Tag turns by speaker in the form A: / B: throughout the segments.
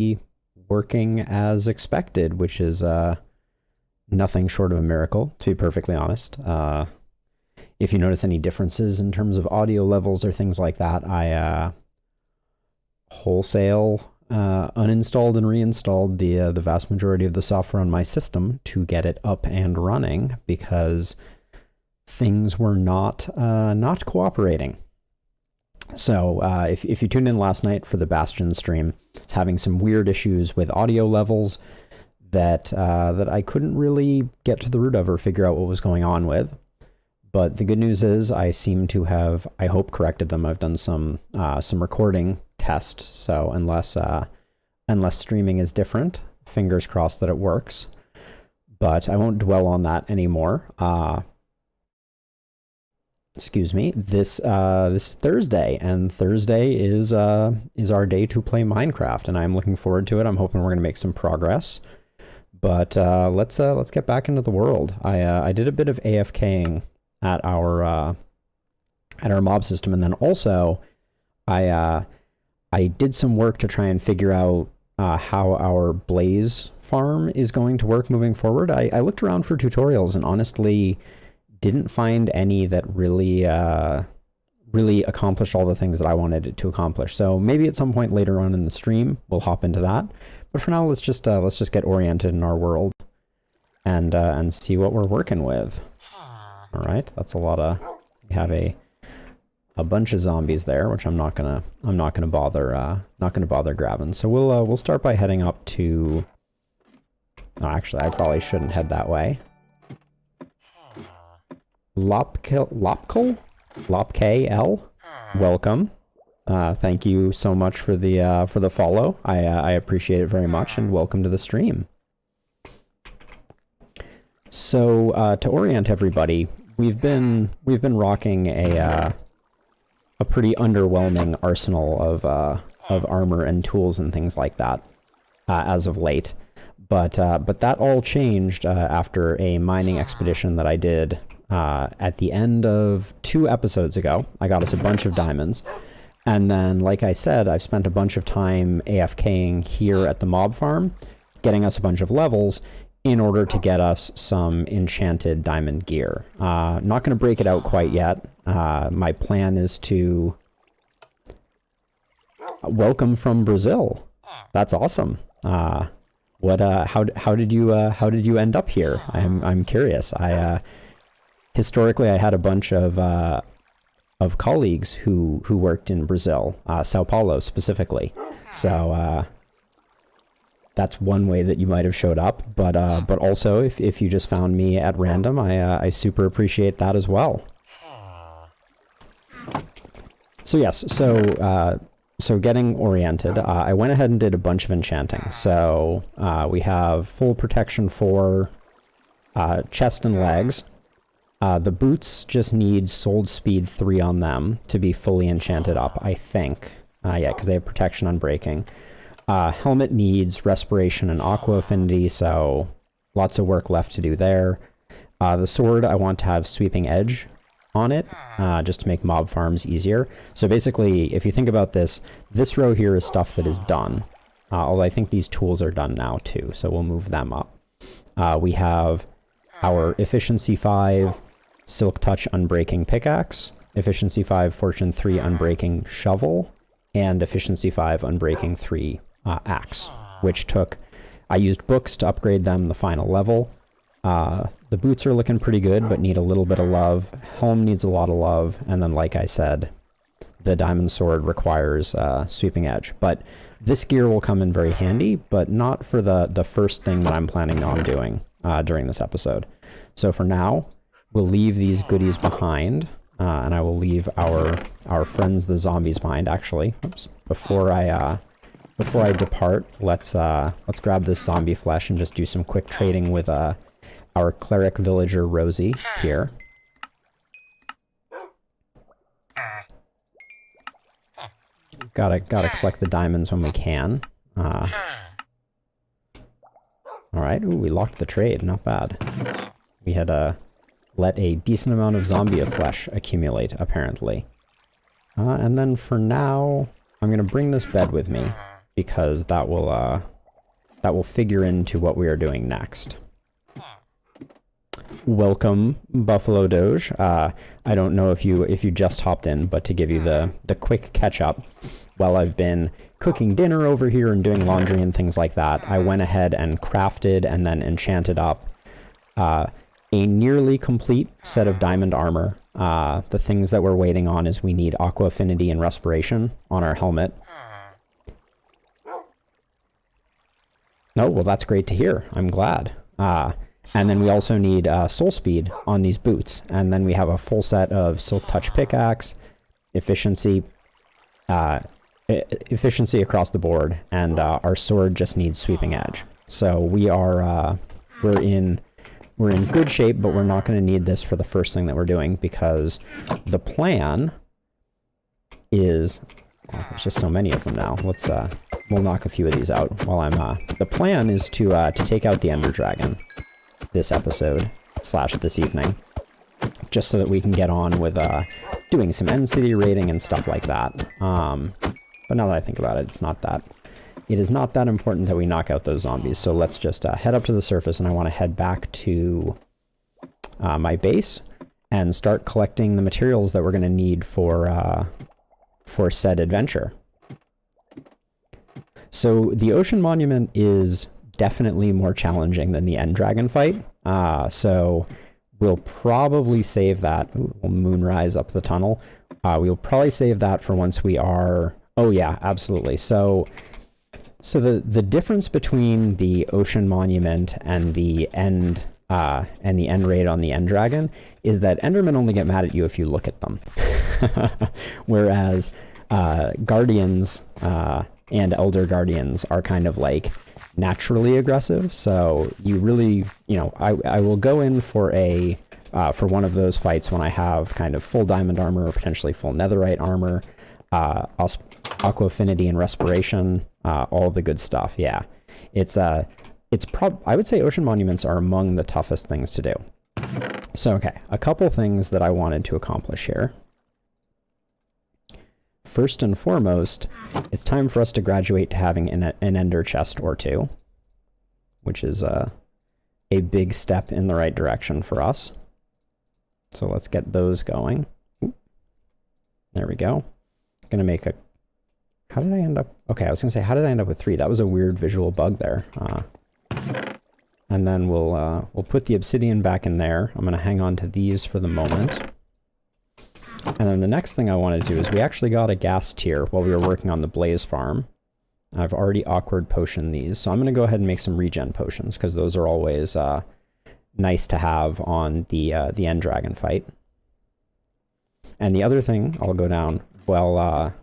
A: be working as expected, which is nothing short of a miracle, to be perfectly honest. If you notice any differences in terms of audio levels or things like that, I wholesale uninstalled and reinstalled the vast majority of the software on my system to get it up and running because things were not cooperating. So if you tuned in last night for the Bastion stream, it's having some weird issues with audio levels that I couldn't really get to the root of or figure out what was going on with. But the good news is I seem to have, I hope, corrected them. I've done some recording tests, so unless streaming is different, fingers crossed that it works. But I won't dwell on that anymore. Excuse me, this Thursday, and Thursday is our day to play Minecraft, and I'm looking forward to it. I'm hoping we're gonna make some progress. But let's get back into the world. I did a bit of AFKing at our mob system, and then also I did some work to try and figure out how our blaze farm is going to work moving forward. I looked around for tutorials and honestly didn't find any that really accomplished all the things that I wanted it to accomplish. So maybe at some point later on in the stream we'll hop into that. But for now, let's just get oriented in our world and see what we're working with. All right, that's a lot of. We have a bunch of zombies there, which I'm not gonna bother grabbing. So we'll start by heading up to. Oh, actually, I probably shouldn't head that way. Lopkel? Welcome. Thank you so much for the follow. I appreciate it very much, and welcome to the stream. So to orient everybody, we've been rocking a pretty underwhelming arsenal of armor and tools and things like that as of late. But that all changed after a mining expedition that I did at the end of 2 episodes ago. I got us a bunch of diamonds. And then, like I said, I've spent a bunch of time AFKing here at the mob farm, getting us a bunch of levels in order to get us some enchanted diamond gear. Not going to break it out quite yet. My plan is to... Welcome from Brazil. That's awesome. How did you end up here? I'm curious. Historically, I had a bunch of colleagues who worked in Brazil, Sao Paulo specifically. So that's one way that you might have showed up. But also, if you just found me at random, I super appreciate that as well. So yes, so getting oriented, I went ahead and did a bunch of enchanting. So we have full protection for chest and legs. The boots just need sold speed 3 on them to be fully enchanted up, I think. Yeah, because they have protection on breaking. Helmet needs respiration and aqua affinity, so lots of work left to do there. The sword, I want to have sweeping edge on it, just to make mob farms easier. So basically, if you think about this row here is stuff that is done. Although I think these tools are done now too, so we'll move them up. We have our efficiency 5 Silk Touch Unbreaking Pickaxe, Efficiency 5 Fortune 3 Unbreaking Shovel, and Efficiency 5 Unbreaking 3 Axe, which I used books to upgrade them the final level. The boots are looking pretty good, but need a little bit of love. Helm needs a lot of love, and then like I said, the diamond sword requires sweeping edge. But this gear will come in very handy, but not for the first thing that I'm planning on doing during this episode. So for now, we'll leave these goodies behind, and I will leave our friends the zombies behind. Actually, oops, before I depart, let's grab this zombie flesh and just do some quick trading with our cleric villager Rosie here. Gotta collect the diamonds when we can. All right, ooh, we locked the trade, not bad. We had let a decent amount of zombie flesh accumulate, apparently. And then for now, I'm gonna bring this bed with me, because that will figure into what we are doing next. Welcome, Buffalo Doge. I don't know if you just hopped in, but to give you the quick catch up, while I've been cooking dinner over here and doing laundry and things like that, I went ahead and crafted and then enchanted up a nearly complete set of diamond armor. The things that we're waiting on is we need aqua affinity and respiration on our helmet. Oh, well, that's great to hear. I'm glad. And then we also need soul speed on these boots. And then we have a full set of silk touch pickaxe, efficiency across the board, and our sword just needs sweeping edge. So we are we're in good shape, but we're not going to need this for the first thing that we're doing, because the plan is, well, there's just so many of them now. Let's we'll knock a few of these out while I'm the plan is to take out the Ender Dragon this episode / this evening, just so that we can get on with doing some end city raiding and stuff like that. But now that I think about it, it is not that important that we knock out those zombies. So let's just head up to the surface, and I want to head back to my base and start collecting the materials that we're going to need for said adventure. So the Ocean Monument is definitely more challenging than the End Dragon fight. So we'll probably save that. Ooh, we'll moonrise up the tunnel. We'll probably save that for once we are... Oh yeah, absolutely. So the difference between the Ocean Monument and the end raid on the End Dragon is that Endermen only get mad at you if you look at them. Whereas Guardians and Elder Guardians are kind of like naturally aggressive. So you really, I will go in for one of those fights when I have kind of full diamond armor or potentially full netherite armor, aqua affinity and respiration, all the good stuff. Yeah, I would say Ocean Monuments are among the toughest things to do. So, okay, a couple things that I wanted to accomplish here. First and foremost, it's time for us to graduate to having an ender chest or two, which is a big step in the right direction for us. So let's get those going. There we go. Gonna make a... How did I end up... Okay, I was gonna say, how did I end up with 3? That was a weird visual bug there. And then we'll put the obsidian back in there. I'm gonna hang on to these for the moment. And then the next thing I want to do is we actually got a gas tier while we were working on the blaze farm. I've already awkward potioned these, so I'm going to go ahead and make some regen potions, because those are always nice to have on the End Dragon fight. And the other thing, I'll go down, while I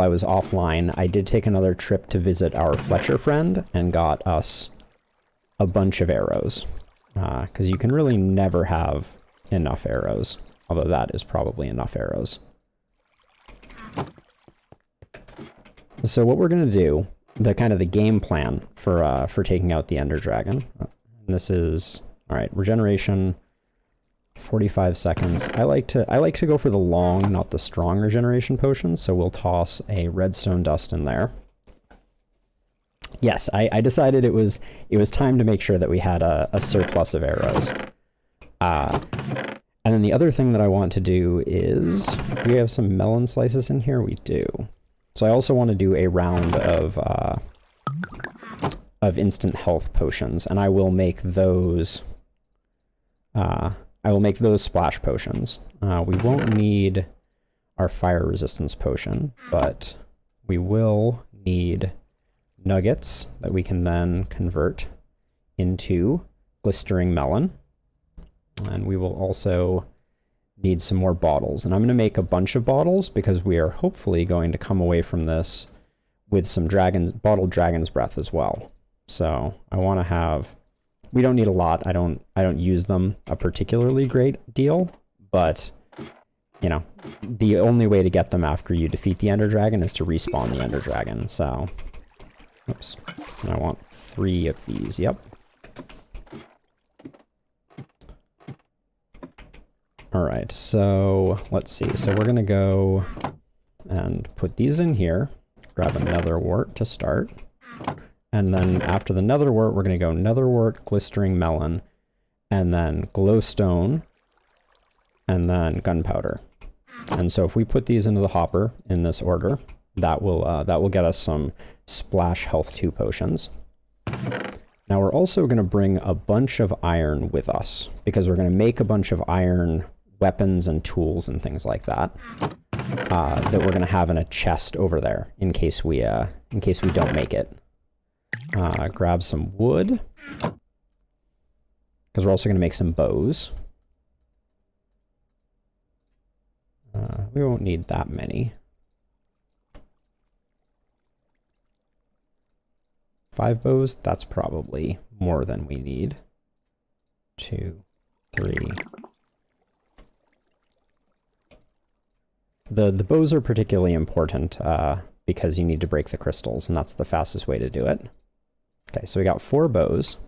A: was offline, I did take another trip to visit our Fletcher friend and got us a bunch of arrows, because you can really never have enough arrows. Although that is probably enough arrows. So what we're going to do, the game plan for taking out the Ender Dragon. And this is, all right, regeneration, 45 seconds. I like to go for the long, not the strong regeneration potions. So we'll toss a redstone dust in there. Yes, I decided it was time to make sure that we had a surplus of arrows. And then the other thing that I want to do is, do we have some melon slices in here? We do. So I also want to do a round of instant health potions, and I will make those splash potions. We won't need our fire resistance potion, but we will need nuggets that we can then convert into glistering melon. And we will also need some more bottles. And I'm going to make a bunch of bottles because we are hopefully going to come away from this with some bottled dragon's breath as well. So I want to have... We don't need a lot. I don't use them a particularly great deal, but the only way to get them after you defeat the Ender Dragon is to respawn the Ender Dragon. So, oops. And I want 3 of these. Yep. All right, so let's see. So we're going to go and put these in here, grab a nether wart to start. And then after the nether wart, we're going to go nether wart, glistering melon, and then glowstone, and then gunpowder. And so if we put these into the hopper in this order, that will get us some splash health 2 potions. Now we're also going to bring a bunch of iron with us, because we're going to make a bunch of iron weapons and tools and things like that, that we're going to have in a chest over there in case we don't make it. Grab some wood, because we're also going to make some bows. We won't need that many. 5 bows, that's probably more than we need. 2, 3. The bows are particularly important because you need to break the crystals, and that's the fastest way to do it. Okay, so we got 4 bows.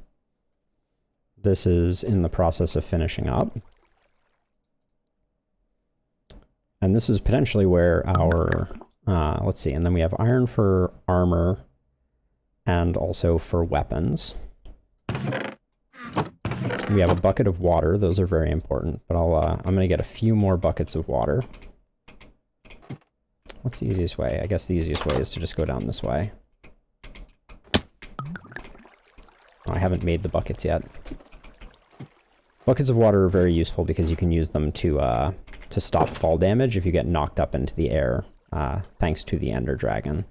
A: This is in the process of finishing up. And this is potentially where our, let's see, and then we have iron for armor and also for weapons. We have a bucket of water. Those are very important, but I'm going to get a few more buckets of water. What's the easiest way? I guess the easiest way is to just go down this way. Oh, I haven't made the buckets yet. Buckets of water are very useful because you can use them to stop fall damage if you get knocked up into the air, thanks to the Ender Dragon.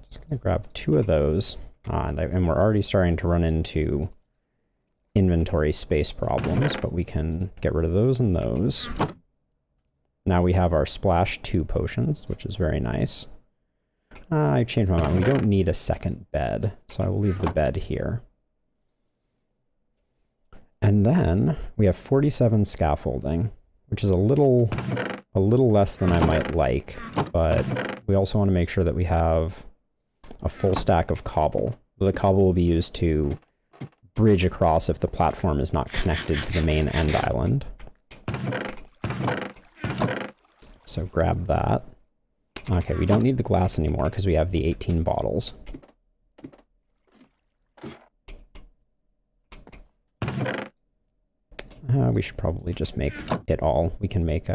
A: Just gonna grab 2 of those, and we're already starting to run into inventory space problems, but we can get rid of those and those. Now we have our splash 2 potions, which is very nice. I changed my mind. We don't need a second bed, so I will leave the bed here. And then we have 47 scaffolding, which is a little less than I might like, but we also want to make sure that we have a full stack of cobble. The cobble will be used to bridge across if the platform is not connected to the main end island. So grab that. Okay, we don't need the glass anymore because we have the 18 bottles. We should probably just make it all. We can make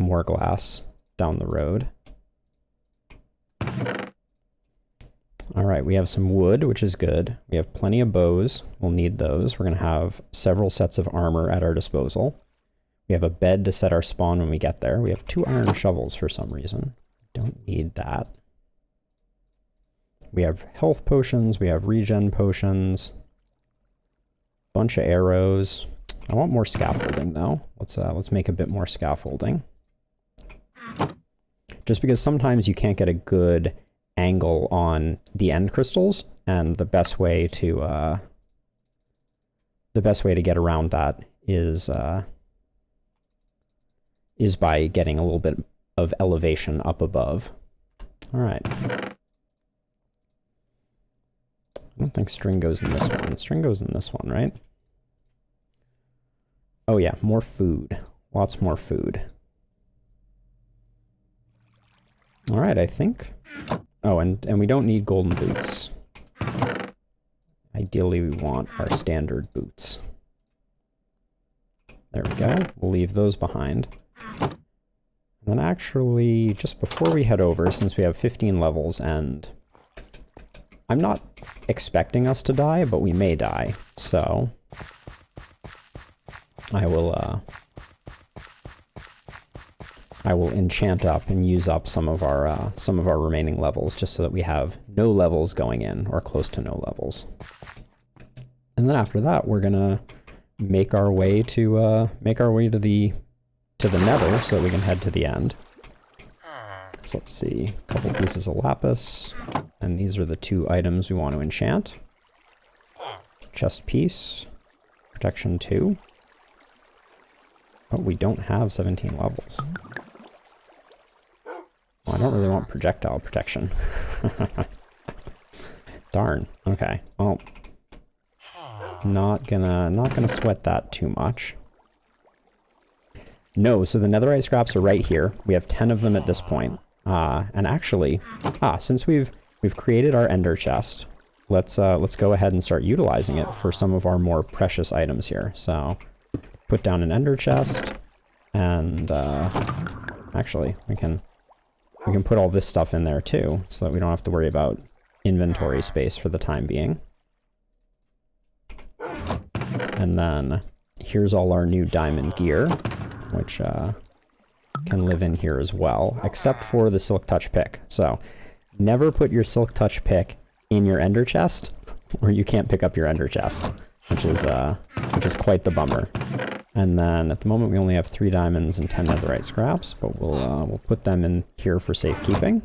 A: more glass down the road. All right, we have some wood, which is good. We have plenty of bows. We'll need those. We're going to have several sets of armor at our disposal. We have a bed to set our spawn when we get there. We have 2 iron shovels for some reason. Don't need that. We have health potions. We have regen potions. Bunch of arrows. I want more scaffolding though. Let's make a bit more scaffolding. Just because sometimes you can't get a good angle on the end crystals, and the best way to get around that is by getting a little bit of elevation up above. All right. I don't think string goes in this one. String goes in this one, right? Oh yeah, more food. Lots more food. All right, I think. Oh, and we don't need golden boots. Ideally, we want our standard boots. There we go. We'll leave those behind. And then actually, just before we head over, since we have 15 levels, and I'm not expecting us to die, but we may die, so I will enchant up and use up some of our remaining levels, just so that we have no levels going in, or close to no levels. And then after that, we're gonna make our way to the nether, so that we can head to the end. So let's see, a couple pieces of lapis, and these are the 2 items we want to enchant. Chest piece, protection 2. Oh, we don't have 17 levels. Well, I don't really want projectile protection. Darn. Okay. Well, not gonna sweat that too much. No, so the netherite scraps are right here. We have 10 of them at this point. And actually, since we've created our ender chest, let's go ahead and start utilizing it for some of our more precious items here. So put down an ender chest, and actually we can put all this stuff in there too, so that we don't have to worry about inventory space for the time being. And then here's all our new diamond gear, which can live in here as well, except for the silk touch pick. So never put your silk touch pick in your ender chest, or you can't pick up your ender chest, which is quite the bummer. And then at the moment we only have 3 diamonds and 10 netherite scraps, but we'll put them in here for safekeeping.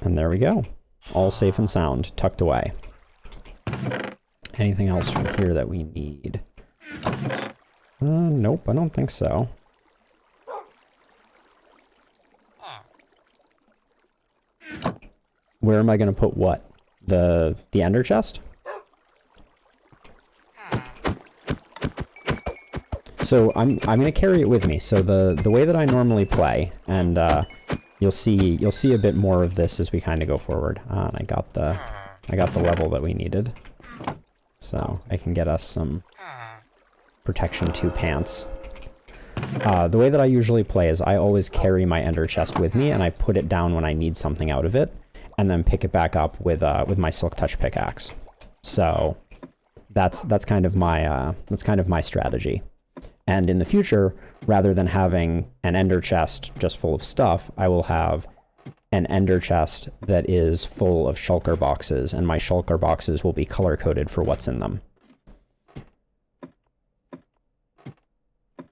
A: And there we go. All safe and sound, tucked away. Anything else from here that we need? Nope, I don't think so. Where am I going to put what? The ender chest? So I'm going to carry it with me. So the way that I normally play, and you'll see a bit more of this as we kind of go forward. And I got the level that we needed, so I can get us some protection 2 pants. The way that I usually play is I always carry my ender chest with me, and I put it down when I need something out of it, and then pick it back up with my silk touch pickaxe. So that's kind of my strategy. And in the future, rather than having an ender chest just full of stuff, I will have an ender chest that is full of shulker boxes, and my shulker boxes will be color-coded for what's in them.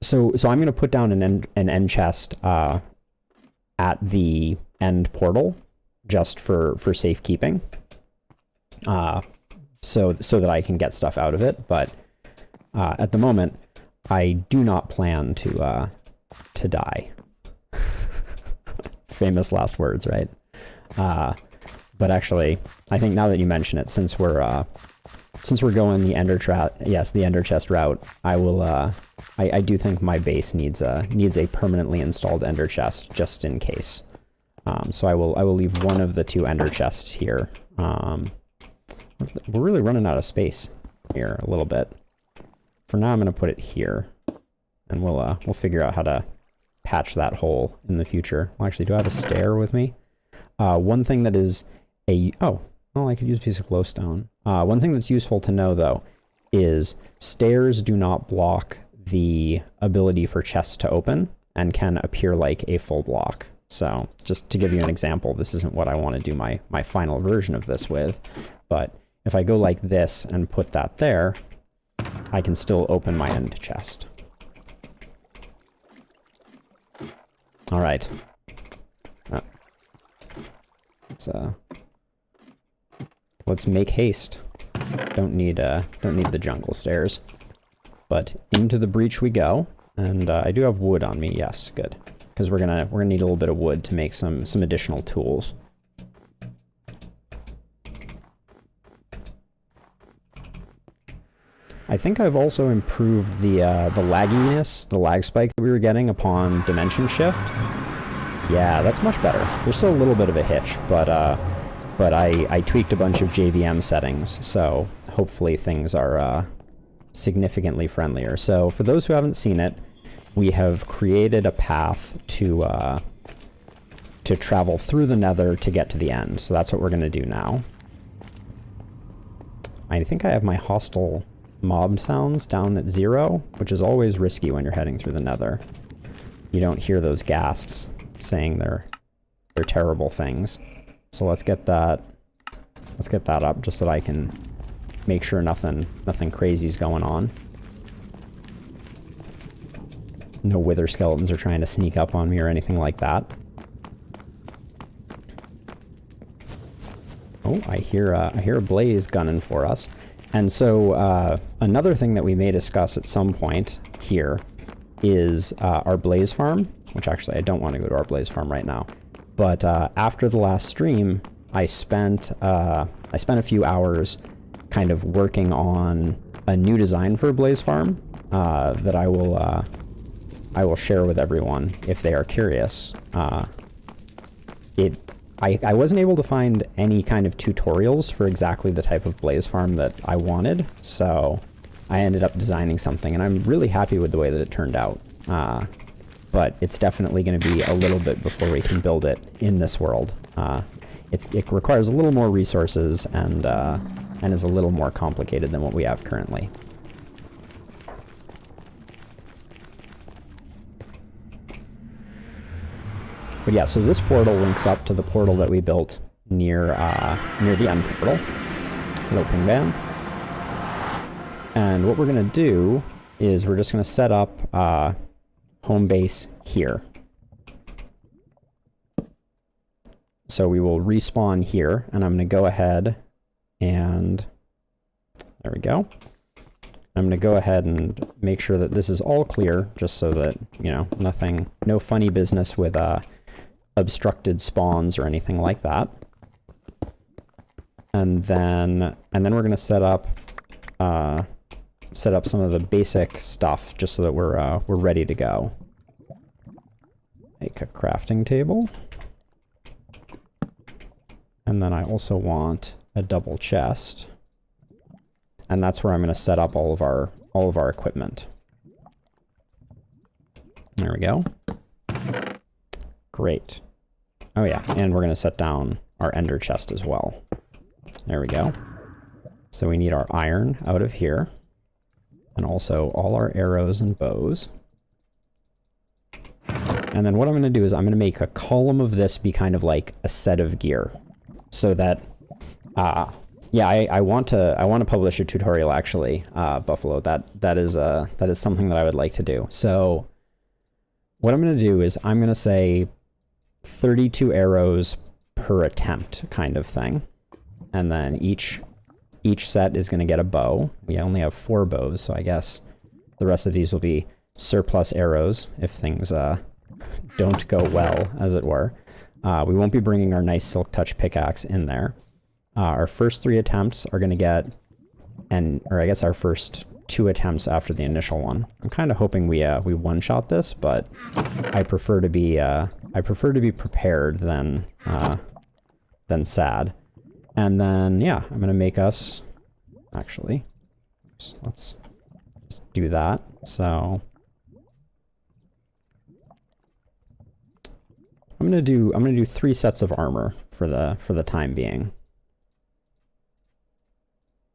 A: So I'm going to put down an end chest at the end portal, just for safekeeping, so that I can get stuff out of it. But at the moment, I do not plan to die. Famous last words, right? But actually, I think now that you mention it, since we're going the ender chest route, I will. I do think my base needs a permanently installed ender chest just in case. So I will leave one of the 2 ender chests here. We're really running out of space here a little bit. For now, I'm going to put it here, and we'll figure out how to patch that hole in the future. Well, actually, do I have a stair with me? One thing that is I could use a piece of glowstone. One thing that's useful to know, though, is stairs do not block the ability for chests to open and can appear like a full block. So just to give you an example, this isn't what I want to do my final version of this with, but if I go like this and put that there, I can still open my end chest. All right. Let's make haste. Don't need the jungle stairs, but into the breach we go. And I do have wood on me. Yes, good, because we're gonna need a little bit of wood to make some additional tools. I think I've also improved the lagginess, the lag spike that we were getting upon dimension shift. Yeah, that's much better. There's still a little bit of a hitch, but I tweaked a bunch of JVM settings, so hopefully things are significantly friendlier. So for those who haven't seen it, we have created a path to travel through the nether to get to the end. So that's what we're going to do now. I think I have my hostile mob sounds down at 0, which is always risky when you're heading through the nether. You don't hear those ghasts saying they're terrible things. So let's get that up just so that I can make sure nothing crazy's going on. No wither skeletons are trying to sneak up on me or anything like that. Oh, I hear a blaze gunning for us. And so another thing that we may discuss at some point here is our blaze farm, which actually I don't want to go to our blaze farm right now. But after the last stream, I spent a few hours kind of working on a new design for a blaze farm that I will I will share with everyone if they are curious. I wasn't able to find any kind of tutorials for exactly the type of blaze farm that I wanted, so I ended up designing something, and I'm really happy with the way that it turned out. But it's definitely going to be a little bit before we can build it in this world. It requires a little more resources and is a little more complicated than what we have currently. But yeah, so this portal links up to the portal that we built near the end portal. Little ping bam. And what we're going to do is we're just going to set up home base here. So we will respawn here, and I'm going to go ahead and there we go. I'm going to go ahead and make sure that this is all clear, just so that, you know, no funny business with obstructed spawns or anything like that. And then we're going to set up some of the basic stuff just so that we're ready to go. Make a crafting table. And then I also want a double chest. And that's where I'm going to set up all of our equipment. There we go. Great. Oh yeah, and we're going to set down our ender chest as well. There we go. So we need our iron out of here. And also all our arrows and bows. And then what I'm going to do is I'm going to make a column of this be kind of like a set of gear. So that, yeah, I want to publish a tutorial actually, Buffalo. That is something that I would like to do. So what I'm going to do is I'm going to say 32 arrows per attempt kind of thing. And then each set is going to get a bow. We only have 4 bows, so I guess the rest of these will be surplus arrows if things don't go well, as it were. We won't be bringing our nice Silk Touch pickaxe in there. Our first 3 attempts are going to get, or I guess our first 2 attempts after the initial one. I'm kind of hoping we one-shot this, but I prefer to be prepared than sad. And then yeah, I'm gonna make us actually. Let's just do that. So I'm gonna do 3 sets of armor for the time being,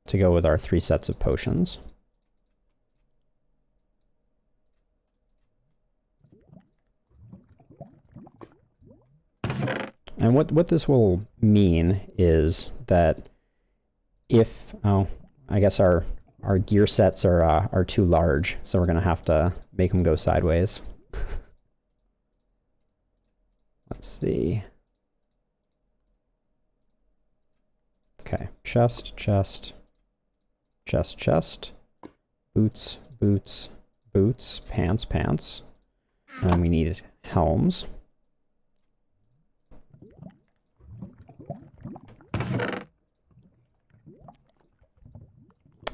A: to go with our 3 sets of potions. And what this will mean is that if, I guess our gear sets are too large, so we're gonna have to make them go sideways. Let's see. Okay, chest, chest, chest, chest, boots, boots, boots, pants, pants, and then we need helms.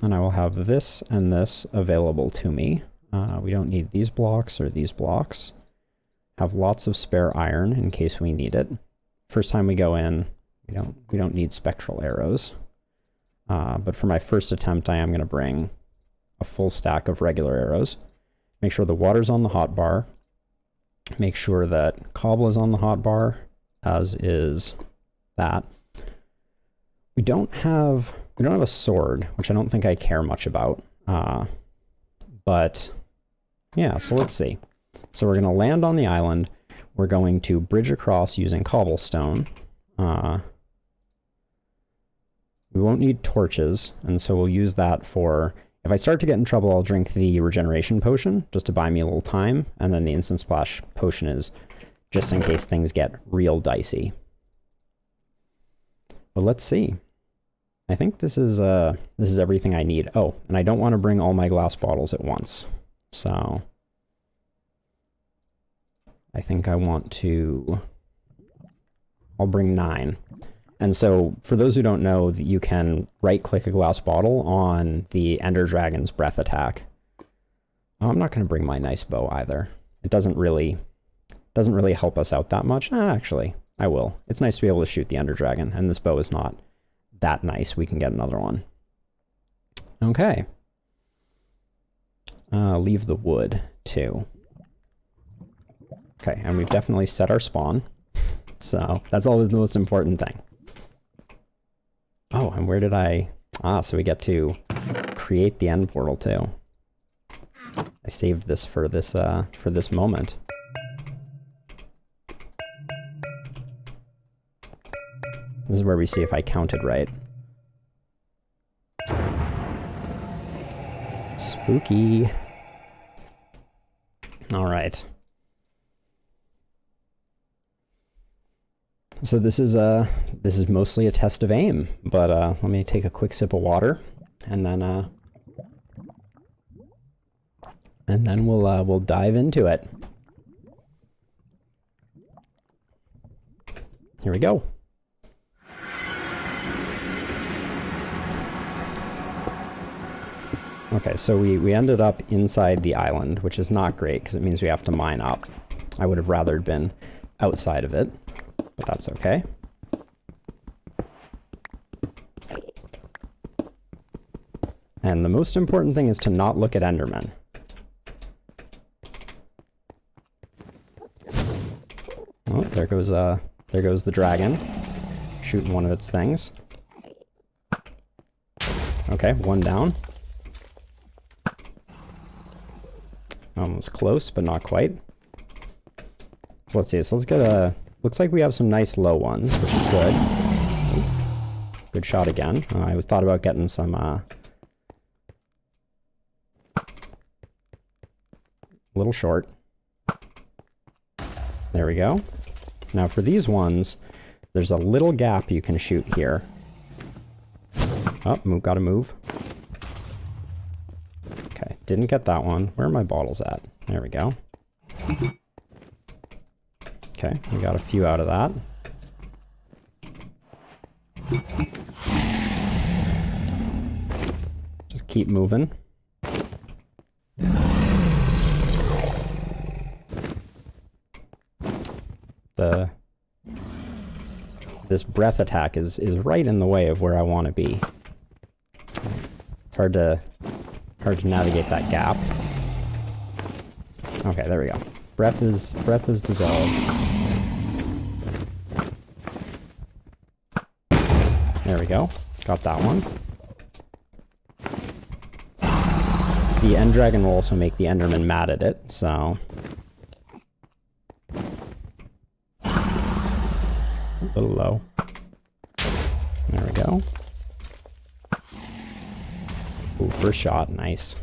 A: And I will have this and this available to me. We don't need these blocks or these blocks. Have lots of spare iron in case we need it. First time we go in, we don't need spectral arrows. But for my first attempt, I am going to bring a full stack of regular arrows. Make sure the water's on the hotbar. Make sure that cobble is on the hotbar, as is that. We don't have a sword, which I don't think I care much about. But yeah, so let's see. So we're going to land on the island. We're going to bridge across using cobblestone. We won't need torches, and so we'll use that for, if I start to get in trouble, I'll drink the regeneration potion just to buy me a little time, and then the instant splash potion is just in case things get real dicey. But let's see. I think this is everything I need. Oh, and I don't want to bring all my glass bottles at once. So I think I want to, I'll bring 9. And so for those who don't know, you can right click a glass bottle on the Ender Dragon's breath attack. Oh, I'm not going to bring my nice bow either. it doesn't really help us out that much. Actually, I will. It's nice to be able to shoot the Ender Dragon, and this bow is not that nice. We can get another one. Okay. Leave the wood, too. Okay, and we've definitely set our spawn. So, that's always the most important thing. Oh, and where did I... Ah, so we get to create the end portal, too. I saved this for this moment. This is where we see if I counted right. Spooky. All right. So this is mostly a test of aim, but let me take a quick sip of water, and then we'll dive into it. Here we go. Okay, so we ended up inside the island, which is not great because it means we have to mine up. I would have rather been outside of it, but that's okay. And the most important thing is to not look at Endermen. Oh, there goes the dragon, shooting one of its things. Okay, one down. Almost close, but not quite. So let's see. So let's get a... Looks like we have some nice low ones, which is good. Good shot again. I thought about getting some... a little short. There we go. Now for these ones, there's a little gap you can shoot here. Oh, gotta move. Okay, didn't get that one. Where are my bottles at? There we go. Okay, we got a few out of that. Just keep moving. This breath attack is right in the way of where I want to be. It's hard to navigate that gap. Okay, there we go. Breath is dissolved. There we go. Got that one. The End Dragon will also make the Enderman mad at it, so... A little low. There we go. Ooh, first shot, nice.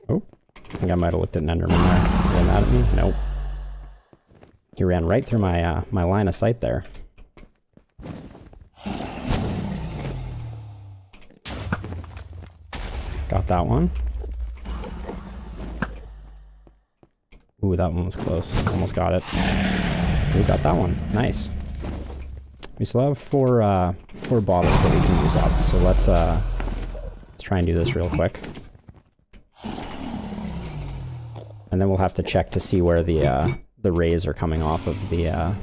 A: Oh, I think I might have looked at an Enderman there. Are they mad at me? Nope. He ran right through my my line of sight there. Got that one. Ooh, that one was close. Almost got it. We got that one. Nice. We still have four bottles that we can use up. So let's try and do this real quick. And then we'll have to check to see where the rays are coming off of the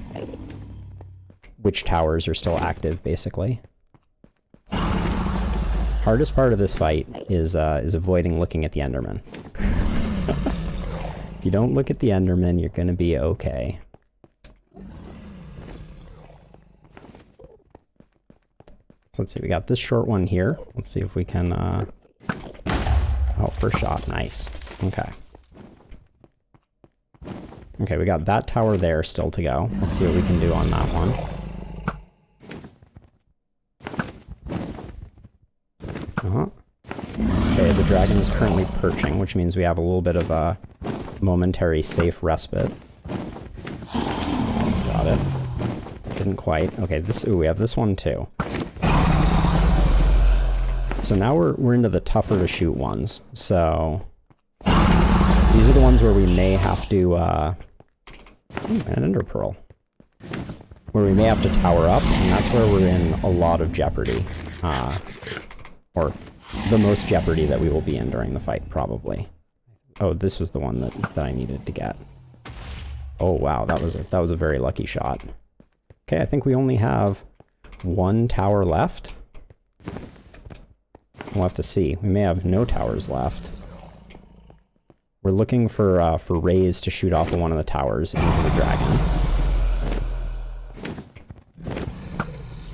A: which towers are still active, basically. Hardest part of this fight is avoiding looking at the Enderman. If you don't look at the Enderman, you're gonna be okay. So let's see, we got this short one here. Let's see if we can, oh, first shot, nice. Okay. Okay, we got that tower there still to go. Let's see what we can do on that one. Okay, the dragon is currently perching, which means we have a little bit of a momentary safe respite. Almost got it. Didn't quite. Okay, ooh, we have this one too. So now we're into the tougher to shoot ones. So these are the ones where we may have to an ender pearl. Where we may have to tower up, and that's where we're in a lot of jeopardy. Or the most jeopardy that we will be in during the fight, probably. Oh, this was the one that I needed to get. Oh wow, that was a very lucky shot. Okay, I think we only have one tower left. We'll have to see. We may have no towers left. We're looking for rays to shoot off of one of the towers into the dragon.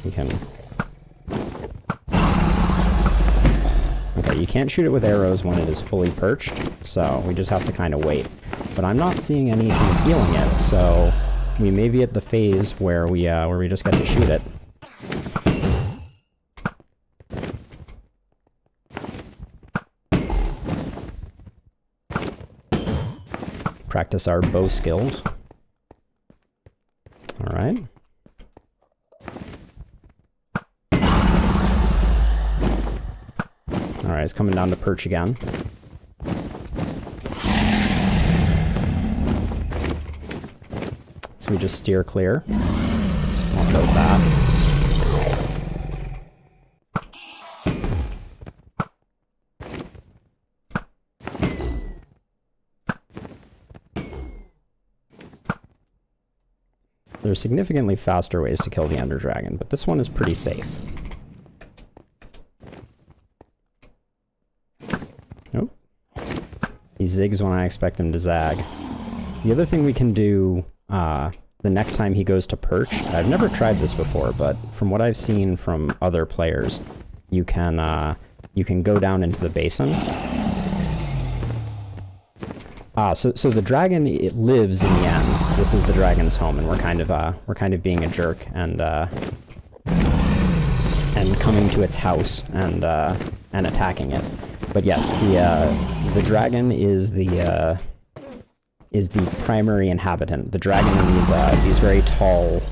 A: We can... Okay, you can't shoot it with arrows when it is fully perched, so we just have to kind of wait. But I'm not seeing anything healing it, so we may be at the phase where we just get to shoot it. Practice our bow skills. All right. All right, it's coming down to perch again. So we just steer clear. That does that. There are significantly faster ways to kill the Ender Dragon, but this one is pretty safe. Nope. He zigs when I expect him to zag. The other thing we can do the next time he goes to perch, I've never tried this before, but from what I've seen from other players, you can go down into the basin. So the dragon, it lives in the end. This is the dragon's home, and we're kind of being a jerk and coming to its house and attacking it. But yes, the dragon is the primary inhabitant. The dragon are these very tall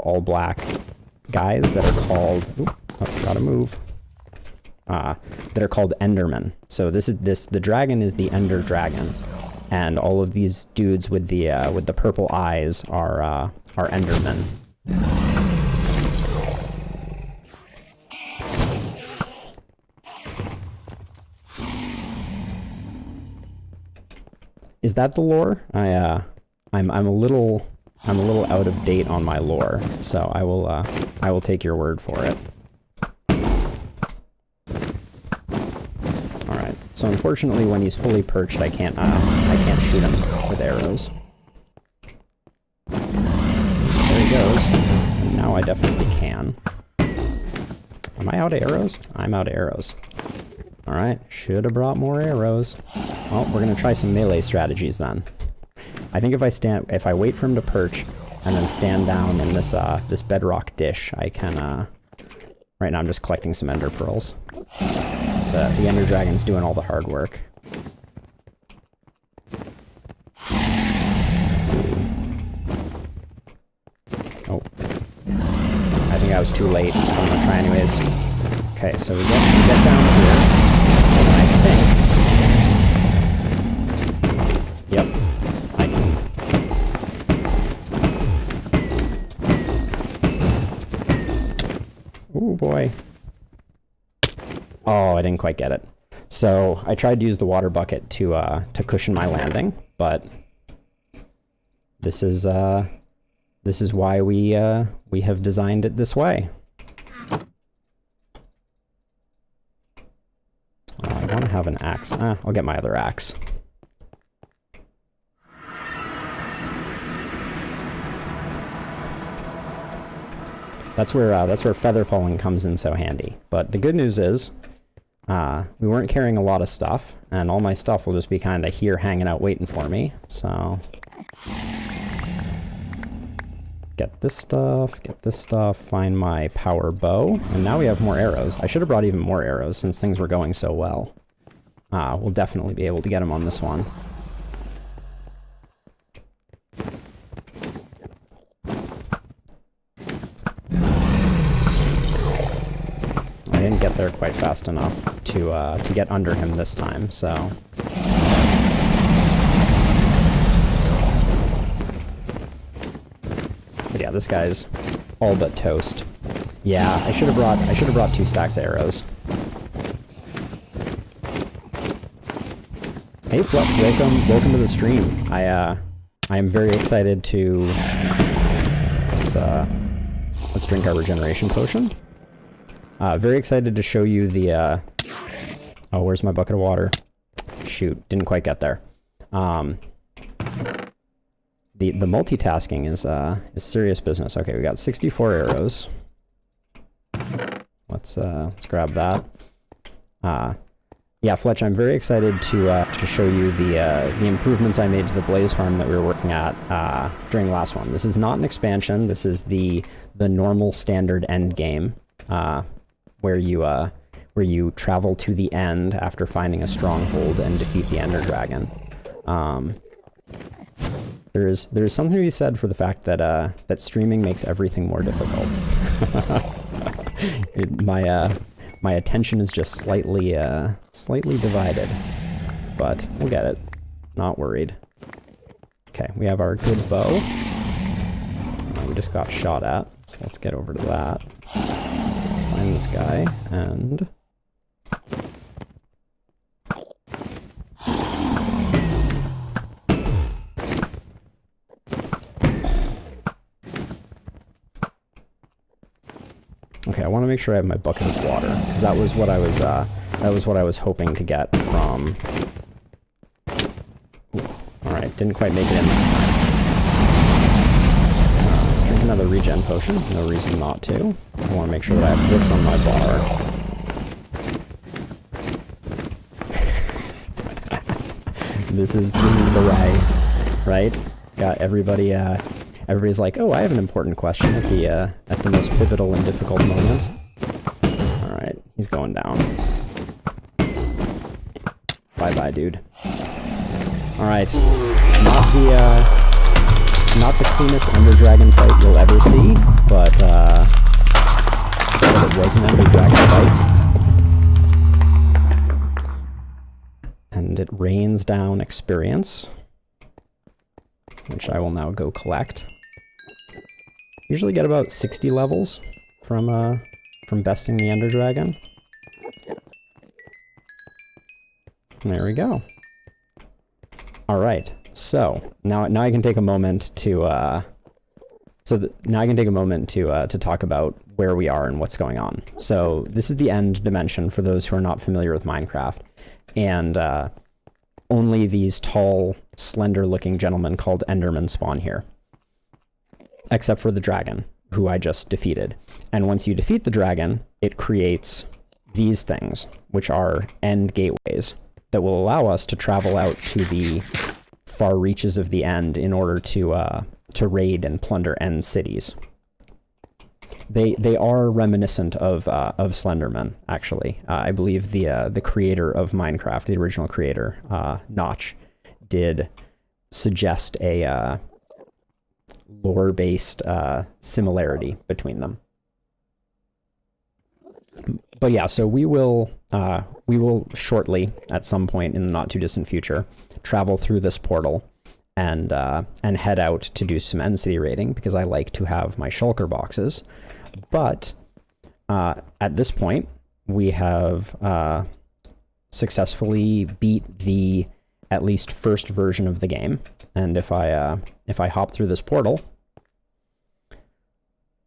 A: all black guys that are called. Oh, gotta move. That are called Endermen. So the dragon is the Ender Dragon, and all of these dudes with the purple eyes are Endermen. Is that the lore? I'm a little out of date on my lore, so I will take your word for it. So unfortunately, when he's fully perched, I can't shoot him with arrows. There he goes. And now I definitely can. Am I out of arrows? I'm out of arrows. All right, should have brought more arrows. Well, we're gonna try some melee strategies then. I think if I wait for him to perch and then stand down in this bedrock dish, I can. Right now, I'm just collecting some ender pearls. The Ender Dragon's doing all the hard work. Let's see. Oh. I think I was too late. I'm gonna try anyways. Okay, so we get down here. And I think... Yep. I can... Ooh, boy. Oh, I didn't quite get it. So I tried to use the water bucket to cushion my landing, but this is why we have designed it this way. I want to have an axe. I'll get my other axe. That's where feather falling comes in so handy. But the good news is, we weren't carrying a lot of stuff, and all my stuff will just be kind of here hanging out waiting for me, so... Get this stuff, find my power bow, and now we have more arrows. I should have brought even more arrows since things were going so well. We'll definitely be able to get them on this one. I didn't get there quite fast enough to get under him this time, so... But yeah, this guy's all but toast. Yeah, I should have brought 2 stacks of arrows. Hey Fletch, welcome to the stream. I am very excited to let's drink our regeneration potion. Very excited to show you the oh, where's my bucket of water? Shoot, didn't quite get there. The multitasking is serious business. Okay, we got 64 arrows. Let's grab that. Yeah, Fletch, I'm very excited to show you the improvements I made to the Blaze Farm that we were working at during the last one. This is not an expansion. This is the normal standard end game where you travel to the end after finding a stronghold and defeat the Ender Dragon. There's something to be said for the fact that that streaming makes everything more difficult. My attention is just slightly divided, but we'll get it. Not worried. Okay, we have our good bow. We just got shot at, so let's get over to that. Find this guy, and... Okay, I want to make sure I have my bucket of water, because that was what I was hoping to get from... Alright, didn't quite make it in there. Let's drink another regen potion, no reason not to. I want to make sure that I have this on my bar. This is the way, right? Got everybody, everybody's like, oh, I have an important question at the most pivotal and difficult moment. Alright, he's going down. Bye-bye, dude. Alright, not the cleanest Ender Dragon fight you'll ever see, but it was an Ender Dragon fight. And it rains down experience, which I will now go collect. Usually get about 60 levels from besting the Ender Dragon. And there we go. All right, so now I can take a moment to to talk about where we are and what's going on. So this is the end dimension for those who are not familiar with Minecraft, and only these tall, slender-looking gentlemen called Endermen spawn here. Except for the dragon, who I just defeated. And once you defeat the dragon, it creates these things, which are end gateways, that will allow us to travel out to the far reaches of the end in order to raid and plunder end cities. They are reminiscent of Slenderman, actually. I believe the creator of Minecraft, the original creator, Notch, did suggest a lore-based similarity between them. But yeah, so we will shortly, at some point in the not too distant future, travel through this portal and head out to do some end city raiding, because I like to have my shulker boxes. But at this point, we have successfully beat the at least first version of the game. And if I hop through this portal,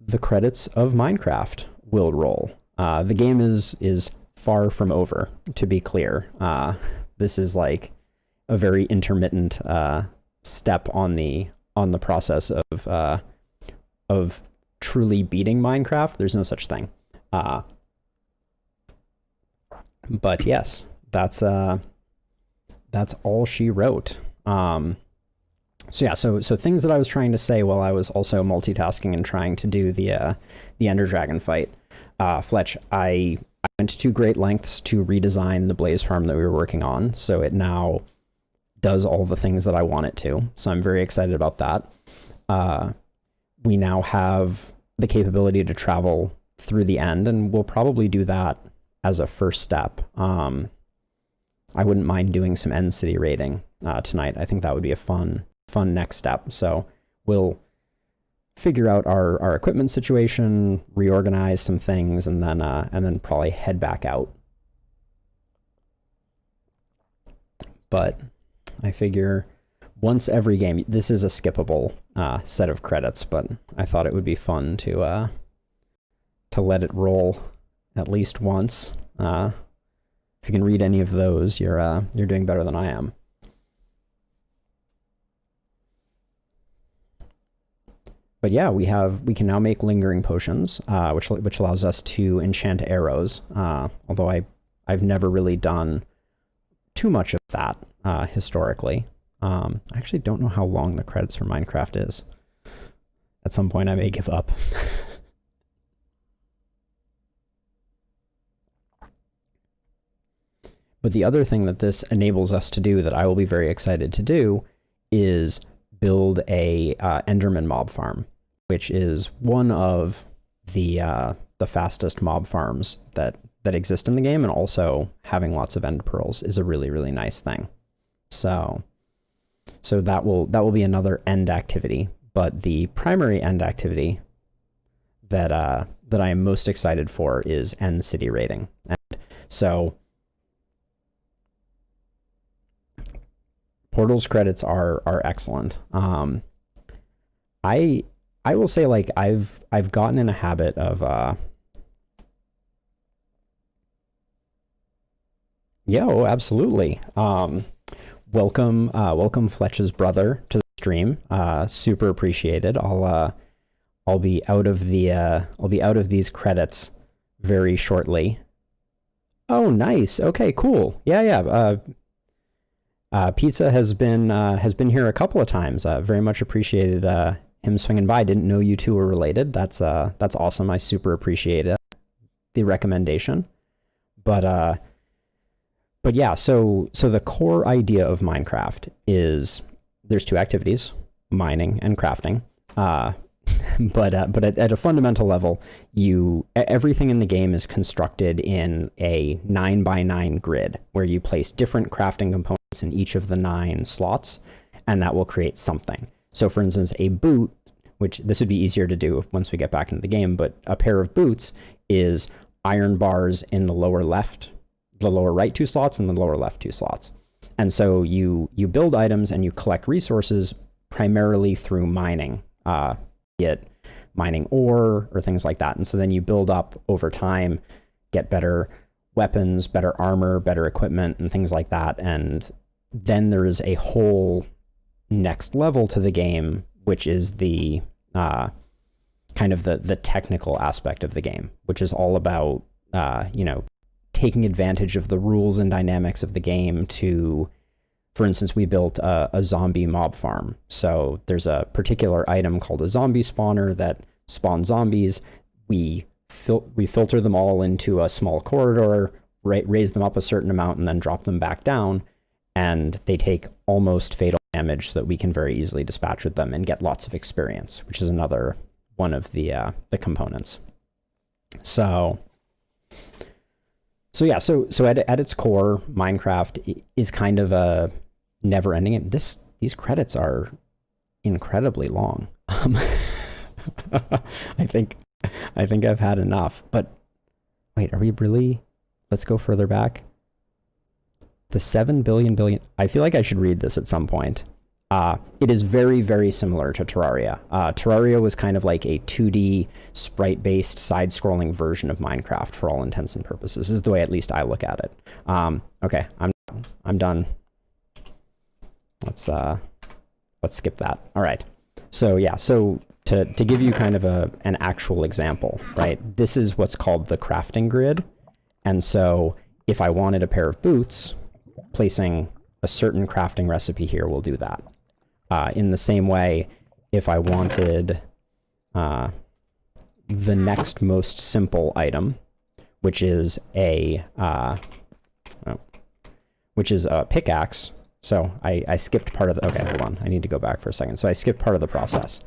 A: the credits of Minecraft will roll. The game is far from over, to be clear. This is like a very intermittent step on the process of truly beating Minecraft. There's no such thing. But yes, that's all she wrote. So yeah, so things that I was trying to say while I was also multitasking and trying to do the Ender Dragon fight. Fletch, I went to great lengths to redesign the Blaze Farm that we were working on, so it now does all the things that I want it to. So I'm very excited about that. We now have the capability to travel through the end, and we'll probably do that as a first step. I wouldn't mind doing some end city raiding tonight. I think that would be a fun next step. So we'll figure out our equipment situation, reorganize some things, and then probably head back out. But I figure once every game, this is a skippable set of credits, but I thought it would be fun to let it roll at least once. If you can read any of those, you're doing better than I am. But yeah, we can now make lingering potions, which allows us to enchant arrows. Although I've never really done too much of that historically. I actually don't know how long the credits for Minecraft is. At some point, I may give up. But the other thing that this enables us to do that I will be very excited to do is build a Enderman mob farm, which is one of the fastest mob farms that exist in the game, and also having lots of end pearls is a really, really nice thing. So that will be another end activity, but the primary end activity that I am most excited for is end city raiding. And so Portal's credits are excellent. I will say, like, I've gotten in a habit of absolutely. Welcome Fletch's brother to the stream. Super appreciated. I'll be out of these credits very shortly. Oh, nice. Okay, cool. Yeah. Pizza has been here a couple of times. Very much appreciated him swinging by. Didn't know you two were related. That's awesome. I super appreciate the recommendation. But yeah, so the core idea of Minecraft is there's two activities, mining and crafting. But at a fundamental level, everything in the game is constructed in a 9x9 grid where you place different crafting components in each of the 9 slots, and that will create something. So for instance, a boot, which this would be easier to do once we get back into the game, but a pair of boots is iron bars in the lower right 2 slots and the lower left 2 slots. And so you build items and you collect resources primarily through mining, be it mining ore or things like that. And so then you build up over time, get better weapons, better armor, better equipment, and things like that. And then there is a whole next level to the game, which is the kind of the technical aspect of the game, which is all about taking advantage of the rules and dynamics of the game to, for instance, we built a zombie mob farm. So there's a particular item called a zombie spawner that spawns zombies. We filter them all into a small corridor, raise them up a certain amount, and then drop them back down. And they take almost fatal damage so that we can very easily dispatch with them and get lots of experience, which is another one of the components. So yeah, so at its core, Minecraft is kind of a never-ending game. These credits are incredibly long. I think I've had enough. But wait, are we really? Let's go further back. The 7 billion. I feel like I should read this at some point. It is very, very similar to Terraria. Terraria was kind of like a 2D sprite-based side-scrolling version of Minecraft for all intents and purposes. This is the way at least I look at it. Okay, I'm done. Let's skip that. All right. So yeah, so to give you kind of an actual example, right? This is what's called the crafting grid. And so if I wanted a pair of boots, placing a certain crafting recipe here will do that. In the same way, if I wanted the next most simple item, which is a pickaxe. So I skipped part of the, okay, hold on. I need to go back for a second. So I skipped part of the process.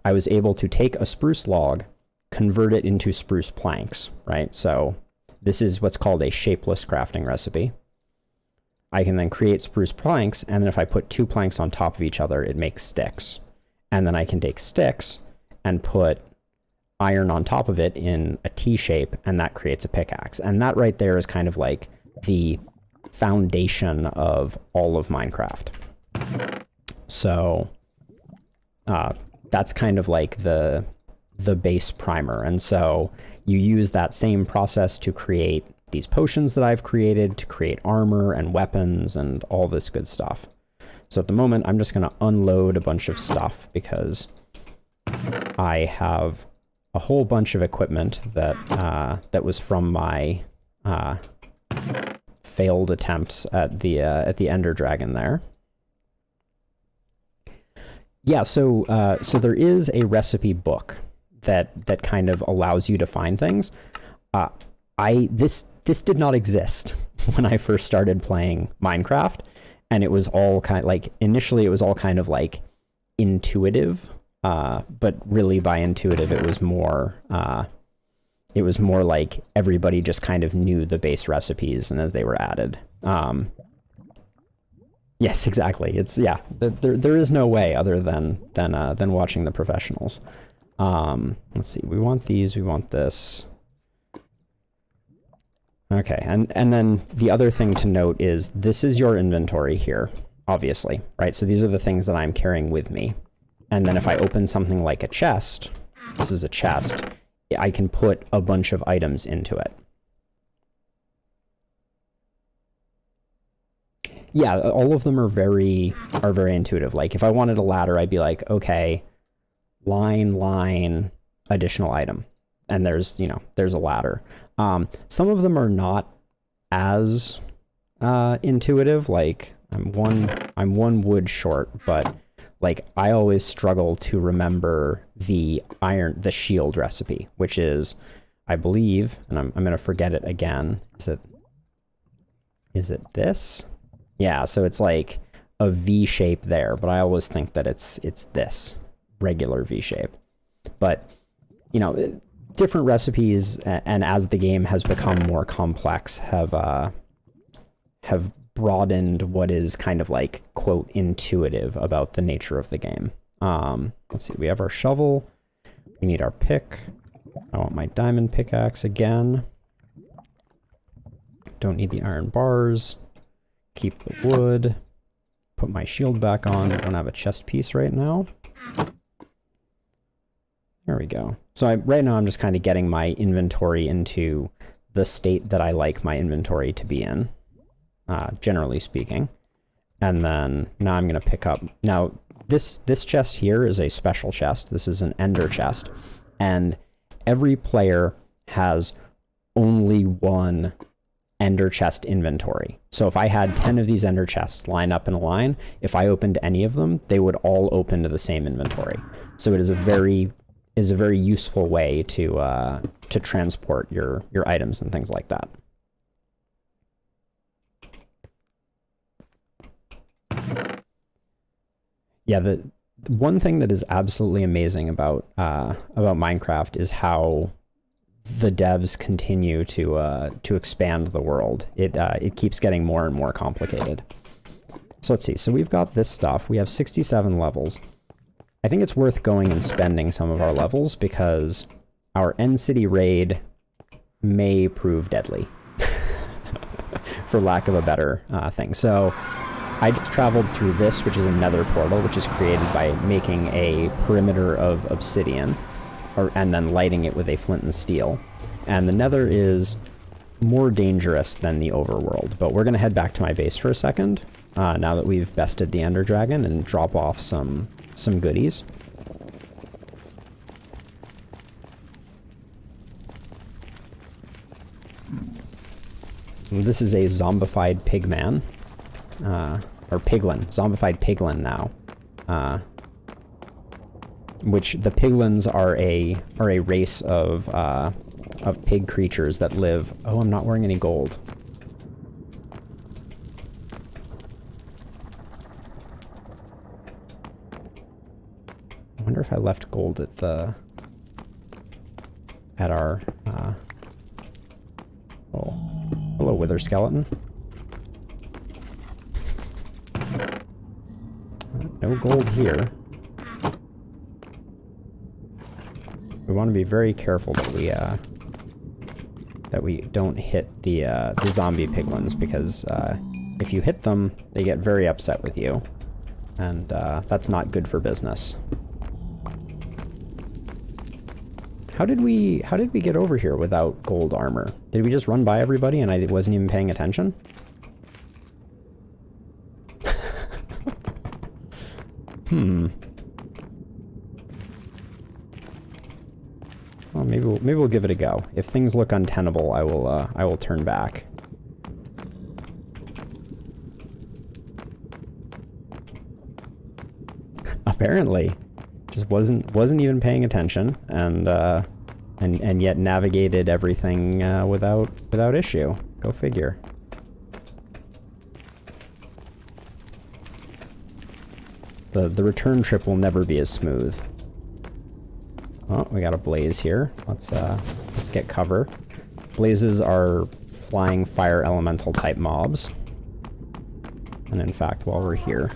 A: I was able to take a spruce log, convert it into spruce planks, right? So this is what's called a shapeless crafting recipe. I can then create spruce planks, and then if I put 2 planks on top of each other, it makes sticks. And then I can take sticks and put iron on top of it in a T shape, and that creates a pickaxe. And that right there is kind of like the foundation of all of Minecraft. So that's kind of like the base primer. And so you use that same process to create these potions that I've created, to create armor and weapons and all this good stuff. So at the moment, I'm just going to unload a bunch of stuff because I have a whole bunch of equipment that that was from my failed attempts at the Ender Dragon there. Yeah, so there is a recipe book that kind of allows you to find things. This did not exist when I first started playing Minecraft, and it was all kind of like, initially it was all kind of like intuitive, but really by intuitive it was more like everybody just kind of knew the base recipes, and as they were added. Yes, exactly. It's, yeah, there is no way other than watching the professionals. Let's see, we want these, we want this. Okay, and then the other thing to note is this is your inventory here, obviously, right? So these are the things that I'm carrying with me. And then if I open something like a chest, this is a chest, I can put a bunch of items into it. Yeah, all of them are very intuitive. Like if I wanted a ladder, I'd be like, okay, line, additional item. And there's a ladder. Some of them are not as intuitive. Like I'm one wood short, but like I always struggle to remember the shield recipe, which is, I believe, and I'm gonna forget it again. Is it this? Yeah, so it's like a V shape there, but I always think that it's this regular V shape. But different recipes, and as the game has become more complex, have broadened what is kind of like, quote, intuitive about the nature of the game. Let's see, we have our shovel, we need our pick. I want my diamond pickaxe again. Don't need the iron bars. Keep the wood. Put my shield back on. I don't have a chest piece right now. There we go. So right now I'm just kind of getting my inventory into the state that I like my inventory to be in, generally speaking. And then now I'm going to pick up... Now, this chest here is a special chest. This is an ender chest. And every player has only one ender chest inventory. So if I had 10 of these ender chests lined up in a line, if I opened any of them, they would all open to the same inventory. So it is a very useful way to transport your items and things like that. Yeah, the one thing that is absolutely amazing about Minecraft is how the devs continue to expand the world. It keeps getting more and more complicated. So let's see. So we've got this stuff. We have 67 levels. I think it's worth going and spending some of our levels because our end city raid may prove deadly, for lack of a better thing. So I just traveled through this, which is a nether portal, which is created by making a perimeter of obsidian, and then lighting it with a flint and steel. And the nether is more dangerous than the overworld, but we're going to head back to my base for a second, now that we've bested the ender dragon, and drop off some goodies. This is a zombified pigman, or piglin, zombified piglin now. Which the piglins are a race of pig creatures that live. Oh, I'm not wearing any gold. I wonder if I left gold at our oh, hello, wither skeleton. No gold here. We want to be very careful that we don't hit the zombie piglins, because if you hit them, they get very upset with you, and that's not good for business. How did we get over here without gold armor? Did we just run by everybody and I wasn't even paying attention? Well, maybe we'll give it a go. If things look untenable, I will turn back. Apparently, just wasn't even paying attention, and yet navigated everything without issue. Go figure. The return trip will never be as smooth. Oh, we got a blaze here. Let's get cover. Blazes are flying fire elemental type mobs. And in fact, while we're here,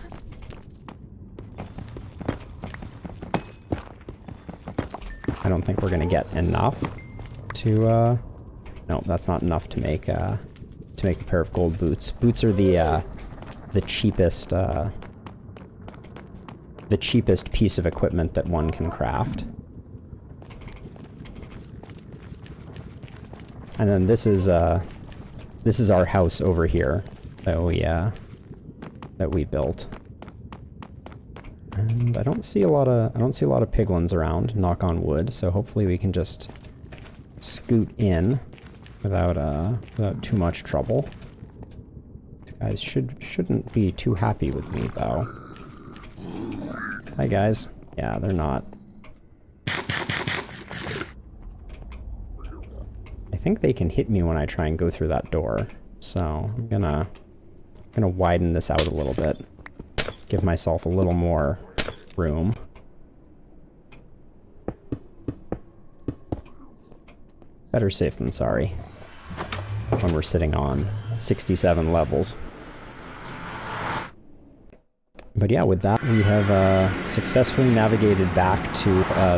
A: I don't think we're gonna get enough to no, that's not enough to make a pair of gold boots. Boots are the cheapest piece of equipment that one can craft. And then this is our house over here that we built. And I don't see a lot of piglins around, knock on wood, so hopefully we can just scoot in without too much trouble. These guys shouldn't be too happy with me though. Hi guys. Yeah, they're not. I think they can hit me when I try and go through that door, so I'm gonna widen this out a little bit, give myself a little more room. Better safe than sorry when we're sitting on 67 levels. But yeah, with that, we have successfully navigated back to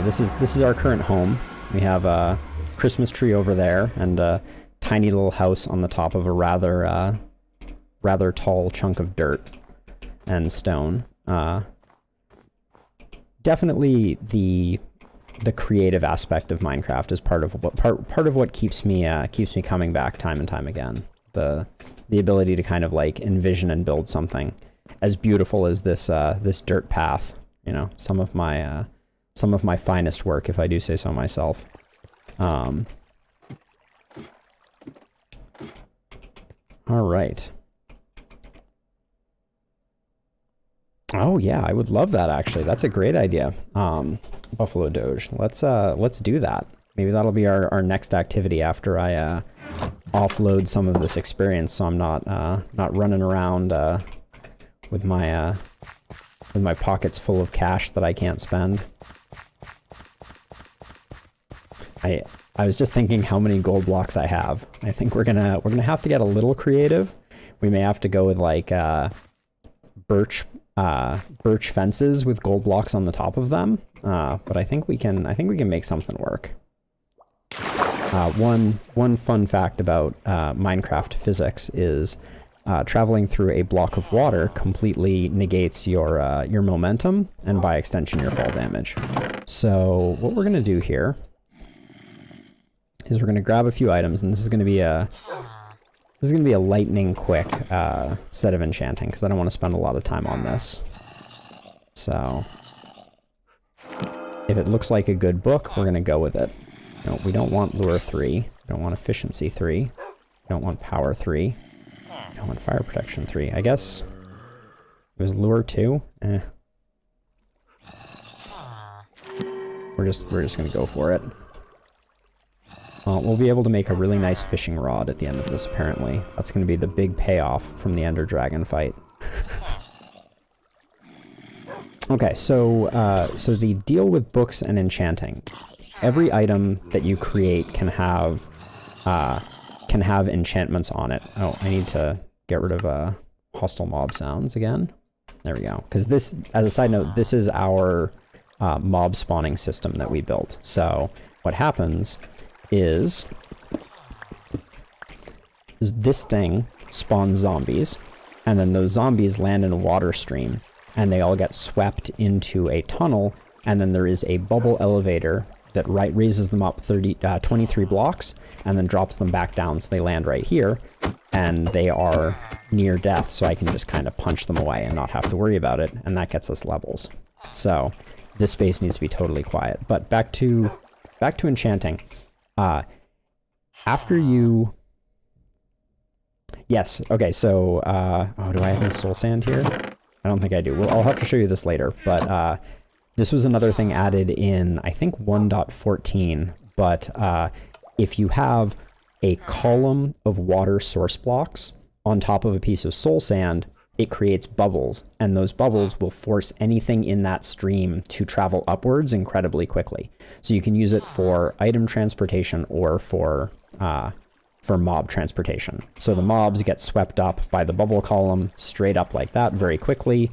A: this is our current home. We have a Christmas tree over there and a tiny little house on the top of a rather tall chunk of dirt and stone. Definitely the creative aspect of Minecraft is part of what keeps me coming back time and time again. The ability to kind of like envision and build something as beautiful as this dirt path. You know, some of my finest work, if I do say so myself. All right. Oh yeah, I would love that actually. That's a great idea. Buffalo Doge. Let's do that. Maybe that'll be our next activity after I offload some of this experience, so I'm not running around with my pockets full of cash that I can't spend. I was just thinking how many gold blocks I have. I think we're gonna have to get a little creative. We may have to go with like birch fences with gold blocks on the top of them. But I think we can make something work. One fun fact about Minecraft physics is traveling through a block of water completely negates your momentum and by extension your fall damage. So what we're gonna do here is we're gonna grab a few items, and this is gonna be a lightning quick set of enchanting because I don't want to spend a lot of time on this. So if it looks like a good book, we're gonna go with it. No, we don't want lure 3. We don't want efficiency 3. We don't want power 3. We don't want fire protection 3. I guess it was lure 2. We're just gonna go for it. We'll be able to make a really nice fishing rod at the end of this, apparently. That's going to be the big payoff from the Ender Dragon fight. Okay, so the deal with books and enchanting. Every item that you create can have enchantments on it. Oh, I need to get rid of hostile mob sounds again. There we go. Because this, as a side note, this is our mob spawning system that we built. So what happens is this thing spawns zombies, and then those zombies land in a water stream, and they all get swept into a tunnel, and then there is a bubble elevator that raises them up 23 blocks, and then drops them back down, so they land right here, and they are near death, so I can just kind of punch them away and not have to worry about it, and that gets us levels. So this space needs to be totally quiet. But back to enchanting. After you... Yes, okay, so, oh, do I have any soul sand here? I don't think I do. Well, I'll have to show you this later, but this was another thing added in, I think, 1.14, but if you have a column of water source blocks on top of a piece of soul sand, it creates bubbles, and those bubbles will force anything in that stream to travel upwards incredibly quickly. So you can use it for item transportation or for mob transportation. So the mobs get swept up by the bubble column straight up like that very quickly.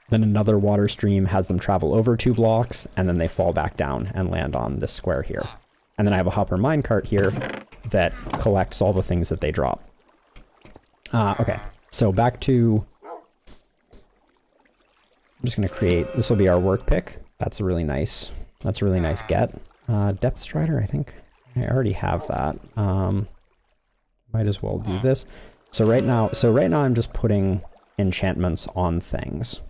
A: Then another water stream has them travel over 2 blocks, and then they fall back down and land on this square here. And then I have a hopper minecart here that collects all the things that they drop. Okay, so back to... I'm just going to create... This will be our work pick. That's a really nice get. Depth Strider, I think I already have that. Might as well do this. So right now I'm just putting enchantments on things.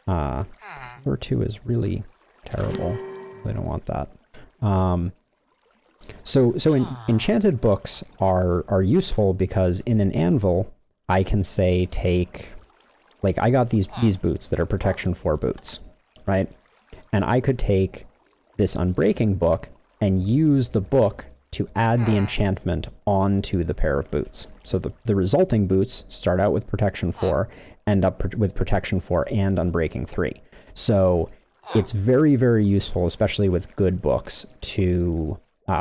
A: Number 2 is really terrible. I don't want that. So enchanted books are useful because in an anvil, I can say take, like I got these boots that are protection 4 boots, right? And I could take this unbreaking book and use the book to add the enchantment onto the pair of boots. So the resulting boots start out with protection 4, end up with protection 4 and unbreaking 3. So it's very, very useful, especially with good books, to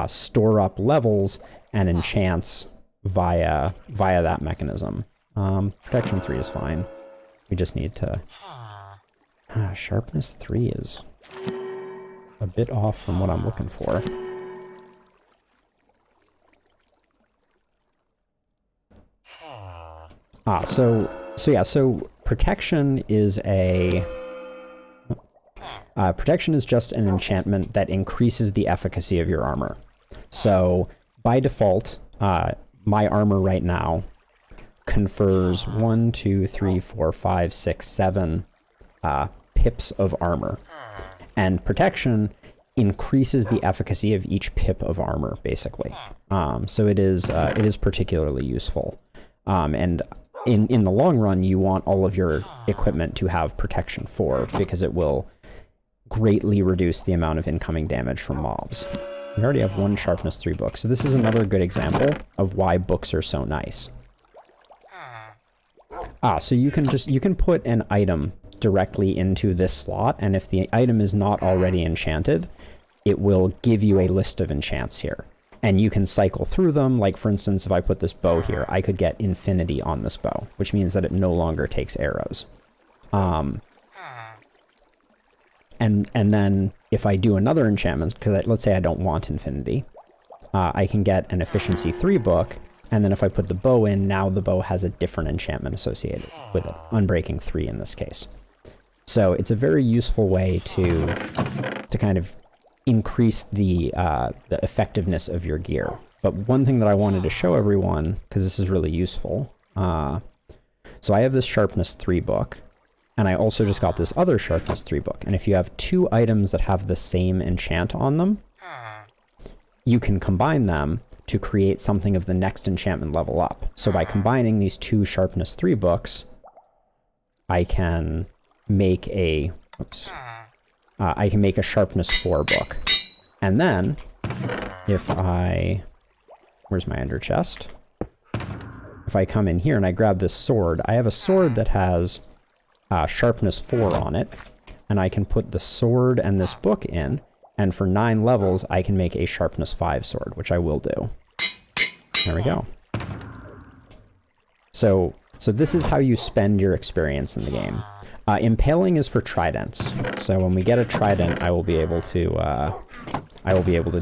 A: store up levels and enchants via that mechanism. Protection 3 is fine. We just need to... sharpness 3 is a bit off from what I'm looking for. So protection is protection is just an enchantment that increases the efficacy of your armor. So by default, my armor right now confers 1, 2, 3, 4, 5, 6, 7 pips of armor. And protection increases the efficacy of each pip of armor, basically. So it is particularly useful. And in the long run, you want all of your equipment to have protection 4 because it will greatly reduce the amount of incoming damage from mobs. We already have 1 sharpness 3 book, so this is another good example of why books are so nice. So you can put an item directly into this slot, and if the item is not already enchanted, it will give you a list of enchants here. And you can cycle through them. Like, for instance, if I put this bow here, I could get infinity on this bow, which means that it no longer takes arrows. And then if I do another enchantment, because let's say I don't want infinity, I can get an efficiency 3 book, and then if I put the bow in, now the bow has a different enchantment associated with it, unbreaking 3 in this case. So it's a very useful way to kind of increase the effectiveness of your gear. But one thing that I wanted to show everyone, because this is really useful, so I have this sharpness 3 book, and I also just got this other sharpness 3 book. And if you have 2 items that have the same enchant on them, you can combine them to create something of the next enchantment level up. So by combining these 2 sharpness 3 books, I can make a... I can make a sharpness 4 book. And then, if I... Where's my ender chest? If I come in here and I grab this sword, I have a sword that has sharpness 4 on it. And I can put the sword and this book in. And for 9 levels, I can make a sharpness 5 sword, which I will do. There we go. So this is how you spend your experience in the game. Impaling is for tridents. So when we get a trident, I will be able to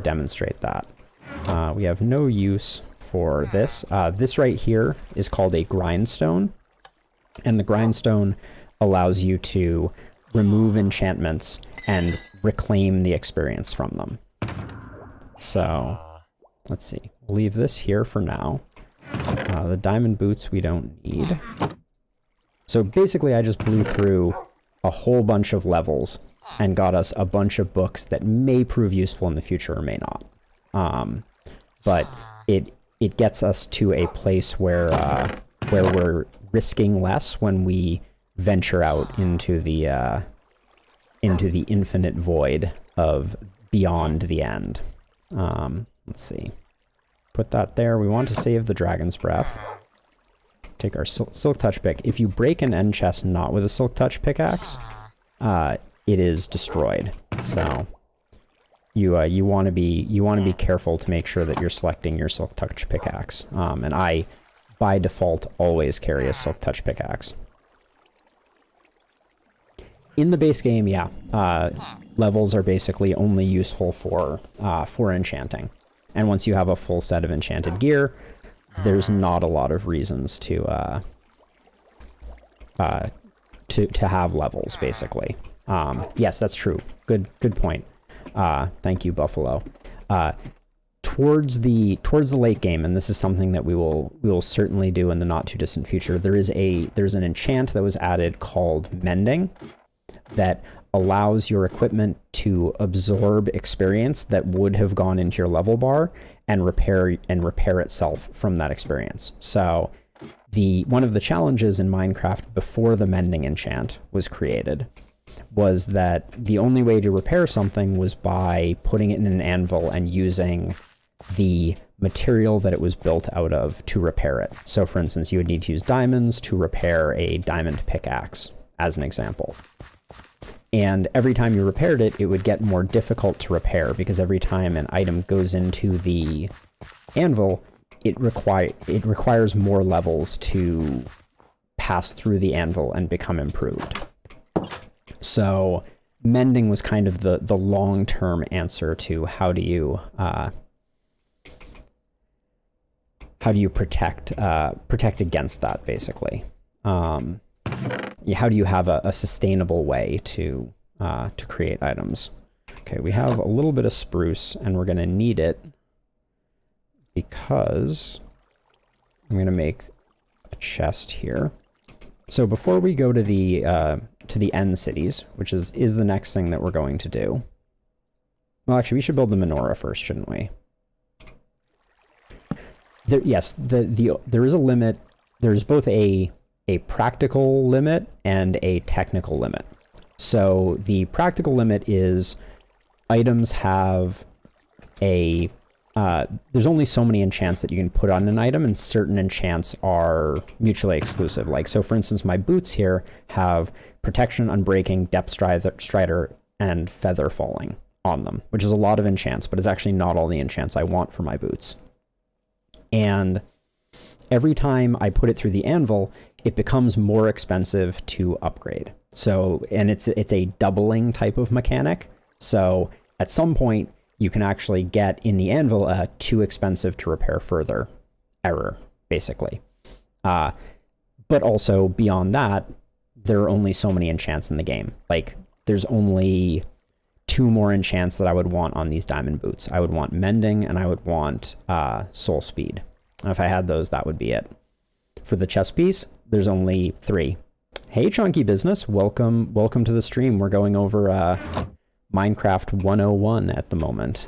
A: demonstrate that. We have no use for this. This right here is called a grindstone, and the grindstone allows you to remove enchantments and reclaim the experience from them. So let's see. We'll leave this here for now. The diamond boots we don't need. So basically I just blew through a whole bunch of levels and got us a bunch of books that may prove useful in the future or may not. But it gets us to a place where we're risking less when we venture out into the infinite void of beyond the end. Let's see. Put that there. We want to save the dragon's breath. Take our silk touch pick. If you break an end chest not with a silk touch pickaxe, it is destroyed. So you want to be careful to make sure that you're selecting your silk touch pickaxe. And I, by default, always carry a silk touch pickaxe. In the base game, yeah, levels are basically only useful for enchanting. And once you have a full set of enchanted gear, there's not a lot of reasons to have levels, basically. Yes, that's true. Good point. Thank you, Buffalo. Towards the late game, and this is something that we will certainly do in the not too distant future, there's an enchant that was added called Mending that allows your equipment to absorb experience that would have gone into your level bar and repair itself from that experience. So one of the challenges in Minecraft before the Mending enchant was created was that the only way to repair something was by putting it in an anvil and using the material that it was built out of to repair it. So for instance, you would need to use diamonds to repair a diamond pickaxe, as an example. And every time you repaired it, it would get more difficult to repair because every time an item goes into the anvil, it requires more levels to pass through the anvil and become improved. So mending was kind of the long-term answer to how do you protect against that, basically. How do you have a sustainable way to create items? Okay, we have a little bit of spruce, and we're going to need it because I'm going to make a chest here. So before we go to the end cities, which is the next thing that we're going to do. Well, actually, we should build the menorah first, shouldn't we? Yes, there is a limit. There's both a practical limit and a technical limit. So the practical limit is items have there's only so many enchants that you can put on an item, and certain enchants are mutually exclusive. Like, so for instance, my boots here have protection, unbreaking, depth strider, and feather falling on them, which is a lot of enchants, but it's actually not all the enchants I want for my boots. And every time I put it through the anvil, it becomes more expensive to upgrade. So, and it's a doubling type of mechanic. So at some point, you can actually get in the anvil a too expensive to repair further error, basically. But also beyond that, there are only so many enchants in the game. Like, there's only 2 more enchants that I would want on these diamond boots. I would want Mending, and I would want Soul Speed. And if I had those, that would be it. For the chest piece, there's only 3. Hey, Chunky Business, welcome to the stream. We're going over Minecraft 101 at the moment,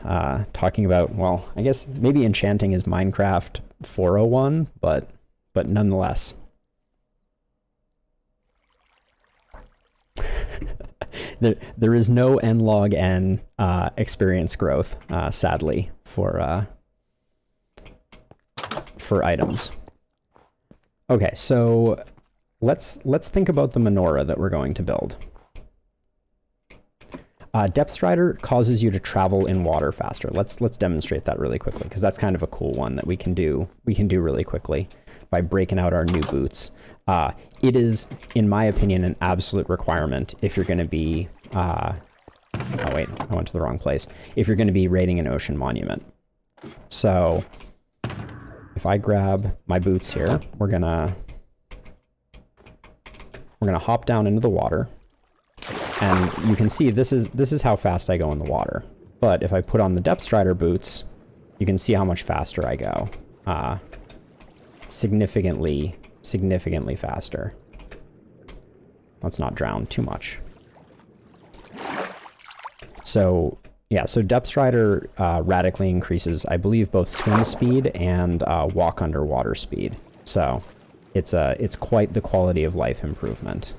A: talking about, well, I guess maybe enchanting is Minecraft 401, but nonetheless. There is no n log n experience growth, sadly, for items. Okay, so let's think about the menorah that we're going to build. Depth strider causes you to travel in water faster. Let's demonstrate that really quickly, because that's kind of a cool one that we can do really quickly. by breaking out our new boots. It is, in my opinion, an absolute requirement if you're going to be... oh wait, I went to the wrong place. If you're going to be raiding an ocean monument. So, if I grab my boots here, we're gonna hop down into the water. And you can see this is how fast I go in the water. But if I put on the depth strider boots, you can see how much faster I go. Significantly faster. Let's not drown too much. So yeah, so depth strider radically increases, I believe, both swim speed and walk underwater speed. So it's quite the quality of life improvement.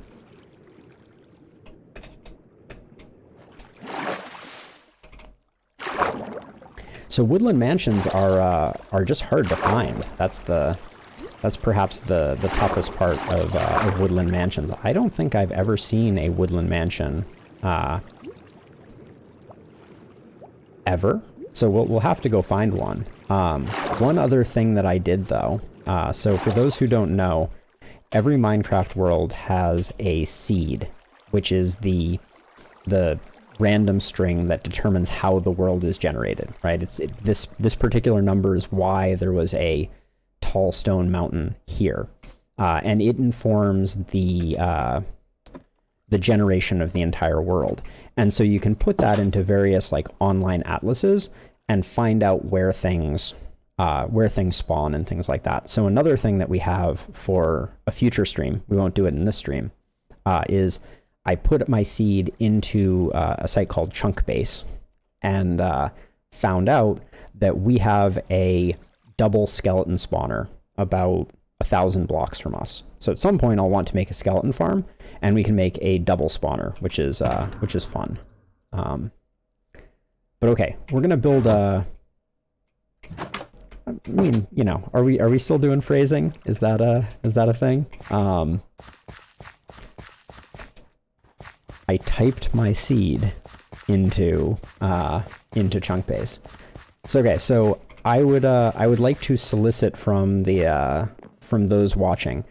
A: So woodland mansions are just hard to find. That's perhaps the toughest part of woodland mansions. I don't think I've ever seen a woodland mansion ever. So we'll have to go find one. One other thing that I did though. So for those who don't know, every Minecraft world has a seed, which is the random string that determines how the world is generated, right? This particular number is why there was a tall stone mountain here, and it informs the generation of the entire world. And so you can put that into various like online atlases and find out where things spawn and things like that. So another thing that we have for a future stream, we won't do it in this stream, is I put my seed into a site called Chunkbase and found out that we have a double skeleton spawner about 1,000 blocks from us. So at some point I'll want to make a skeleton farm and we can make a double spawner, which is fun. But okay, we're gonna build a... I mean, you know, are we still doing phrasing? Is that a thing? I typed my seed into Chunkbase. So okay, so I would like to solicit from those watching,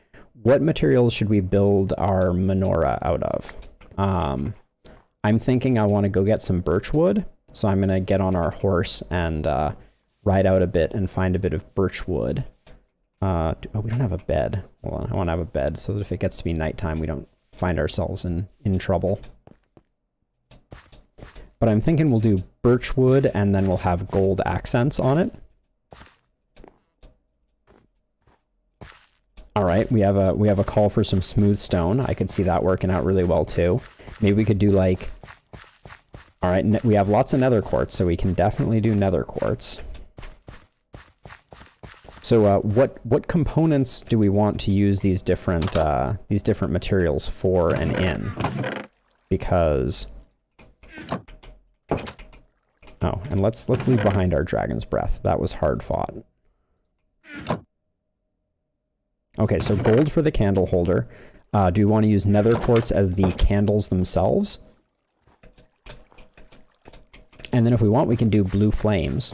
A: what materials should we build our menorah out of? I'm thinking I want to go get some birch wood, so I'm gonna get on our horse and ride out a bit and find a bit of birch wood. Oh, we don't have a bed. Hold on, I want to have a bed so that if it gets to be nighttime, we don't find ourselves in trouble. But I'm thinking we'll do birch wood and then we'll have gold accents on it. All right, we have a call for some smooth stone. I could see that working out really well too. Maybe we could do like, all right, we have lots of nether quartz, so we can definitely do nether quartz. So what components do we want to use these different materials for and in? Because oh, and let's leave behind our dragon's breath. That was hard fought. Okay, so gold for the candle holder. Do we want to use nether quartz as the candles themselves? And then if we want, we can do blue flames.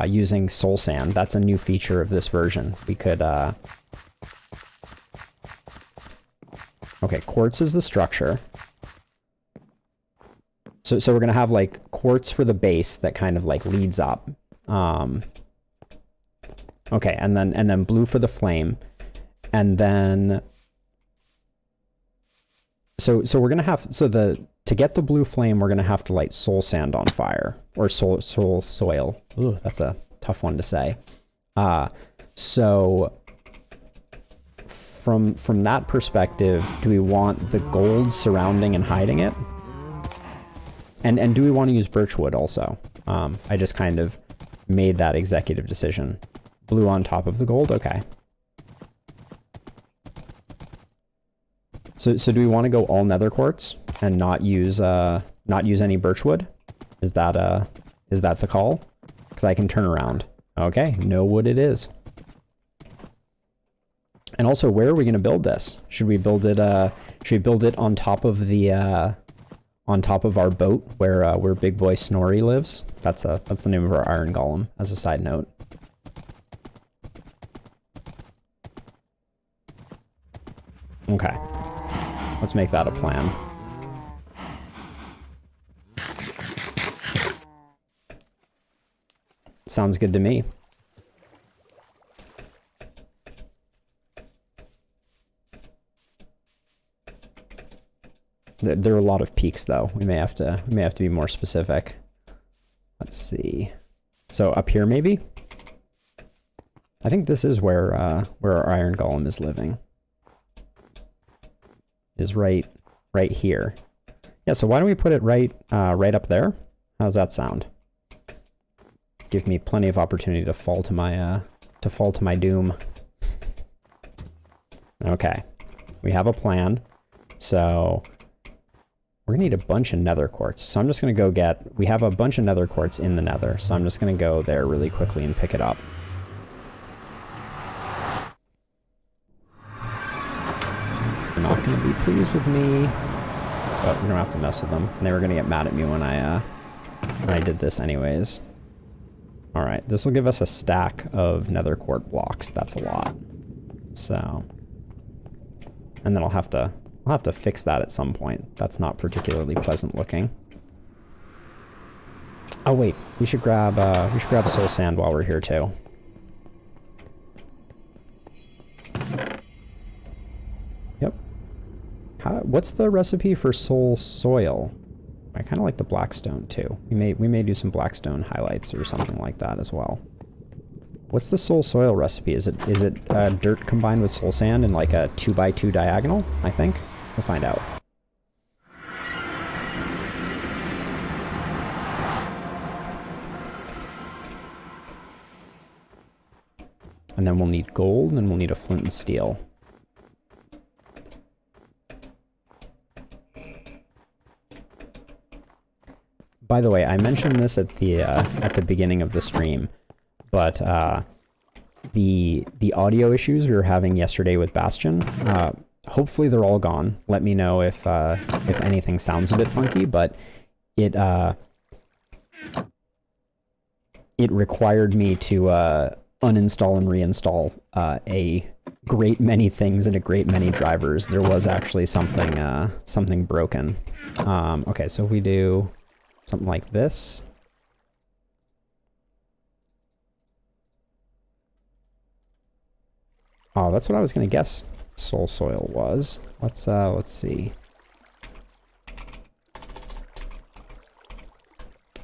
A: Using soul sand. That's a new feature of this version. We could, okay, quartz is the structure. So we're gonna have like quartz for the base that kind of like leads up. Okay, and then blue for the flame. And then, so we're gonna have, to get the blue flame, we're gonna have to light soul sand on fire, or soul soil. Ooh, that's a tough one to say. So from that perspective, do we want the gold surrounding and hiding it? And do we want to use birchwood also? I just kind of made that executive decision. Blue on top of the gold, okay. So do we want to go all nether quartz and not use any birchwood? Is that the call? Because I can turn around. Okay, no wood it is. And also, where are we going to build this? Should we build it on top of the on top of our boat where Big Boy Snorri lives? That's the name of our iron golem, as a side note. Okay. Let's make that a plan. Sounds good to me. There are a lot of peaks, though. We may have to be more specific. Let's see. So up here, maybe. I think this is where our iron golem is living. Is right here. Yeah. So why don't we put it right up there? How's that sound? Give me plenty of opportunity to fall to my doom. Okay. We have a plan. So we're gonna need a bunch of nether quartz. So I'm just gonna go we have a bunch of nether quartz in the nether, so I'm just gonna go there really quickly and pick it up. They're not gonna be pleased with me, but we don't have to mess with them. And they were gonna get mad at me when I did this anyways. All right, this will give us a stack of nether quartz blocks. That's a lot. So, and then I'll have to fix that at some point. That's not particularly pleasant looking. Oh wait, we should grab soul sand while we're here too. Yep. What's the recipe for soul soil? I kind of like the blackstone too. We may do some blackstone highlights or something like that as well. What's the soul soil recipe? Is it dirt combined with soul sand in like a 2x2 diagonal? I think. We'll find out. And then we'll need gold, and we'll need a flint and steel. By the way, I mentioned this at the beginning of the stream, but the audio issues we were having yesterday with Bastion, hopefully they're all gone. Let me know if anything sounds a bit funky, but it required me to uninstall and reinstall a great many things and a great many drivers. There was actually something broken. Okay, so if we do something like this. Oh, that's what I was gonna guess soul soil was. Let's see.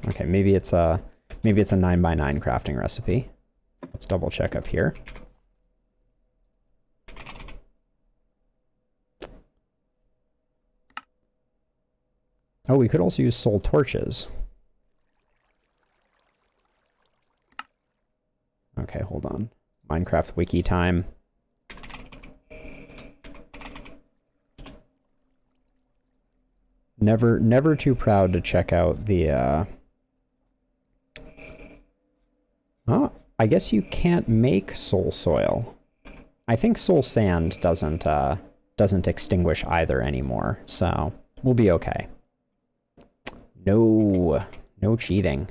A: Okay, maybe it's a 9x9 crafting recipe. Let's double check up here. Oh, we could also use soul torches. Okay, hold on. Minecraft wiki time. Never too proud to check out the oh, I guess you can't make soul soil. I think soul sand doesn't extinguish either anymore, so we'll be okay. No cheating.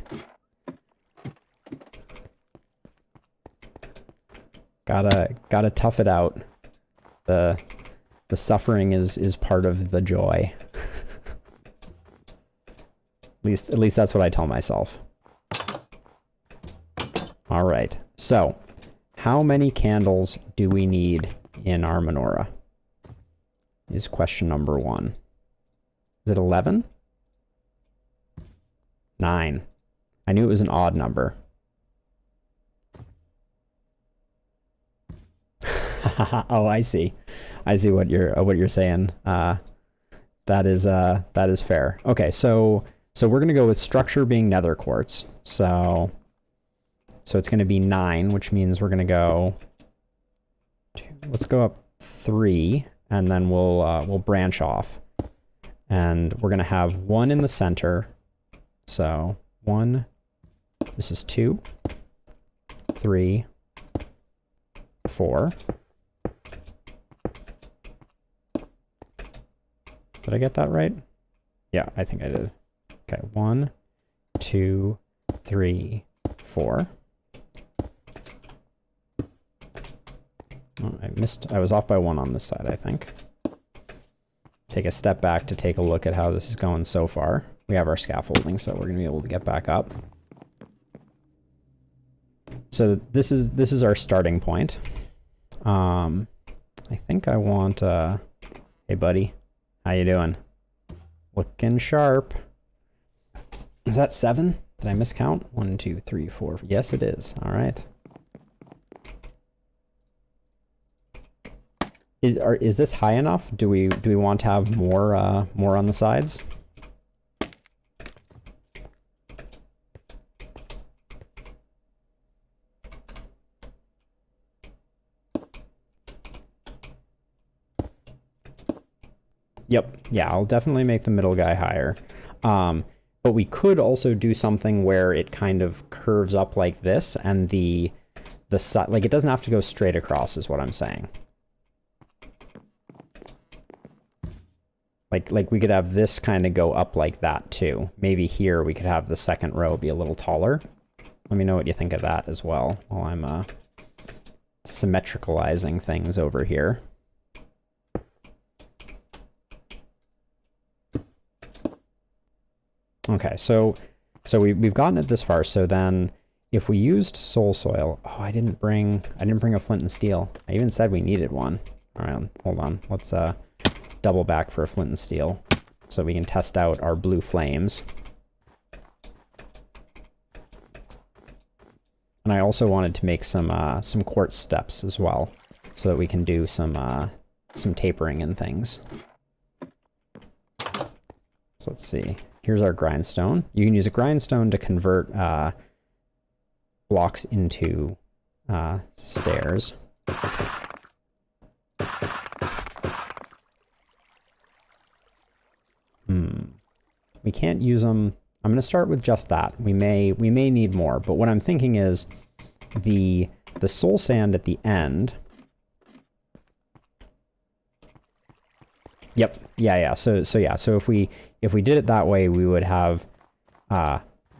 A: Gotta tough it out. The suffering is part of the joy. At least that's what I tell myself. All right. So, how many candles do we need in our menorah? Is question number 1. Is it 11? 9. I knew it was an odd number. Oh, I see. I see what you're saying. That is fair. Okay, so we're gonna go with structure being nether quartz. So it's gonna be 9, which means we're gonna go. Let's go up 3, and then we'll branch off, and we're gonna have 1 in the center. So 1. This is 2, 3, 4. Did I get that right? Yeah, I think I did. Okay, 1, 2, 3, 4. Oh, I was off by 1 on this side, I think. take a step back to take a look at how this is going so far. We have our scaffolding, so we're gonna be able to get back up. So this is our starting point. I think I want, hey buddy, how you doing? Looking sharp. Is that 7? Did I miscount? 1, 2, 3, 4. Yes, it is. All right. Is this high enough? Do we want to have more on the sides? Yep. Yeah, I'll definitely make the middle guy higher. But we could also do something where it kind of curves up like this, and the side, like, it doesn't have to go straight across, is what I'm saying. Like we could have this kind of go up like that too. Maybe here we could have the second row be a little taller. Let me know what you think of that as well while I'm symmetricalizing things over here. Okay, so we've gotten it this far. So then if we used soul soil, oh, I didn't bring a flint and steel. I even said we needed one. All right, hold on. Let's double back for a flint and steel so we can test out our blue flames. And I also wanted to make some quartz steps as well so that we can do some tapering and things. So let's see. Here's our grindstone. You can use a grindstone to convert blocks into stairs. We can't use them. I'm going to start with just that. We may need more, but what I'm thinking is the soul sand at the end. Yep. Yeah. So if we did it that way, we would have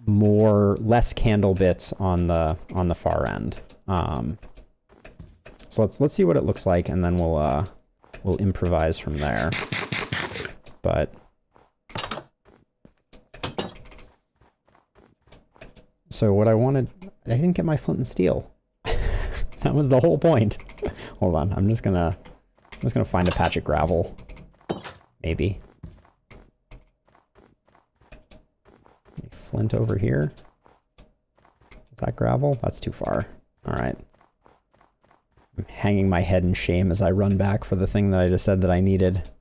A: less candle bits on the far end. So let's see what it looks like, and then we'll improvise from there. But so what I wanted, I didn't get my flint and steel. That was the whole point. Hold on, I'm just gonna find a patch of gravel. Maybe. Flint over here. Is that gravel? That's too far. All right. I'm hanging my head in shame as I run back for the thing that I just said that I needed.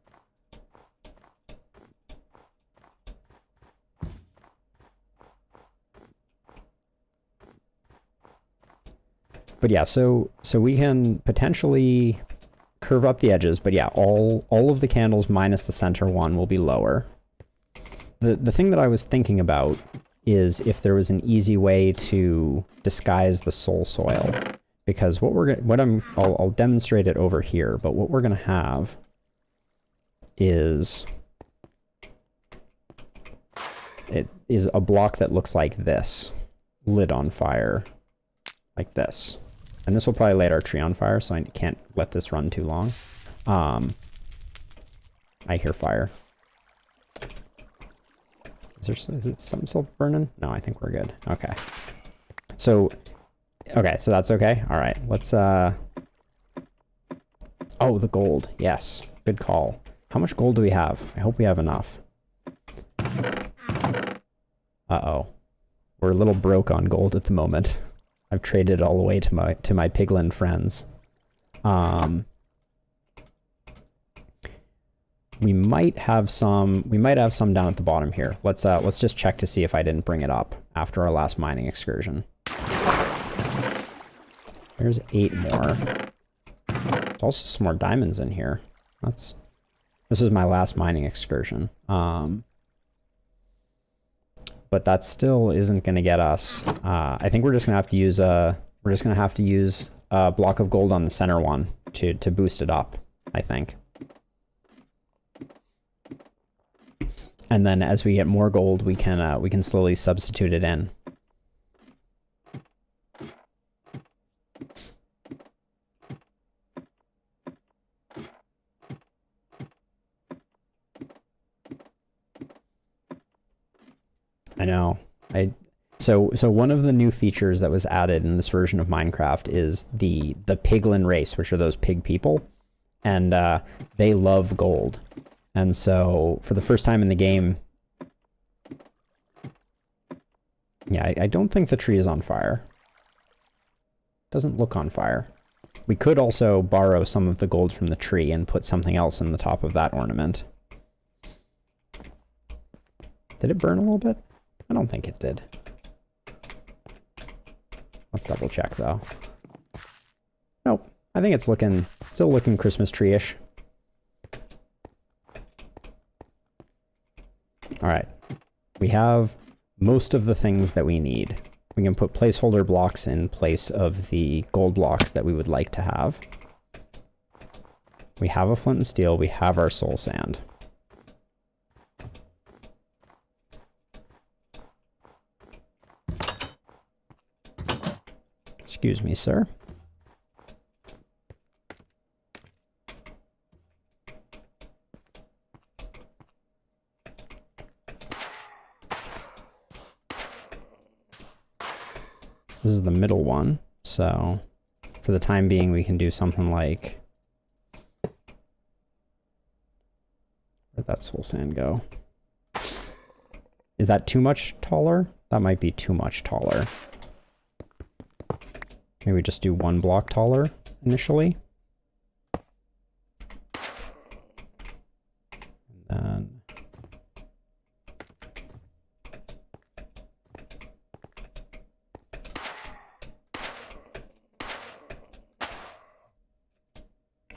A: But yeah, so we can potentially curve up the edges, but yeah, all of the candles minus the center one will be lower. The thing that I was thinking about is if there was an easy way to disguise the soul soil, because I'll demonstrate it over here, but what we're gonna have is a block that looks like this, lit on fire, like this. And this will probably light our tree on fire, so I can't let this run too long. I hear fire. Is it something still burning? No, I think we're good. Okay. So that's okay. All right, let's, oh, the gold. Yes, good call. How much gold do we have? I hope we have enough. Uh-oh. We're a little broke on gold at the moment. I've traded all the way to my piglin friends. We might have some down at the bottom here. Let's just check to see if I didn't bring it up after our last mining excursion. There's 8 more. There's also some more diamonds in here. This is my last mining excursion. But that still isn't going to get us. I think we're just going to have to use a block of gold on the center one to boost it up, I think. And then as we get more gold, we can slowly substitute it in. I know. So one of the new features that was added in this version of Minecraft is the piglin race, which are those pig people, and they love gold. And so for the first time in the game, yeah, I don't think the tree is on fire. Doesn't look on fire. We could also borrow some of the gold from the tree and put something else in the top of that ornament. Did it burn a little bit? I don't think it did. Let's double check though. Nope. I think it's still looking Christmas tree-ish. All right. We have most of the things that we need. We can put placeholder blocks in place of the gold blocks that we would like to have. We have a flint and steel. We have our soul sand. Excuse me, sir. This is the middle one, so for the time being we can do something like... Where'd that soul sand go? Is that too much taller? That might be too much taller. Maybe just do 1 block taller initially. And then...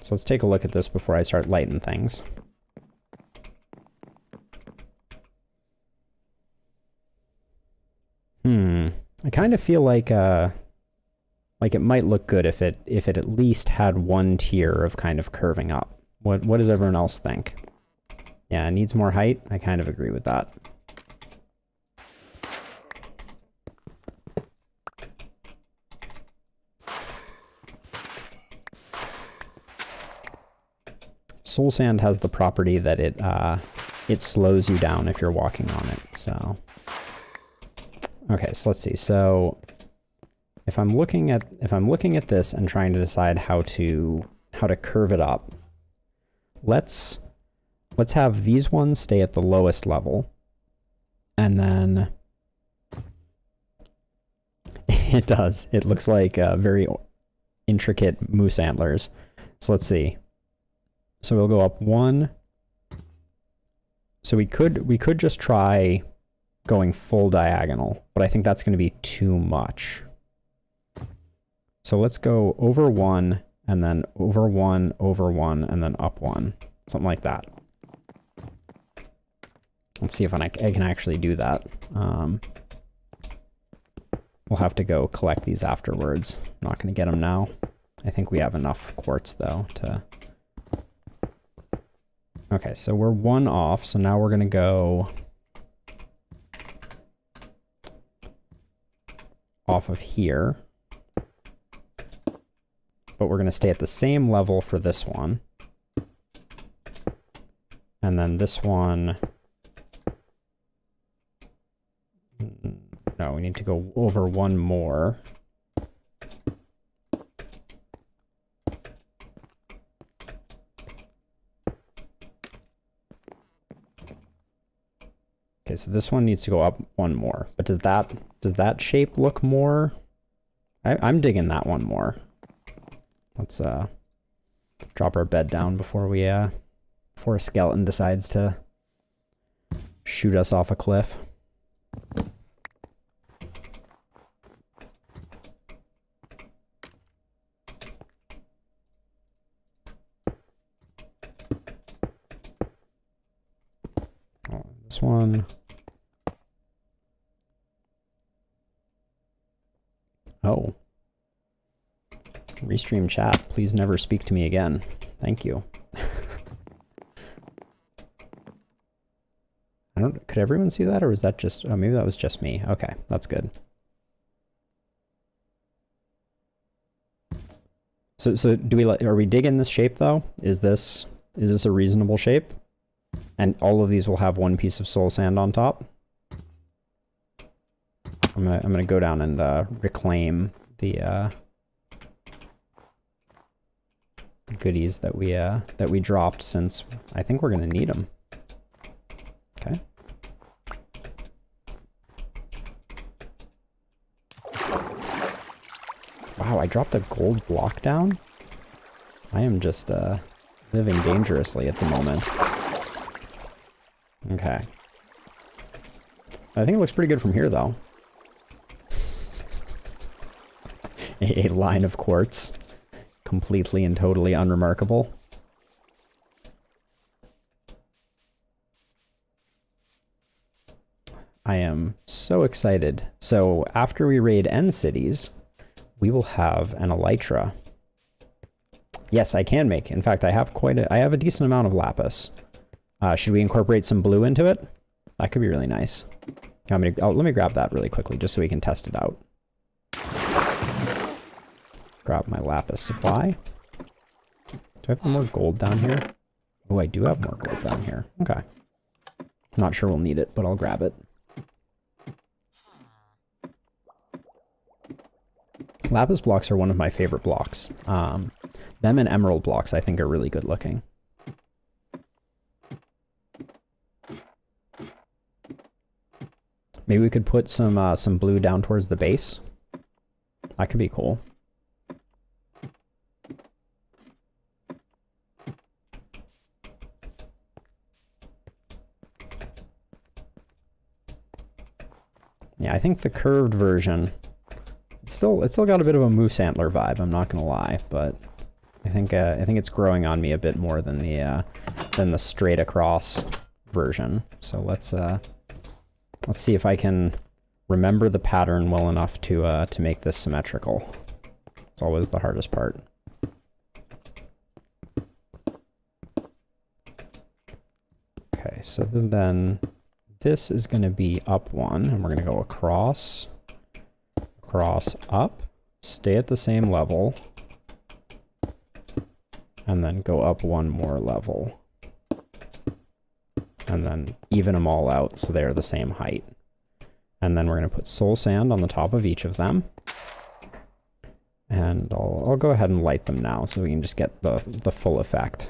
A: So let's take a look at this before I start lighting things. I kind of feel like it might look good if it at least had 1 tier of kind of curving up. What does everyone else think? Yeah, it needs more height. I kind of agree with that. Soul sand has the property that it slows you down if you're walking on it. So, okay, so let's see. So, if I'm looking at this and trying to decide how to curve it up, let's have these ones stay at the lowest level, and then it does. It looks like very intricate moose antlers. So let's see. So we'll go up 1. So we could just try going full diagonal, but I think that's going to be too much. So let's go over 1, and then over 1, over 1, and then up 1. Something like that. Let's see if I can actually do that. We'll have to go collect these afterwards. I'm not going to get them now. I think we have enough quartz, though, to... Okay, so we're 1 off, so now we're going to go off of here. But we're going to stay at the same level for this one. And then this one... No, we need to go over 1 more. Okay, so this one needs to go up 1 more. But does that shape look more? I'm digging that one more. Let's drop our bed down before a skeleton decides to shoot us off a cliff. This one. Oh. Restream chat, please never speak to me again. Thank you. Could everyone see that, or was that just, oh, maybe that was just me. Okay, that's good. So are we digging this shape though? Is this a reasonable shape? And all of these will have 1 piece of soul sand on top? I'm gonna go down and reclaim the goodies that we dropped, since I think we're gonna need them. Okay. Wow, I dropped a gold block down? I am just living dangerously at the moment. Okay. I think it looks pretty good from here, though. A line of quartz. Completely and totally unremarkable. I am so excited. So after we raid End cities, we will have an elytra. Yes, I can make. In fact, I have a decent amount of lapis. Should we incorporate some blue into it? That could be really nice. Let me grab that really quickly just so we can test it out. Grab my lapis supply. Do I have more gold down here? Oh, I do have more gold down here. Okay. Not sure we'll need it, but I'll grab it. Lapis blocks are one of my favorite blocks. Them and emerald blocks I think are really good looking. Maybe we could put some blue down towards the base. That could be cool. Yeah, I think the curved version, it's still got a bit of a moose antler vibe, I'm not gonna lie, but I think it's growing on me a bit more than the straight across version. So let's see if I can remember the pattern well enough to make this symmetrical. It's always the hardest part. Okay, so then this is going to be up one, and we're going to go across, up, stay at the same level, and then go up one more level. And then even them all out so they're the same height. And then we're going to put soul sand on the top of each of them. And I'll go ahead and light them now so we can just get the full effect.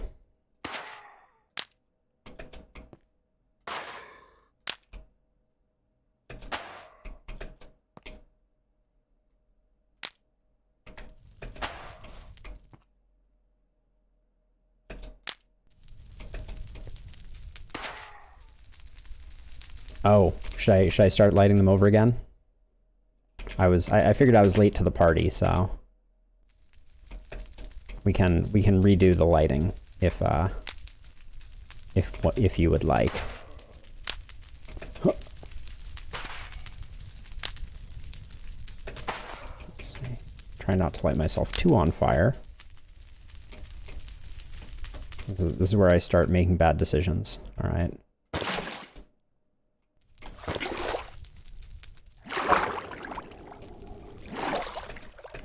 A: Oh, should I start lighting them over again? I figured I was late to the party, so we can redo the lighting if you would like. Let's see. Try not to light myself too on fire. This is where I start making bad decisions. All right.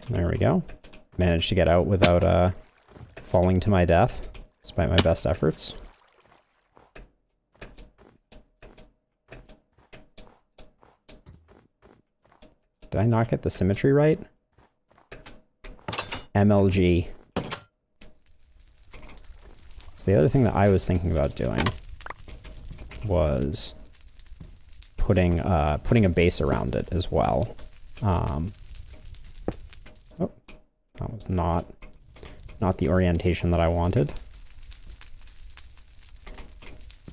A: There we go. Managed to get out without falling to my death, despite my best efforts. Did I not get the symmetry right? MLG. So the other thing that I was thinking about doing was putting a base around it as well. That was not the orientation that I wanted.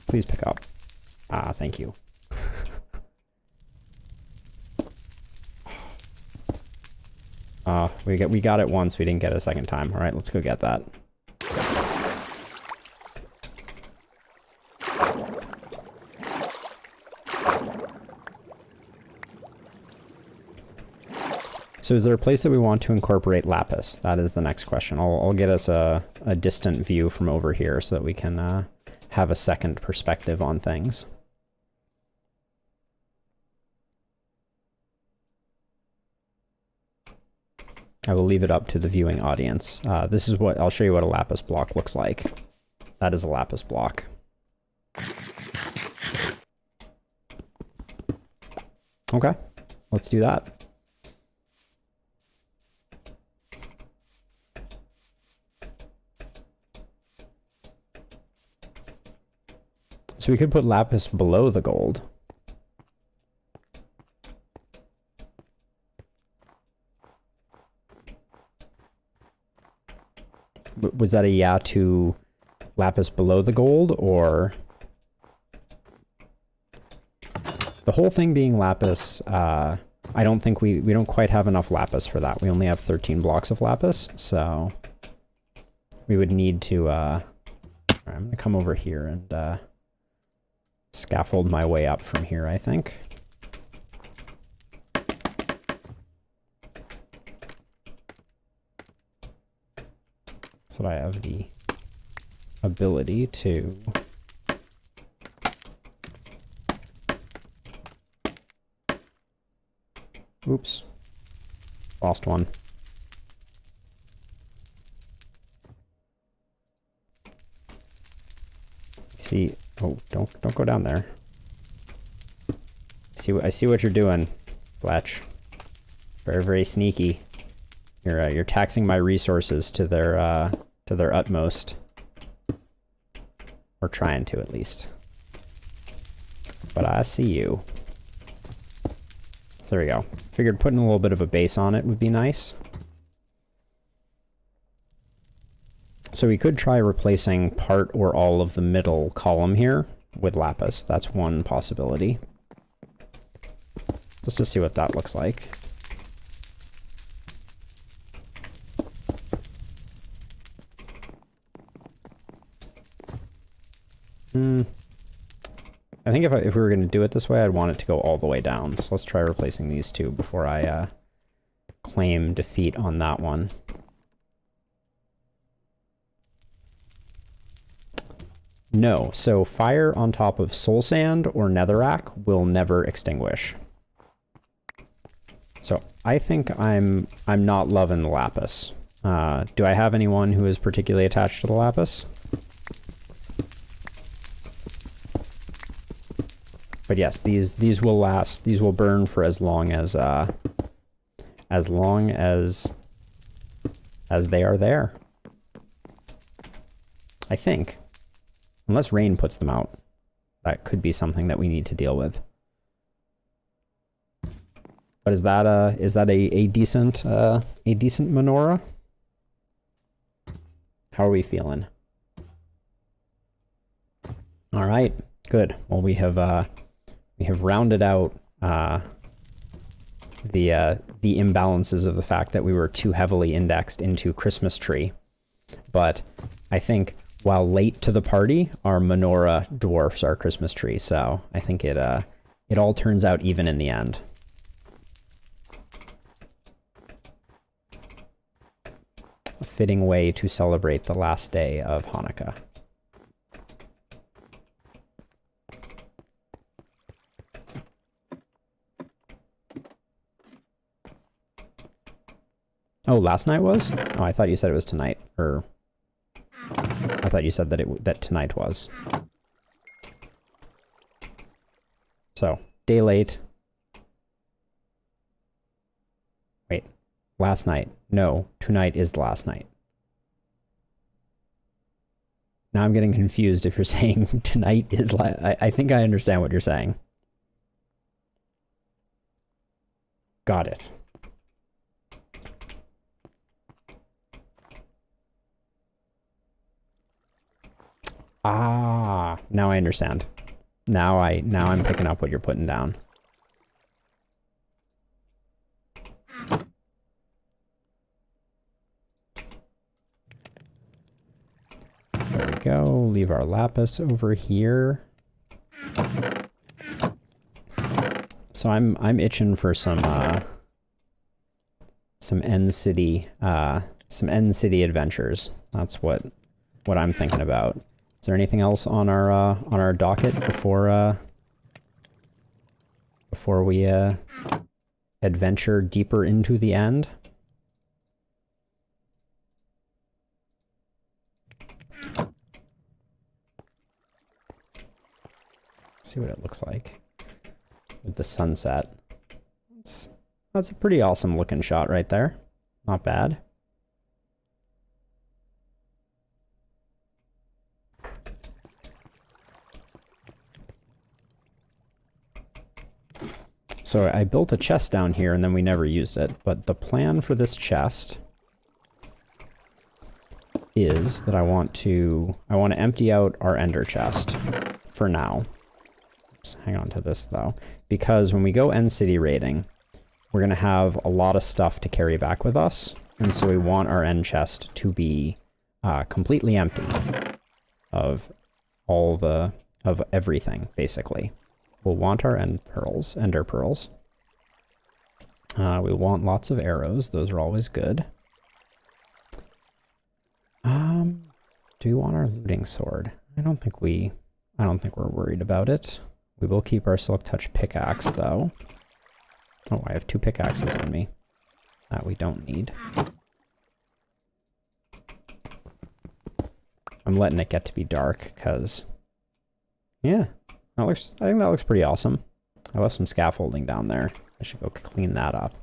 A: Please pick up. Ah, thank you. We got it once, we didn't get it a second time. All right, let's go get that. So is there a place that we want to incorporate lapis? That is the next question. I'll get us a distant view from over here so that we can have a second perspective on things. I will leave it up to the viewing audience. This is what I'll show you what a lapis block looks like. That is a lapis block. Okay. let's do that. So we could put lapis below the gold. Was that a yeah to lapis below the gold, or the whole thing being lapis? I don't think we don't quite have enough lapis for that. We only have 13 blocks of lapis, so we would need to I'm gonna come over here and scaffold my way up from here, I think. So that I have the ability to oops, lost one. See, oh, don't go down there. I see what you're doing, Fletch. Very, very sneaky. You're taxing my resources to their utmost. Or trying to, at least. But I see you. So there we go. Figured putting a little bit of a base on it would be nice. So we could try replacing part or all of the middle column here with lapis. That's one possibility. Let's just see what that looks like. I think if we were going to do it this way, I'd want it to go all the way down. So let's try replacing these two before I claim defeat on that one. No, so fire on top of soul sand or netherrack will never extinguish. So I think I'm not loving the lapis. Do I have anyone who is particularly attached to the lapis? But yes, these will last. These will burn for as long as they are there. I think. Unless rain puts them out. That could be something that we need to deal with. But is that a decent menorah? How are we feeling? All right, good. Well, we have rounded out the imbalances of the fact that we were too heavily indexed into Christmas tree. But I think while late to the party, our menorah dwarfs our Christmas tree. So I think it all turns out even in the end. A fitting way to celebrate the last day of Hanukkah. Oh, last night was? Oh, I thought you said it was tonight, or I thought you said that tonight was. So, day late. Wait, last night. No, tonight is the last night. Now I'm getting confused if you're saying tonight is I think I understand what you're saying. Got it. Ah, now I understand. Now I'm picking up what you're putting down. There we go. Leave our lapis over here. So I'm itching for some end city adventures. That's what I'm thinking about. Is there anything else on our docket before we adventure deeper into the end? See what it looks like with the sunset. That's a pretty awesome looking shot right there. Not bad. So I built a chest down here and then we never used it, but the plan for this chest is that I want to empty out our ender chest for now. Just hang on to this though, because when we go end city raiding, we're going to have a lot of stuff to carry back with us, and so we want our end chest to be completely empty of of everything, basically. We'll want our ender pearls. We want lots of arrows. Those are always good. Do we want our looting sword? I don't think we're worried about it. We will keep our silk touch pickaxe though. Oh, I have 2 pickaxes on me that we don't need. I'm letting it get to be dark because, yeah, I think that looks pretty awesome. I left some scaffolding down there. I should go clean that up.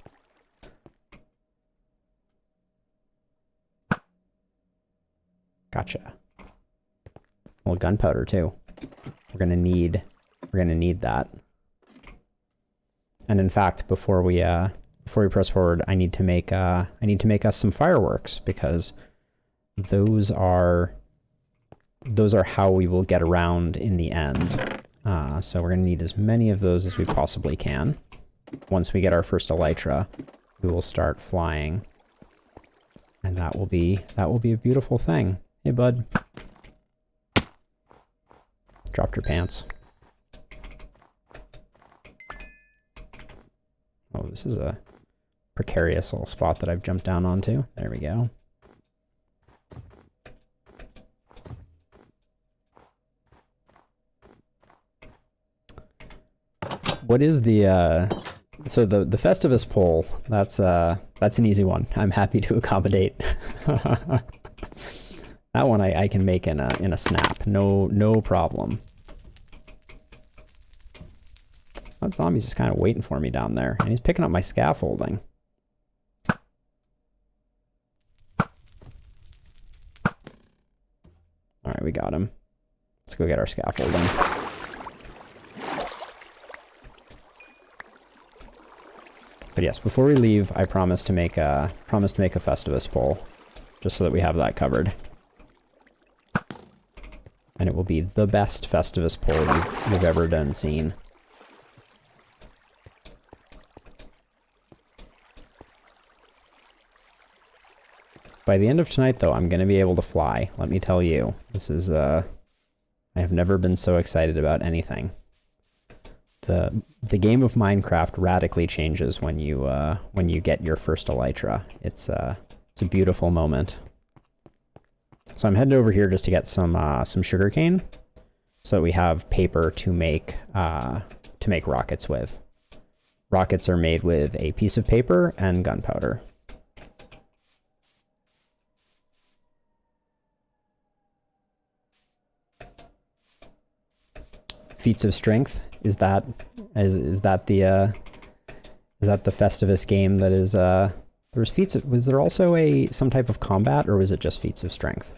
A: Gotcha. Well, gunpowder too. We're gonna need that. And in fact, before we press forward, I need to make us some fireworks, because those are how we will get around in the end. So we're gonna need as many of those as we possibly can. Once we get our first elytra, we will start flying, and that will be a beautiful thing. Hey, bud. Dropped your pants. Oh, this is a precarious little spot that I've jumped down onto. There we go. What is the so the Festivus pole? That's an easy one. I'm happy to accommodate. That one I can make in a snap. No problem. That zombie's just kind of waiting for me down there, and he's picking up my scaffolding. All right, we got him. Let's go get our scaffolding. But yes, before we leave, I promise to make a Festivus pole, just so that we have that covered. And it will be the best Festivus pole you've ever done seen. By the end of tonight, though, I'm going to be able to fly. Let me tell you, this is I have never been so excited about anything. The game of Minecraft radically changes when you get your first elytra. It's a beautiful moment. So I'm heading over here just to get some sugarcane, so that we have paper to make rockets with. Rockets are made with a piece of paper and gunpowder. Feats of strength, is that the Festivus game that is there was feats of, was there also some type of combat, or was it just feats of strength?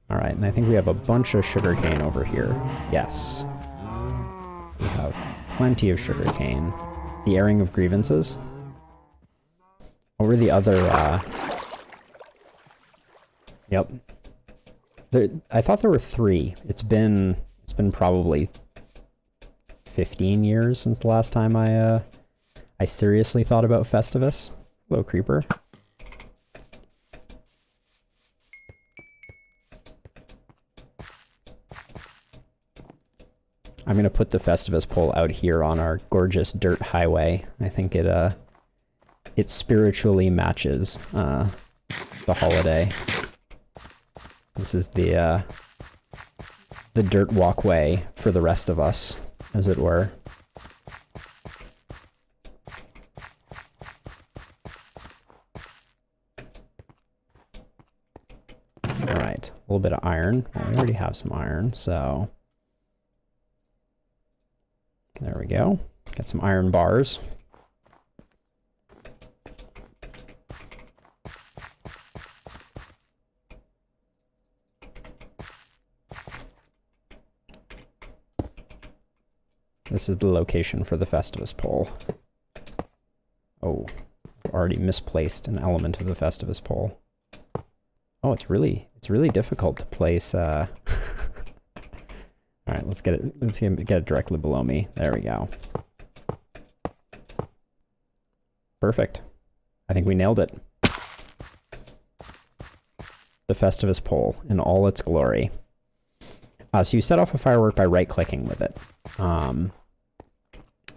A: All right, and I think we have a bunch of sugarcane over here. Yes. We have plenty of sugarcane. The airing of grievances. What were the other Yep. I thought there were 3. It's been probably 15 years since the last time I seriously thought about Festivus. Hello, creeper. I'm gonna put the Festivus pole out here on our gorgeous dirt highway. I think it spiritually matches the holiday. This is the dirt walkway for the rest of us, as it were. All right, a little bit of iron. Well, we already have some iron, so There we go. Get some iron bars. This is the location for the Festivus pole. Oh, I've already misplaced an element of the Festivus pole. Oh, it's really difficult to place. All right, let's get it directly below me. There we go. Perfect. I think we nailed it. The Festivus pole in all its glory. So you set off a firework by right-clicking with it.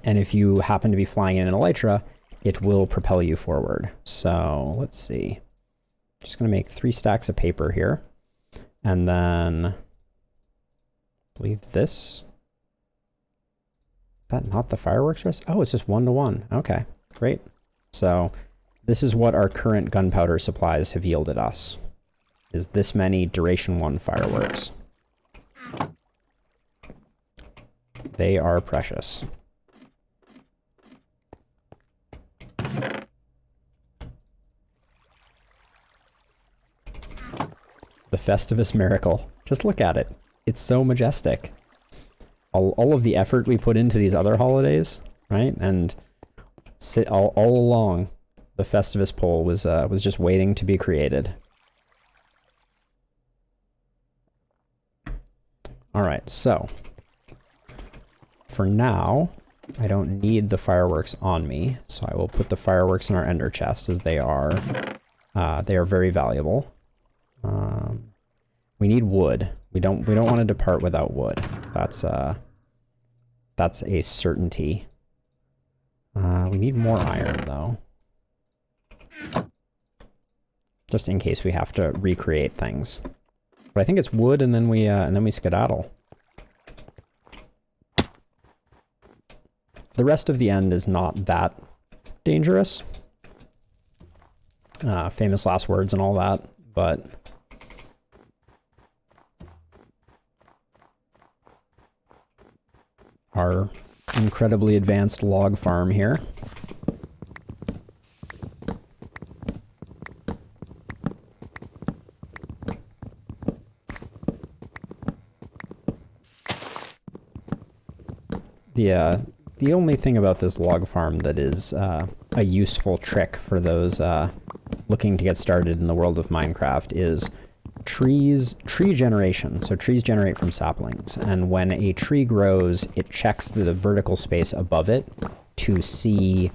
A: And if you happen to be flying in an elytra, it will propel you forward. So let's see. Just going to make 3 stacks of paper here. And then I believe this. Is that not the fireworks rest? Oh, it's just 1-to-1. Okay, great. So this is what our current gunpowder supplies have yielded us. Is this many duration 1 fireworks. They are precious. The Festivus Miracle. Just look at it. It's so majestic. All of the effort we put into these other holidays, right? And all along, the Festivus pole was just waiting to be created. All right, so for now, I don't need the fireworks on me, so I will put the fireworks in our ender chest as they are very valuable. We need wood. We don't want to depart without wood. That's a certainty. We need more iron though, just in case we have to recreate things. But I think it's wood, and then we skedaddle. The rest of the end is not that dangerous. Famous last words and all that, but our incredibly advanced log farm here. The only thing about this log farm that is a useful trick for those looking to get started in the world of Minecraft is tree generation. So trees generate from saplings, and when a tree grows, it checks the vertical space above it to see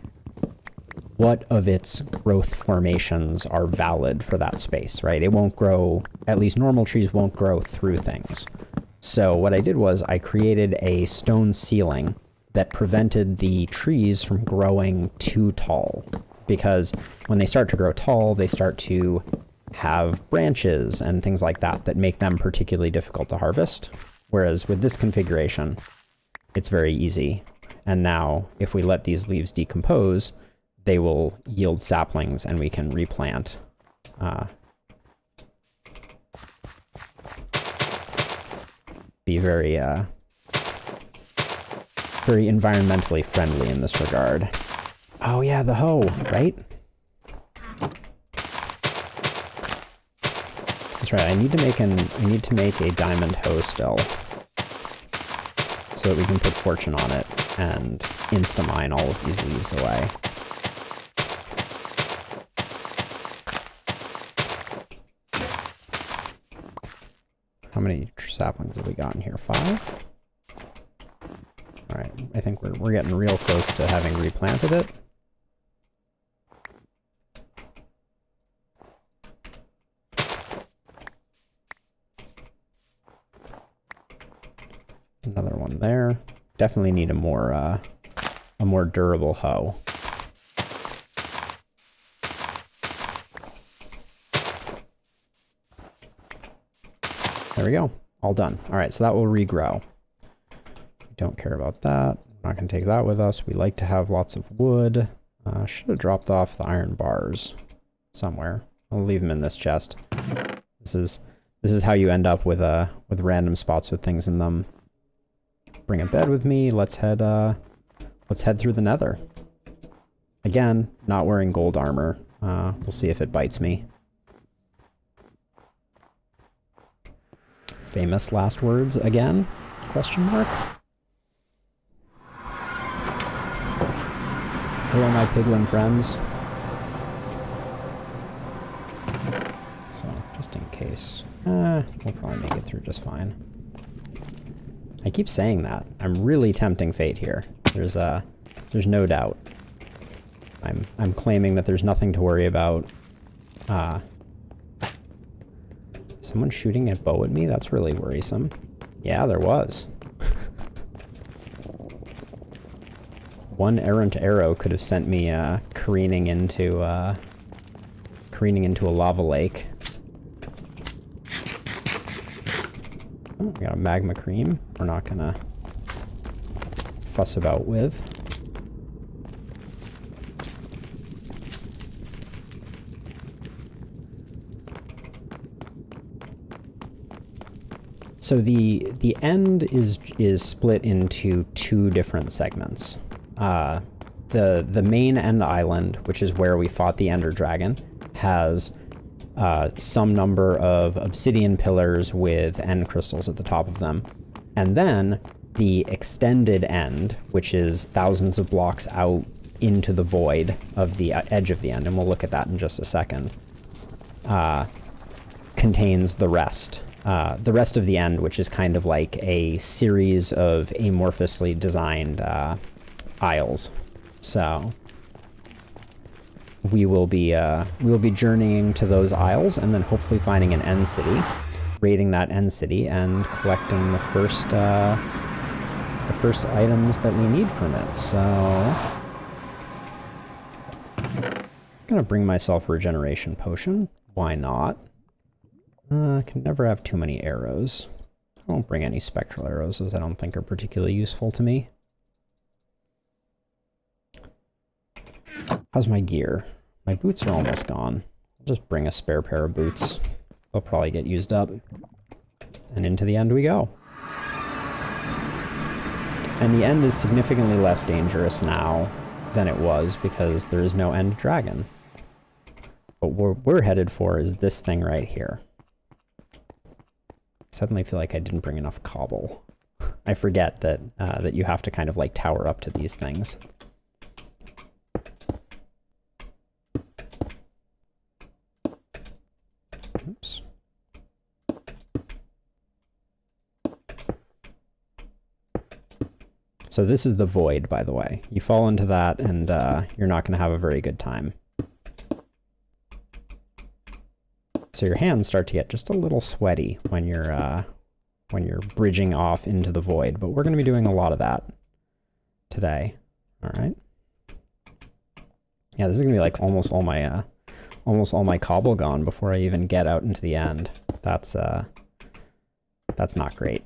A: what of its growth formations are valid for that space, right? It won't grow, at least normal trees won't grow through things. So what I did was I created a stone ceiling that prevented the trees from growing too tall, because when they start to grow tall, they start to have branches and things like that that make them particularly difficult to harvest. Whereas with this configuration, it's very easy. And now if we let these leaves decompose, they will yield saplings and we can replant. Be very very environmentally friendly in this regard. Oh yeah, the hoe, right? That's right. I need to make a diamond hoe still, so that we can put fortune on it and insta-mine all of these leaves away. How many saplings have we got in here? 5? All right, I think we're getting real close to having replanted it. Another one there. Definitely need a more durable hoe. There we go. All done. All right, so that will regrow. Don't care about that. Not going to take that with us. We like to have lots of wood. Should have dropped off the iron bars somewhere. I'll leave them in this chest. This is how you end up with random spots with things in them. bring a bed with me. Let's head through the nether. Again, not wearing gold armor. We'll see if it bites me. Famous last words again? Question mark? Hello, my piglin friends. So, just in case. We'll probably make it through just fine. I keep saying that. I'm really tempting fate here. There's no doubt. I'm claiming that there's nothing to worry about. Someone shooting a bow at me? That's really worrisome. Yeah, there was. One errant arrow could have sent me careening into a lava lake. Oh, we got a magma cream. We're not gonna fuss about with. So the end is split into two different segments. The main end island, which is where we fought the Ender Dragon, has some number of obsidian pillars with end crystals at the top of them. And then the extended end, which is thousands of blocks out into the void of the edge of the end, and we'll look at that in just a second, contains the rest. The rest of the end, which is kind of like a series of amorphously designed isles. So we will be journeying to those isles and then hopefully finding an end city, raiding that end city, and collecting the first items that we need from it. So I'm gonna bring myself a regeneration potion. Why not? I can never have too many arrows. I won't bring any spectral arrows, as I don't think are particularly useful to me. How's my gear? My boots are almost gone. I'll just bring a spare pair of boots. They'll probably get used up. And into the end we go. And the end is significantly less dangerous now than it was because there is no end dragon. What we're headed for is this thing right here. Suddenly feel like I didn't bring enough cobble. I forget that that you have to kind of like tower up to these things. Oops. So this is the void, by the way. You fall into that and you're not going to have a very good time. So your hands start to get just a little sweaty when you're bridging off into the void, but we're going to be doing a lot of that today. All right. Yeah, this is going to be like almost all my cobble gone before I even get out into the end. That's not great.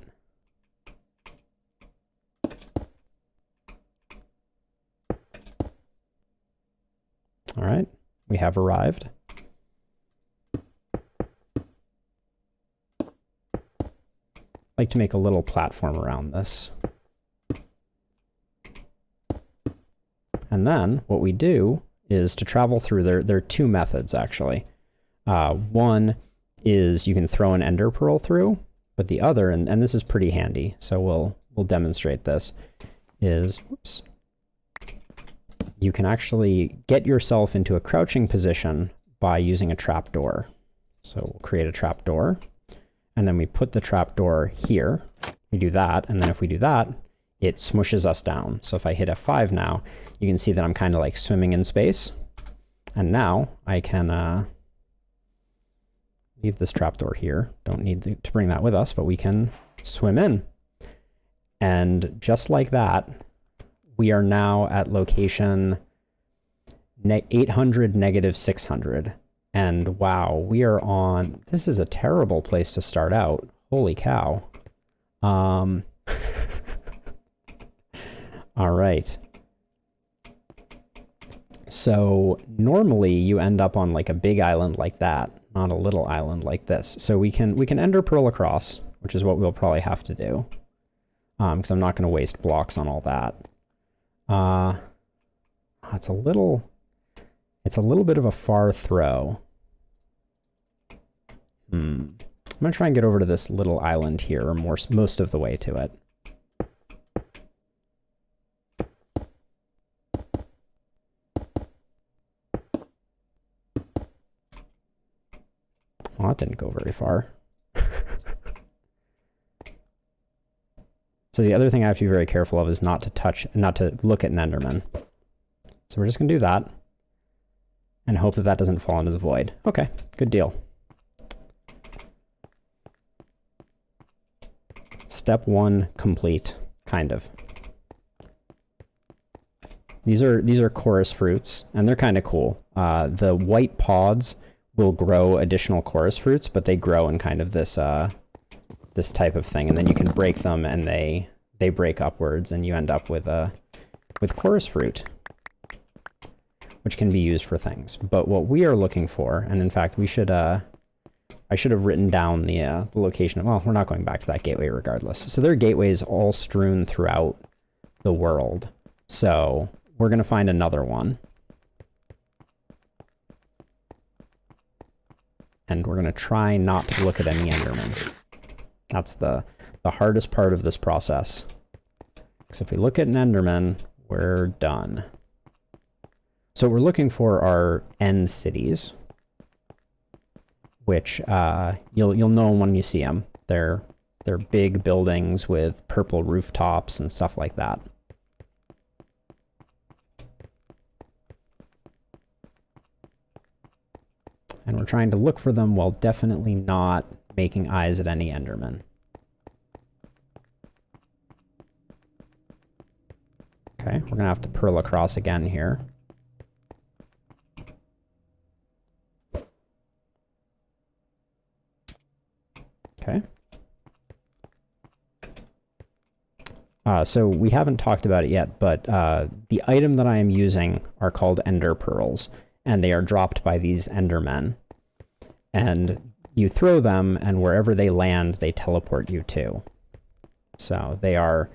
A: All right, we have arrived. Like to make a little platform around this. And then what we do is to travel through there are two methods actually. One is you can throw an ender pearl through, but the other, and this is pretty handy, so we'll demonstrate this, is whoops. You can actually get yourself into a crouching position by using a trapdoor. So we'll create a trapdoor. And then we put the trapdoor here. We do that, and then if we do that, it smushes us down. So if I hit F5 now, you can see that I'm kind of like swimming in space. And now I can leave this trapdoor here. Don't need to bring that with us, but we can swim in. And just like that, we are now at location 800, -600. And wow, we are on, this is a terrible place to start out. Holy cow. All right. So normally you end up on like a big island like that, not a little island like this. So we can ender pearl across, which is what we'll probably have to do. because I'm not going to waste blocks on all that. It's a little bit of a far throw. I'm going to try and get over to this little island here, or most of the way to it. Well, that didn't go very far. So the other thing I have to be very careful of is not to look at an Enderman. So we're just going to do that and hope that that doesn't fall into the void. Okay, good deal. Step 1 complete, kind of. These are chorus fruits, and they're kind of cool. The white pods will grow additional chorus fruits, but they grow in kind of this this type of thing, and then you can break them, and they break upwards, and you end up with chorus fruit, which can be used for things. But what we are looking for, and in fact, we should I should have written down the location of, well, we're not going back to that gateway regardless. So there are gateways all strewn throughout the world. So we're going to find another one. And we're going to try not to look at any Enderman. That's the hardest part of this process. Because if we look at an Enderman, we're done. So what we're looking for are end cities, which you'll know when you see them. They're big buildings with purple rooftops and stuff like that. And we're trying to look for them while definitely not making eyes at any Enderman. Okay, we're gonna have to pearl across again here. Okay. So we haven't talked about it yet, but the item that I am using are called Ender Pearls, and they are dropped by these Endermen. And you throw them, and wherever they land, they teleport you to. So they are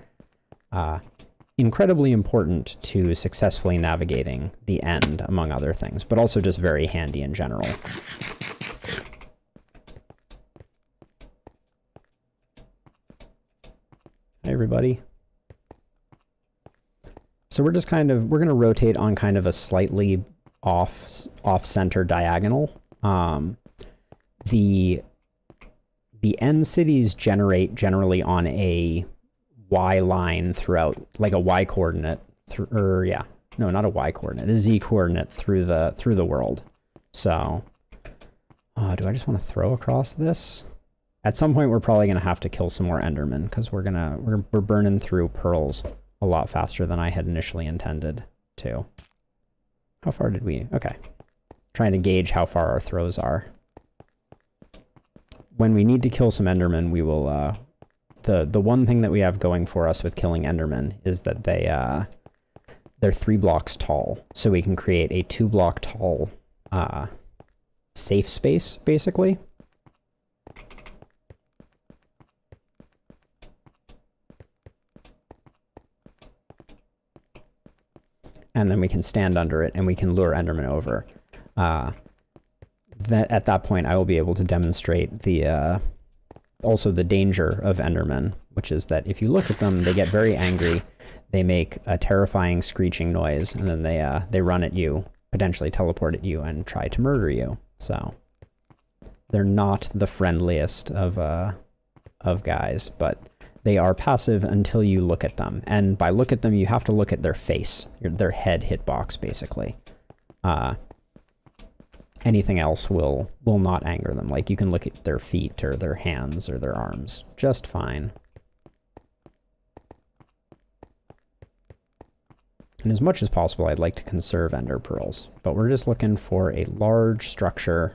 A: incredibly important to successfully navigating the end, among other things, but also just very handy in general. Hey, everybody. So we're just we're going to rotate on kind of a slightly off-center diagonal. The end cities generate generally on a Y line throughout, like a Y coordinate, no, not a Y coordinate, a Z coordinate through the world. So, do I just want to throw across this? At some point, we're probably going to have to kill some more Endermen, because we're burning through pearls a lot faster than I had initially intended to. How far did we? Okay. Trying to gauge how far our throws are. When we need to kill some Endermen, we will, the one thing that we have going for us with killing Endermen is that they're 3 blocks tall. So we can create a 2 block tall, safe space, basically. And then we can stand under it, and we can lure Enderman over. At that point, I will be able to demonstrate also the danger of Endermen, which is that if you look at them, they get very angry. They make a terrifying screeching noise, and then they run at you, potentially teleport at you, and try to murder you. So they're not the friendliest of guys, but they are passive until you look at them. And by look at them, you have to look at their face, their head hitbox, basically. Anything else will not anger them. Like, you can look at their feet or their hands or their arms just fine. And as much as possible, I'd like to conserve Ender Pearls, but we're just looking for a large structure.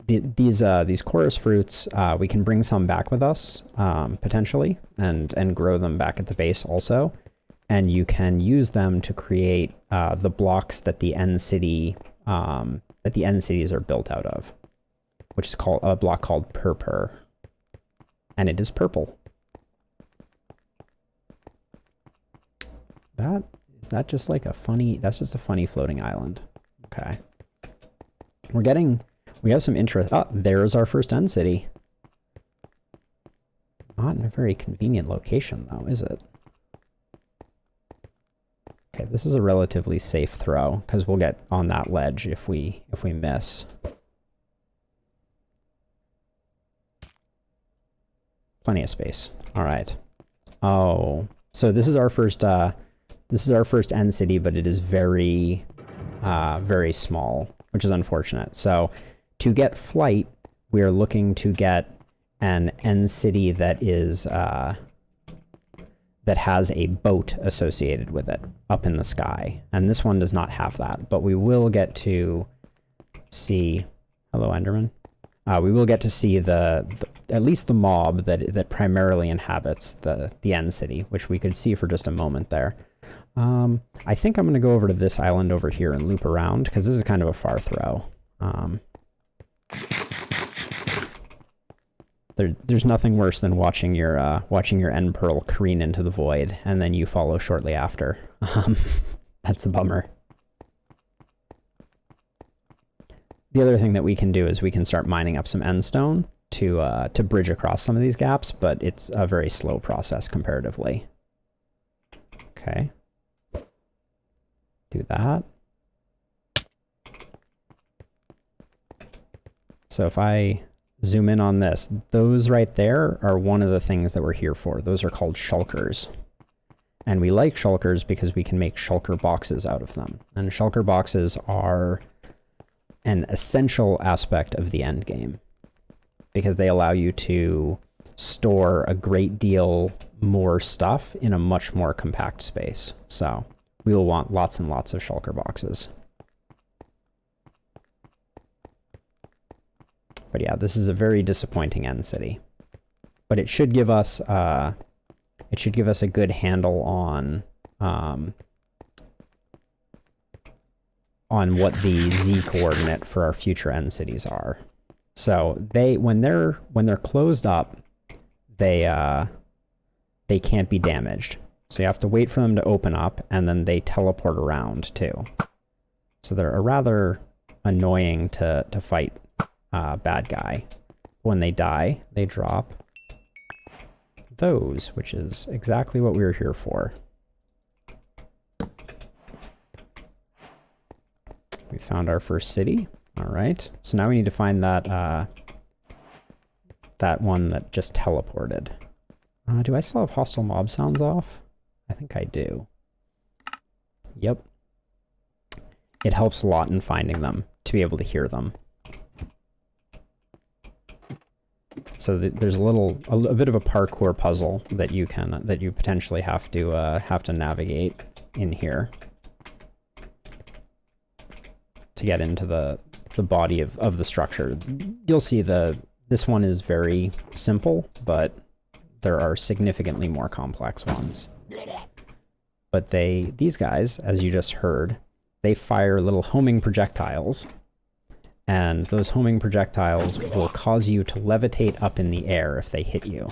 A: These chorus fruits, we can bring some back with us, potentially, and grow them back at the base also. And you can use them to create the blocks that the end cities are built out of, which is called a block called Purpur. and it is purple. Is that just like a funny, that's just a funny floating island. Okay. We have some interest. Oh, there's our first end city. Not in a very convenient location though, is it? Okay, this is a relatively safe throw because we'll get on that ledge if we miss. Plenty of space. All right. Oh, so this is our first end city, but it is very very small, which is unfortunate. So to get flight, we are looking to get an end city that is that has a boat associated with it up in the sky. And this one does not have that, but we will get to see, hello Enderman. We will get to see at least the mob that primarily inhabits the end city, which we could see for just a moment there. I think I'm going to go over to this island over here and loop around because this is kind of a far throw. There's nothing worse than watching your end pearl careen into the void and then you follow shortly after. That's a bummer. The other thing that we can do is we can start mining up some end stone to bridge across some of these gaps, but it's a very slow process comparatively. Okay. Do that. So if I zoom in on this, those right there are one of the things that we're here for. Those are called shulkers. And we like shulkers because we can make shulker boxes out of them. And shulker boxes are an essential aspect of the end game because they allow you to store a great deal more stuff in a much more compact space. So we will want lots and lots of shulker boxes. But yeah, this is a very disappointing end city. But it should give us a good handle on what the Z coordinate for our future end cities are. So when they're closed up, they can't be damaged. So you have to wait for them to open up, and then they teleport around too. So they're a rather annoying to fight bad guy. When they die, they drop those, which is exactly what we were here for. We found our first city. All right. So now we need to find that one that just teleported. Do I still have hostile mob sounds off? I think I do. Yep. It helps a lot in finding them to be able to hear them. So there's a bit of a parkour puzzle that you potentially have to navigate in here to get into the body of the structure. You'll see this one is very simple, but there are significantly more complex ones. But these guys, as you just heard, they fire little homing projectiles. And those homing projectiles will cause you to levitate up in the air if they hit you.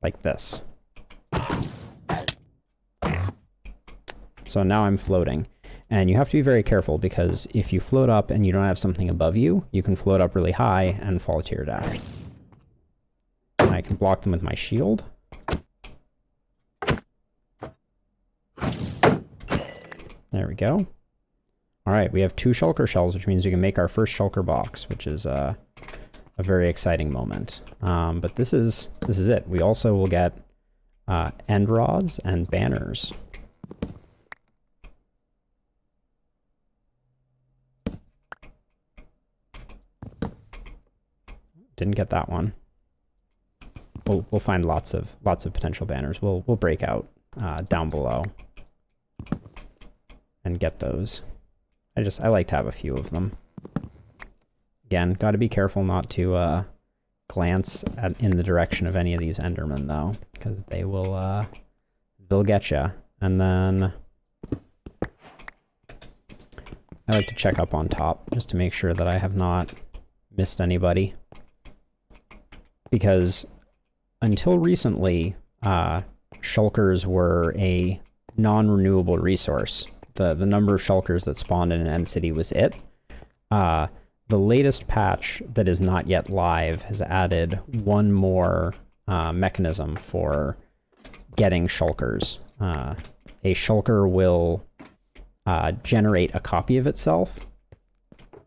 A: Like this. So now I'm floating. And you have to be very careful because if you float up and you don't have something above you, you can float up really high and fall to your death. And I can block them with my shield. There we go. All right, we have 2 shulker shells, which means we can make our first shulker box, which is a very exciting moment. But this is it. We also will get end rods and banners. Didn't get that one. We'll find lots of potential banners. We'll break out down below and get those. I like to have a few of them. Again, got to be careful not to glance in the direction of any of these Endermen though, because they'll get you. And then I like to check up on top just to make sure that I have not missed anybody. Because until recently, shulkers were a non-renewable resource. The number of shulkers that spawned in an end city was it. The latest patch that is not yet live has added one more mechanism for getting shulkers. A shulker will generate a copy of itself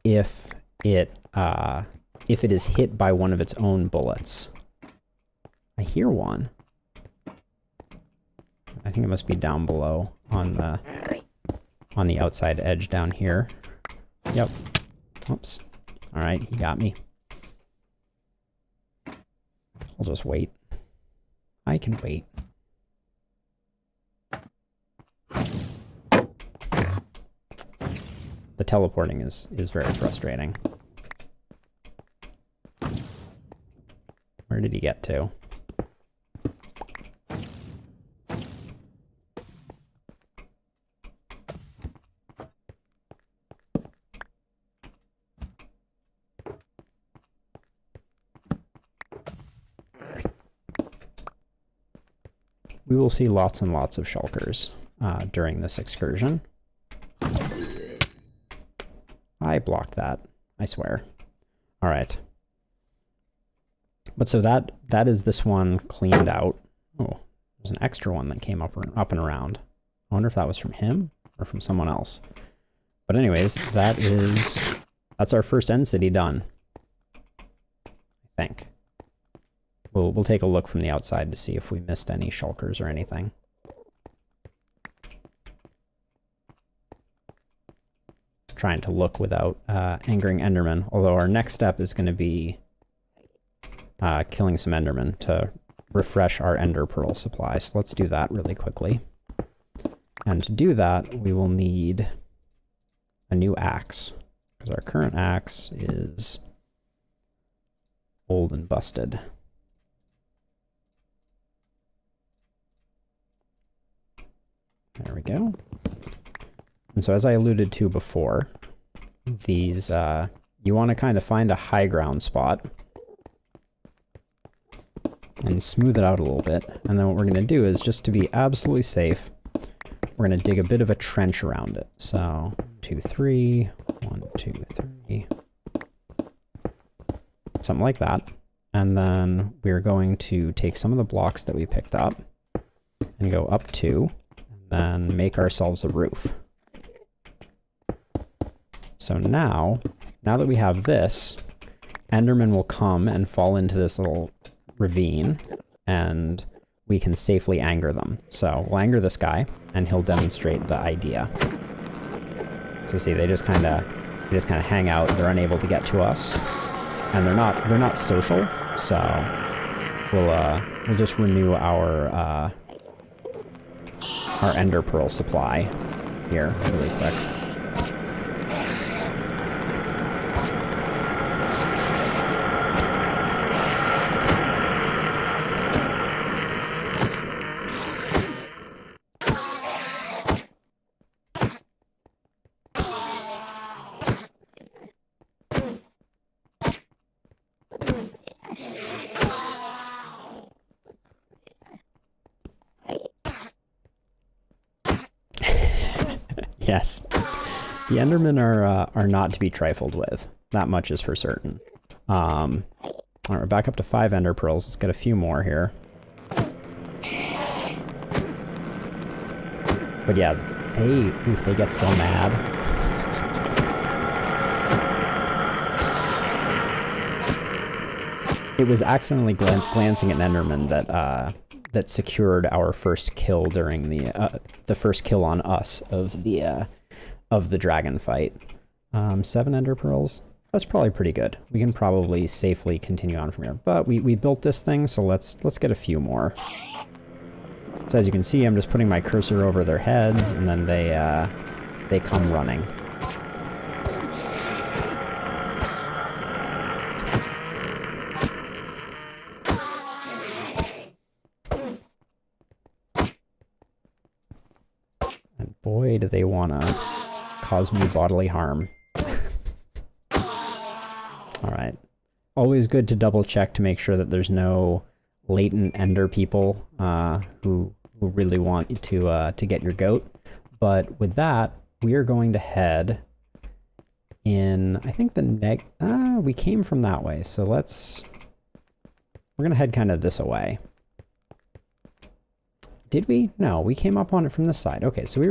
A: if it is hit by one of its own bullets. I hear one. I think it must be down below on the outside edge down here. Yep. Oops. All right, he got me. I'll just wait. I can wait. The teleporting is very frustrating. Where did he get to? We will see lots and lots of shulkers during this excursion. I blocked that, I swear. All right. But so that is this one cleaned out. Oh, there's an extra one that came up and around. I wonder if that was from him or from someone else. But anyways, that's our first end city done. I think. We'll take a look from the outside to see if we missed any shulkers or anything. Trying to look without angering Enderman, although our next step is going to be killing some Endermen to refresh our Ender Pearl supply. So let's do that really quickly. And to do that, we will need a new axe, because our current axe is old and busted. There we go. And so as I alluded to before, these, you want to kind of find a high ground spot and smooth it out a little bit. And then what we're going to do is, just to be absolutely safe, we're going to dig a bit of a trench around it. So 2, 3, 1, 2, 3, something like that. And then we're going to take some of the blocks that we picked up and go up 2, and then make ourselves a roof. So now that we have this, Enderman will come and fall into this little ravine, and we can safely anger them. So we'll anger this guy, and he'll demonstrate the idea. So see, they just kind of hang out. They're unable to get to us, and they're not social. So we'll just renew our Ender Pearl supply here really quick. Yes, the Endermen are not to be trifled with. That much is for certain. All right, we're back up to 5 Ender Pearls. Let's get a few more here. But yeah, they get so mad. It was accidentally glancing at an Enderman that secured our first kill during the first kill on us of the dragon fight. 7 Ender Pearls. That's probably pretty good. We can probably safely continue on from here. But we built this thing, so let's get a few more. So as you can see, I'm just putting my cursor over their heads, and then they come running. And boy, do they want to cause me bodily harm. All right. Always good to double check to make sure that there's no latent ender people who really want to get your goat. But with that, we are going to head in, I think we came from that way. So we're going to head kind of this away. Did we? No, we came up on it from this side. Okay, so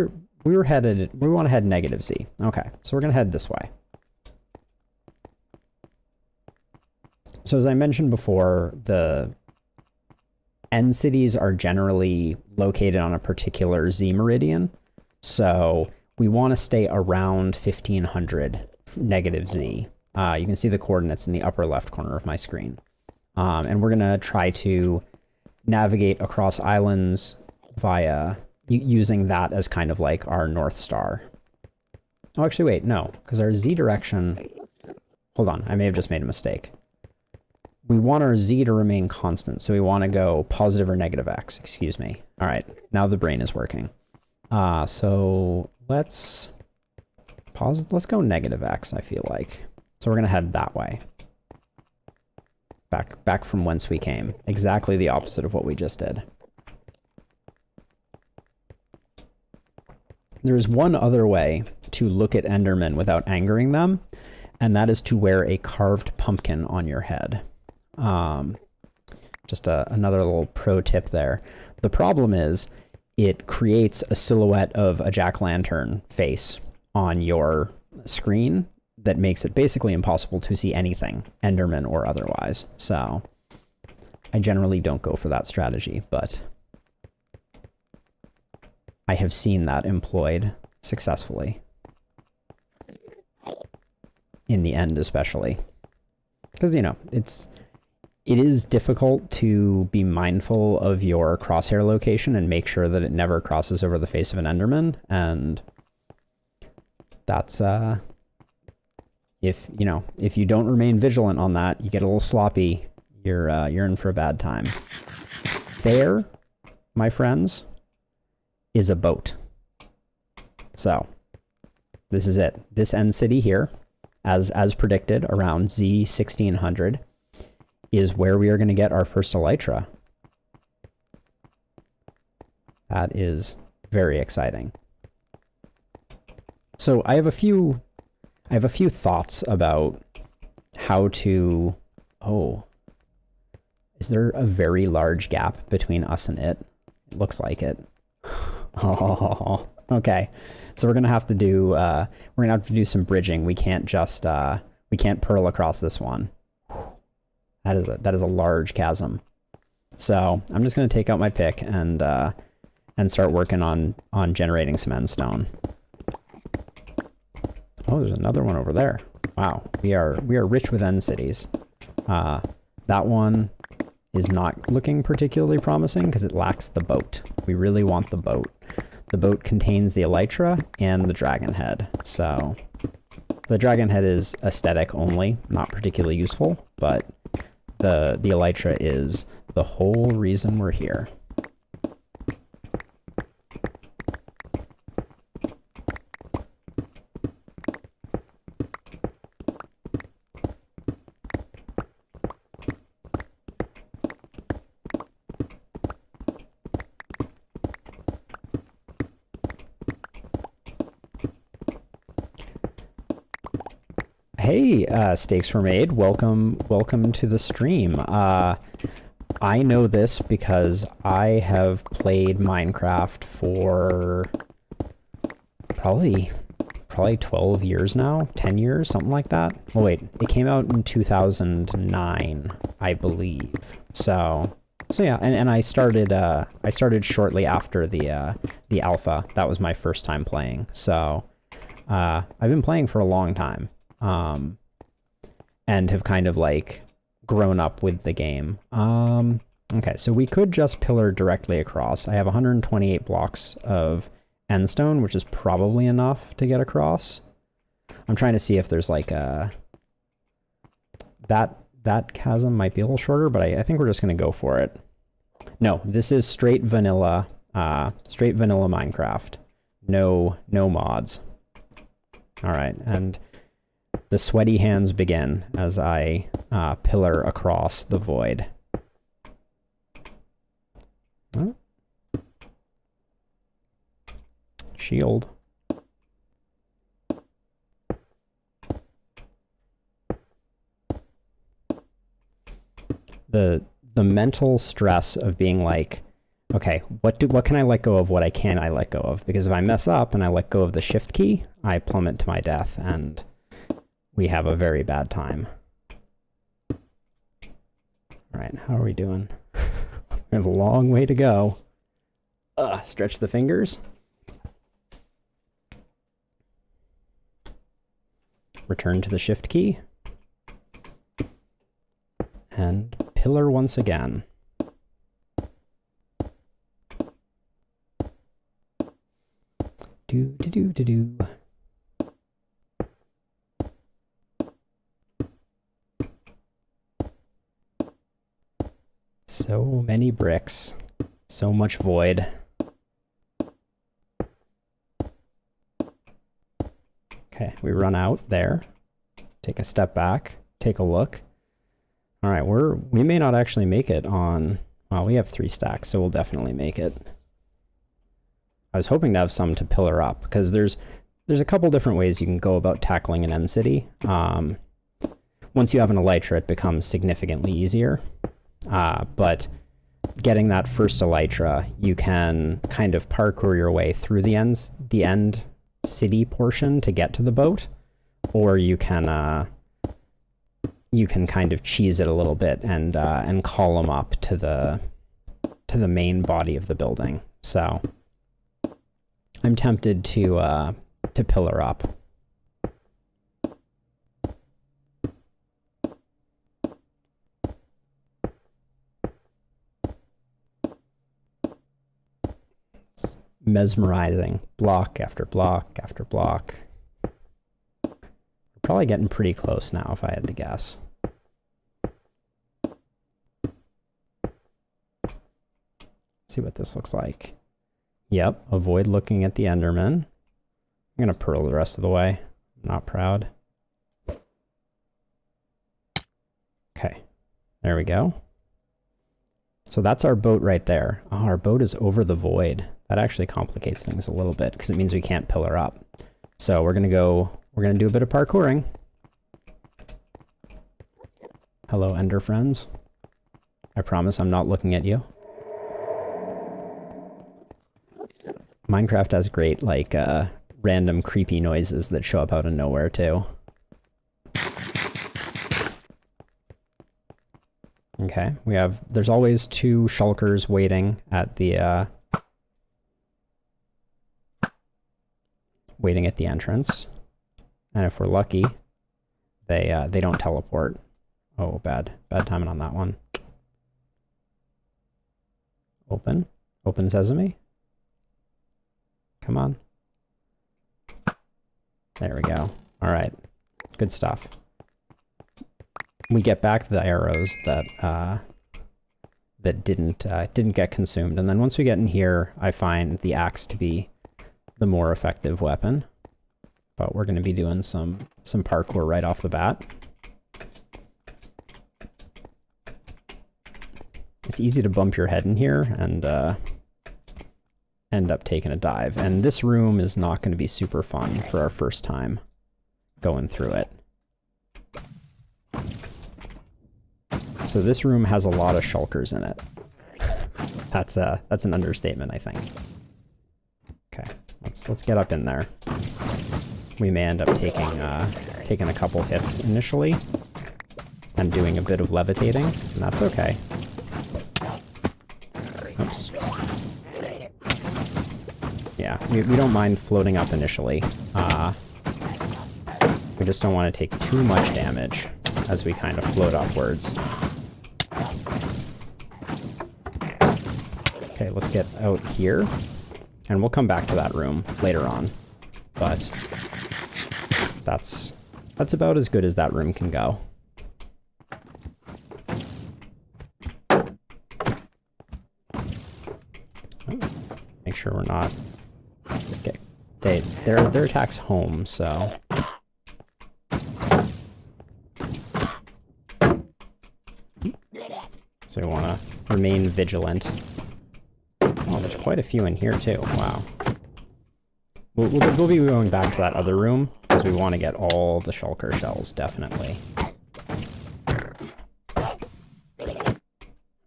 A: we want to head negative Z. Okay, so we're going to head this way. So as I mentioned before, the end cities are generally located on a particular Z meridian. So we want to stay around 1500 negative Z. You can see the coordinates in the upper left corner of my screen. And we're going to try to navigate across islands via using that as kind of like our North Star. Oh, actually, wait, no, because our Z direction, hold on, I may have just made a mistake. We want our Z to remain constant, so we want to go positive or negative X, excuse me. All right, now the brain is working. So let's go negative X, I feel like. So we're going to head that way. Back from whence we came. Exactly the opposite of what we just did. There's one other way to look at Endermen without angering them, and that is to wear a carved pumpkin on your head. Just another little pro tip there. The problem is it creates a silhouette of a jack-o'-lantern face on your screen that makes it basically impossible to see anything, Enderman or otherwise. So I generally don't go for that strategy, but I have seen that employed successfully. In the end, especially. Because, you know, it is difficult to be mindful of your crosshair location and make sure that it never crosses over the face of an Enderman. And that's, if you don't remain vigilant on that, you get a little sloppy, you're in for a bad time. There, my friends, is a boat. So this is it. This end city here, as predicted, around Z1600, is where we are going to get our first elytra. That is very exciting. So I have a few thoughts about how to... Oh, is there a very large gap between us and it? It looks like it. Oh, okay. So we're gonna have to do some bridging. We can't just we can't pearl across this one. That is a large chasm. So I'm just gonna take out my pick and start working on generating some end stone. Oh, there's another one over there. Wow, we are rich with end cities. That one is not looking particularly promising because it lacks the boat. We really want the boat. The boat contains the elytra and the dragon head. So the dragon head is aesthetic only, not particularly useful, but the elytra is the whole reason we're here. Hey, Stakes Were Made. Welcome to the stream. I know this because I have played Minecraft for probably 12 years now, 10 years, something like that. Oh wait, it came out in 2009, I believe. So yeah, and I started shortly after the alpha. That was my first time playing. So I've been playing for a long time. And have kind of like grown up with the game. Okay, so we could just pillar directly across. I have 128 blocks of end stone, which is probably enough to get across. I'm trying to see if there's like a... That chasm might be a little shorter, but I think we're just going to go for it. No, this is straight vanilla Minecraft. No mods. All right, and The sweaty hands begin as I pillar across the void. Oh. Shield. The mental stress of being like, okay, what can I let go of, what I can't I let go of? Because if I mess up and I let go of the shift key, I plummet to my death and we have a very bad time. All right, how are we doing? We have a long way to go. Stretch the fingers. Return to the shift key. And pillar once again. Do do do do do. So many bricks, so much void. Okay, we run out there. Take a step back, take a look. All right, we may not actually make it on, well, we have 3 stacks, so we'll definitely make it. I was hoping to have some to pillar up, because there's a couple different ways you can go about tackling an end city. Once you have an elytra, it becomes significantly easier. But getting that first elytra, you can kind of parkour your way through the end city portion to get to the boat, or you can kind of cheese it a little bit and column up to the main body of the building. So I'm tempted to pillar up. It's mesmerizing, block after block after block. We're probably getting pretty close now, if I had to guess. See what this looks like. Yep, avoid looking at the Enderman. I'm going to pearl the rest of the way. I'm not proud. Okay, there we go. So that's our boat right there. Oh, our boat is over the void. That actually complicates things a little bit because it means we can't pillar up. So we're going to do a bit of parkouring. Hello, Ender friends. I promise I'm not looking at you. Minecraft has great, like, random creepy noises that show up out of nowhere, too. Okay, there's always 2 shulkers waiting at the, entrance. And if we're lucky, they don't teleport. Oh, bad timing on that one. Open sesame. Come on. There we go. All right. Good stuff. We get back the arrows that didn't get consumed, and then once we get in here, I find the axe to be the more effective weapon. But we're going to be doing some parkour right off the bat. It's easy to bump your head in here and end up taking a dive. And this room is not going to be super fun for our first time going through it. So this room has a lot of shulkers in it. That's an understatement, I think. Okay, let's get up in there. We may end up taking a couple hits initially and doing a bit of levitating, and that's okay. Oops. Yeah, we don't mind floating up initially. We just don't want to take too much damage as we kind of float upwards. Okay, let's get out here, and we'll come back to that room later on, but that's about as good as that room can go. Make sure we're not... Okay, their attack's home, so... So we want to remain vigilant. Oh, there's quite a few in here too. Wow. We'll be going back to that other room because we want to get all the shulker shells, definitely.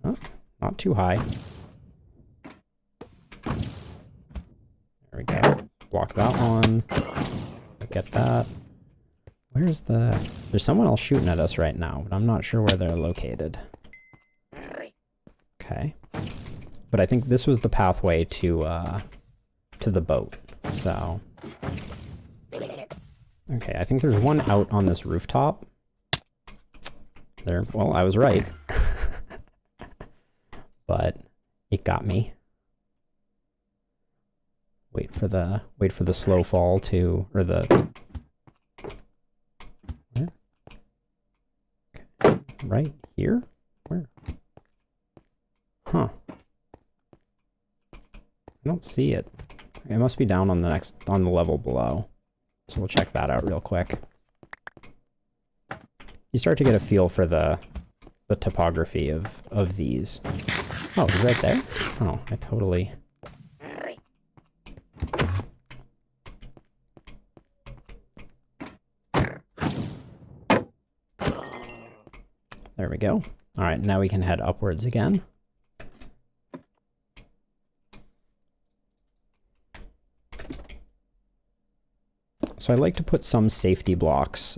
A: Oh, not too high. There we go. Block that one. Get that. Where's the... There's someone else shooting at us right now, but I'm not sure where they're located. Okay. But I think this was the pathway to the boat, so... Okay, I think there's one out on this rooftop. There, well, I was right. But it got me. Wait for the slow fall to, or the... Where? Okay. Right here? Where? Huh. I don't see it. It must be down on the level below. So we'll check that out real quick. You start to get a feel for the topography of these. Oh, it's right there? Oh, I totally... There we go. All right, now we can head upwards again. So I like to put some safety blocks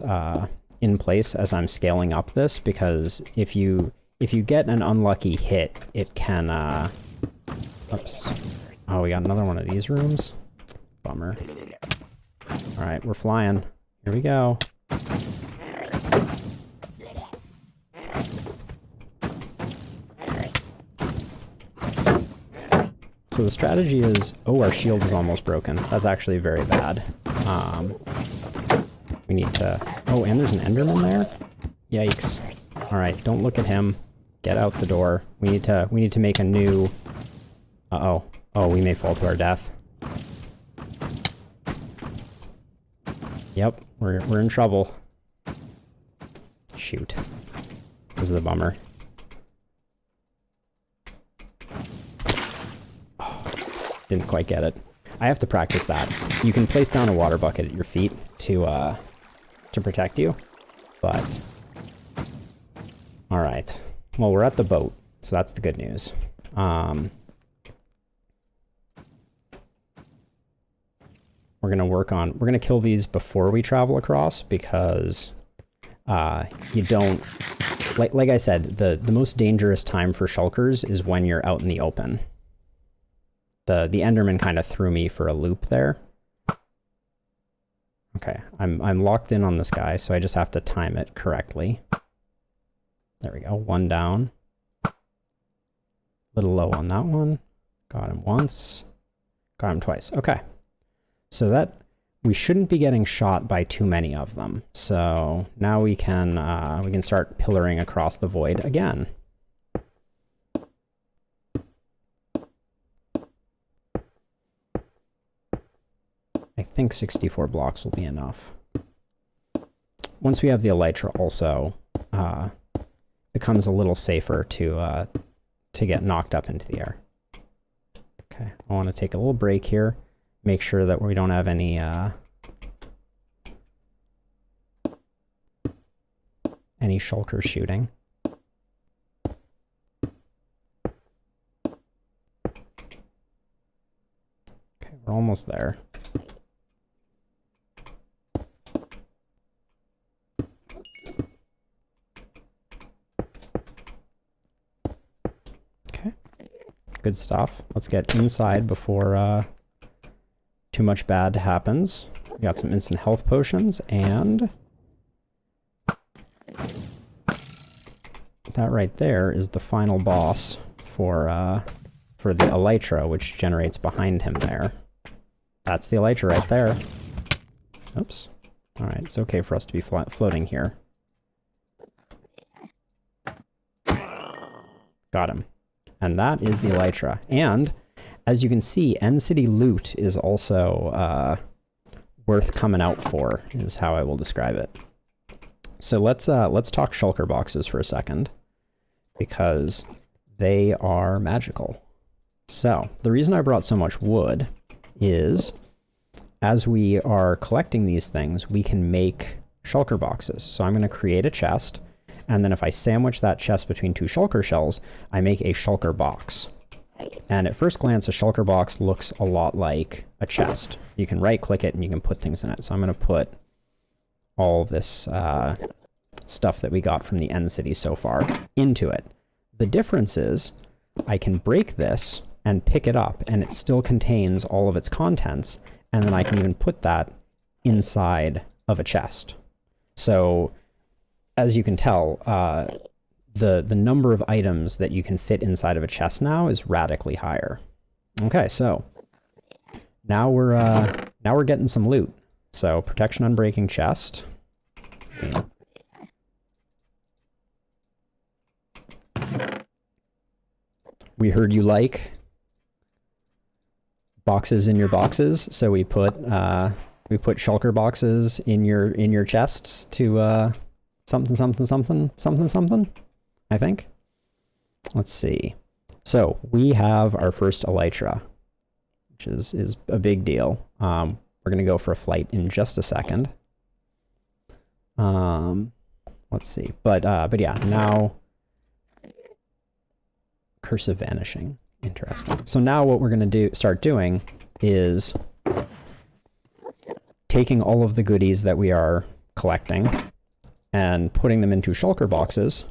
A: in place as I'm scaling up this, because if you get an unlucky hit, it can... Oops. Oh, we got another one of these rooms. Bummer. All right, we're flying. Here we go. So the strategy is... Oh, our shield is almost broken. That's actually very bad. We need to... Oh, and there's an Enderman there? Yikes. Alright, don't look at him. Get out the door. We need to make a new... Uh-oh. Oh, we may fall to our death. Yep, we're in trouble. Shoot. This is a bummer. Didn't quite get it. I have to practice that. You can place down a water bucket at your feet to protect you, but... Alright. Well, we're at the boat, so that's the good news. We're gonna kill these before we travel across, because you don't... Like I said, the most dangerous time for shulkers is when you're out in the open. The Enderman kind of threw me for a loop there. Okay, I'm locked in on this guy, so I just have to time it correctly. There we go, one down. A little low on that one. Got him once. Got him twice. Okay. So that we shouldn't be getting shot by too many of them. So now we can start pillaring across the void again. I think 64 blocks will be enough. Once we have the elytra also, becomes a little safer to get knocked up into the air. Okay, I want to take a little break here, make sure that we don't have any shulkers shooting. Okay, we're almost there. Good stuff. Let's get inside before too much bad happens. We got some instant health potions, and that right there is the final boss for the elytra, which generates behind him there. That's the elytra right there. Oops. All right, it's okay for us to be floating here. Got him. And that is the elytra. And as you can see, End City loot is also worth coming out for, is how I will describe it. So let's talk shulker boxes for a second, because they are magical. So the reason I brought so much wood is as we are collecting these things, we can make shulker boxes. So I'm going to create a chest, and then if I sandwich that chest between two shulker shells, I make a shulker box. And at first glance, a shulker box looks a lot like a chest. You can right click it and you can put things in it. So I'm going to put all of this stuff that we got from the end city so far into it. The difference is I can break this and pick it up, and it still contains all of its contents, and then I can even put that inside of a chest. So as you can tell, the number of items that you can fit inside of a chest now is radically higher. Okay, so now we're getting some loot. So protection unbreaking chest. We heard you like boxes in your boxes, so we put shulker boxes in your chests to something something something something something, I think. Let's see. So we have our first elytra, which is a big deal. We're gonna go for a flight in just a second. Let's see, but yeah, now curse of vanishing. Interesting. So now what we're going to start doing is taking all of the goodies that we are collecting and putting them into shulker boxes,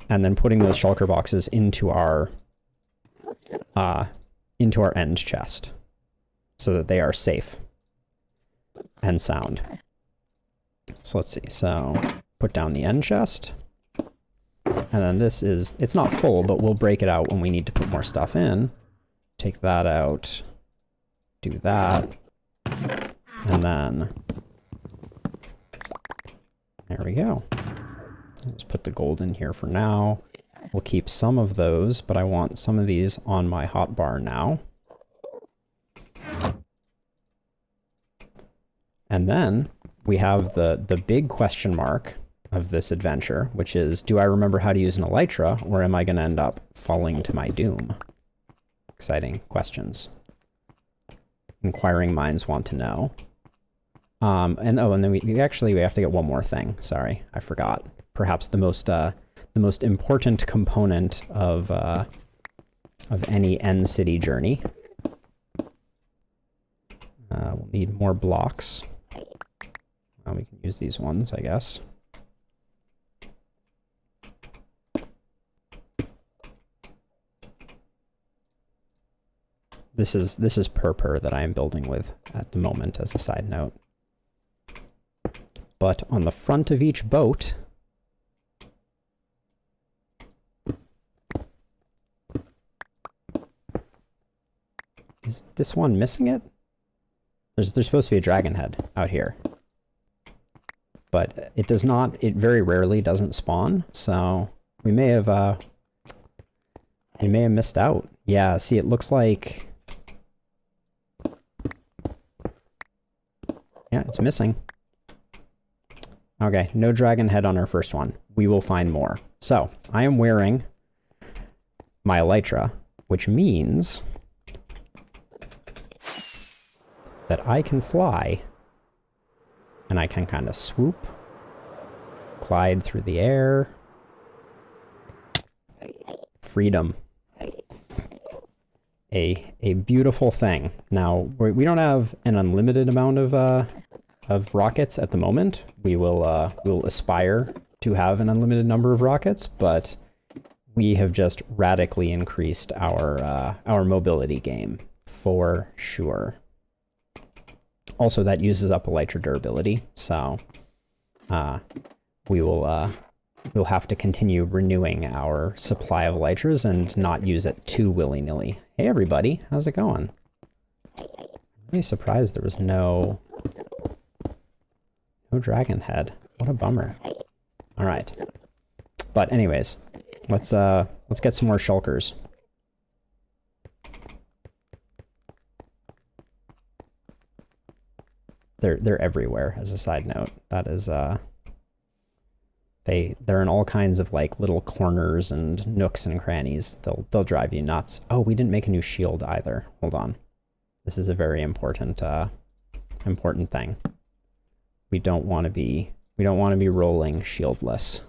A: and then putting those shulker boxes into our end chest so that they are safe and sound. So let's see. So put down the end chest. And then this is, it's not full, but we'll break it out when we need to put more stuff in. Take that out, do that, and then there we go. Let's put the gold in here for now. We'll keep some of those, but I want some of these on my hotbar now. And then we have the big question mark of this adventure, which is, do I remember how to use an elytra, or am I going to end up falling to my doom? Exciting questions. Inquiring minds want to know. And then we have to get one more thing. Sorry, I forgot. Perhaps the most important component of any end city journey. We'll need more blocks. Well, we can use these ones, I guess. This is purpur that I am building with at the moment, as a side note. But on the front of each boat, is this one missing it? There's supposed to be a dragon head out here, but it does not. It very rarely doesn't spawn, so we may have missed out. Yeah, see, it looks like. Yeah, it's missing. Okay, no dragon head on our first one. We will find more. So, I am wearing my elytra, which means that I can fly, and I can kind of swoop, glide through the air. Freedom. A beautiful thing. Now, we don't have an unlimited amount of rockets at the moment. We'll aspire to have an unlimited number of rockets, but we have just radically increased our mobility game for sure. Also, that uses up elytra durability, so we'll have to continue renewing our supply of elytras and not use it too willy-nilly. Hey everybody, how's it going? I'm really surprised there was no dragon head. What a bummer. All right, but anyways, let's get some more shulkers. They're everywhere. As a side note, that is They're in all kinds of like little corners and nooks and crannies. They'll drive you nuts. Oh, we didn't make a new shield either. Hold on. This is a very important important thing. We don't want to be rolling shieldless.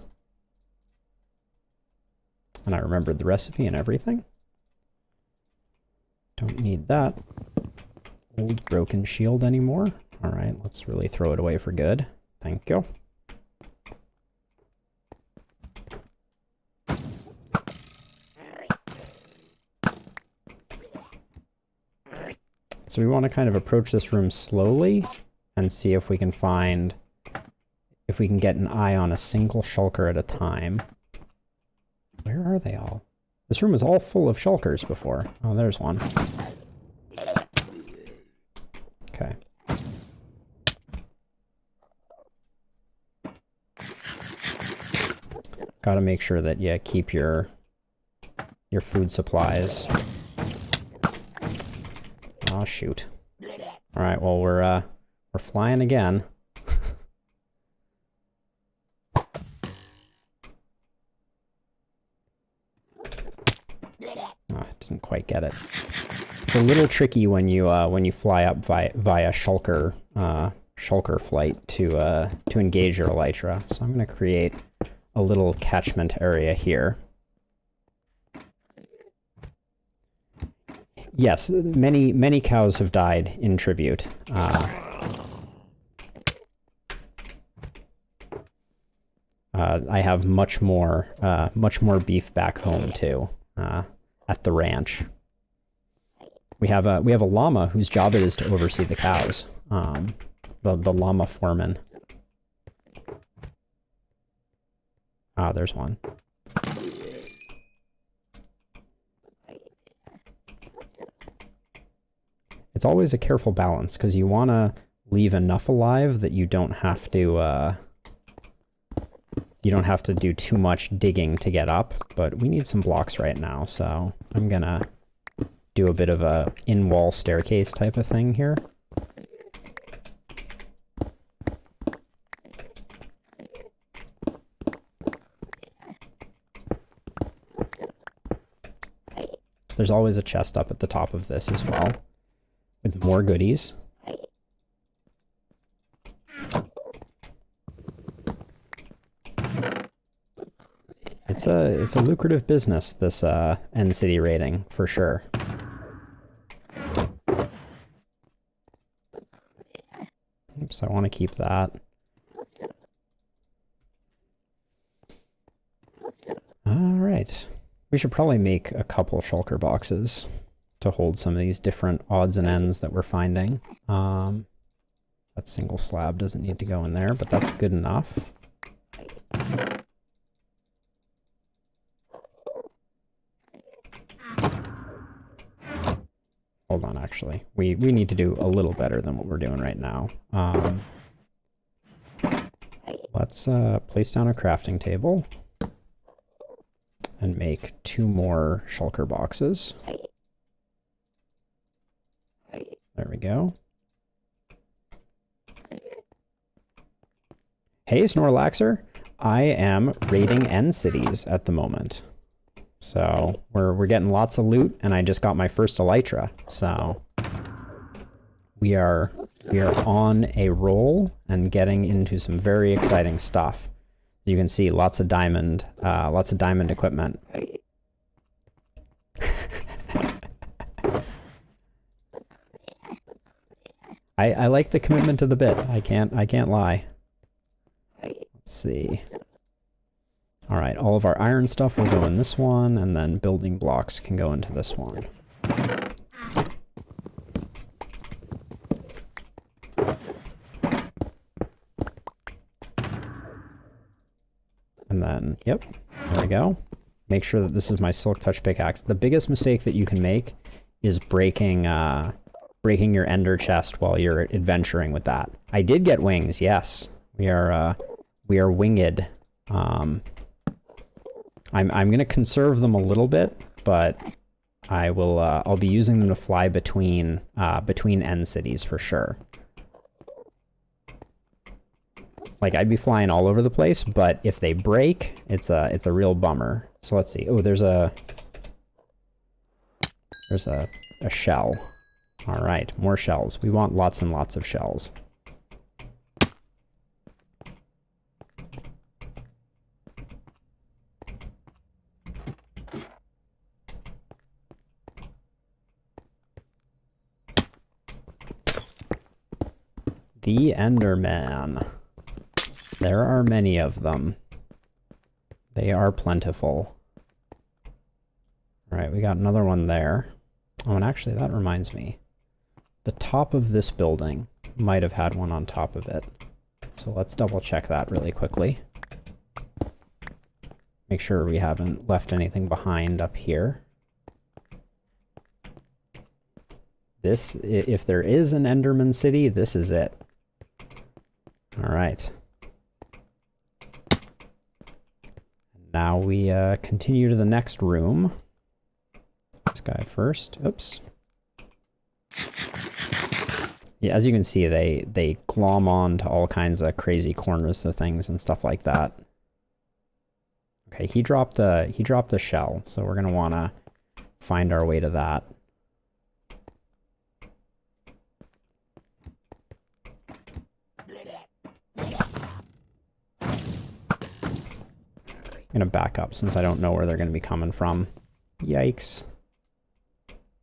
A: And I remembered the recipe and everything. Don't need that old broken shield anymore. All right, let's really throw it away for good. Thank you. So we want to kind of approach this room slowly and see if we can get an eye on a single shulker at a time. Where are they all? This room was all full of shulkers before. Oh, there's one. Okay. Gotta make sure that you keep your food supplies. Oh shoot. Alright, well we're flying again. Didn't quite get it. It's a little tricky when you fly up via shulker flight to engage your elytra. So I'm gonna create a little catchment area here. Yes, many cows have died in tribute. I have much more beef back home too, at the ranch. We have a llama whose job it is to oversee the cows. The llama foreman. Ah, there's one. It's always a careful balance, because you want to leave enough alive that you don't have to do too much digging to get up, but we need some blocks right now, so I'm gonna do a bit of a in-wall staircase type of thing here. There's always a chest up at the top of this as well, with more goodies. It's a lucrative business, this End City raiding, for sure. Oops, I want to keep that. Alright. We should probably make a couple shulker boxes to hold some of these different odds and ends that we're finding. That single slab doesn't need to go in there, but that's good enough. Hold on, actually. We need to do a little better than what we're doing right now. Let's place down a crafting table and make 2 more shulker boxes. There we go. Hey, Snorlaxer. I am raiding End cities at the moment. So we're getting lots of loot, and I just got my first elytra. So we are on a roll and getting into some very exciting stuff. You can see lots of diamond equipment. I like the commitment to the bit. I can't lie. Let's see. All right, all of our iron stuff will go in this one, and then building blocks can go into this one. And then, yep, there we go. Make sure that this is my Silk Touch pickaxe. The biggest mistake that you can make is breaking your ender chest while you're adventuring with that. I did get wings, yes. We are winged. I'm gonna conserve them a little bit, but I'll be using them to fly between End cities for sure. Like, I'd be flying all over the place, but if they break, it's a real bummer. So let's see. Oh, there's a shell. All right, more shells. We want lots and lots of shells. The Enderman. There are many of them. They are plentiful. All right, we got another one there. Oh, and actually, that reminds me. The top of this building might have had one on top of it. So let's double check that really quickly. Make sure we haven't left anything behind up here. This, if there is an Enderman City, this is it. All right. Now we continue to the next room. This guy first. Oops. Yeah, as you can see, they glom on to all kinds of crazy corners of things and stuff like that. Okay, he dropped the shell, so we're gonna wanna find our way to that. I'm gonna back up since I don't know where they're gonna be coming from. Yikes.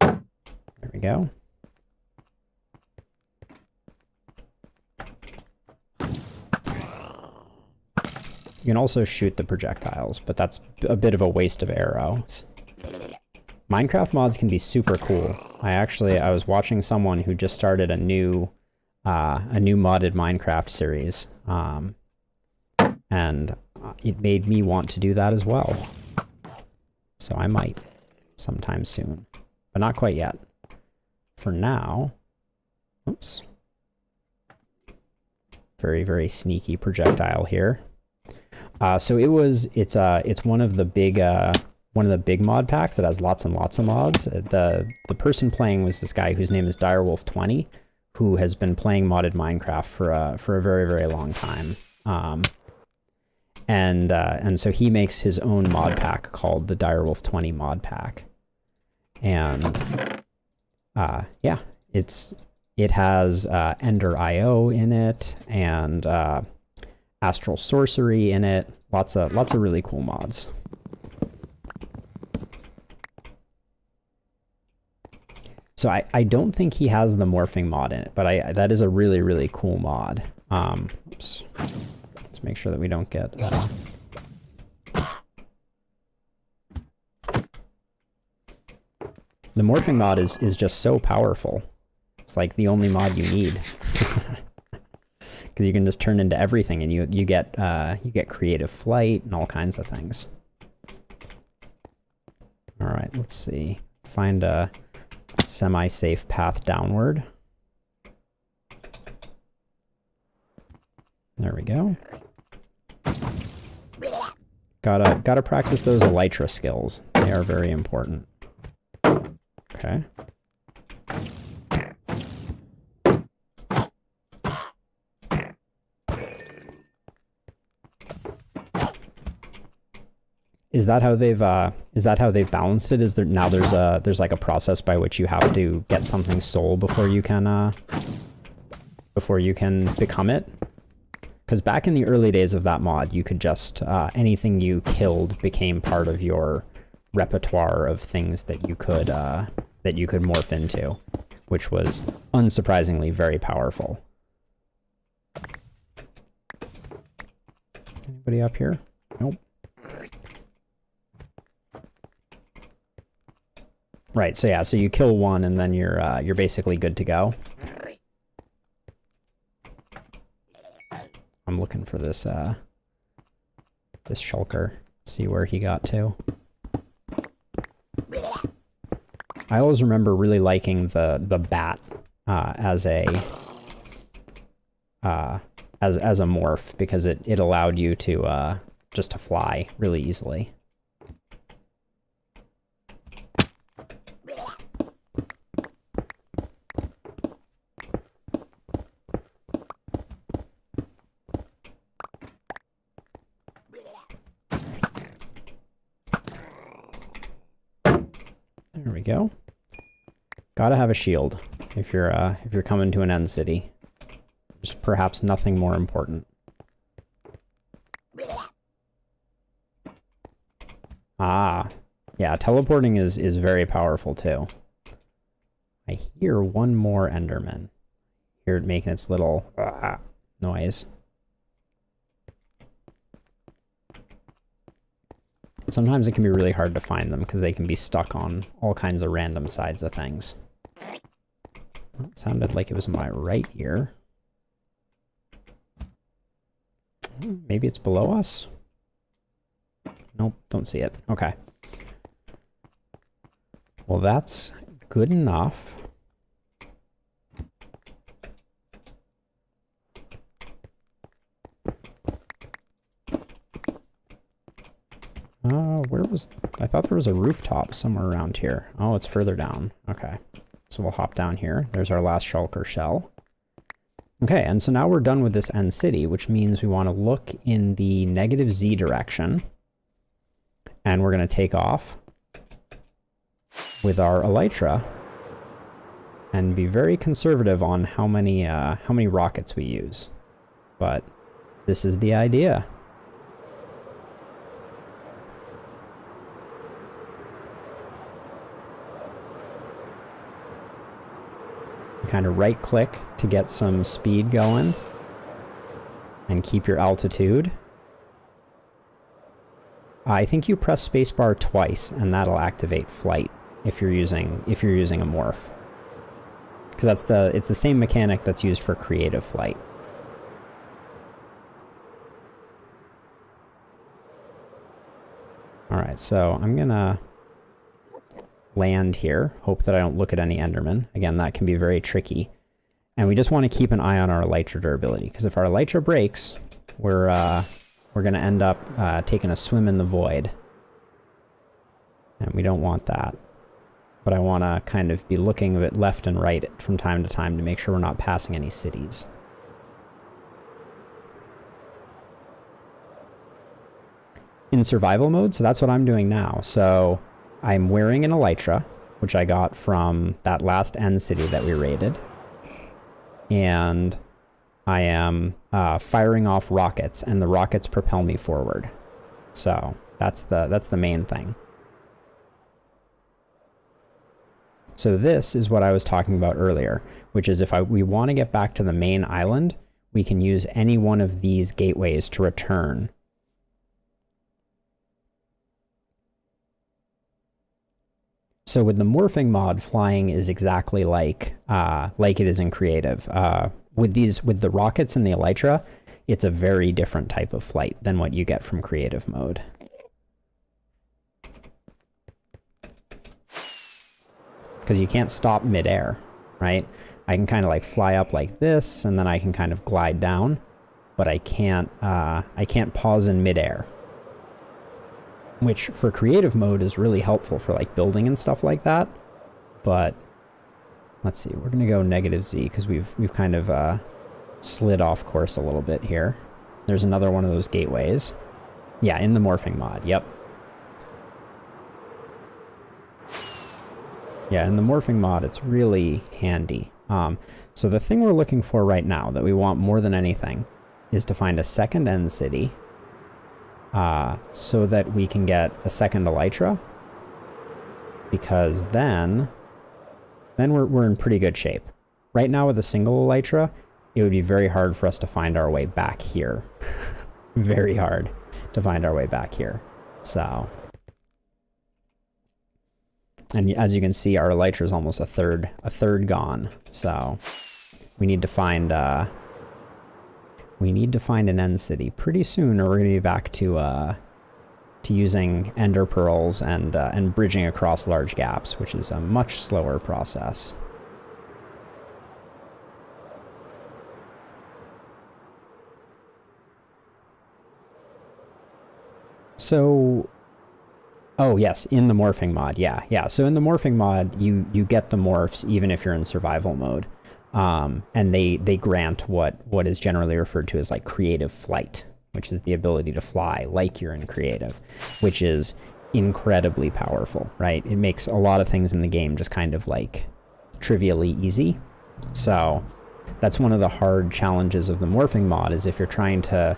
A: There we go. You can also shoot the projectiles, but that's a bit of a waste of arrows. Minecraft mods can be super cool. I was watching someone who just started a new modded Minecraft series, and it made me want to do that as well. So I might sometime soon, but not quite yet. For now, oops. Very, very sneaky projectile here. So it's one of the big mod packs that has lots and lots of mods. The person playing was this guy whose name is Direwolf20, who has been playing modded Minecraft for a very, very long time. And so he makes his own mod pack called the Direwolf20 mod pack. And yeah, it has Ender IO in it and Astral Sorcery in it. Lots of really cool mods. So I don't think he has the morphing mod in it, but that is a really, really cool mod. Oops. Let's make sure that we don't get... The morphing mod is just so powerful. It's like the only mod you need. Because you can just turn into everything, and you get creative flight and all kinds of things. All right, let's see. Find a semi-safe path downward. There we go. Gotta practice those elytra skills. They are very important. Okay. Is that how they've balanced it? Is there now there's like a process by which you have to get something stole before you can become it? Because back in the early days of that mod, you could just anything you killed became part of your repertoire of things that you could morph into, which was unsurprisingly very powerful. Anybody up here? Nope. Right, so yeah, so you kill one and then you're basically good to go. I'm looking for this this shulker, see where he got to. I always remember really liking the bat as a morph, because it allowed you to just to fly really easily. go. Gotta have a shield if you're coming to an end city. There's perhaps nothing more important. Ah, yeah, teleporting is very powerful too. I hear one more Enderman. Hear it making its little noise. Sometimes it can be really hard to find them because they can be stuck on all kinds of random sides of things. Well, it sounded like it was in my right ear. Maybe it's below us? Nope, don't see it. Okay. Well, that's good enough. Where was... I thought there was a rooftop somewhere around here. Oh, it's further down. Okay. So we'll hop down here. There's our last shulker shell. Okay, and so now we're done with this end city, which means we want to look in the -Z direction. And we're going to take off with our elytra and be very conservative on how many rockets we use. But this is the idea. Kind of right click to get some speed going and keep your altitude. I think you press spacebar twice and that'll activate flight if you're using a morph. Because it's the same mechanic that's used for creative flight. Alright, so I'm gonna land here, hope that I don't look at any Enderman. Again, that can be very tricky. And we just want to keep an eye on our elytra durability, because if our elytra breaks, we're going to end up taking a swim in the void. And we don't want that. But I want to kind of be looking a bit left and right from time to time to make sure we're not passing any cities. In survival mode, so that's what I'm doing now. So I'm wearing an elytra, which I got from that last end city that we raided. And I am firing off rockets, and the rockets propel me forward. So that's the main thing. So this is what I was talking about earlier, which is if we want to get back to the main island, we can use any one of these gateways to return. So with the morphing mod, flying is exactly like it is in creative. With the rockets and the elytra, it's a very different type of flight than what you get from creative mode. Because you can't stop midair, right? I can kind of like fly up like this, and then I can kind of glide down, but I can't pause in midair. Which for creative mode is really helpful for like building and stuff like that. But let's see, we're gonna go -Z because we've kind of slid off course a little bit here. There's another one of those gateways. Yeah, in the morphing mod, yep. Yeah, in the morphing mod, it's really handy. So the thing we're looking for right now that we want more than anything is to find a second end city. So that we can get a second elytra, because then we're in pretty good shape. Right now with a single elytra, it would be very hard for us to find our way back here. Very hard to find our way back here. So, and as you can see, our elytra is almost a third gone. So we need to find an end city pretty soon, or we're gonna be back to using ender pearls and bridging across large gaps, which is a much slower process. So, oh yes, in the morphing mod, yeah. So in the morphing mod, you get the morphs even if you're in survival mode. And they grant what is generally referred to as like creative flight, which is the ability to fly like you're in creative, which is incredibly powerful, right? It makes a lot of things in the game just kind of like trivially easy. So that's one of the hard challenges of the morphing mod, is if you're trying to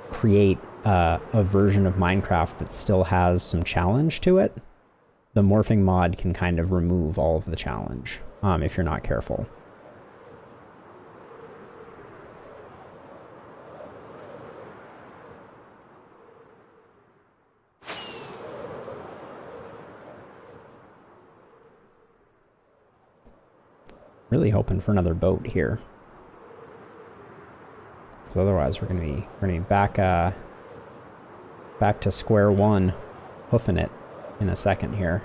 A: create a version of Minecraft that still has some challenge to it, the morphing mod can kind of remove all of the challenge if you're not careful. Really hoping for another boat here, because otherwise we're gonna be back to square one, hoofing it in a second here.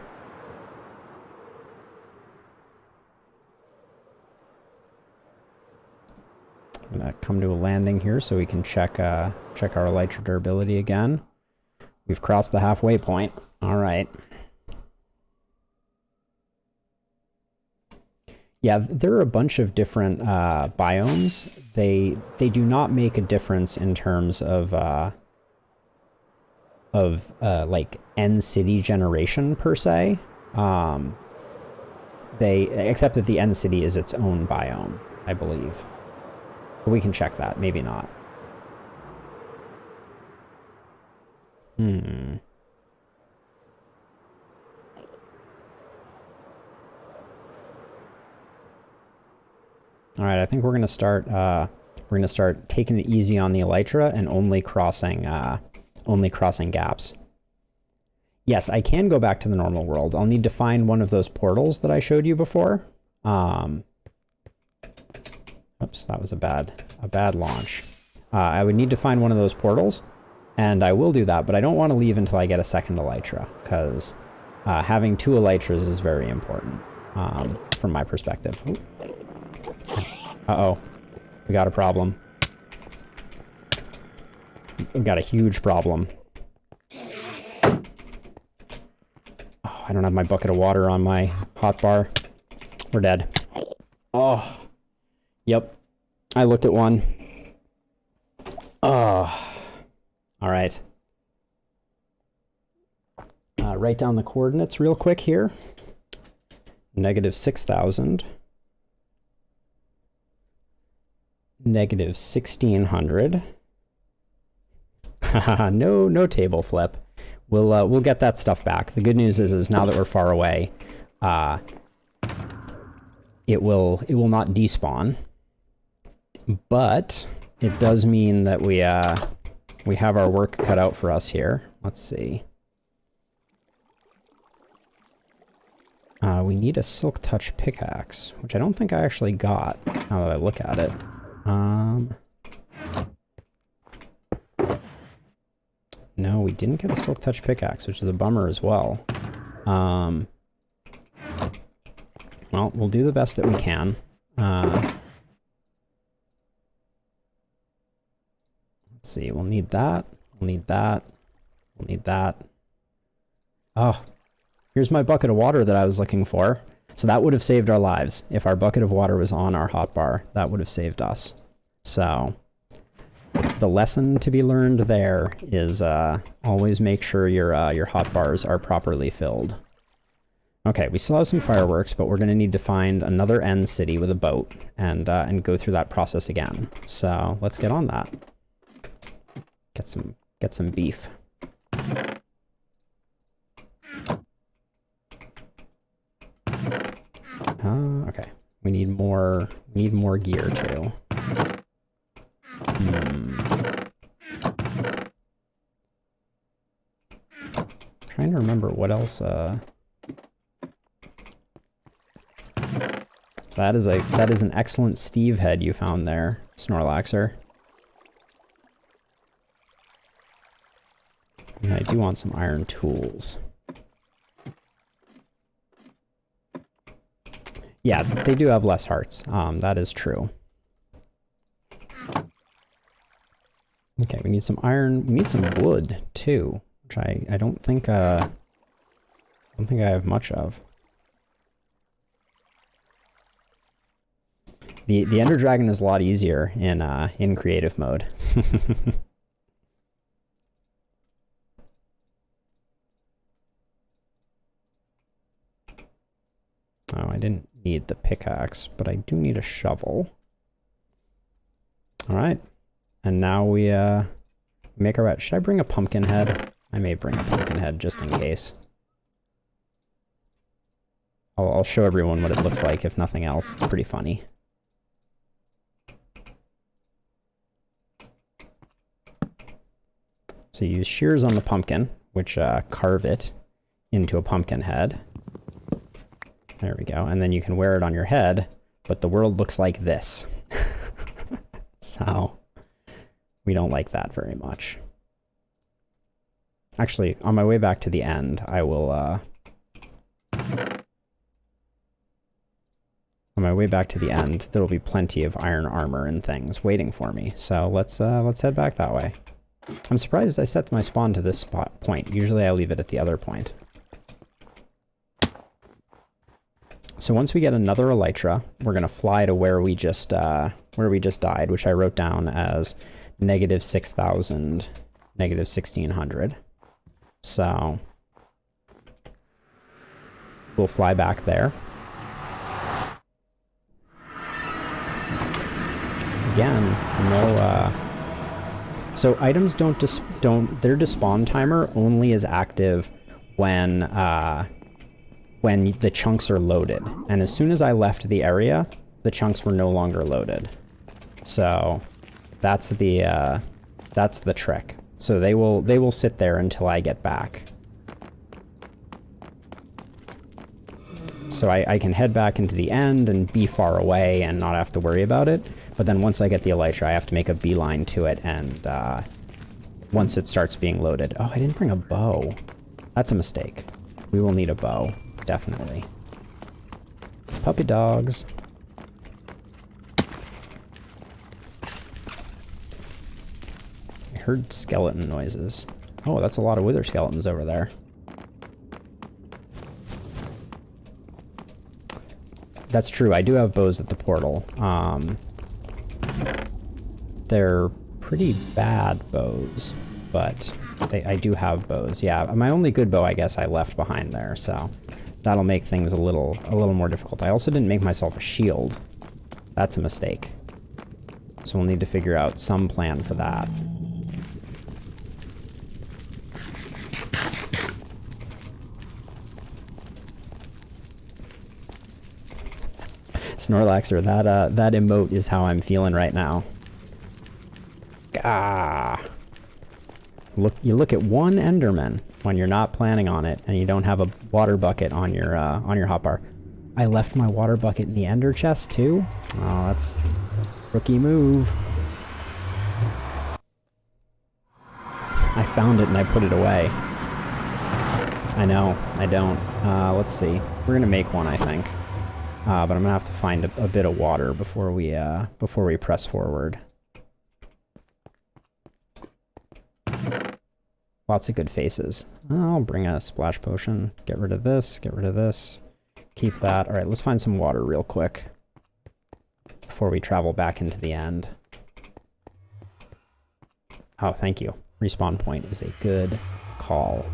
A: I'm gonna come to a landing here so we can check our elytra durability again. We've crossed the halfway point. All right. Yeah, there are a bunch of different biomes. They do not make a difference in terms of like end city generation per se. Except that the end city is its own biome, I believe. But we can check that. Maybe not. All right, I think we're gonna start taking it easy on the elytra and only crossing gaps. Yes, I can go back to the normal world. I'll need to find one of those portals that I showed you before. Oops, that was a bad launch. I would need to find one of those portals, and I will do that, but I don't want to leave until I get a second elytra, because having 2 elytras is very important from my perspective. Ooh. Uh-oh. We got a problem. We've got a huge problem. Oh, I don't have my bucket of water on my hotbar. We're dead. Oh. Yep. I looked at one. Oh. All right. Write down the coordinates real quick here. -6,000. -1,600. no table flip. We'll get that stuff back. The good news is now that we're far away, it will not despawn. But it does mean that we have our work cut out for us here. Let's see. We need a silk touch pickaxe, which I don't think I actually got now that I look at it. No, we didn't get a silk touch pickaxe, which is a bummer as well. Well, we'll do the best that we can. Let's see, we'll need that. We'll need that. We'll need that. Oh, here's my bucket of water that I was looking for. So that would have saved our lives. If our bucket of water was on our hotbar, that would have saved us. So the lesson to be learned there is always make sure your hotbars are properly filled. Okay, we still have some fireworks, but we're going to need to find another end city with a boat and go through that process again. So let's get on that. Get some beef. Okay. We need more gear too. Trying to remember what else. That is an excellent Steve head you found there, Snorlaxer. And I do want some iron tools. Yeah, they do have less hearts. That is true. Okay, we need some iron. We need some wood too, which I don't think I have much of. The Ender Dragon is a lot easier in creative mode. Oh, I didn't need the pickaxe, but I do need a shovel. All right. And now we make our way. Should I bring a pumpkin head? I may bring a pumpkin head just in case. I'll show everyone what it looks like, if nothing else. It's pretty funny. So you use shears on the pumpkin, which carve it into a pumpkin head. There we go. And then you can wear it on your head, but the world looks like this. So we don't like that very much. Actually, on my way back to the end, I will... on my way back to the end, there'll be plenty of iron armor and things waiting for me. So let's head back that way. I'm surprised I set my spawn to this point. Usually I leave it at the other point. So once we get another elytra, we're gonna fly to where we just died, which I wrote down as -6,000, -1,600. So we'll fly back there. Again, no. So items their despawn timer only is active when the chunks are loaded. And as soon as I left the area, the chunks were no longer loaded. So that's the trick. So they will sit there until I get back. So I can head back into the end and be far away and not have to worry about it. But then once I get the elytra, I have to make a beeline to it, and once it starts being loaded... Oh, I didn't bring a bow. That's a mistake. We will need a bow, definitely. Puppy dogs. I heard skeleton noises. Oh, that's a lot of wither skeletons over there. That's true, I do have bows at the portal. They're pretty bad bows, but I do have bows. Yeah, my only good bow, I guess, I left behind there, so that'll make things a little more difficult. I also didn't make myself a shield. That's a mistake. So we'll need to figure out some plan for that. Snorlaxer, that emote is how I'm feeling right now. Ah. You look at one Enderman when you're not planning on it, and you don't have a water bucket on your hotbar. I left my water bucket in the Ender chest too. Oh, that's rookie move. I found it and I put it away. I know, I don't. Let's see. We're gonna make one, I think. But I'm gonna have to find a bit of water before we press forward. Lots of good faces. I'll bring a splash potion. Get rid of this, get rid of this. Keep that. Alright, let's find some water real quick before we travel back into the end. Oh, thank you. Respawn point is a good call.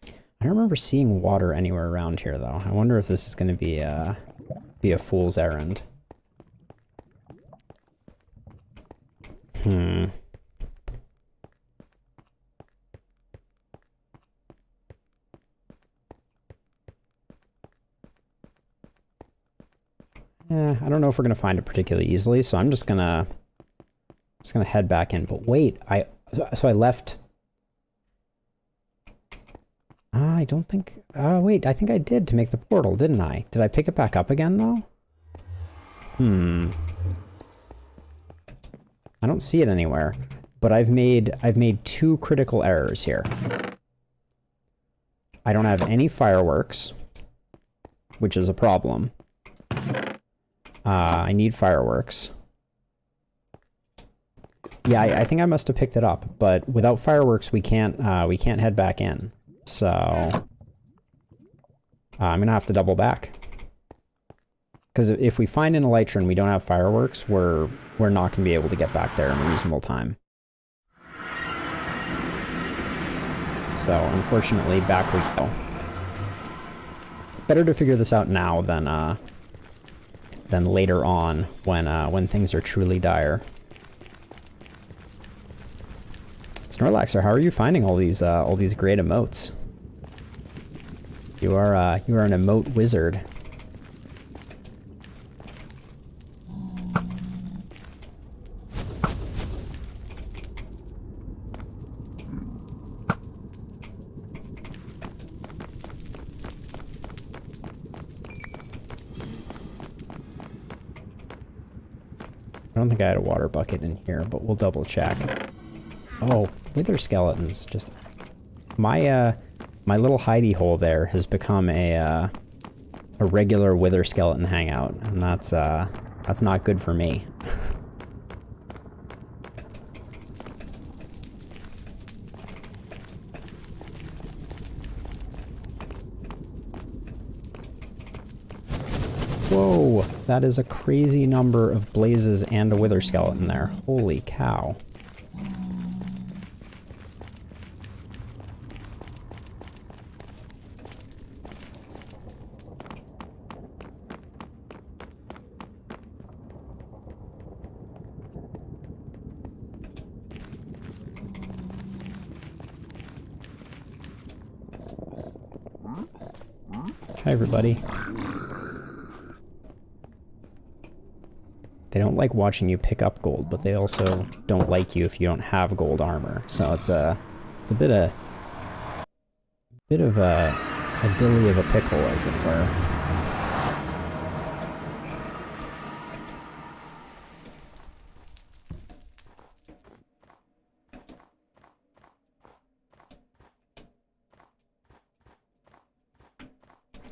A: I don't remember seeing water anywhere around here, though. I wonder if this is going to be a fool's errand. Yeah, I don't know if we're gonna find it particularly easily, so I'm just gonna head back in. But wait, so I left. I don't think. Wait, I think I did to make the portal, didn't I? Did I pick it back up again though? I don't see it anywhere, but I've made two critical errors here. I don't have any fireworks, which is a problem. I need fireworks. Yeah, I think I must have picked it up, but without fireworks, we can't head back in. So I'm gonna have to double back. Because if we find an elytra and we don't have fireworks, we're not gonna be able to get back there in a reasonable time. So unfortunately, back we go. Better to figure this out now than later on when things are truly dire. Snorlaxer, how are you finding all these great emotes? You are an emote wizard. I don't think I had a water bucket in here, but we'll double check. Oh, wither skeletons. Just my little hidey hole there has become a regular wither skeleton hangout, and that's not good for me. Whoa, that is a crazy number of blazes and a wither skeleton there. Holy cow. Hi, everybody. They don't like watching you pick up gold, but they also don't like you if you don't have gold armor. So it's a bit of a dilly of a pickle, as it were.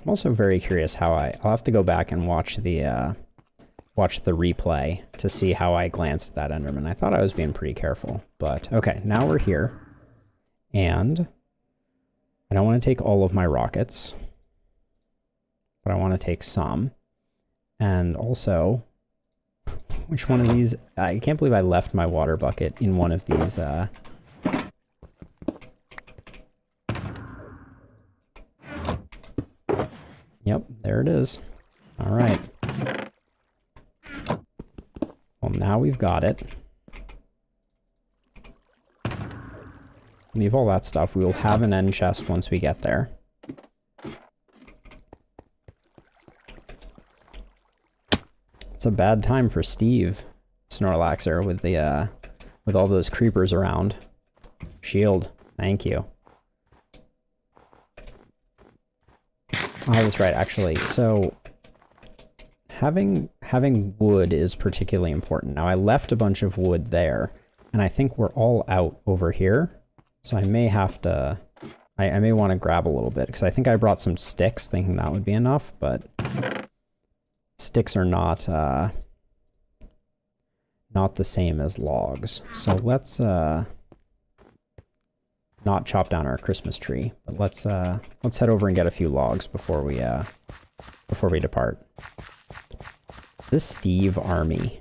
A: I'm also very curious how I'll have to go back and watch the replay to see how I glanced at that Enderman. I thought I was being pretty careful, but okay, now we're here. And I don't want to take all of my rockets, but I want to take some. And also, which one of these? I can't believe I left my water bucket in one of these, Yep, there it is. All right. Well, now we've got it. Leave all that stuff. We will have an end chest once we get there. It's a bad time for Steve, Snorlaxer, with all those creepers around. Shield, thank you. Oh, that's right, actually. So having wood is particularly important. Now, I left a bunch of wood there, and I think we're all out over here. So I may have to... I may want to grab a little bit, because I think I brought some sticks, thinking that would be enough, but sticks are not the same as logs. So let's not chop down our Christmas tree, but let's head over and get a few logs before we depart. This Steve army.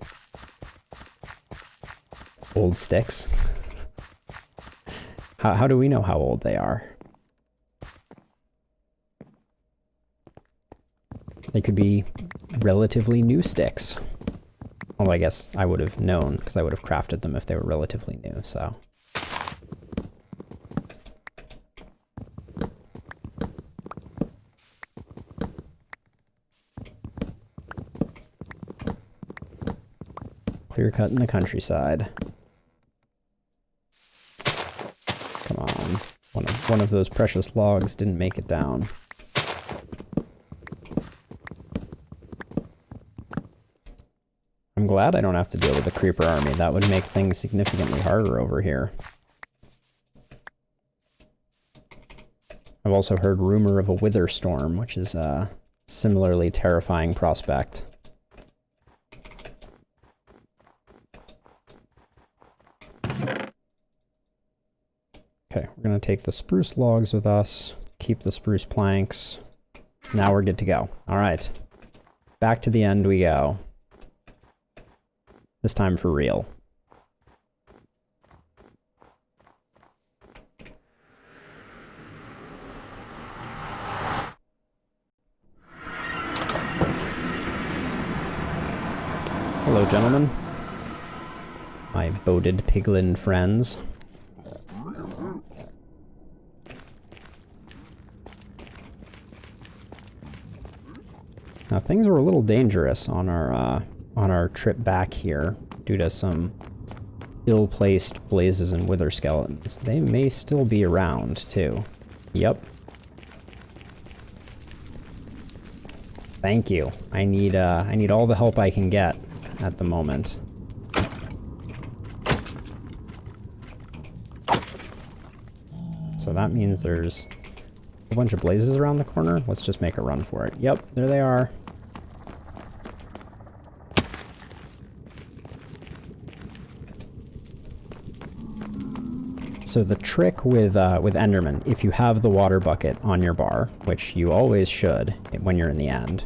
A: Old sticks. How do we know how old they are? They could be relatively new sticks. Well, I guess I would have known, because I would have crafted them if they were relatively new, so... Clear cut in the countryside. Come on. One of those precious logs didn't make it down. I'm glad I don't have to deal with the creeper army. That would make things significantly harder over here. I've also heard rumor of a wither storm, which is a similarly terrifying prospect. Okay, we're going to take the spruce logs with us, keep the spruce planks. Now we're good to go. All right. Back to the end we go. This time for real. Hello, gentlemen. My boated piglin friends. Now things were a little dangerous on our trip back here due to some ill-placed blazes and wither skeletons. They may still be around too. Yep. Thank you. I need all the help I can get at the moment. So that means there's a bunch of blazes around the corner. Let's just make a run for it. Yep, there they are. So the trick with Enderman, if you have the water bucket on your bar, which you always should when you're in the end,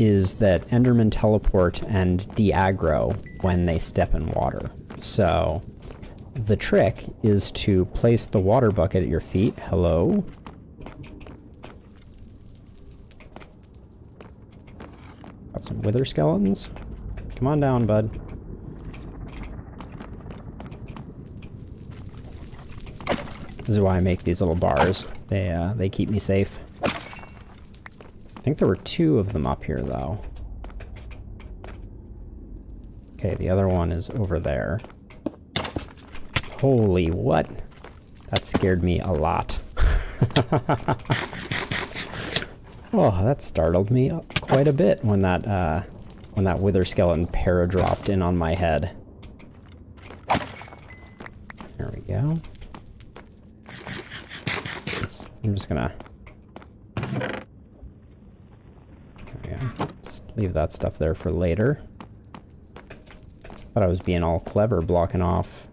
A: is that Endermen teleport and de-aggro when they step in water. So the trick is to place the water bucket at your feet. Hello? Got some wither skeletons. Come on down, bud. This is why I make these little bars. They keep me safe. I think there were 2 of them up here, though. Okay, the other one is over there. Holy what? That scared me a lot. Oh, that startled me quite a bit when that wither skeleton para-dropped in on my head. There we go. I'm just gonna... There we go. Just leave that stuff there for later. Thought I was being all clever blocking off.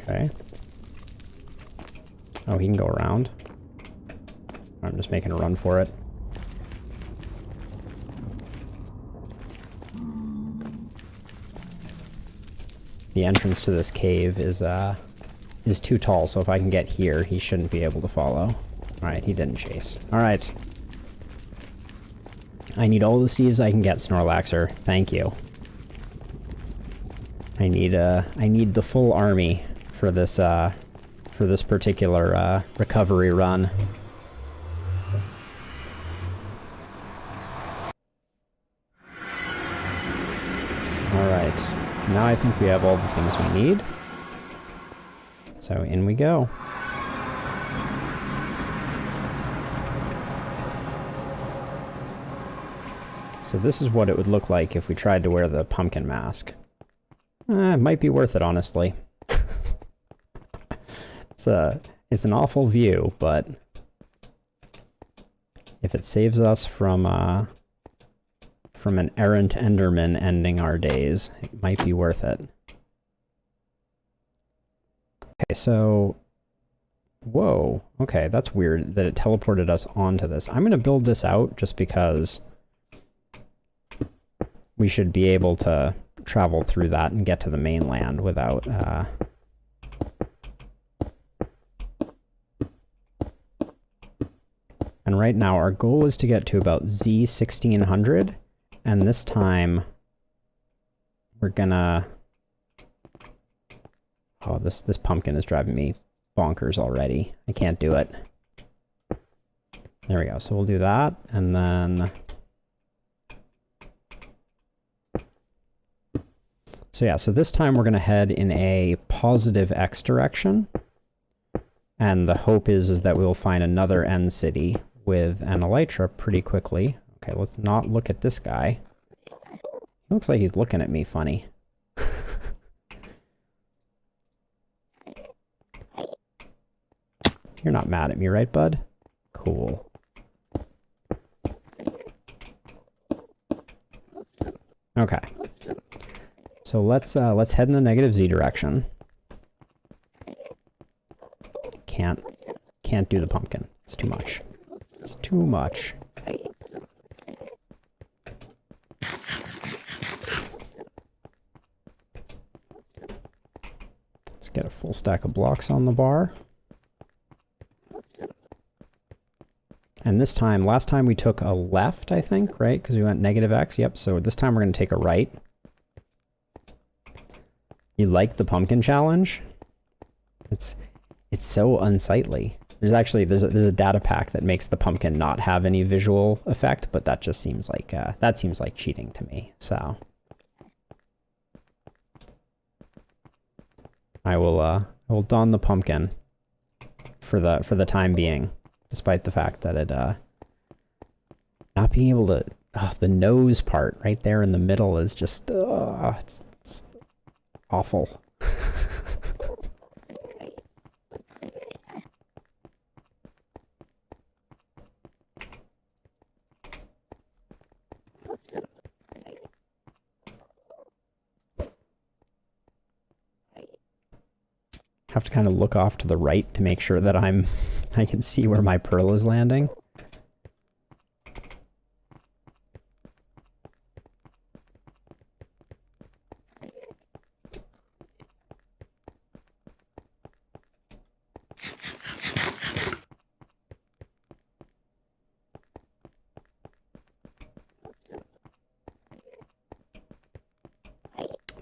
A: Okay. Oh, he can go around. I'm just making a run for it. The entrance to this cave is too tall, so if I can get here, he shouldn't be able to follow. Alright, he didn't chase. Alright. I need all the Steves I can get, Snorlaxer. Thank you. I need the full army for this particular recovery run. Alright, now I think we have all the things we need. So in we go. So this is what it would look like if we tried to wear the pumpkin mask. It might be worth it, honestly. It's an awful view, but if it saves us from an errant Enderman ending our days, it might be worth it. Okay, so... Whoa. Okay, that's weird that it teleported us onto this. I'm going to build this out just because we should be able to travel through that and get to the mainland without... And right now our goal is to get to about Z1600, and this time we're gonna... Oh, this pumpkin is driving me bonkers already. I can't do it. There we go. So we'll do that, and then... So yeah, so this time we're going to head in a positive X direction. And the hope is that we'll find another end city with an elytra pretty quickly. Okay, let's not look at this guy. He looks like he's looking at me funny. You're not mad at me, right, bud? Cool. Okay. So let's head in the negative Z direction. Can't do the pumpkin. It's too much. It's too much. Let's stack of blocks on the bar. And this time, last time we took a left, I think, right? Because we went -X. Yep, so this time we're going to take a right. You like the pumpkin challenge? It's so unsightly. There's actually, there's a data pack that makes the pumpkin not have any visual effect, but that just seems like, that seems like cheating to me, so. I will don the pumpkin for the time being, despite the fact that it, not being able to, the nose part right there in the middle is just, it's awful. Have to kind of look off to the right to make sure that I can see where my pearl is landing.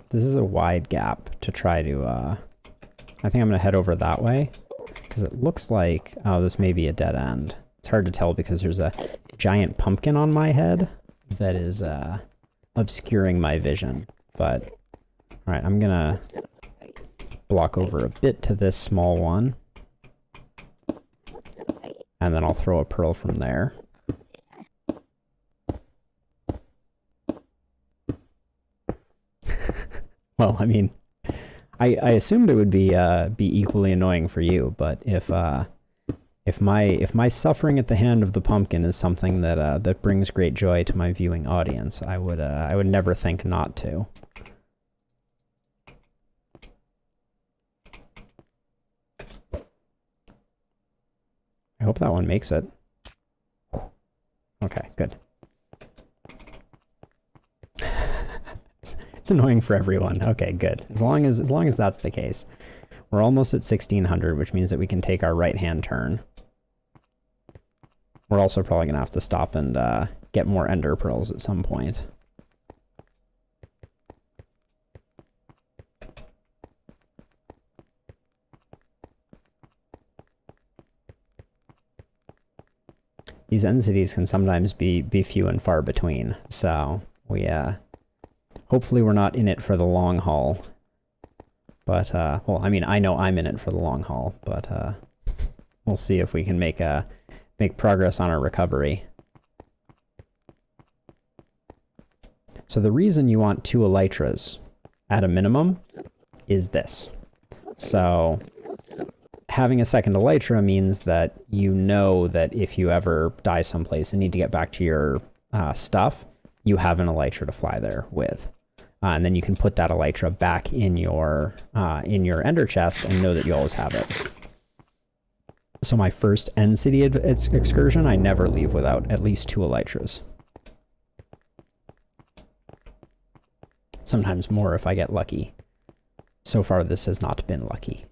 A: This is a wide gap to try to, I think I'm going to head over that way, because it looks like, oh, this may be a dead end. It's hard to tell because there's a giant pumpkin on my head that is obscuring my vision. But, alright, I'm going to block over a bit to this small one. And then I'll throw a pearl from there. Well, I mean, I assumed it would be equally annoying for you, but if my suffering at the hand of the pumpkin is something that that brings great joy to my viewing audience, I would never think not to. I hope that one makes it. Okay, good. It's annoying for everyone. Okay, good. As long as that's the case. We're almost at 1600, which means that we can take our right-hand turn. We're also probably going to have to stop and get more ender pearls at some point. These end cities can sometimes be few and far between, so we hopefully we're not in it for the long haul. But, well, I mean, I know I'm in it for the long haul, but we'll see if we can make progress on our recovery. So the reason you want 2 elytras at a minimum is this. So having a second elytra means that you know that if you ever die someplace and need to get back to your stuff, you have an elytra to fly there with. And then you can put that elytra back in your ender chest and know that you always have it. So my first end city excursion, I never leave without at least 2 elytras. Sometimes more if I get lucky. So far, this has not been lucky.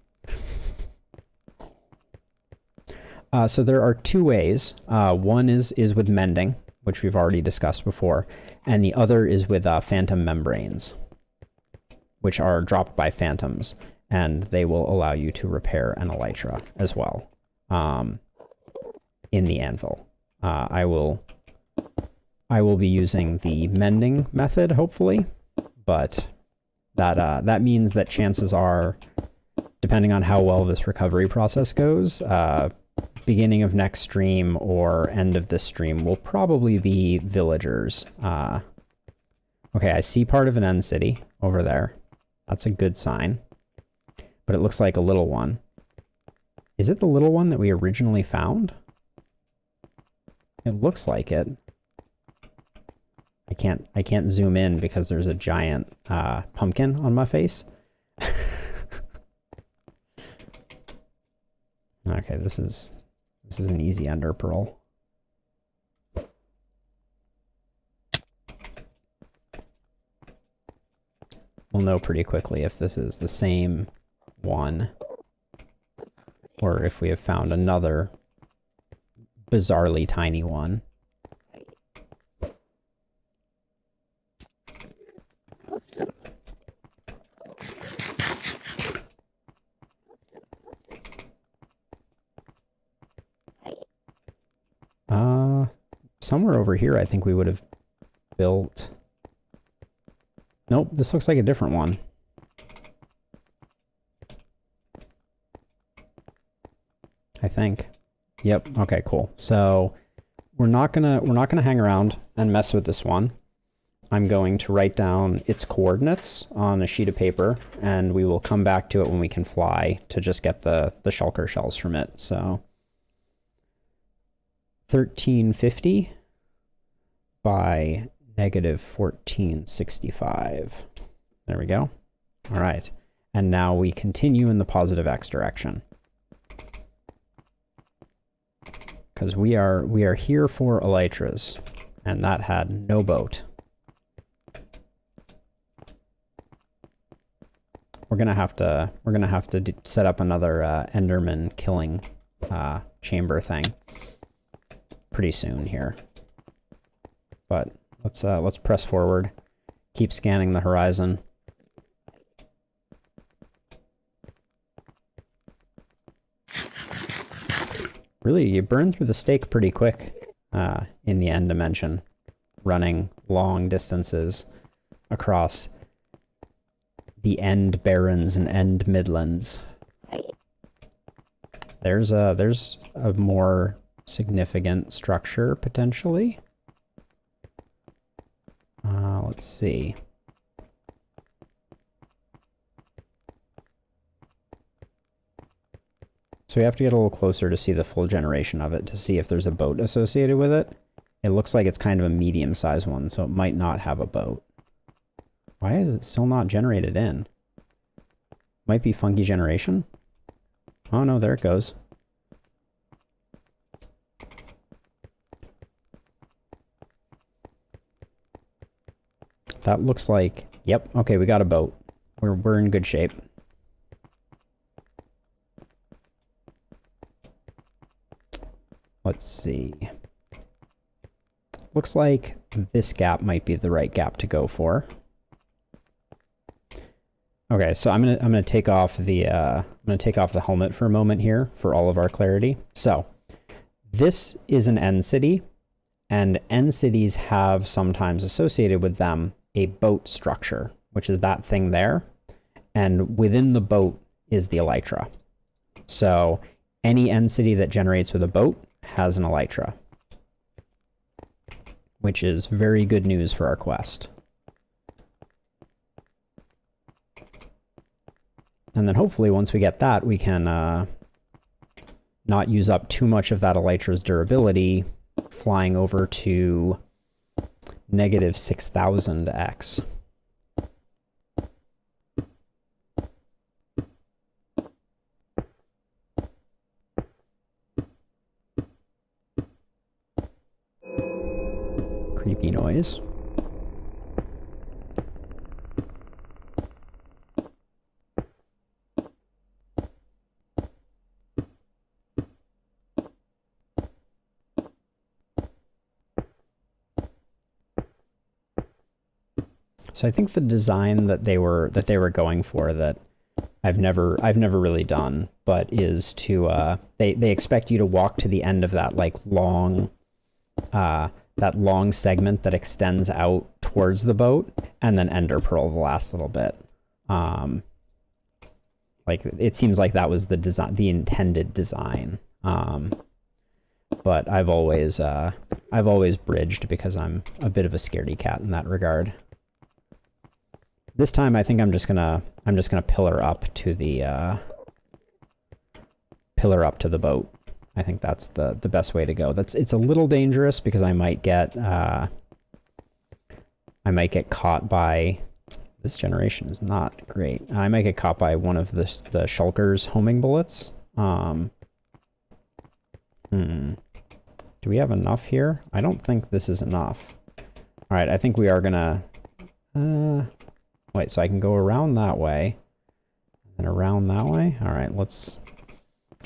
A: So there are 2 ways. One is with mending, which we've already discussed before, and the other is with phantom membranes, which are dropped by phantoms, and they will allow you to repair an elytra as well in the anvil. I will be using the mending method, hopefully, but that means that chances are, depending on how well this recovery process goes, beginning of next stream or end of this stream will probably be villagers. Okay, I see part of an end city over there. That's a good sign. But it looks like a little one. Is it the little one that we originally found? It looks like it. I can't zoom in because there's a giant pumpkin on my face. Okay, this is an easy ender pearl. We'll know pretty quickly if this is the same one or if we have found another bizarrely tiny one. Somewhere over here I think we would have built... Nope, this looks like a different one. I think. Yep, okay, cool. So we're not gonna hang around and mess with this one. I'm going to write down its coordinates on a sheet of paper, and we will come back to it when we can fly to just get the shulker shells from it. So 1350 by negative 1465. There we go. All right. And now we continue in the positive x direction. Because we are here for elytras, and that had no boat. We're gonna have to set up another Enderman killing chamber thing pretty soon here. But let's press forward. Keep scanning the horizon. Really, you burn through the steak pretty quick in the end dimension, running long distances across the end barrens and end midlands. There's a more significant structure potentially. Let's see. So we have to get a little closer to see the full generation of it to see if there's a boat associated with it. It looks like it's kind of a medium-sized one, so it might not have a boat. Why is it still not generated in? Might be funky generation? Oh no, there it goes. That looks like... Yep, okay, we got a boat. We're in good shape. Let's see. Looks like this gap might be the right gap to go for. Okay, so I'm gonna take off the helmet for a moment here for all of our clarity. So this is an end city, and end cities have sometimes associated with them a boat structure, which is that thing there, and within the boat is the elytra. So any end city that generates with a boat has an elytra, which is very good news for our quest. And then hopefully once we get that, we can not use up too much of that elytra's durability flying over to negative 6000x. Creepy noise. So I think the design that they were going for, that I've never really done, but is to they expect you to walk to the end of that like long segment that extends out towards the boat, and then ender pearl the last little bit. Like it seems like that was the intended design. But I've always bridged because I'm a bit of a scaredy cat in that regard. This time I think I'm just gonna pillar up to the boat. I think that's the best way to go. It's a little dangerous because I might get caught by... This generation is not great. I might get caught by one of the shulker's homing bullets. Do we have enough here? I don't think this is enough. All right, I think we are gonna... Wait, so I can go around that way and around that way? All right, let's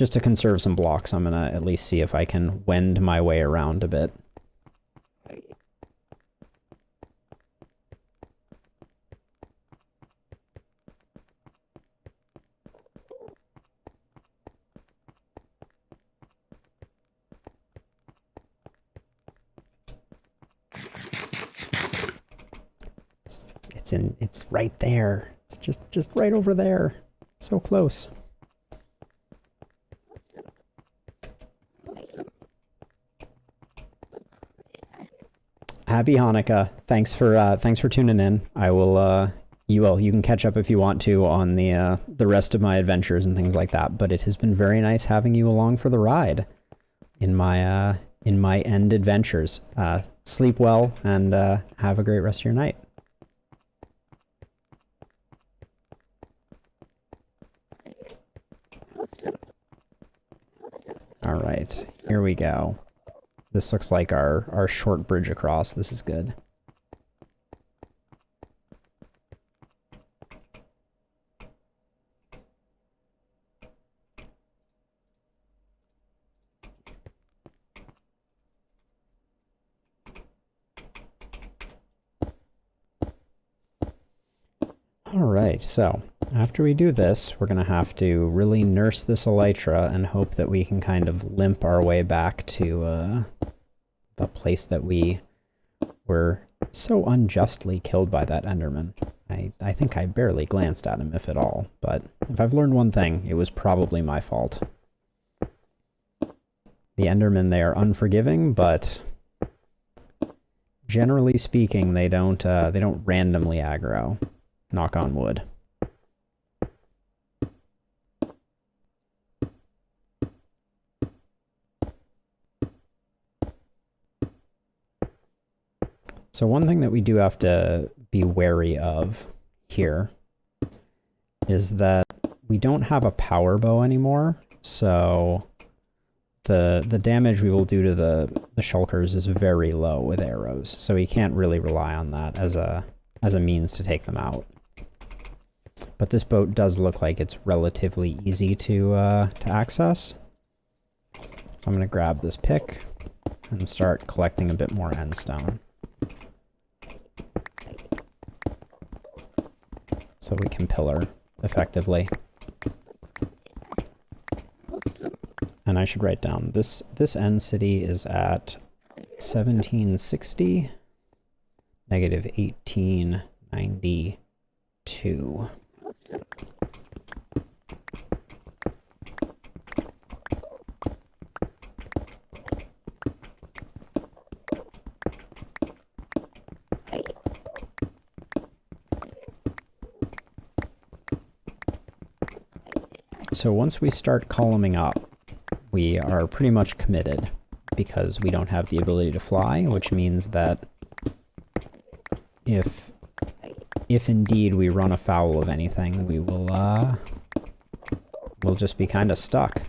A: just to conserve some blocks, I'm gonna at least see if I can wend my way around a bit. It's right there. It's just right over there. So close. Happy Hanukkah. Thanks for tuning in. I will you can catch up if you want to on the rest of my adventures and things like that, but it has been very nice having you along for the ride in my end adventures. Sleep well and have a great rest of your night. All right, here we go. This looks like our short bridge across. This is good. All right, so after we do this, we're going to have to really nurse this elytra and hope that we can kind of limp our way back to the place that we were so unjustly killed by that Enderman. I think I barely glanced at him, if at all, but if I've learned one thing, it was probably my fault. The Endermen, they are unforgiving, but generally speaking, they don't randomly aggro. Knock on wood. So one thing that we do have to be wary of here is that we don't have a power bow anymore, so the damage we will do to the shulkers is very low with arrows, so we can't really rely on that as a means to take them out. But this boat does look like it's relatively easy to access. So I'm going to grab this pick and start collecting a bit more endstone, so we can pillar effectively. And I should write down this end city is at 1760, negative 1892. So once we start columning up, we are pretty much committed because we don't have the ability to fly, which means that if indeed we run afoul of anything, we will we'll just be kind of stuck.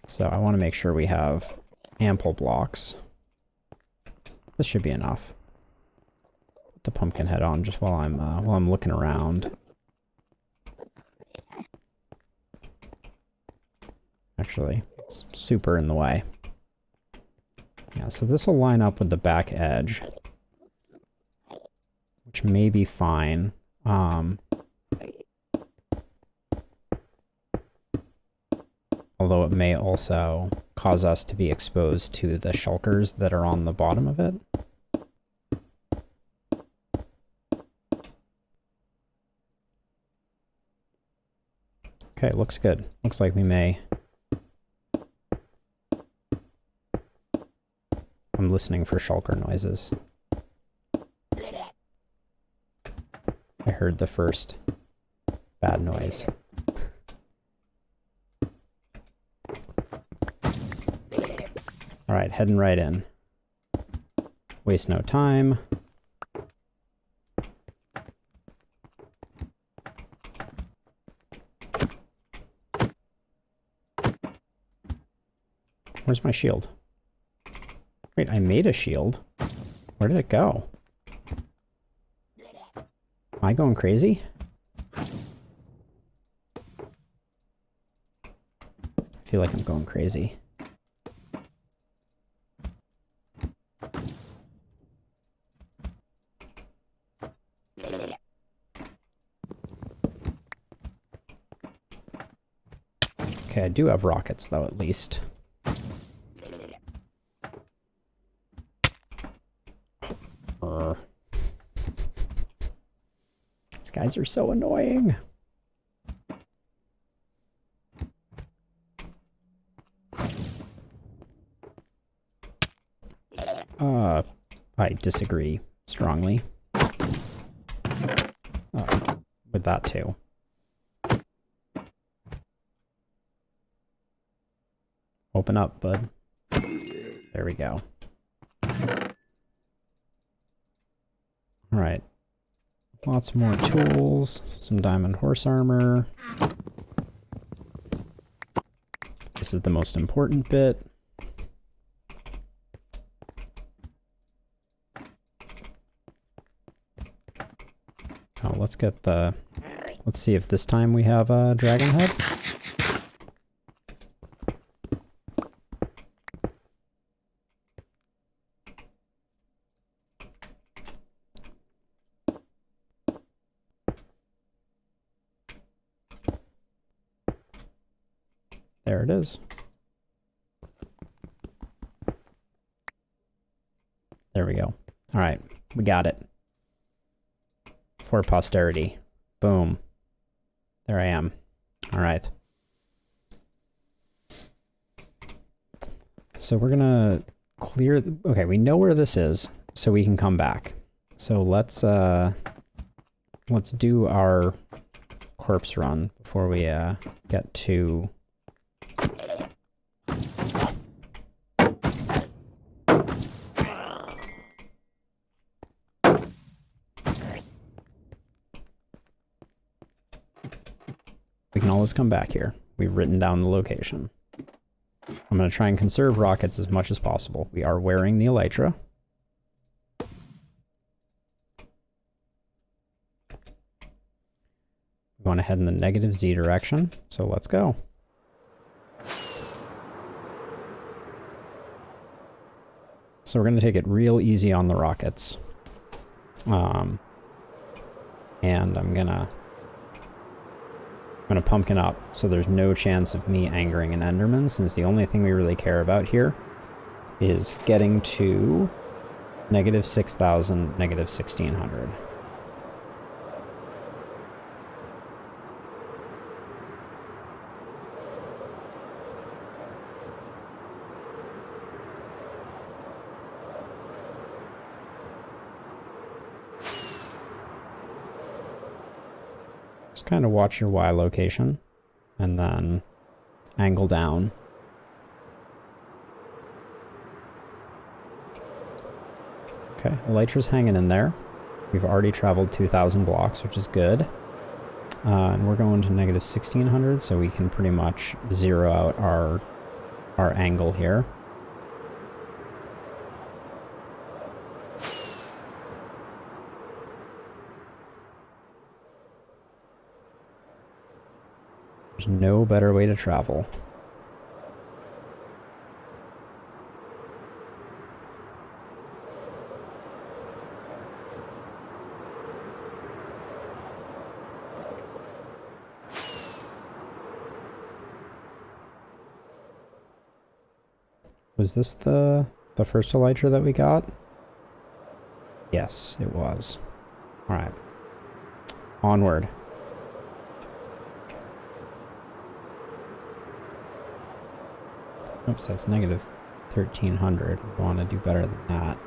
A: So I want to make sure we have ample blocks. This should be enough. Put the pumpkin head on just while I'm looking around. Actually, it's super in the way. Yeah, so this will line up with the back edge, which may be fine. Although it may also cause us to be exposed to the shulkers that are on the bottom of it. Okay, looks good. Looks like we may... I'm listening for shulker noises. I heard the first bad noise. Alright, heading right in. Waste no time. Where's my shield? Wait, I made a shield. Where did it go? I going crazy? I feel like I'm going crazy. Okay, I do have rockets, though, at least. These guys are so annoying. I disagree strongly. With that, too. Open up, bud. There we go. Alright. Lots more tools. Some diamond horse armor. This is the most important bit. Oh, let's get the... Let's see if this time we have a dragon head. There it is. There we go. All right, we got it. For posterity. Boom. There I am. All right. So we're gonna clear the, okay, we know where this is, so we can come back. So let's do our corpse run before we get to we can always come back here. We've written down the location. I'm going to try and conserve rockets as much as possible. We are wearing the elytra. We want to head in the negative Z direction, so let's go. So we're going to take it real easy on the rockets. And I'm gonna pumpkin up, so there's no chance of me angering an Enderman, since the only thing we really care about here is getting to negative 6,000, negative 1,600. Just kind of watch your Y location, and then angle down. Okay, elytra's hanging in there. We've already traveled 2,000 blocks, which is good. And we're going to negative 1,600, so we can pretty much zero out our angle here. There's no better way to travel. Was this the first elytra that we got? Yes, it was. All right. Onward. Oops, that's negative 1,300. We want to do better than that.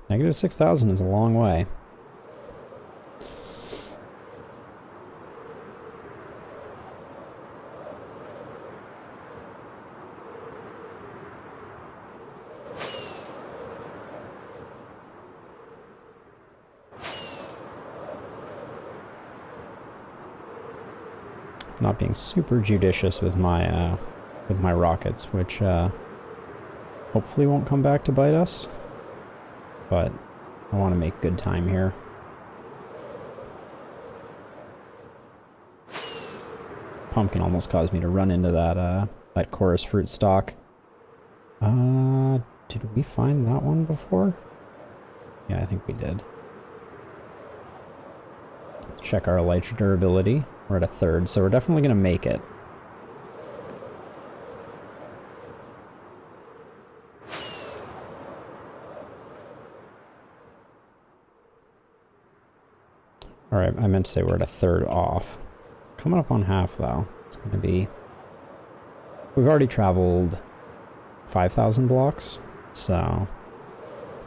A: Negative 6,000 is a long way. Not being super judicious with my with my rockets, which hopefully won't come back to bite us. But I want to make good time here. Pumpkin almost caused me to run into that chorus fruit stalk. Did we find that one before? Yeah, I think we did. Let's check our elytra durability. We're at a third, so we're definitely going to make it. Alright, I meant to say we're at a third off. Coming up on half, though. It's going to be... We've already traveled 5,000 blocks, so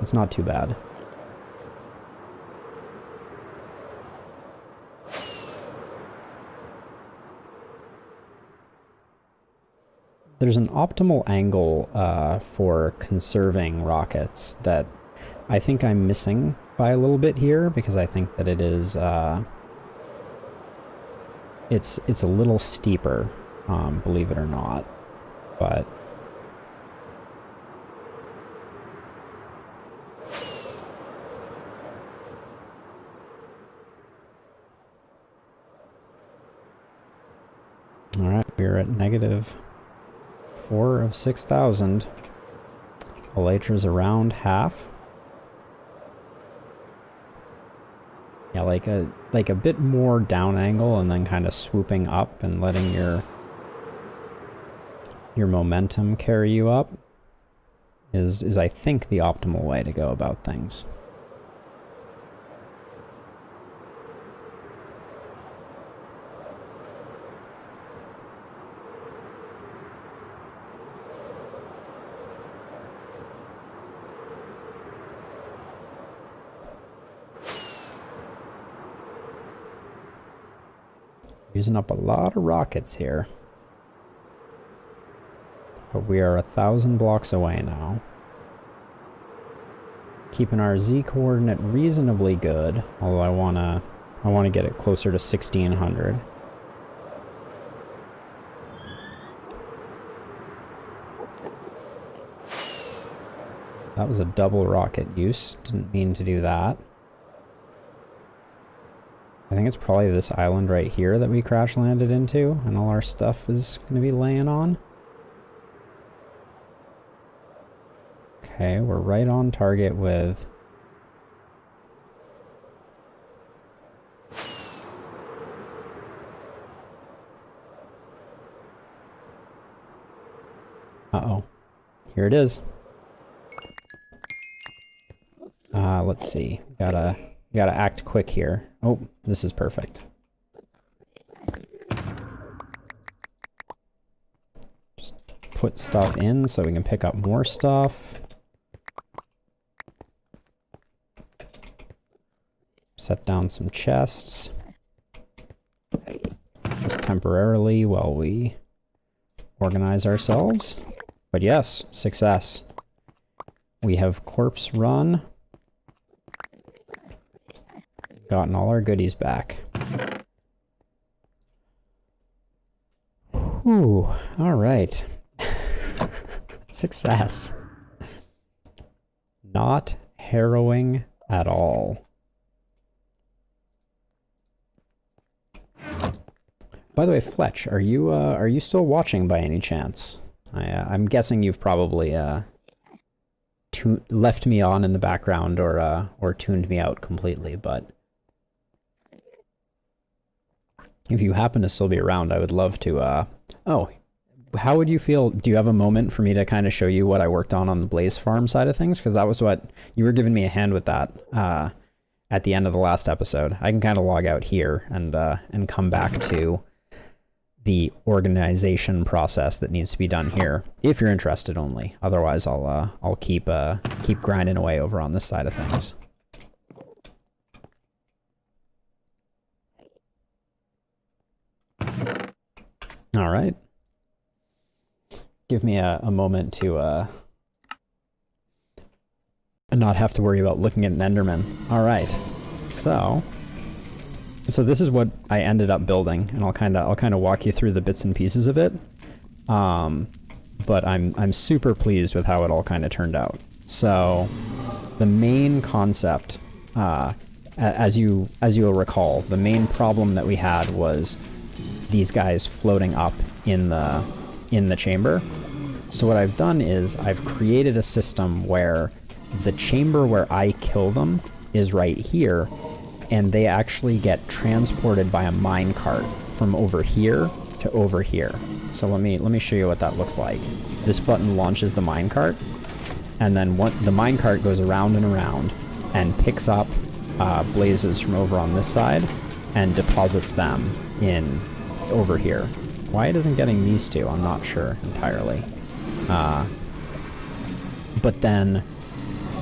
A: it's not too bad. There's an optimal angle for conserving rockets that I think I'm missing by a little bit here, because I think that it is it's a little steeper, believe it or not, but all right, we're at negative 4 of 6,000. Elytra's around half. Yeah, like a bit more down angle and then kind of swooping up and letting your momentum carry you up is I think the optimal way to go about things. Using up a lot of rockets here. But we are 1,000 blocks away now. Keeping our Z coordinate reasonably good, although I wanna get it closer to 1,600. That was a double rocket use. Didn't mean to do that. I think it's probably this island right here that we crash landed into, and all our stuff is going to be laying on. Okay, we're right on target with... Uh-oh. Here it is. Let's see. Gotta act quick here. Oh, this is perfect. Just put stuff in so we can pick up more stuff. Set down some chests. Just temporarily while we organize ourselves. But yes, success. We have corpse run. Gotten all our goodies back. Whew, all right. Success. Not harrowing at all. By the way, Fletch, are you still watching by any chance? I'm guessing you've probably left me on in the background or tuned me out completely, but if you happen to still be around, I would love to, oh, how would you feel? Do you have a moment for me to kind of show you what I worked on the Blaze Farm side of things? Because that was what, you were giving me a hand with that at the end of the last episode. I can kind of log out here and come back to the organization process that needs to be done here, if you're interested only. Otherwise, I'll keep grinding away over on this side of things. All right. Give me a moment to not have to worry about looking at an Enderman. All right. So this is what I ended up building, and I'll kind of walk you through the bits and pieces of it. But I'm super pleased with how it all kind of turned out. So the main concept, as you'll recall, the main problem that we had was these guys floating up in the chamber. So what I've done is I've created a system where the chamber where I kill them is right here, and they actually get transported by a minecart from over here to over here. So let me show you what that looks like. This button launches the minecart, and then the minecart goes around and around and picks up blazes from over on this side and deposits them in over here. Why it isn't getting these two, I'm not sure entirely. But then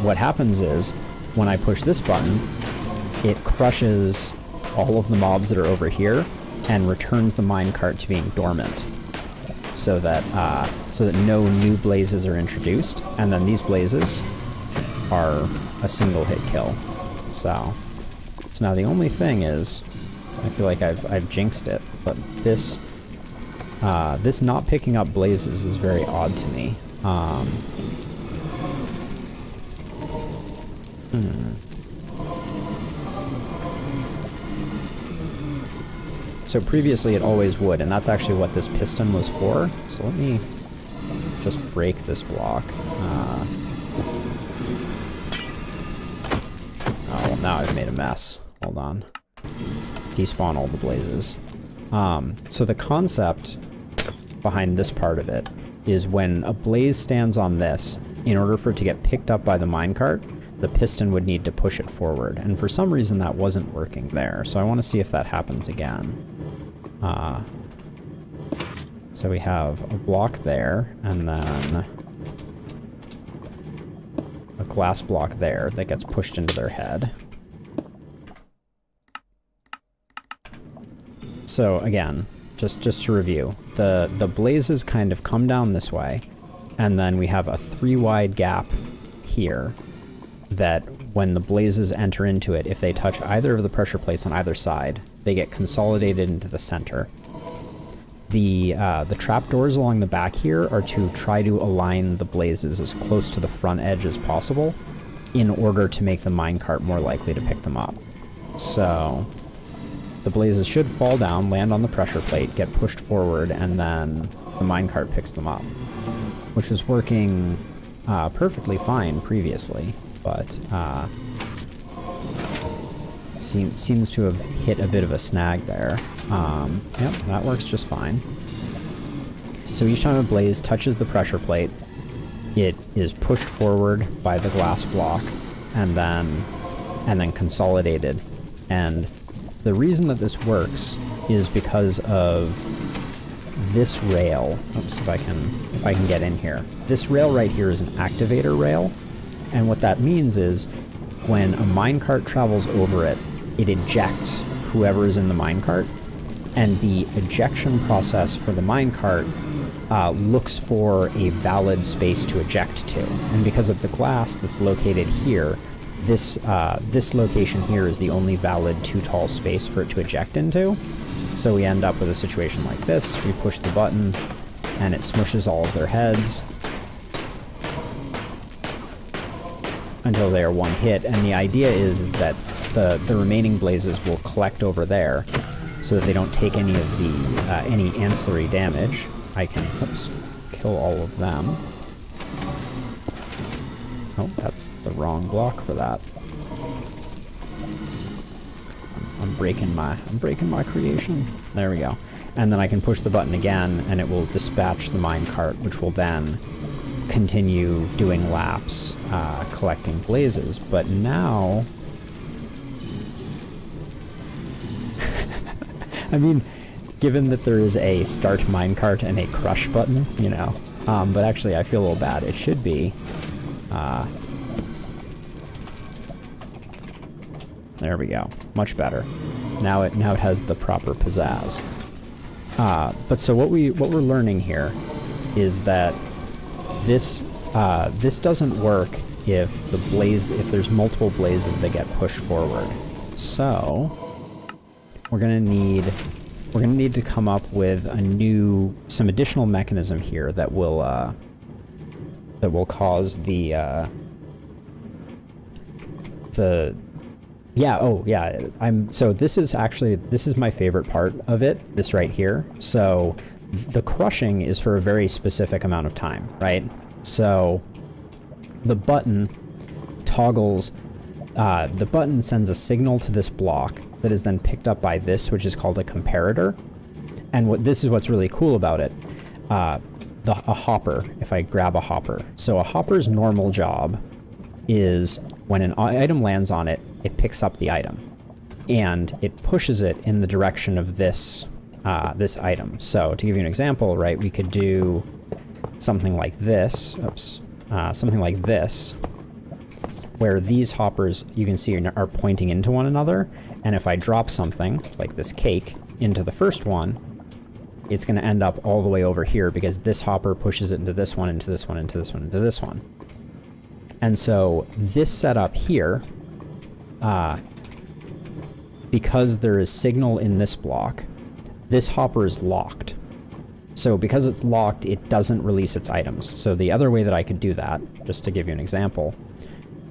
A: what happens is when I push this button, it crushes all of the mobs that are over here and returns the minecart to being dormant, so that no new blazes are introduced, and then these blazes are a single hit kill. So now the only thing is, I feel like I've jinxed it, but this not picking up blazes is very odd to me. So previously it always would, and that's actually what this piston was for. So let me just break this block. Oh, well, now I've made a mess. Hold on. Despawn all the blazes. So the concept behind this part of it is when a blaze stands on this, in order for it to get picked up by the minecart, the piston would need to push it forward. And for some reason that wasn't working there. So I want to see if that happens again. So we have a block there, and then a glass block there that gets pushed into their head. So again, just to review, the blazes kind of come down this way, and then we have a 3-wide gap here that when the blazes enter into it, if they touch either of the pressure plates on either side, they get consolidated into the center. The trapdoors along the back here are to try to align the blazes as close to the front edge as possible in order to make the minecart more likely to pick them up. So the blazes should fall down, land on the pressure plate, get pushed forward, and then the minecart picks them up, which was working perfectly fine previously, but seems to have hit a bit of a snag there. Yep, that works just fine. So each time a blaze touches the pressure plate, it is pushed forward by the glass block and then consolidated. And the reason that this works is because of this rail. Oops, if I can get in here. This rail right here is an activator rail, and what that means is when a minecart travels over it, it ejects whoever is in the minecart, and the ejection process for the minecart looks for a valid space to eject to. And because of the glass that's located here, this location here is the only valid too tall space for it to eject into. So we end up with a situation like this. We push the button, and it smushes all of their heads until they are one hit. And the idea is that the remaining blazes will collect over there, so that they don't take any of the any ancillary damage. I can kill all of them. Oh, that's the wrong block for that. I'm breaking my creation. There we go. And then I can push the button again, and it will dispatch the minecart, which will then continue doing laps, collecting blazes. But now, I mean, given that there is a start minecart and a crush button, you know, but actually I feel a little bad. It should be. There we go. Much better. Now it has the proper pizzazz. But so what we're learning here is that this doesn't work if there's multiple blazes that get pushed forward. So we're gonna need we're going to need to come up with some additional mechanism here that will cause so this is my favorite part of it, this right here. So the crushing is for a very specific amount of time, right? So the button toggles, the button sends a signal to this block that is then picked up by this, which is called a comparator. And this is what's really cool about it. A hopper, if I grab a hopper. So a hopper's normal job is when an item lands on it, it picks up the item and it pushes it in the direction of this this item. So to give you an example, right, we could do something like this. Something like this, where these hoppers, you can see, are pointing into one another. And if I drop something like this cake into the first one, it's going to end up all the way over here because this hopper pushes it into this one, into this one, into this one, into this one. And so this setup here, because there is signal in this block, this hopper is locked. So because it's locked, it doesn't release its items. So the other way that I could do that, just to give you an example,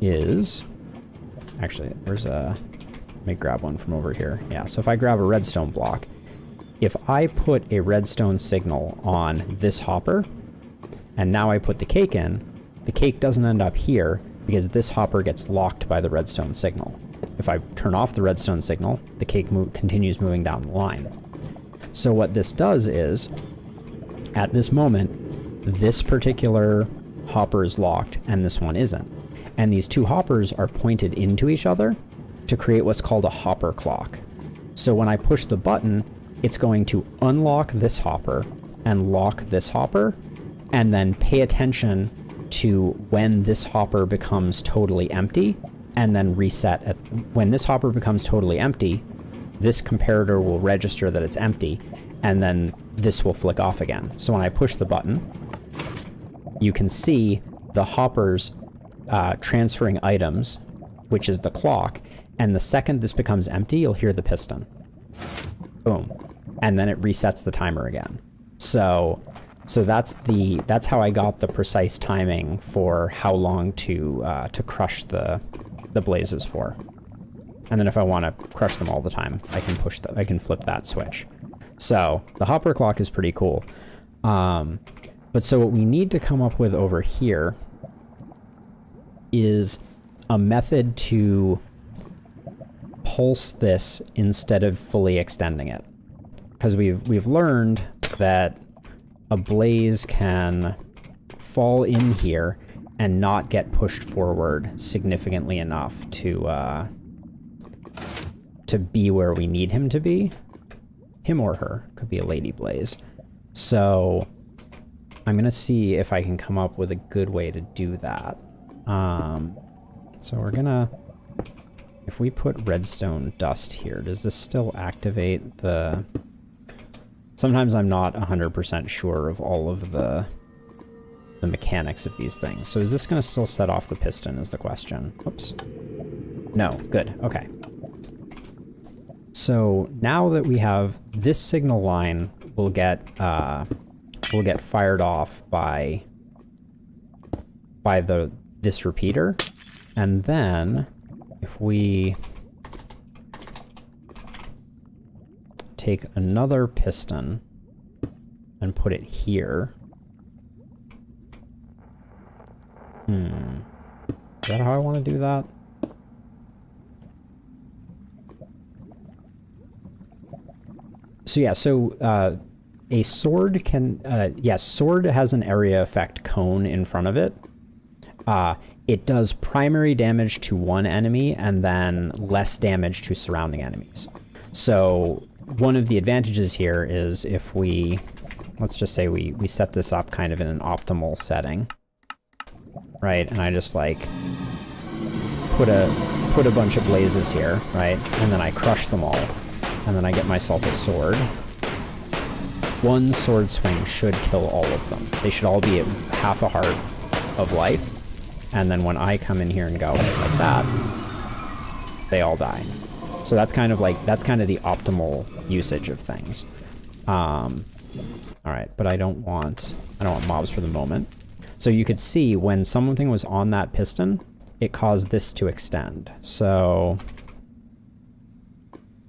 A: is... Actually, let me grab one from over here. Yeah, so if I grab a redstone block, if I put a redstone signal on this hopper, and now I put the cake in, the cake doesn't end up here because this hopper gets locked by the redstone signal. If I turn off the redstone signal, the cake continues moving down the line. So what this does is, at this moment, this particular hopper is locked and this one isn't. And these two hoppers are pointed into each other to create what's called a hopper clock. So when I push the button, it's going to unlock this hopper and lock this hopper, and then pay attention to when this hopper becomes totally empty, and then reset. When this hopper becomes totally empty, this comparator will register that it's empty, and then this will flick off again. So when I push the button, you can see the hoppers transferring items, which is the clock, and the second this becomes empty, you'll hear the piston. Boom. And then it resets the timer again. So that's how I got the precise timing for how long to crush the blazes for. And then if I want to crush them all the time, I can flip that switch. So the hopper clock is pretty cool. But so what we need to come up with over here is a method to pulse this instead of fully extending it. Because we've learned that a blaze can fall in here and not get pushed forward significantly enough to be where we need him to be. Him or her. Could be a lady blaze. So I'm going to see if I can come up with a good way to do that. So we're going to... If we put redstone dust here, does this still activate the... Sometimes I'm not 100% sure of all of the mechanics of these things. So is this going to still set off the piston is the question. Oops. No, good. Okay. So now that we have this signal line, will get fired off by this repeater, and then if we take another piston and put it here. Is that how I want to do that? So yeah, a sword can, sword has an area effect cone in front of it. It does primary damage to one enemy and then less damage to surrounding enemies. So one of the advantages here is if we, let's just say we set this up kind of in an optimal setting, right? And I just like put a bunch of blazes here, right? And then I crush them all. And then I get myself a sword. One sword swing should kill all of them. They should all be at half a heart of life. And then when I come in here and go like that, they all die. So that's kind of like, that's kind of the optimal usage of things. All right, but I don't want mobs for the moment. So you could see when something was on that piston, it caused this to extend. So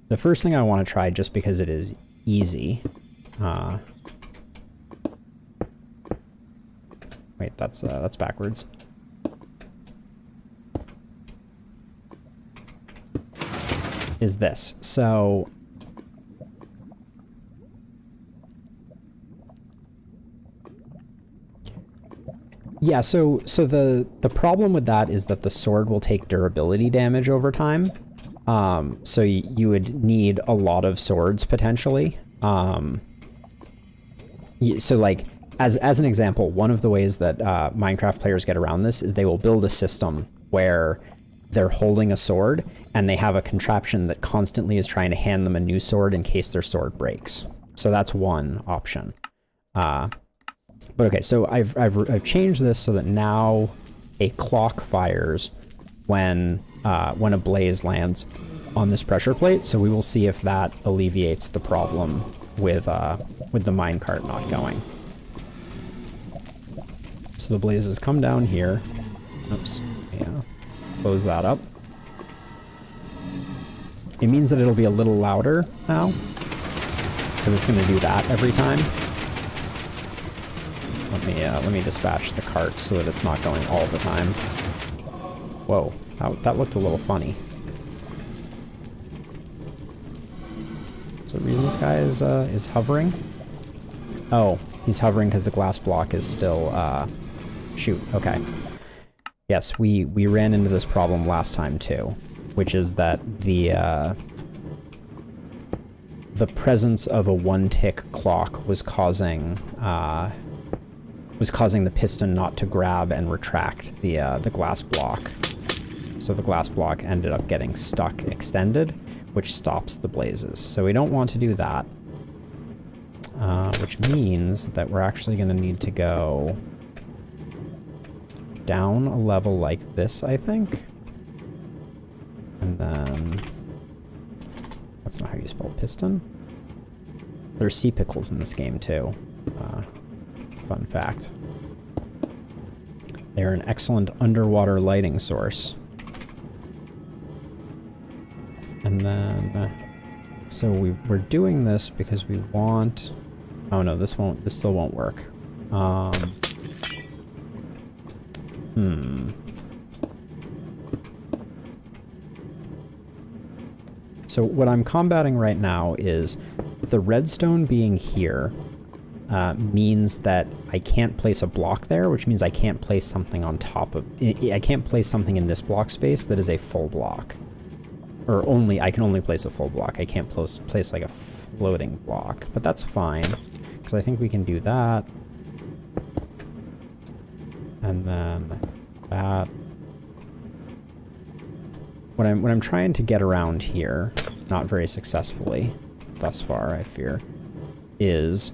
A: the first thing I want to try, just because it is easy, wait, that's backwards. Is this. So yeah, so the problem with that is that the sword will take durability damage over time. So you would need a lot of swords potentially. So like as an example, one of the ways that Minecraft players get around this is they will build a system where they're holding a sword and they have a contraption that constantly is trying to hand them a new sword in case their sword breaks. So that's one option. But okay, so I've changed this so that now a clock fires when a blaze lands on this pressure plate. So we will see if that alleviates the problem with the minecart not going. So the blazes come down here. Oops. Yeah. Close that up. It means that it'll be a little louder now, because it's going to do that every time. Let me dispatch the cart so that it's not going all the time. Whoa, that looked a little funny. So the reason this guy is hovering? Oh, he's hovering because the glass block is still shoot. Okay. Yes, we ran into this problem last time too, which is that the presence of a one-tick clock was causing the piston not to grab and retract the glass block. So the glass block ended up getting stuck extended, which stops the blazes. So we don't want to do that, which means that we're actually going to need to go down a level like this, I think. And then, that's not how you spell piston. There's sea pickles in this game too. Fun fact. They're an excellent underwater lighting source. And then, so we're doing this because we want, oh no, this still won't work. So what I'm combating right now is the redstone being here means that I can't place a block there, which means I can't place something on top of, I can't place something in this block space that is a full block. Or I can only place a full block. I can't place like a floating block, but that's fine, because I think we can do that. And then that. What I'm trying to get around here, not very successfully thus far, I fear, is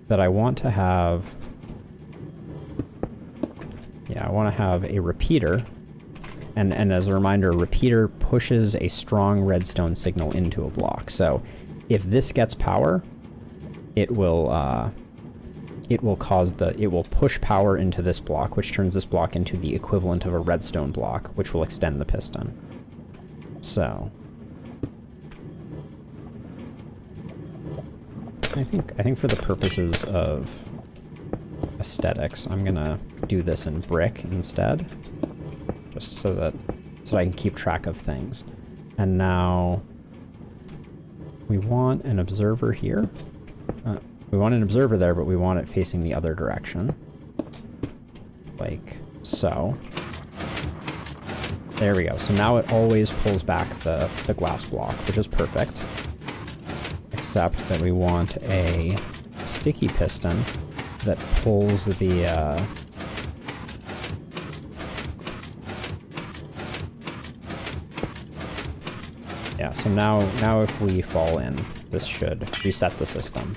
A: that I want to have, I want to have a repeater. And as a reminder, a repeater pushes a strong redstone signal into a block. So if this gets power, it will push power into this block, which turns this block into the equivalent of a redstone block, which will extend the piston. So I think for the purposes of aesthetics, I'm gonna do this in brick instead. Just so that I can keep track of things. And now we want an observer here. We want an observer there, but we want it facing the other direction. Like so. There we go. So now it always pulls back the glass block, which is perfect. Except that we want a sticky piston that pulls the yeah, so now if we fall in, this should reset the system.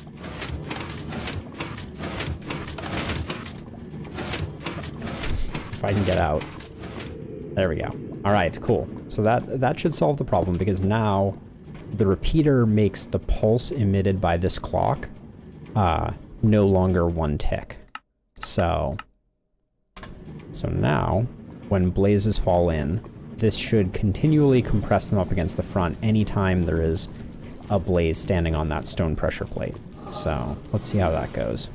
A: If I can get out. There we go. All right, cool. So that should solve the problem, because now the repeater makes the pulse emitted by this clock no longer 1 tick. So now, when blazes fall in, this should continually compress them up against the front anytime there is a blaze standing on that stone pressure plate. So let's see how that goes.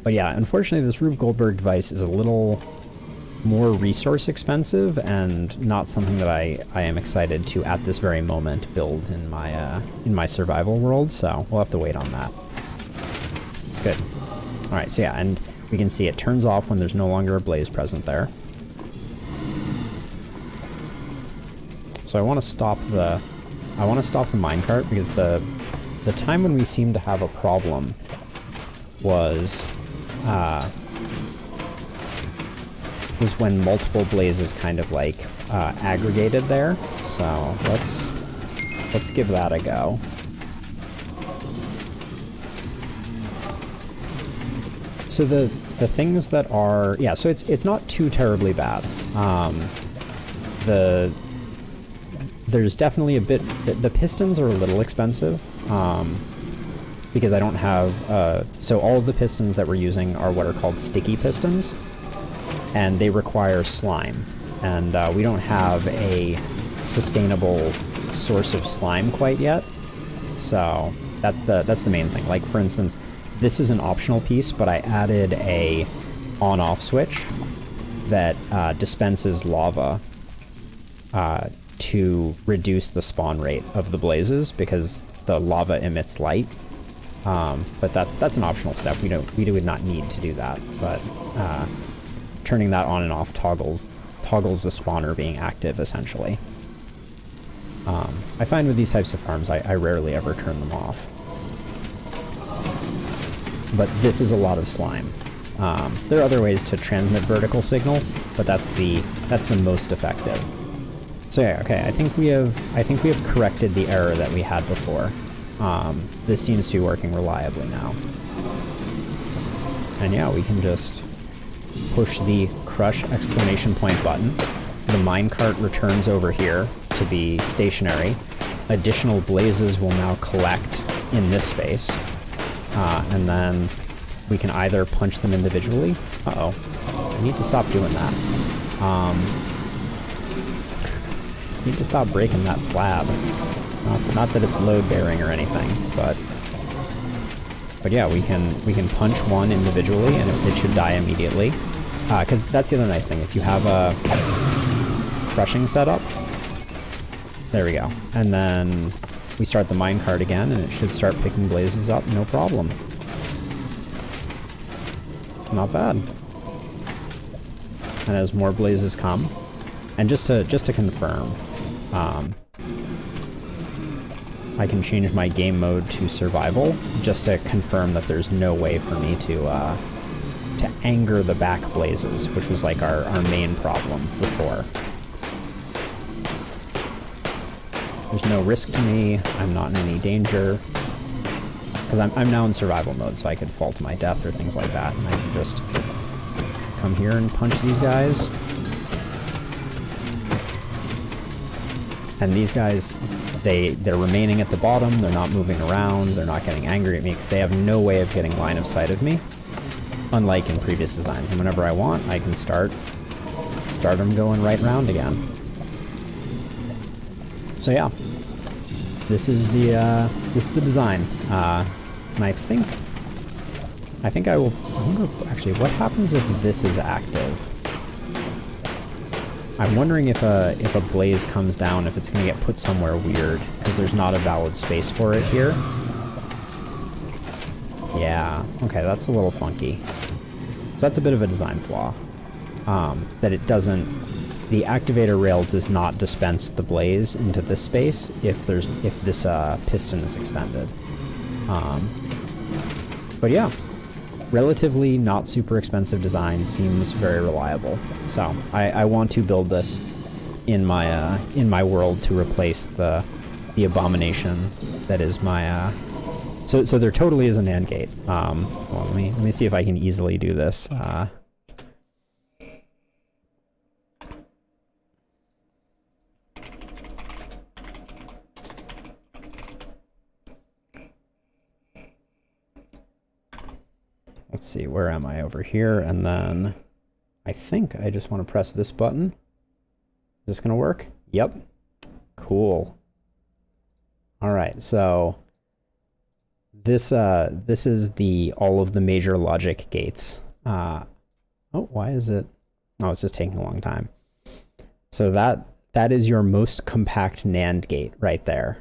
A: But yeah, unfortunately this Rube Goldberg device is a little more resource expensive and not something that I am excited to at this very moment build in my survival world, so we'll have to wait on that. Good. Alright, so yeah, and we can see it turns off when there's no longer a blaze present there. So I want to stop the minecart because the time when we seemed to have a problem was when multiple blazes kind of like aggregated there. So let's give that a go. So the things that are, yeah, so it's not too terribly bad. There's definitely a bit, the pistons are a little expensive, because I don't have, so all of the pistons that we're using are what are called sticky pistons, and they require slime, and we don't have a sustainable source of slime quite yet, so that's the main thing. Like, for instance, this is an optional piece, but I added a on-off switch that dispenses lava to reduce the spawn rate of the blazes because the lava emits light. But that's an optional step. We do not need to do that, but turning that on and off toggles the spawner being active essentially. I find with these types of farms I rarely ever turn them off. But this is a lot of slime. There are other ways to transmit vertical signal, but that's the most effective. So yeah, okay, I think we have corrected the error that we had before. This seems to be working reliably now. And yeah, we can just push the crush exclamation point button. The minecart returns over here to be stationary. Additional blazes will now collect in this space. And then we can either punch them individually. Uh-oh. I need to stop doing that. I need to stop breaking that slab. Not that it's load bearing or anything, but yeah, we can punch one individually and it should die immediately. Because that's the other nice thing. If you have a crushing setup, there we go. And then we start the minecart again, and it should start picking blazes up, no problem. Not bad. And as more blazes come, and just to confirm, I can change my game mode to survival, just to confirm that there's no way for me to anger the back blazes, which was like our main problem before. There's no risk to me, I'm not in any danger, because I'm now in survival mode, so I could fall to my death or things like that, and I can just come here and punch these guys. And these guys, they're remaining at the bottom, they're not moving around, they're not getting angry at me, because they have no way of getting line of sight of me, unlike in previous designs. And whenever I want, I can start them going right round again. So yeah, this is the design, and I think I will. I wonder actually what happens if this is active. I'm wondering if a blaze comes down, if it's going to get put somewhere weird because there's not a valid space for it here. Yeah, okay, that's a little funky. So that's a bit of a design flaw, that it doesn't. The activator rail does not dispense the blaze into this space if this piston is extended. But yeah, relatively not super expensive design, seems very reliable. So I want to build this in my world to replace the abomination that is my. So there totally is an AND gate. Well, let me see if I can easily do this. let's see, where am I? Over here, and then I think I just want to press this button. Is this gonna work? Yep. Cool. All right, so this is all of the major logic gates. Oh, why is it? Oh, it's just taking a long time. So that is your most compact NAND gate right there.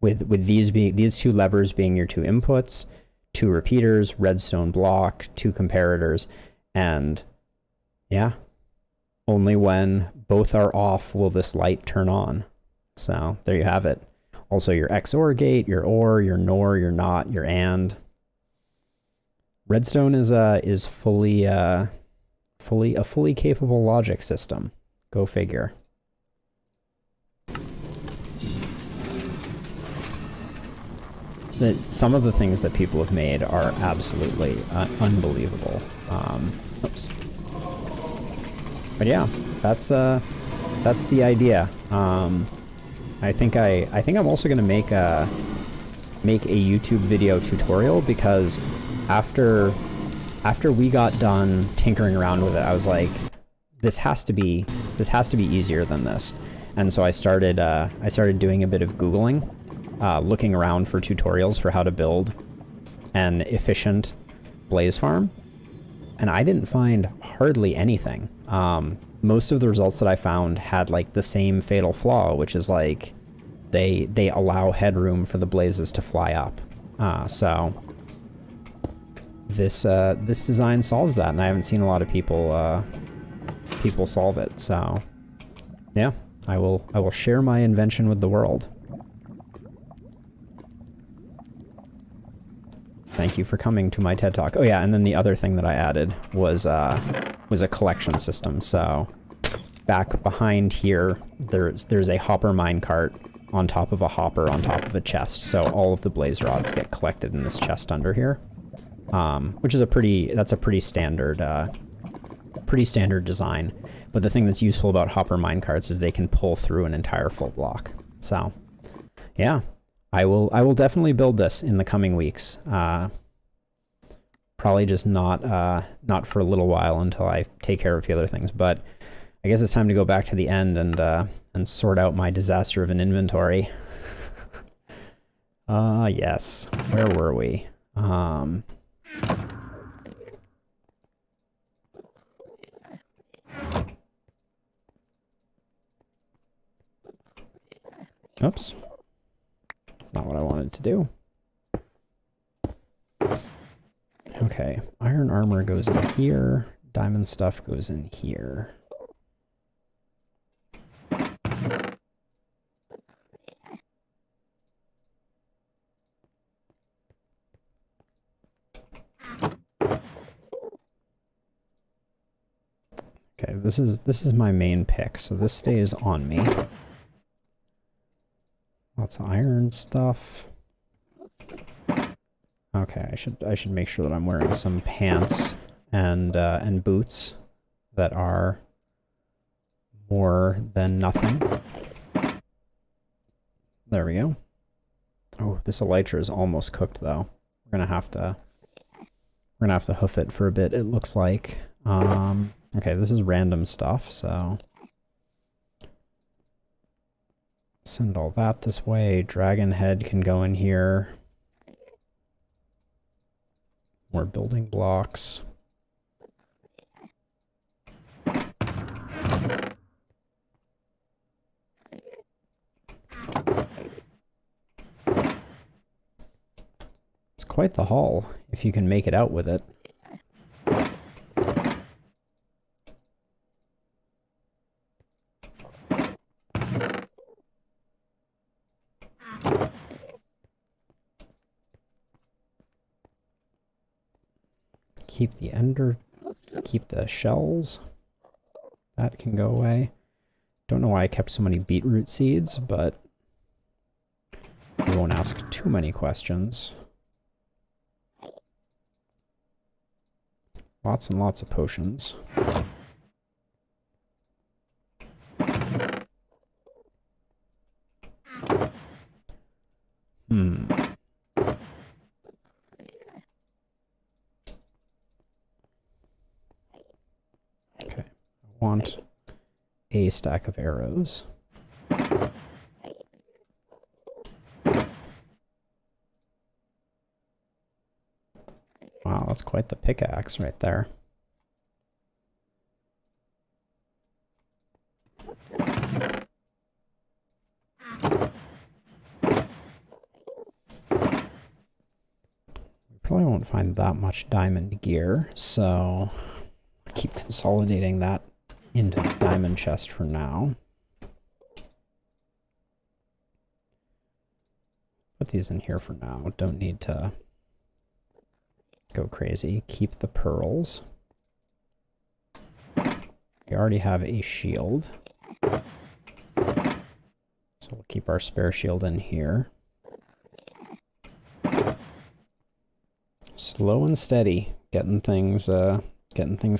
A: With these two levers being your two inputs, two repeaters, redstone block, two comparators, and yeah, only when both are off will this light turn on. So there you have it. Also your XOR gate, your OR, your NOR, your NOT, your AND. Redstone is fully a fully capable logic system. Go figure. Some of the things that people have made are absolutely unbelievable. Oops. But yeah, that's the idea. I think I'm also gonna make a YouTube video tutorial, because after we got done tinkering around with it, I was like, this has to be easier than this. And so I started doing a bit of Googling, looking around for tutorials for how to build an efficient blaze farm, and I didn't find hardly anything. Most of the results that I found had like the same fatal flaw, which is like they allow headroom for the blazes to fly up. So this design solves that, and I haven't seen a lot of people solve it. So yeah, I will share my invention with the world. Thank you for coming to my TED Talk. Oh yeah, and then the other thing that I added was a collection system. So back behind here, there's a hopper minecart on top of a hopper on top of a chest. So all of the blaze rods get collected in this chest under here, which is a pretty standard design. But the thing that's useful about hopper minecarts is they can pull through an entire full block. So yeah. I will definitely build this in the coming weeks. Probably just not for a little while until I take care of the other things. But I guess it's time to go back to the end and sort out my disaster of an inventory. Yes. Where were we? Oops. Not what I wanted to do. Okay, iron armor goes in here, diamond stuff goes in here. Okay, this is my main pick, so this stays on me. Lots of iron stuff. Okay, I should make sure that I'm wearing some pants and boots that are more than nothing. There we go. Oh, this elytra is almost cooked though. We're gonna have to hoof it for a bit, it looks like. Okay, this is random stuff, so send all that this way. Dragon head can go in here. More building blocks. It's quite the haul, if you can make it out with it. Keep the shells. That can go away. Don't know why I kept so many beetroot seeds, but we won't ask too many questions. Lots and lots of potions. want a stack of arrows. Wow, that's quite the pickaxe right there. We probably won't find that much diamond gear, so I'll keep consolidating that into the diamond chest for now. Put these in here for now. Don't need to go crazy. Keep the pearls. We already have a shield. So we'll keep our spare shield in here. Slow and steady, getting things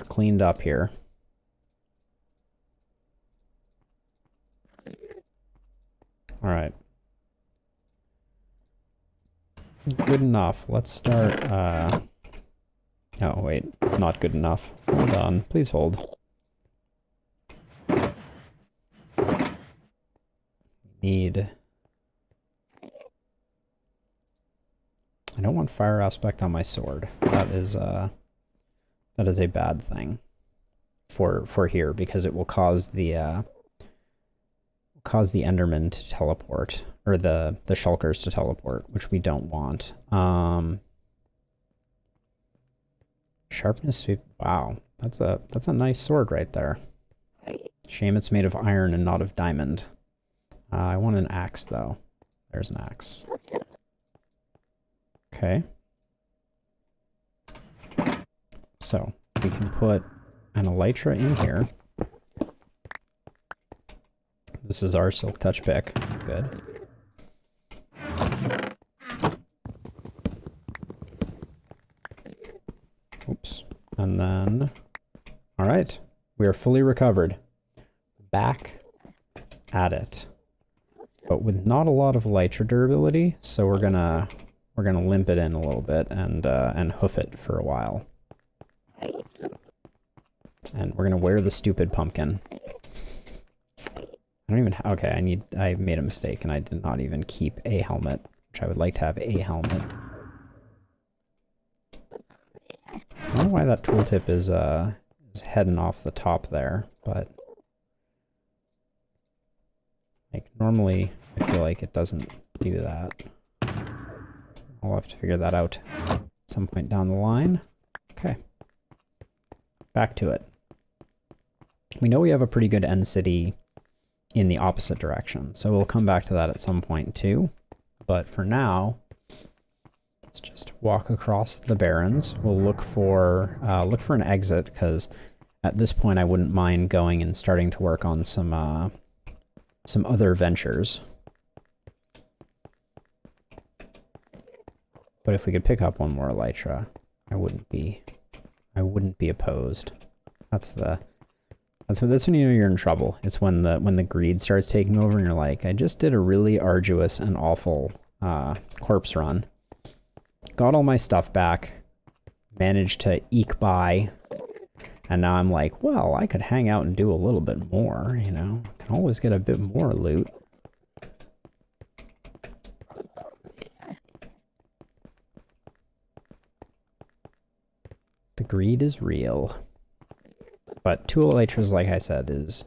A: cleaned up here. All right. Good enough. Let's start, oh wait, not good enough. Hold on, please hold. Need... I don't want fire aspect on my sword. That is a bad thing for here, because it will cause the Enderman to teleport, or the shulkers to teleport, which we don't want. Sharpness sweep. Wow, that's a nice sword right there. Shame it's made of iron and not of diamond. I want an axe though. There's an axe. Okay. So we can put an elytra in here. This is our silk touch pick. Good. Oops. And then, all right, we are fully recovered. Back at it, but with not a lot of elytra durability. So we're gonna limp it in a little bit and hoof it for a while. And we're gonna wear the stupid pumpkin. I don't even, okay, I made a mistake and I did not even keep a helmet, which I would like to have a helmet. I don't know why that tooltip is heading off the top there, but like normally I feel like it doesn't do that. I'll have to figure that out at some point down the line. Okay. Back to it. We know we have a pretty good end city in the opposite direction, so we'll come back to that at some point too. But for now, let's just walk across the barrens. We'll look for an exit, because at this point I wouldn't mind going and starting to work on some other ventures. But if we could pick up one more elytra, I wouldn't be opposed. That's when you know you're in trouble. It's when the greed starts taking over and you're like, I just did a really arduous and awful corpse run. Got all my stuff back, managed to eke by, and now I'm like, well, I could hang out and do a little bit more, you know? I can always get a bit more loot. The greed is real. But 2 elytras, like I said, is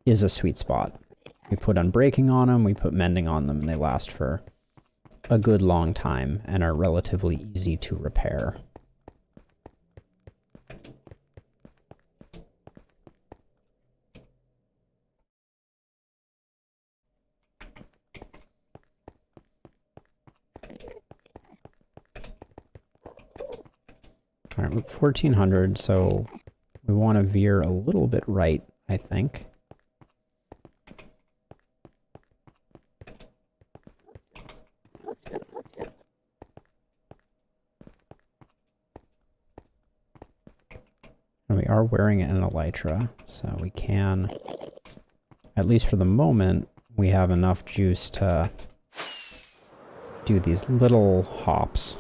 A: a sweet spot. We put unbreaking on them, we put mending on them, and they last for a good long time and are relatively easy to repair. All right, 1400, so we want to veer a little bit right, I think. And we are wearing an elytra, so we can, at least for the moment, we have enough juice to do these little hops.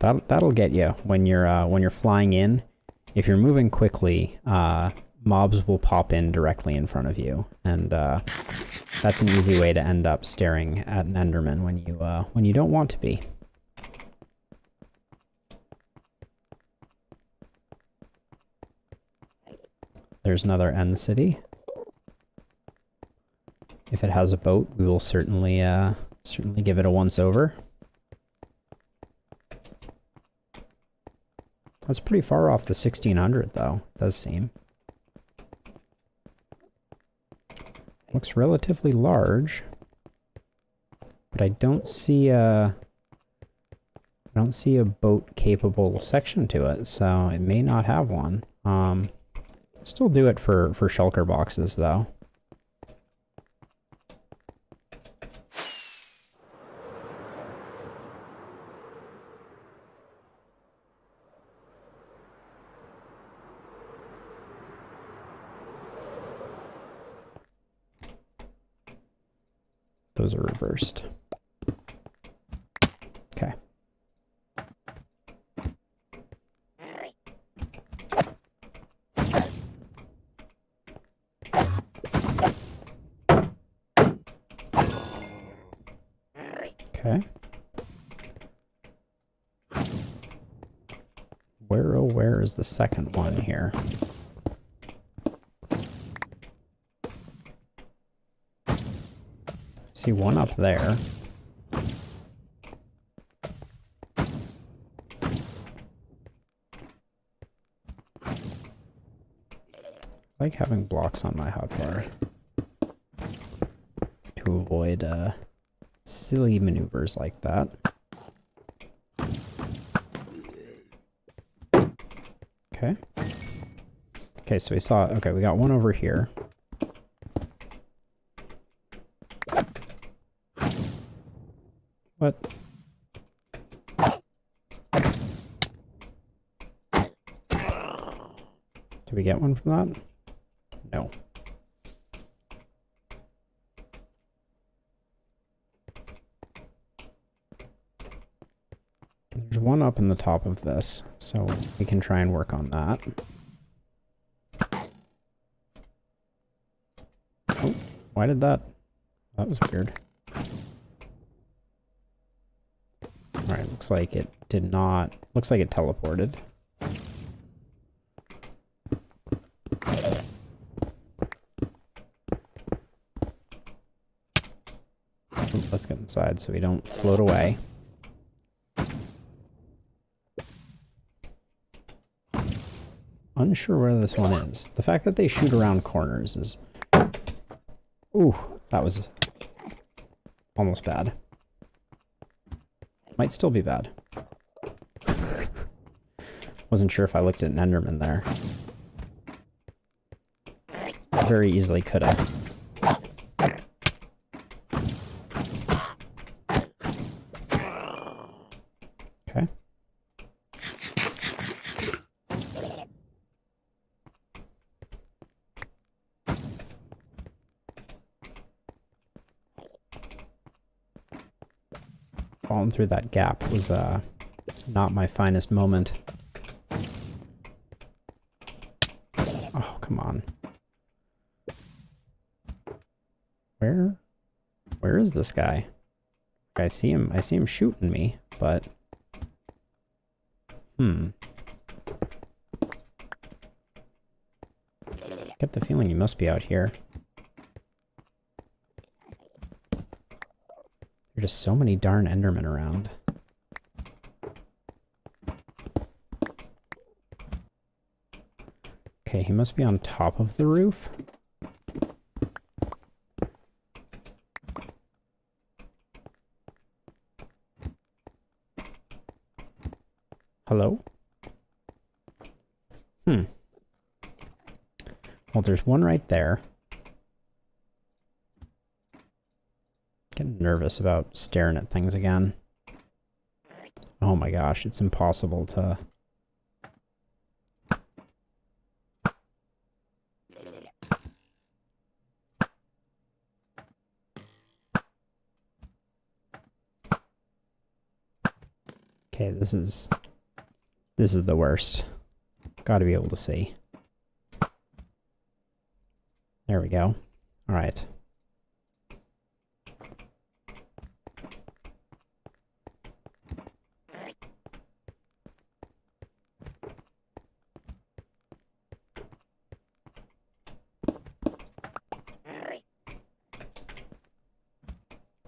A: That'll get you when you're flying in. If you're moving quickly, mobs will pop in directly in front of you, and that's an easy way to end up staring at an Enderman when you don't want to be. There's another end city. If it has a boat, we will certainly give it a once over. That's pretty far off the 1600 though, it does seem. Looks relatively large, but I don't see a boat capable section to it, so it may not have one. Still do it for shulker boxes though. Those are reversed. Okay. Okay. Where is the second one here? See one up there. I like having blocks on my hotbar to avoid silly maneuvers like that. Okay. Okay, so we got one over here. What? Did we get one from that? No. There's one up in the top of this, so we can try and work on that. Oh, why did that? That was weird. Alright, looks like it did not... Looks like it teleported. Ooh, let's get inside so we don't float away. Unsure where this one is. The fact that they shoot around corners is... Ooh, that was almost bad. Might still be bad. Wasn't sure if I looked at an Enderman there. Very easily could have. Okay. Falling through that gap was not my finest moment. Oh, come on. Where is this guy? I see him shooting me, but get the feeling he must be out here. There's just so many darn Endermen around. Okay, he must be on top of the roof. Hello? Well, there's one right there. Getting nervous about staring at things again. Oh my gosh, it's impossible to... Okay, This is the worst. Gotta be able to see. There we go. All right.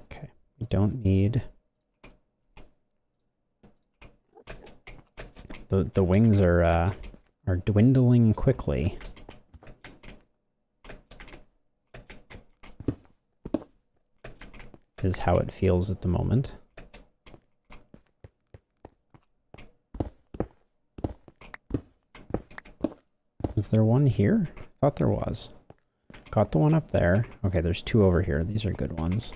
A: Okay, we don't need... The wings are dwindling quickly. Is how it feels at the moment. Is there one here? I thought there was. Got the one up there. Okay, there's two over here. These are good ones.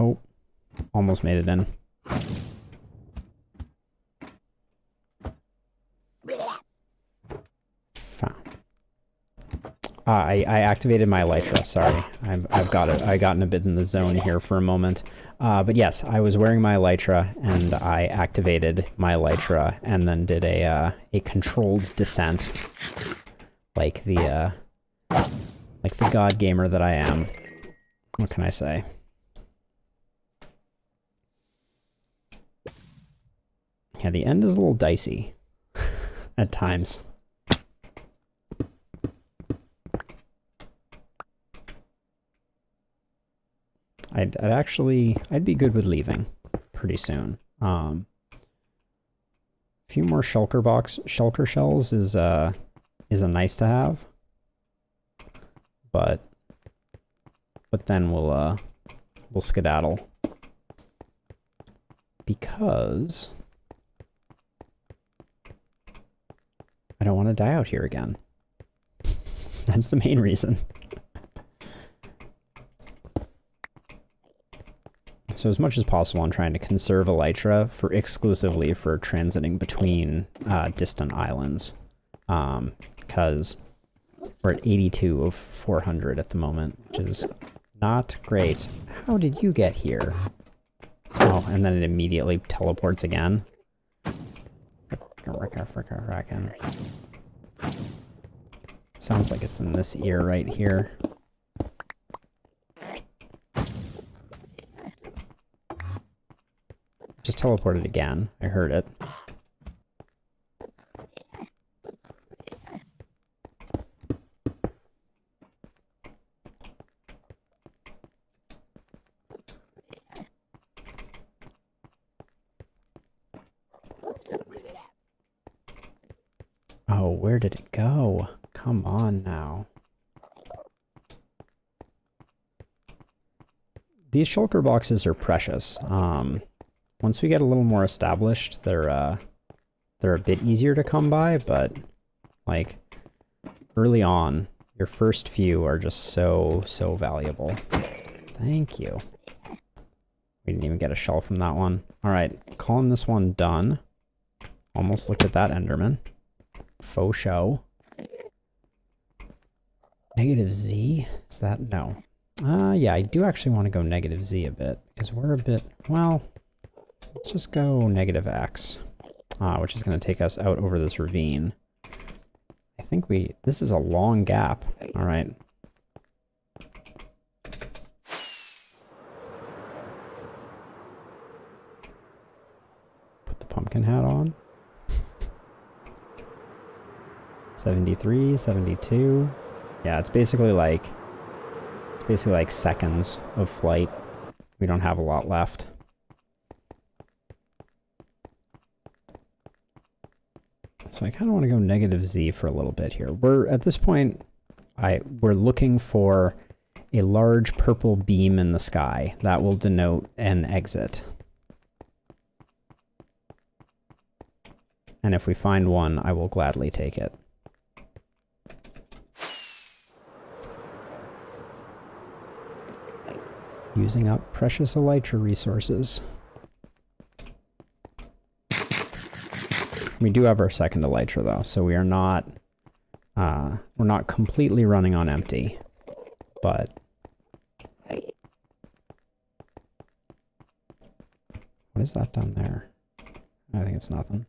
A: Oh, almost made it in. I activated my elytra, sorry. I've got it. I gotten a bit in the zone here for a moment. But yes, I was wearing my elytra and I activated my elytra and then did a controlled descent. Like the god gamer that I am. What can I say? Yeah, the end is a little dicey at times. I'd be good with leaving pretty soon. A few more shulker shells is a nice to have. But then we'll skedaddle. Because I don't want to die out here again. That's the main reason. So as much as possible, I'm trying to conserve elytra exclusively for transiting between distant islands, because we're at 82 of 400 at the moment, which is not great. How did you get here? Oh, and then it immediately teleports again. Sounds like it's in this ear right here. Just teleported again. I heard it. Oh, where did it go? Come on now. These shulker boxes are precious. Once we get a little more established, they're a bit easier to come by, but like early on, your first few are just so valuable. Thank you. We didn't even get a shell from that one. All right, calling this one done. Almost looked at that Enderman. Faux show. Negative Z? Is that? No. Yeah, I do actually want to go negative Z a bit, because we're a bit, well, let's just go negative X, which is going to take us out over this ravine. I think this is a long gap. All right. Put the pumpkin hat on. 73, 72. Yeah, it's basically like seconds of flight. We don't have a lot left. So I kind of want to go negative Z for a little bit here. We're at this point, we're looking for a large purple beam in the sky. That will denote an exit. And if we find one, I will gladly take it. Using up precious elytra resources. We do have our second elytra though, so we are not we're not completely running on empty, but what is that down there? I think it's nothing.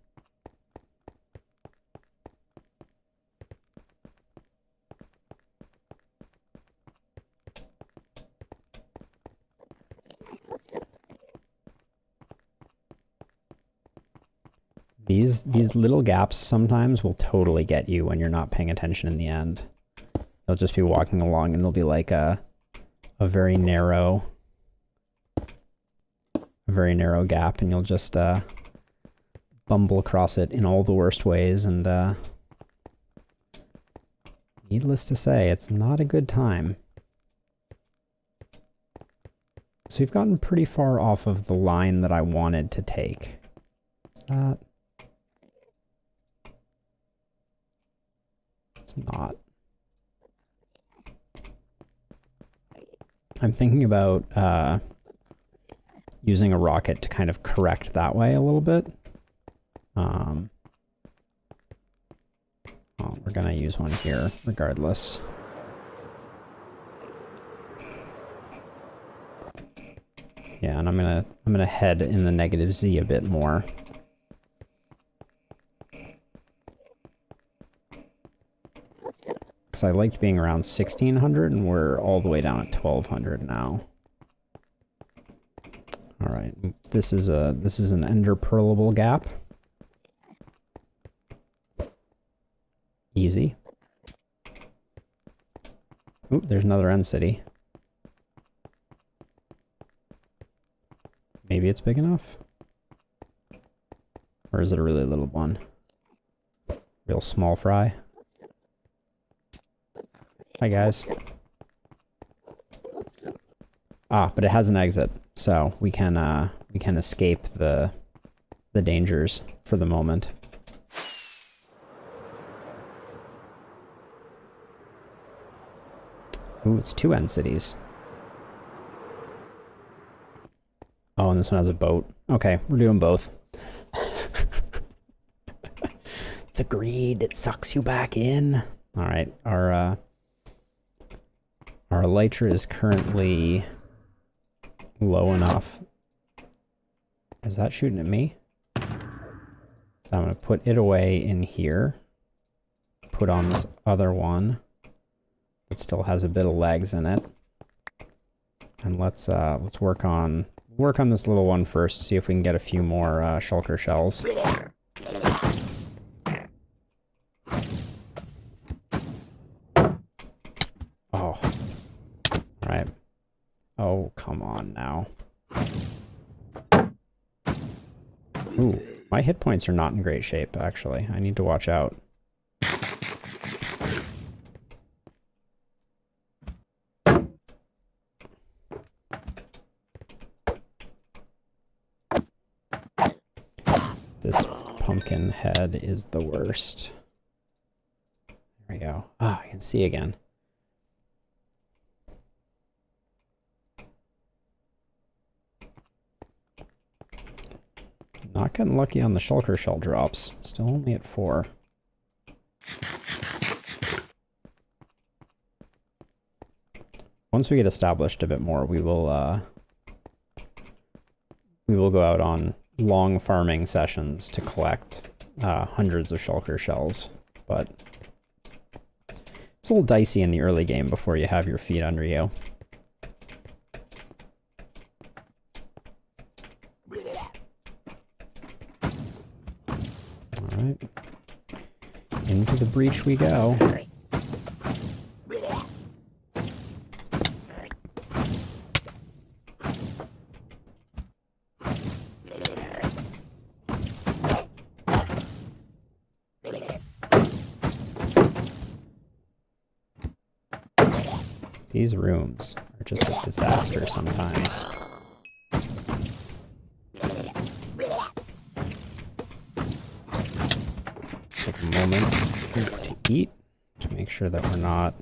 A: These little gaps sometimes will totally get you when you're not paying attention in the end. They'll just be walking along and there'll be like a very narrow gap, and you'll just bumble across it in all the worst ways, and needless to say, it's not a good time. So we've gotten pretty far off of the line that I wanted to take. Is that... It's not. I'm thinking about using a rocket to kind of correct that way a little bit. Well, we're gonna use one here regardless. Yeah, and I'm gonna head in the negative Z a bit more. Because I liked being around 1600, and we're all the way down at 1200 now. All right, this is an ender pearlable gap. Easy. Ooh, there's another end city. Maybe it's big enough? Or is it a really little one? Real small fry? Hi guys. Ah, but it has an exit, so we can escape the dangers for the moment. Ooh, it's two end cities. Oh, and this one has a boat. Okay, we're doing both. The greed, it sucks you back in. All right, our elytra is currently low enough. Is that shooting at me? So I'm gonna put it away in here. Put on this other one. It still has a bit of legs in it. And let's work on this little one first to see if we can get a few more shulker shells. Oh. Alright. Oh, come on now. Ooh, my hit points are not in great shape, actually. I need to watch out. This pumpkin head is the worst. There we go. Ah, I can see again. Not getting lucky on the shulker shell drops. Still only at 4. Once we get established a bit more, we will go out on long farming sessions to collect hundreds of shulker shells, but it's a little dicey in the early game before you have your feet under you. All right, into the breach we go. These rooms are just a disaster sometimes. Take a moment to eat to make sure that we're not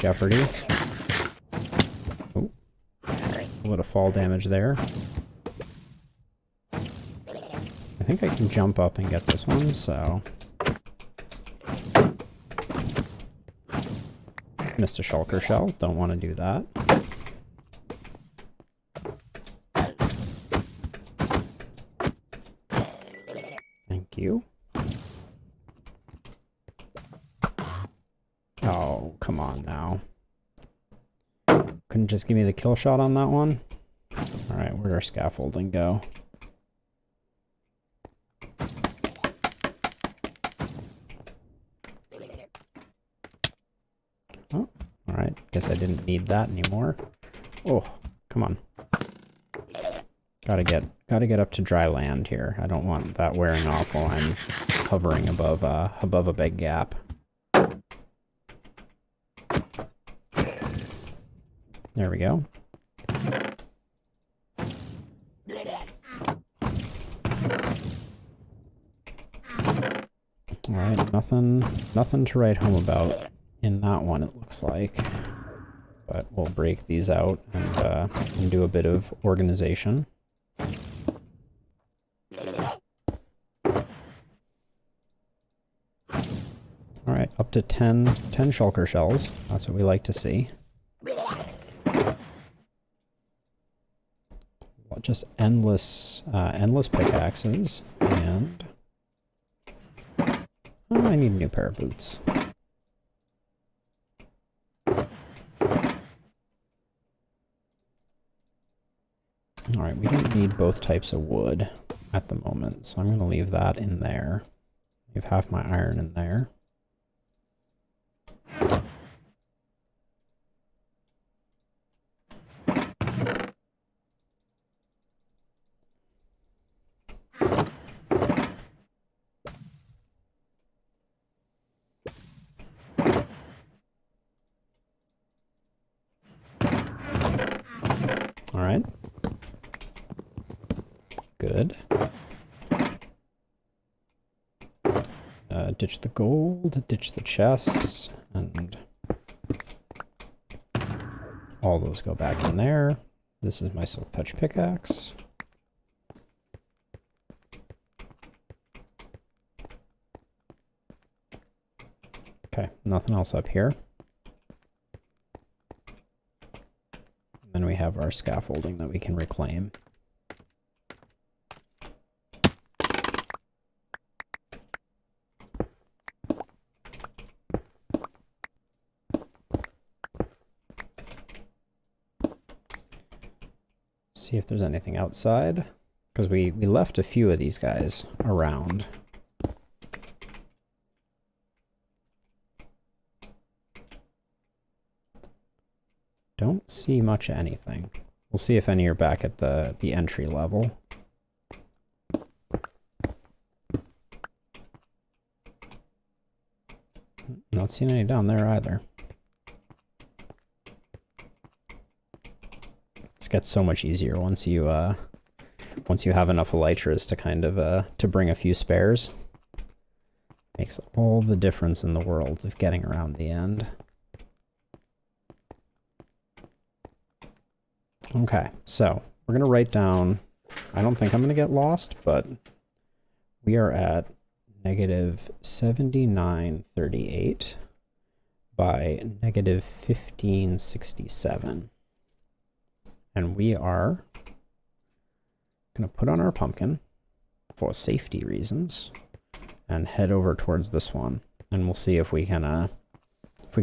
A: jeopardy. Oh, a little fall damage there. I think I can jump up and get this one, so... Missed a shulker shell, don't want to do that. Thank you. Oh, come on now. Couldn't just give me the kill shot on that one? Alright, where'd our scaffolding go? Oh, alright. Guess I didn't need that anymore. Oh, come on. Gotta get up to dry land here. I don't want that wearing off while I'm hovering above a big gap. There we go. Alright, nothing to write home about in that one, it looks like. But we'll break these out and do a bit of organization. Alright, up to 10 shulker shells. That's what we like to see. Just endless pickaxes, and I need a new pair of boots. Alright, we don't need both types of wood at the moment, so I'm going to leave that in there. Leave half my iron in there. Alright. Good. Ditch the gold, ditch the chests, and all those go back in there. This is my Silk Touch pickaxe. Okay, nothing else up here. And then we have our scaffolding that we can reclaim. See if there's anything outside, because we left a few of these guys around. Don't see much of anything. We'll see if any are back at the entry level. Not seeing any down there either. This gets so much easier once you have enough elytras to kind of to bring a few spares. Makes all the difference in the world of getting around the end. Okay, so we're gonna write down, I don't think I'm gonna get lost, but we are at negative 7938 by negative 1567. And we are gonna put on our pumpkin for safety reasons and head over towards this one. And we'll see if we can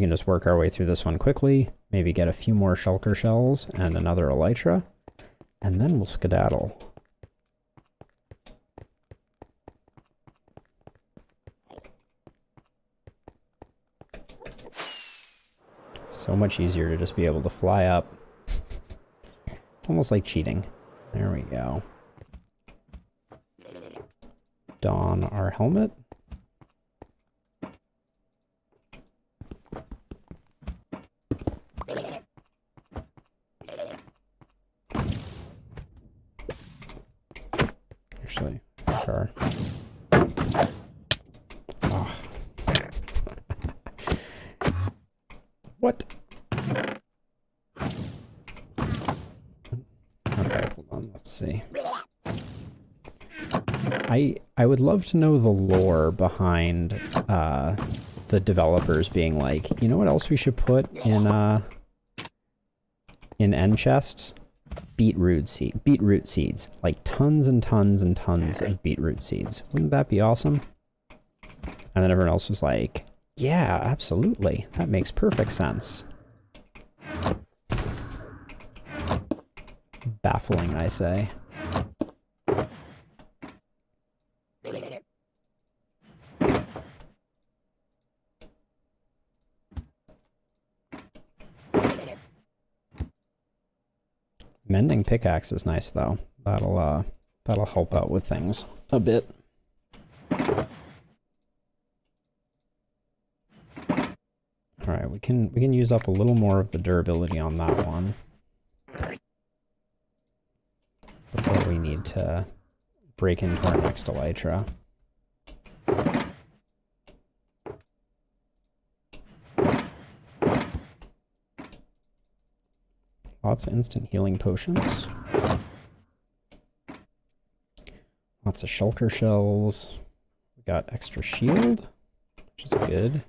A: just work our way through this one quickly, maybe get a few more shulker shells and another elytra, and then we'll skedaddle. So much easier to just be able to fly up. It's almost like cheating. There we go. Don our helmet. Actually, car. Oh. What? see. I would love to know the lore behind the developers being like, you know what else we should put in end chests? Beetroot seeds. Like tons and tons and tons of beetroot seeds. Wouldn't that be awesome? And then everyone else was like, yeah, absolutely. That makes perfect sense. Baffling, I say. Mending pickaxe is nice though. That'll help out with things a bit. Alright, we can use up a little more of the durability on that one before we need to break into our next elytra. Lots of instant healing potions. Lots of shulker shells. We got extra shield, which is good.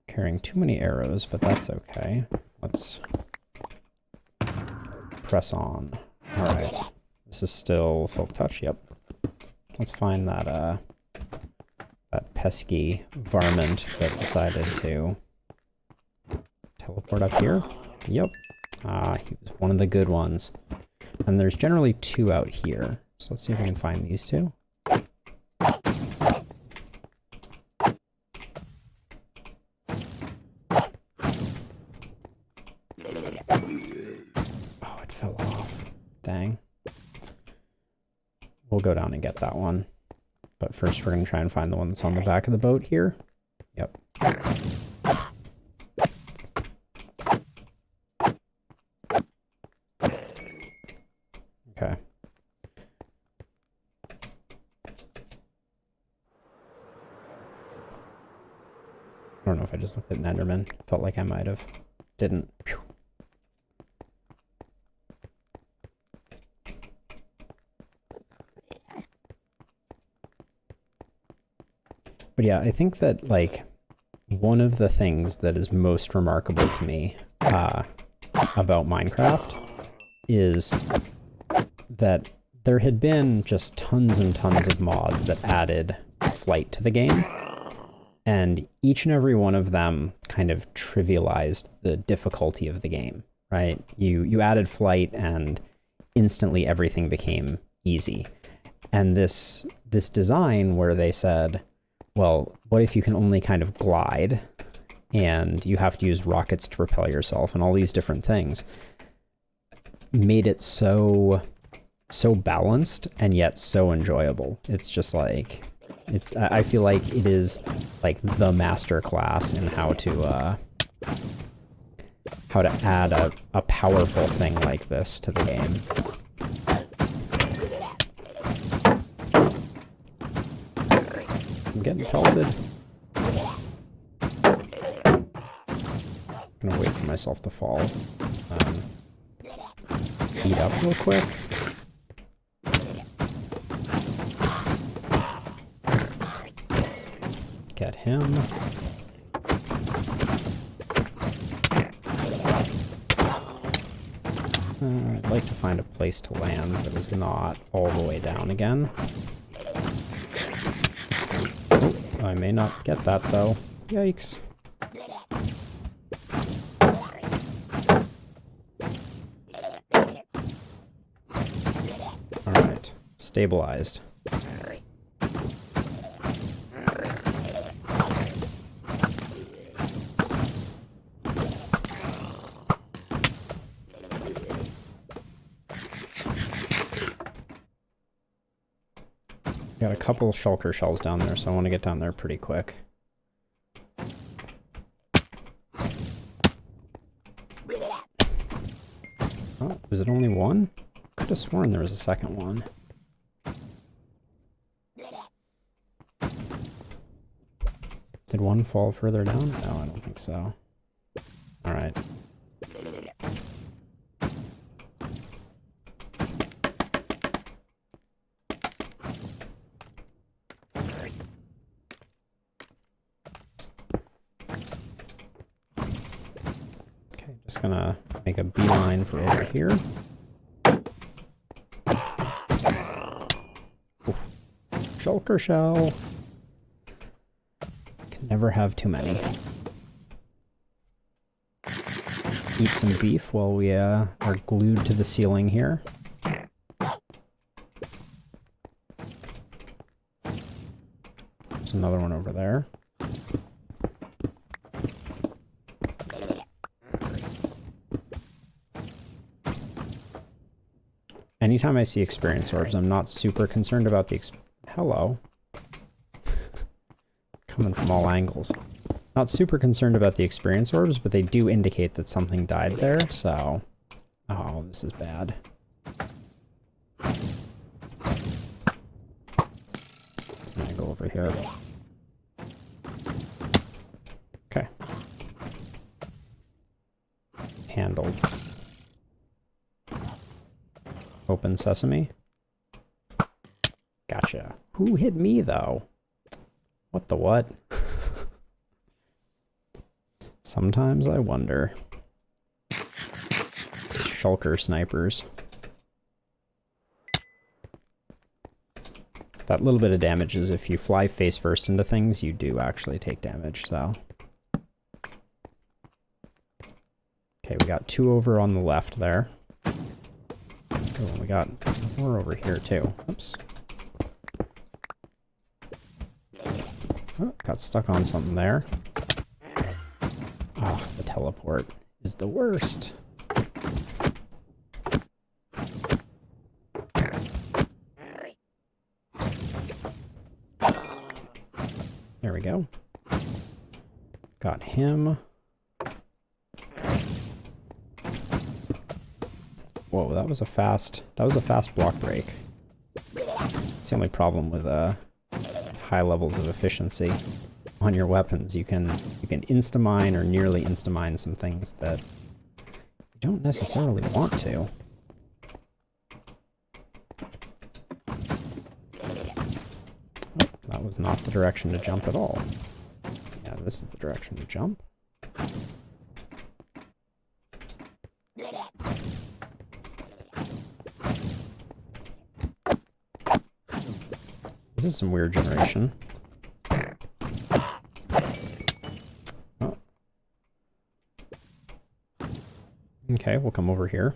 A: Carrying too many arrows, but that's okay. Let's press on. Alright. This is still Silk Touch, yep. Let's find that that pesky varmint that decided to teleport up here. Yep. He was one of the good ones. And there's generally two out here. So let's see if we can find these two. Oh, it fell off. Dang. We'll go down and get that one. But first we're going to try and find the one that's on the back of the boat here. Yep. Okay. I don't know if I just looked at an Enderman. Felt like I might have. Didn't. Phew. But yeah, I think that, like, one of the things that is most remarkable to me about Minecraft is that there had been just tons and tons of mods that added flight to the game, and each and every one of them kind of trivialized the difficulty of the game, right? You added flight and instantly everything became easy. And this design where they said, well, what if you can only kind of glide and you have to use rockets to propel yourself and all these different things, made it so balanced and yet so enjoyable. It's just like, I feel like it is like the master class in how to add a powerful thing like this to the game. I'm getting pelted. I'm gonna wait for myself to fall. Heat up real quick. Get him. I'd like to find a place to land that is not all the way down again. Oh, I may not get that though. Yikes. Alright, stabilized. Got a couple shulker shells down there, so I want to get down there pretty quick. Oh, was it only one? Could have sworn there was a second one. Did one fall further down? No, I don't think so. Alright. Okay, just gonna make a beeline for over here. Oof. Shulker shell. Can never have too many. Eat some beef while we are glued to the ceiling here. There's another one over there. Anytime I see experience orbs, I'm not super concerned about the hello. Coming from all angles. Not super concerned about the experience orbs, but they do indicate that something died there, so... Oh, this is bad. I'm gonna go over here. Okay. Handled. Open sesame. Gotcha. Who hit me, though? What the what? Sometimes I wonder. Shulker snipers. That little bit of damage is if you fly face first into things, you do actually take damage, so. Okay, we got 2 over on the left there. Oh, we got more over here too. Oops. Oh, got stuck on something there. Oh, the teleport is the worst. There we go. Got him. Whoa, that was a fast block break. It's the only problem with high levels of efficiency on your weapons. You can insta-mine or nearly insta-mine some things that you don't necessarily want to. Oh, that was not the direction to jump at all. Yeah, this is the direction to jump. This is some weird generation. Oh. Okay, we'll come over here.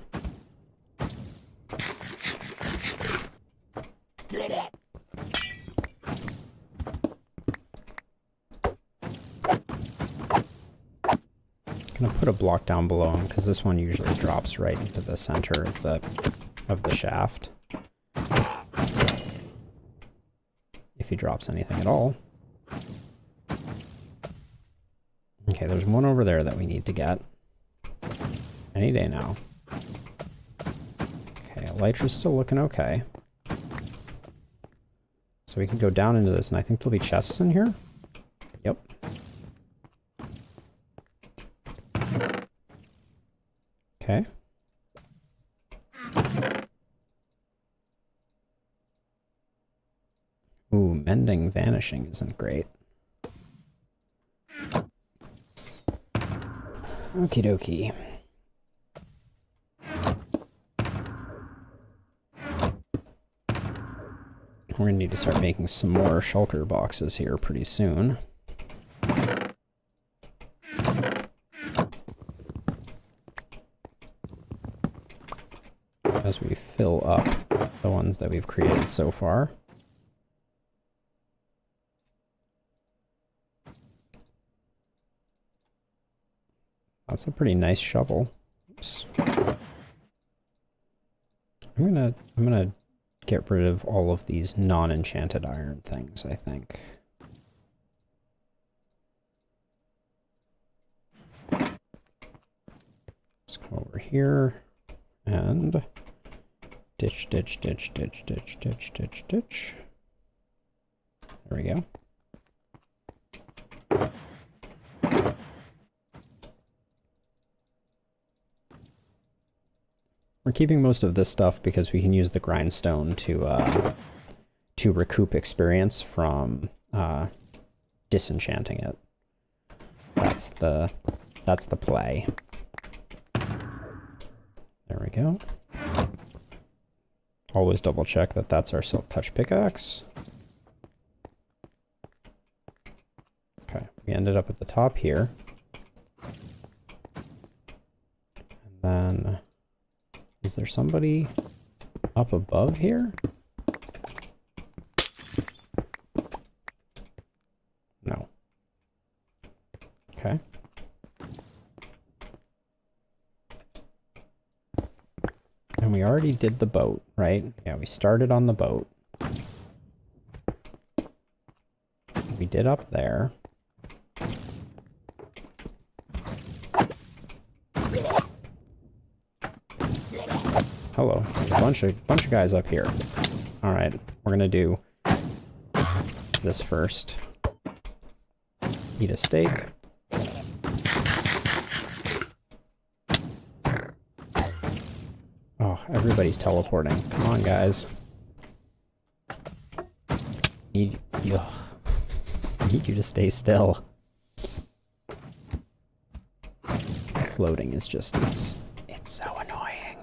A: Gonna put a block down below him because this one usually drops right into the center of the shaft. If he drops anything at all. Okay, there's one over there that we need to get. Any day now. Okay, Elytra's still looking okay. So we can go down into this, and I think there'll be chests in here. Yep. Okay. Ooh, mending vanishing isn't great. Okie dokie. We're gonna need to start making some more shulker boxes here pretty soon. As we fill up the ones that we've created so far. That's a pretty nice shovel. Oops. I'm gonna get rid of all of these non-enchanted iron things, I think. Let's come over here and ditch, ditch, ditch, ditch, ditch, ditch, ditch, ditch. There we go. We're keeping most of this stuff because we can use the grindstone to recoup experience from disenchanting it. That's the play. There we go. Always double check that that's our silk touch pickaxe. Okay, we ended up at the top here. And then, is there somebody up above here? No. Okay. And we already did the boat, right? Yeah, we started on the boat. We did up there. Hello, there's a bunch of guys up here. All right, we're gonna do this first. Eat a steak. Oh, everybody's teleporting. Come on, guys. Need you to stay still. Floating is just, it's so annoying.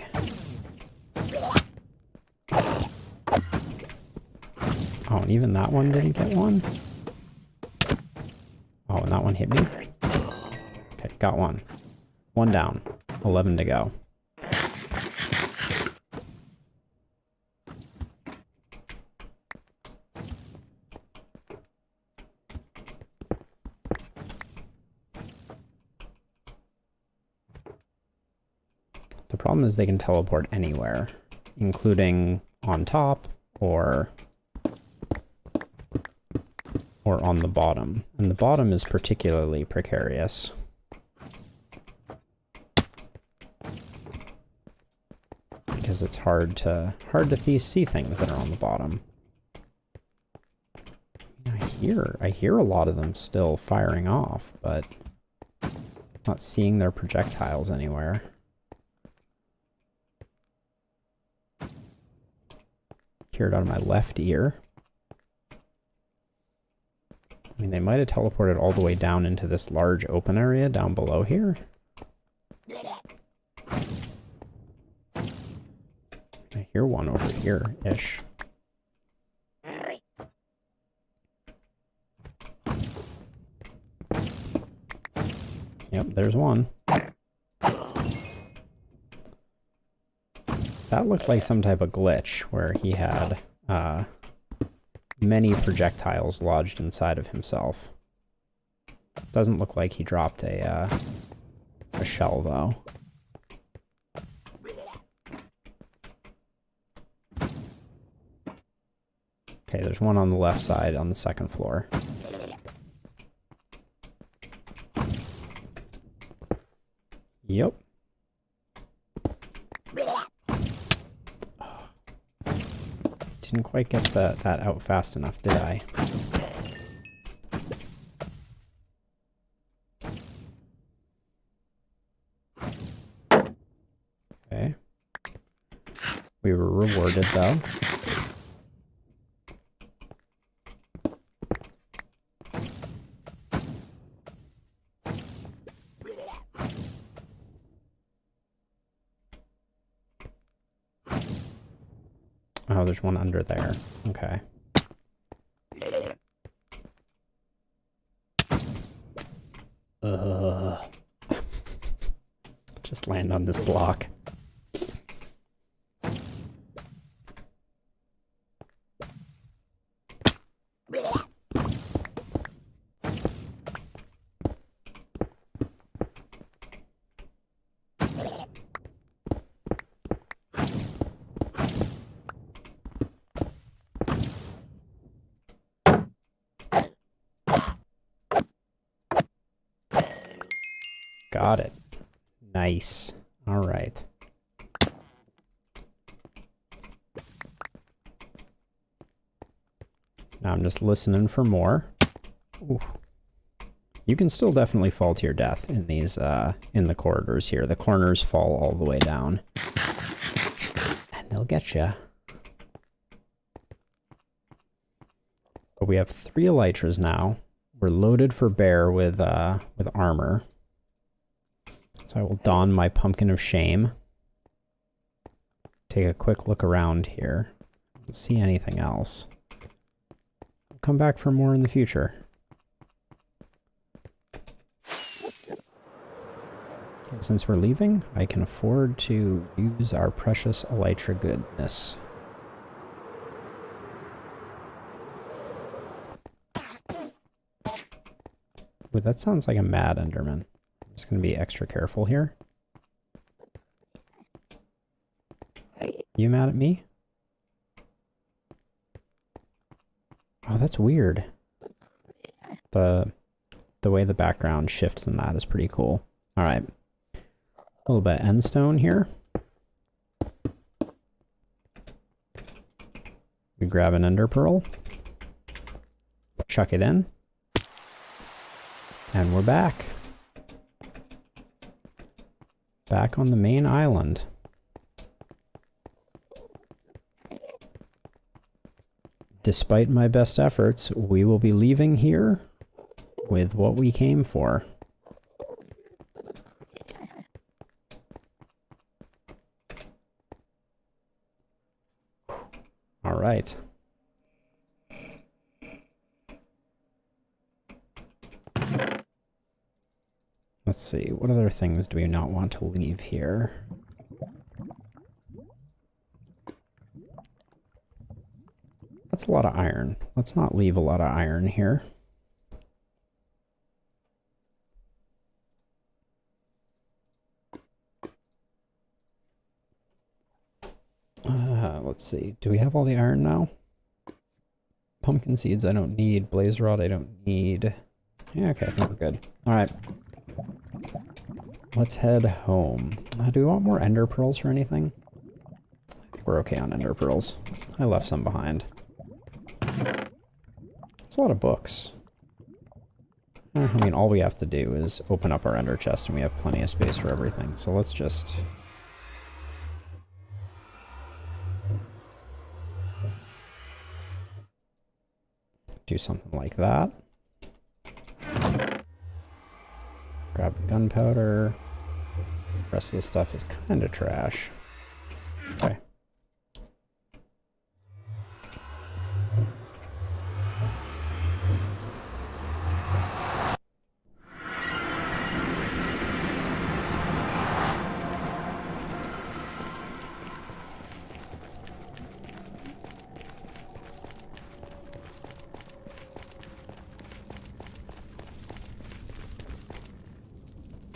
A: Oh, and even that one didn't get one? Oh, and that one hit me? Okay, got one. One down. 11 to go. The problem is they can teleport anywhere, including on top or on the bottom. And the bottom is particularly precarious. Because it's hard to see things that are on the bottom. I hear a lot of them still firing off, but not seeing their projectiles anywhere. Hear it out of my left ear. I mean, they might have teleported all the way down into this large open area down below here. I hear one over here-ish. Yep, there's one. That looked like some type of glitch where he had many projectiles lodged inside of himself. Doesn't look like he dropped a shell, though. Okay, there's one on the left side on the second floor. Yep. Didn't quite get that out fast enough, did I? Okay. We were rewarded, though. Oh, there's one under there. Okay. Just land on this block. Got it. Nice. All right. Now I'm just listening for more. Ooh. You can still definitely fall to your death in these, in the corridors here. The corners fall all the way down. And they'll get you. But we have 3 elytras now. We're loaded for bear with armor. So I will don my pumpkin of shame. take a quick look around here. Don't see anything else. I'll come back for more in the future. Since we're leaving, I can afford to use our precious elytra goodness. Wait, that sounds like a mad Enderman. I'm just going to be extra careful here. You mad at me? Oh, that's weird. The way the background shifts in that is pretty cool. All right. A little bit of end stone here. We grab an ender pearl. Chuck it in. And we're back. Back on the main island. Despite my best efforts, we will be leaving here with what we came for. All right. Let's see, what other things do we not want to leave here? That's a lot of iron. Let's not leave a lot of iron here. Let's see, do we have all the iron now? Pumpkin seeds I don't need, blaze rod I don't need. Yeah, okay, I think we're good. Alright. Let's head home. Do we want more ender pearls or anything? I think we're okay on ender pearls. I left some behind. It's a lot of books. I mean, all we have to do is open up our ender chest and we have plenty of space for everything. So let's just... do something like that. Grab the gunpowder. The rest of the stuff is kind of trash. Okay.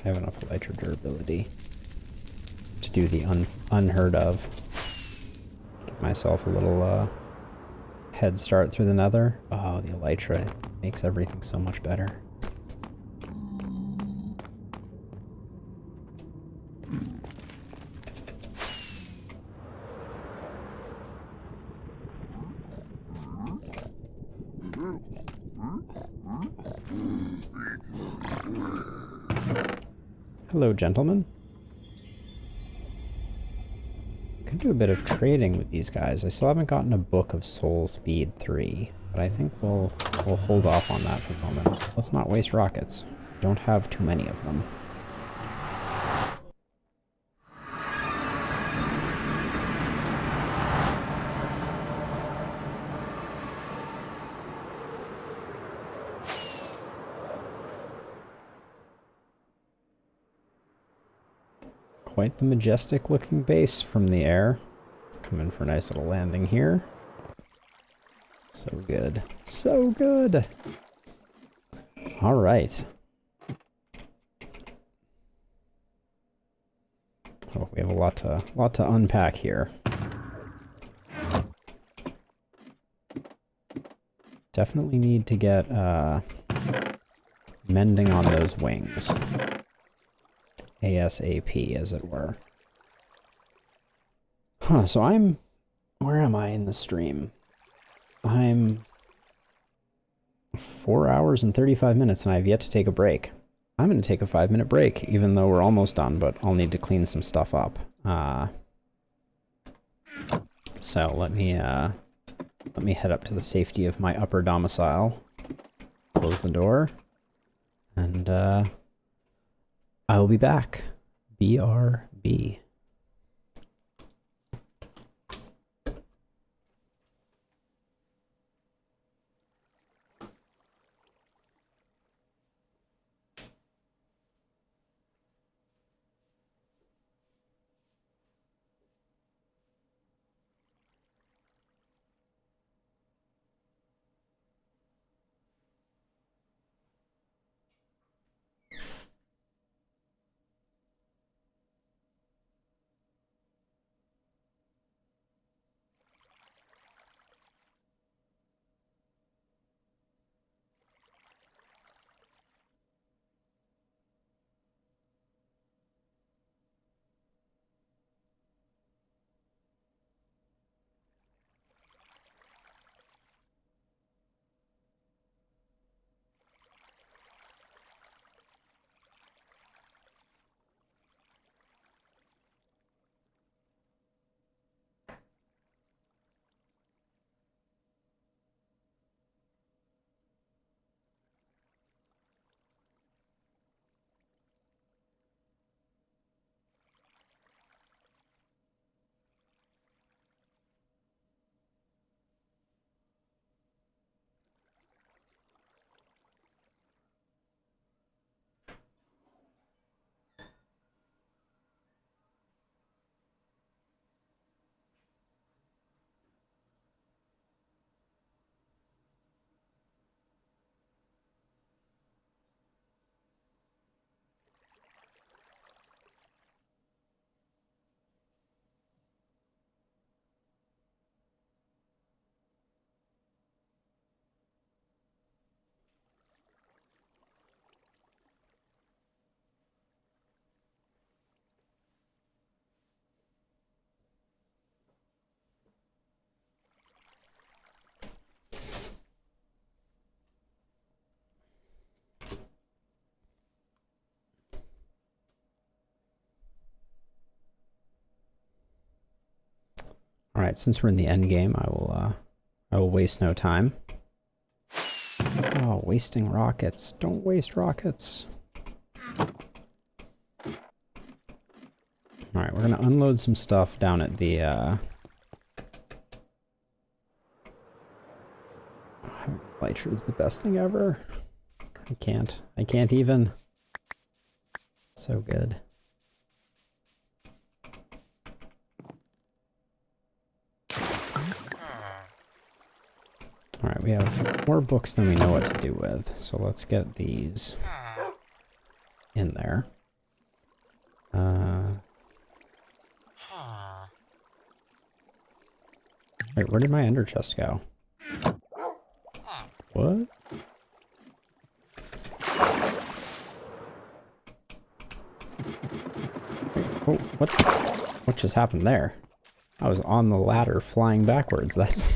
A: I have enough elytra durability to do the unheard of. Give myself a little head start through the nether. Oh, the elytra makes everything so much better. Hello, gentlemen. Could do a bit of trading with these guys. I still haven't gotten a book of Soul Speed 3, but I think we'll hold off on that for the moment. Let's not waste rockets. Don't have too many of them. Quite the majestic looking base from the air. Let's come in for a nice little landing here. So good. So good! Alright. Oh, we have a lot to unpack here. Definitely need to get mending on those wings. ASAP, as it were. Huh, so where am I in the stream? I'm 4 hours and 35 minutes and I have yet to take a break. I'm going to take a 5-minute break, even though we're almost done, but I'll need to clean some stuff up. So let me head up to the safety of my upper domicile. Close the door. And, I'll be back. BRB. Alright, since we're in the end game, I will waste no time. Oh, wasting rockets. Don't waste rockets. Alright, we're gonna unload some stuff down at the, Elytra is the best thing ever. I can't even. So good. Alright, we have more books than we know what to do with, so let's get these in there. Wait, where did my ender chest go? What? Wait, oh, what just happened there? I was on the ladder flying backwards. That's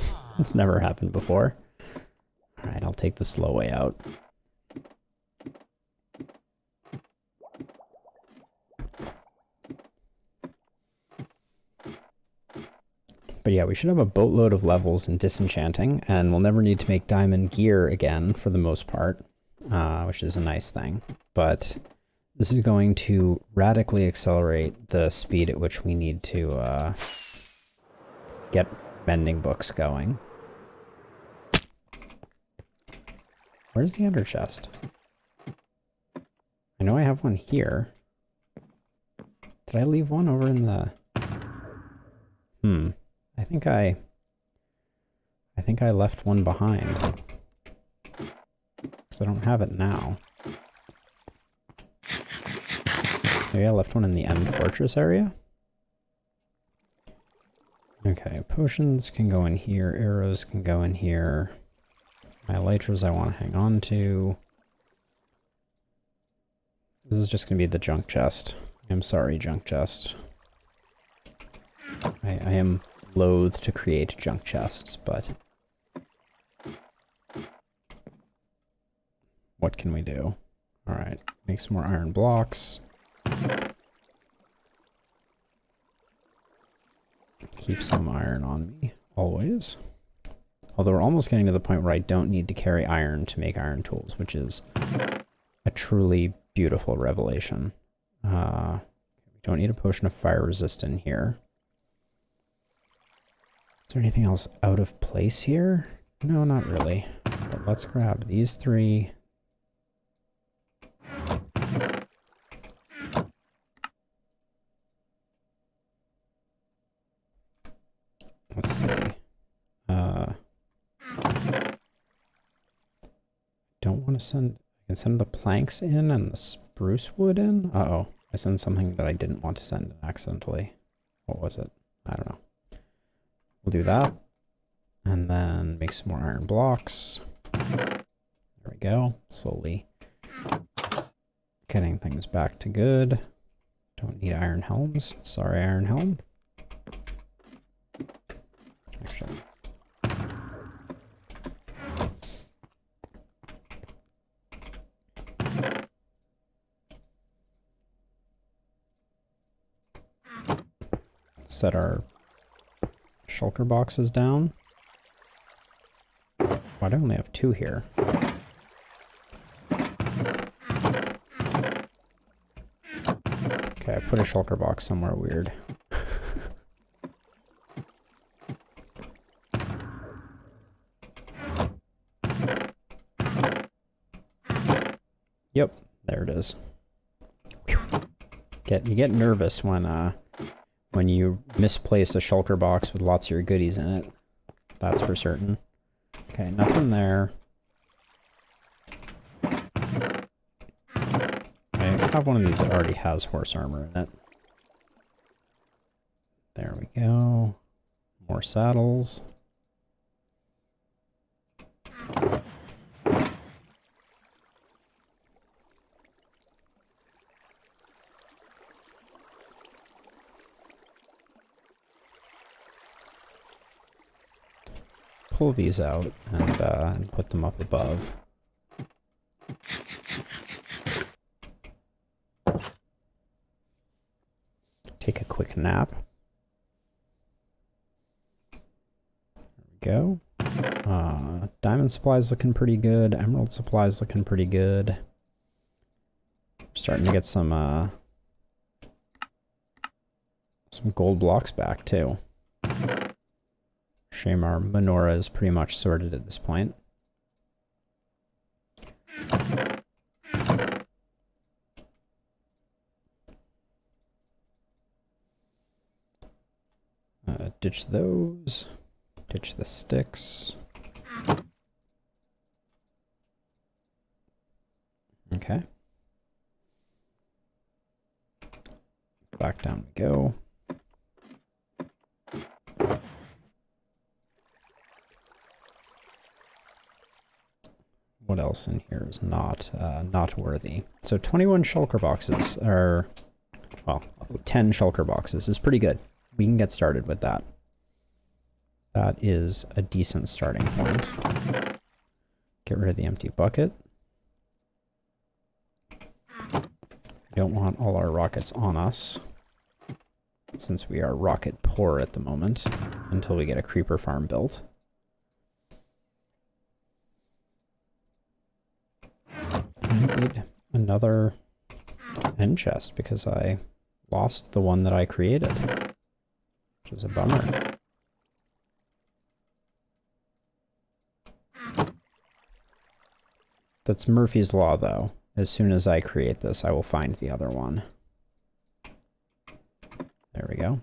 A: never happened before. Alright, I'll take the slow way out. But yeah, we should have a boatload of levels in disenchanting, and we'll never need to make diamond gear again for the most part, which is a nice thing. But this is going to radically accelerate the speed at which we need to get mending books going. Where's the ender chest? I know I have one here. Did I leave one over in the... I think I left one behind. Because I don't have it now. Maybe I left one in the end fortress area? Okay, potions can go in here, arrows can go in here. My elytras I want to hang on to. This is just going to be the junk chest. I'm sorry, junk chest. I am loath to create junk chests, but what can we do? Alright, make some more iron blocks. Keep some iron on me, always. Although we're almost getting to the point where I don't need to carry iron to make iron tools, which is a truly beautiful revelation. We don't need a potion of fire resist in here. Is there anything else out of place here? No, not really. But let's grab these three. Let's see. Don't want to send... I can send the planks in and the spruce wood in? Uh-oh. I sent something that I didn't want to send accidentally. What was it? I don't know. We'll do that. And then make some more iron blocks. There we go. Slowly getting things back to good. Don't need iron helms. Sorry, iron helm. Actually. Set our shulker boxes down. Why do I only have two here? Okay, I put a shulker box somewhere weird. Yep, there it is. You get nervous when you misplace a shulker box with lots of your goodies in it. That's for certain. Okay, nothing there. I have one of these that already has horse armor in it. There we go. More saddles. Pull these out and put them up above. Take a quick nap. go. Diamond supply's looking pretty good. Emerald supply's looking pretty good. Starting to get some gold blocks back too. Shame our menorah is pretty much sorted at this point. Ditch those. Ditch the sticks. Okay. Back down we go. What else in here is not worthy? So 21 shulker boxes are, well, 10 shulker boxes is pretty good. We can get started with that. That is a decent starting point. Get rid of the empty bucket. We don't want all our rockets on us, since we are rocket poor at the moment, until we get a creeper farm built. I need another end chest because I lost the one that I created, which is a bummer. That's Murphy's Law, though. As soon as I create this, I will find the other one. There we go.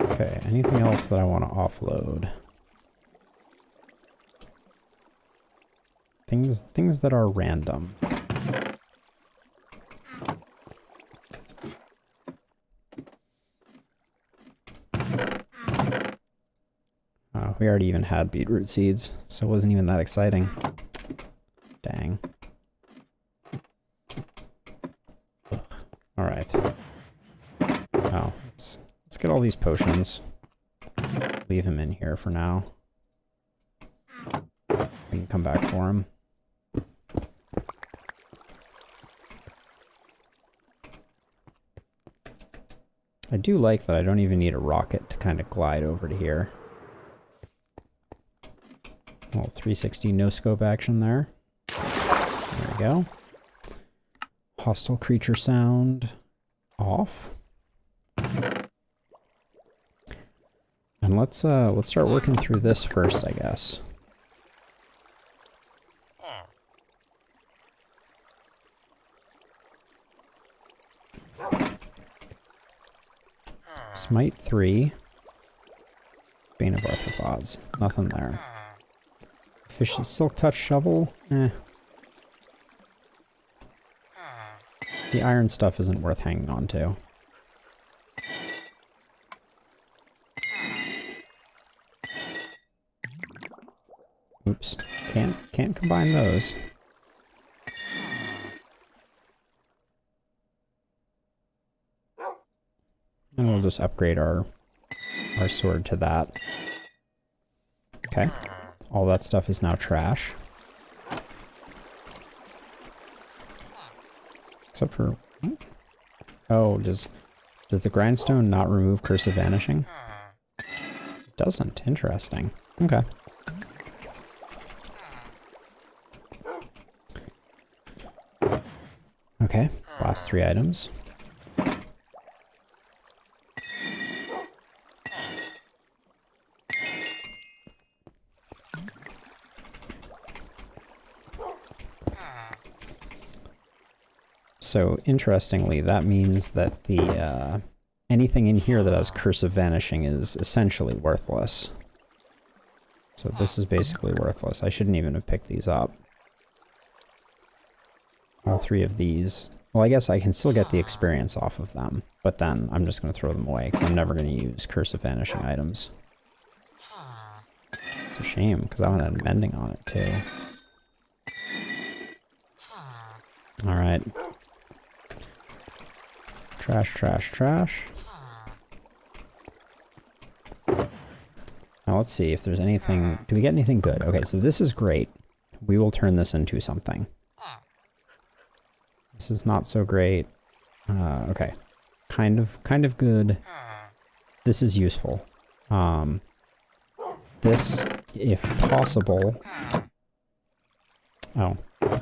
A: Okay, anything else that I want to offload? Things that are random. We already even had beetroot seeds, so it wasn't even that exciting. Dang. Alright. Oh, let's get all these potions. Leave him in here for now. We can come back for him. I do like that I don't even need a rocket to kind of glide over to here. A little 360 no-scope action there. There we go. Hostile creature sound off. And let's start working through this first, I guess. Smite 3. Bane of Arthropods. Nothing there. Fishy Silk Touch Shovel? Eh. The iron stuff isn't worth hanging on to. Oops. Can't combine those. And we'll just upgrade our sword to that. Okay. All that stuff is now trash. Except for... Oh, does the grindstone not remove Curse of Vanishing? It doesn't. Interesting. Okay. Okay, last 3 items. So, interestingly, that means that the anything in here that has Curse of Vanishing is essentially worthless. So this is basically worthless. I shouldn't even have picked these up. All 3 of these. Well, I guess I can still get the experience off of them, but then I'm just going to throw them away because I'm never going to use Curse of Vanishing items. It's a shame because I wanted mending on it too. Alright. Trash, trash, trash. Now let's see if there's anything... Do we get anything good? Okay, so this is great. We will turn this into something. This is not so great. Okay. Kind of good. This is useful. This, if possible... Oh,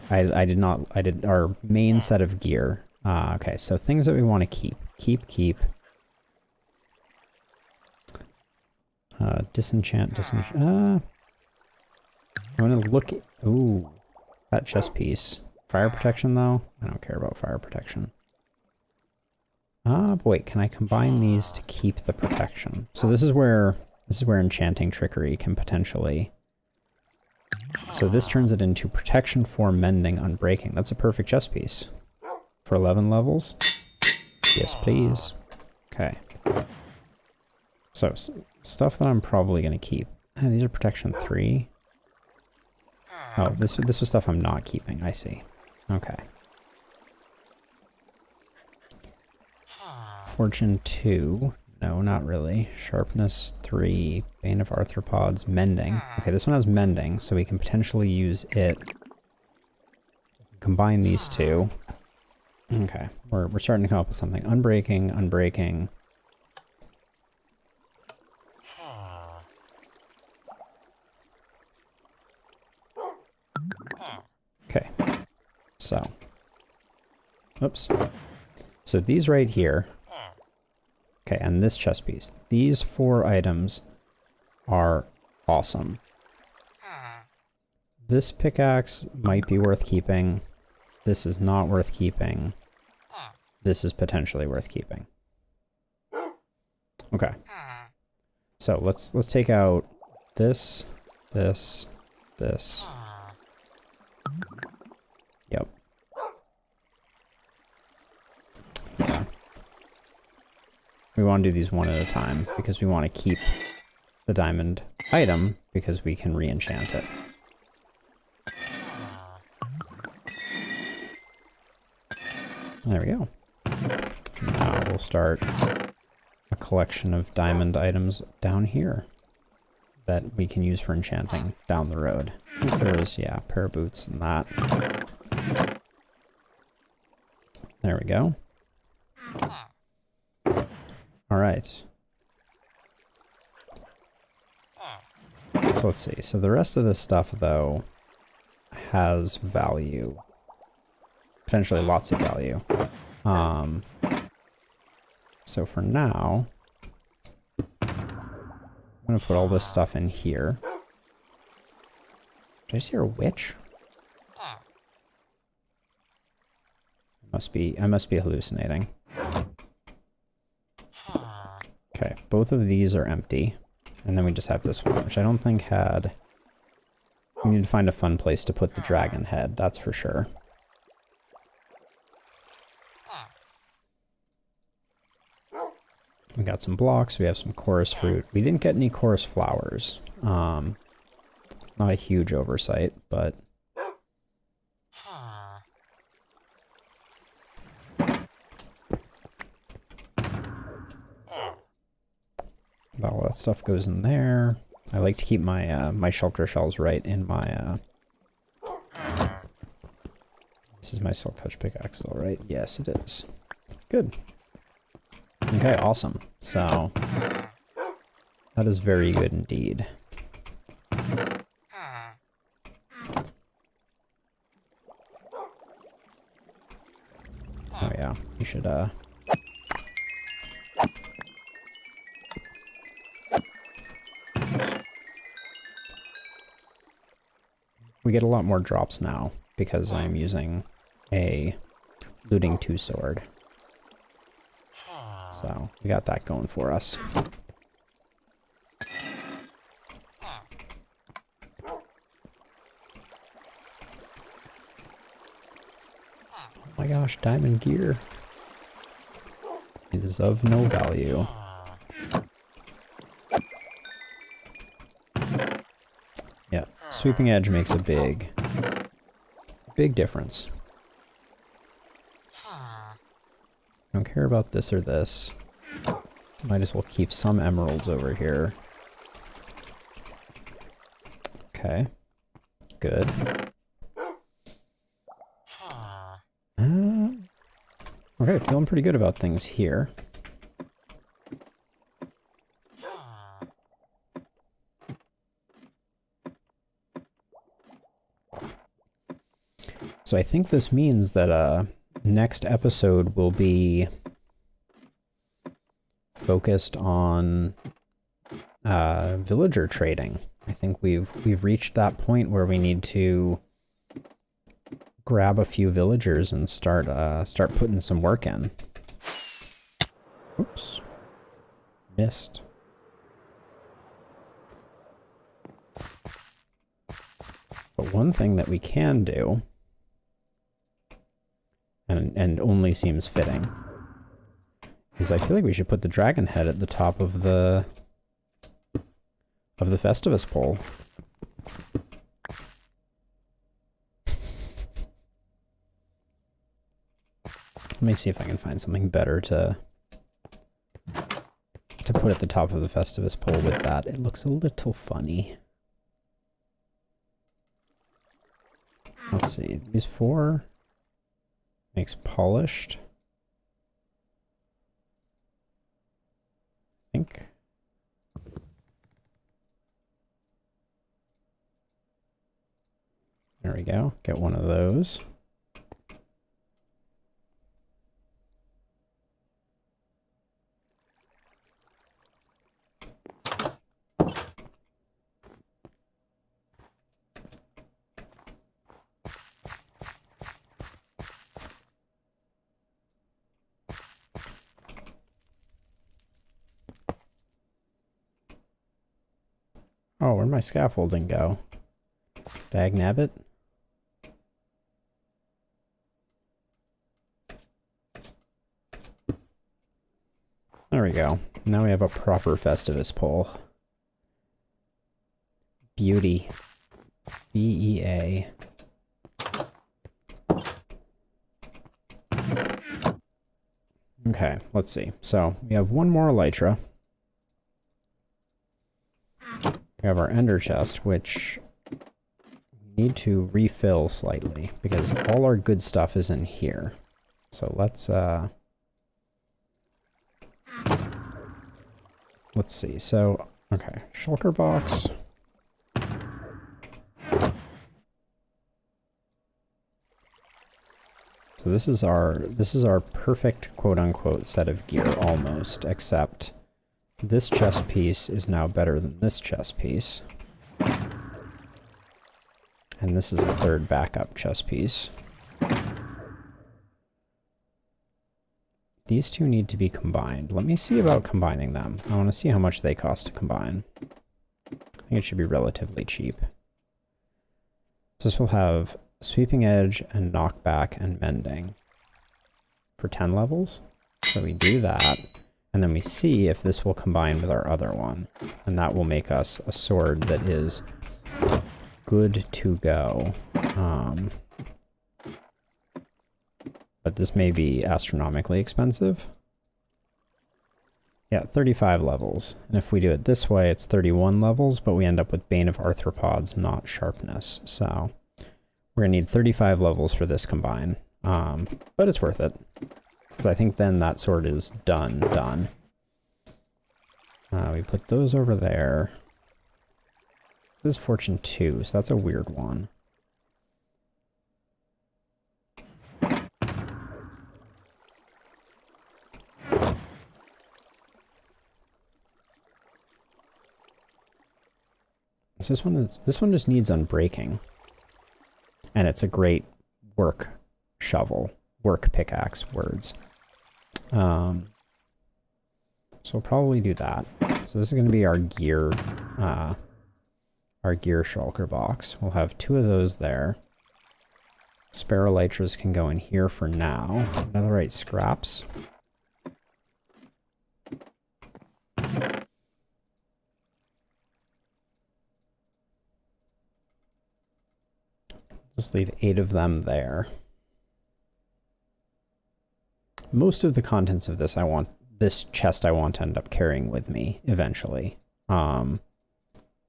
A: I did our main set of gear. Okay, so things that we want to keep. Keep. Disenchant. I want to look at... Ooh, that chest piece. Fire protection, though? I don't care about fire protection. Wait, can I combine these to keep the protection? So this is where enchanting trickery can potentially... So this turns it into protection for mending, unbreaking. That's a perfect chest piece. For 11 levels? Yes, please. Okay. So, stuff that I'm probably going to keep. These are protection 3. Oh, this was stuff I'm not keeping. I see. Okay. Fortune 2. No, not really. Sharpness 3. Bane of Arthropods. Mending. Okay, this one has mending, so we can potentially use it. Combine these two. Okay, we're starting to come up with something. Unbreaking. Okay, so. Oops. So these right here. Okay, and this chest piece. These 4 items are awesome. This pickaxe might be worth keeping. This is not worth keeping. This is potentially worth keeping. Okay. So let's take out this. Yep. Yeah. We want to do these one at a time because we want to keep the diamond item because we can re-enchant it. There we go. Now we'll start a collection of diamond items down here that we can use for enchanting down the road. There's, yeah, a pair of boots and that. There we go. Alright. So let's see. So the rest of this stuff, though, has value. Potentially lots of value. So for now, I'm going to put all this stuff in here. Did I just hear a witch? I must be hallucinating. Okay, both of these are empty. And then we just have this one, which I don't think had... We need to find a fun place to put the dragon head, that's for sure. We got some blocks, we have some chorus fruit. We didn't get any chorus flowers. Not a huge oversight, but... All that stuff goes in there. I like to keep my my shulker shells right in my... This is my silk touch pickaxe, all right? Yes, it is. Good. Okay, awesome. So, that is very good indeed. Oh yeah, you should, We get a lot more drops now, because I'm using a looting 2 sword. So, we got that going for us. Oh my gosh, diamond gear. It is of no value. Yeah, sweeping edge makes a big difference. Don't care about this or this. Might as well keep some emeralds over here. Okay. Good. Okay, feeling pretty good about things here. So I think this means that next episode will be focused on villager trading. I think we've reached that point where we need to grab a few villagers and start putting some work in. Oops. Missed. But one thing that we can do, and only seems fitting, is I feel like we should put the dragon head at the top of the Festivus pole. Let me see if I can find something better to put at the top of the Festivus pole with that. It looks a little funny. Let's see. These 4 makes polished. I think. There we go. Get one of those. Oh, where'd my scaffolding go? Dagnabbit? There we go. Now we have a proper Festivus pole. Beauty. BEA. Okay, let's see. So, we have one more elytra. We have our ender chest, which we need to refill slightly, because all our good stuff is in here. So let's see. So, okay, shulker box. So this is our perfect quote-unquote set of gear, almost, except this chest piece is now better than this chest piece. And this is a third backup chest piece. These two need to be combined. Let me see about combining them. I want to see how much they cost to combine. I think it should be relatively cheap. So this will have sweeping edge and knockback and mending for 10 levels. So we do that, and then we see if this will combine with our other one. And that will make us a sword that is good to go. But this may be astronomically expensive. Yeah, 35 levels. And if we do it this way, it's 31 levels, but we end up with Bane of Arthropods, not Sharpness. So we're going to need 35 levels for this combine. But it's worth it. Because I think then that sword is done. We put those over there. This is Fortune 2, so that's a weird one. So this one just needs unbreaking. And it's a great work shovel. Work pickaxe words. So we'll probably do that. So this is going to be our gear shulker box. We'll have 2 of those there. Spare elytras can go in here for now. Netherite scraps. Just leave 8 of them there. Most of the contents of this chest I want to end up carrying with me eventually. But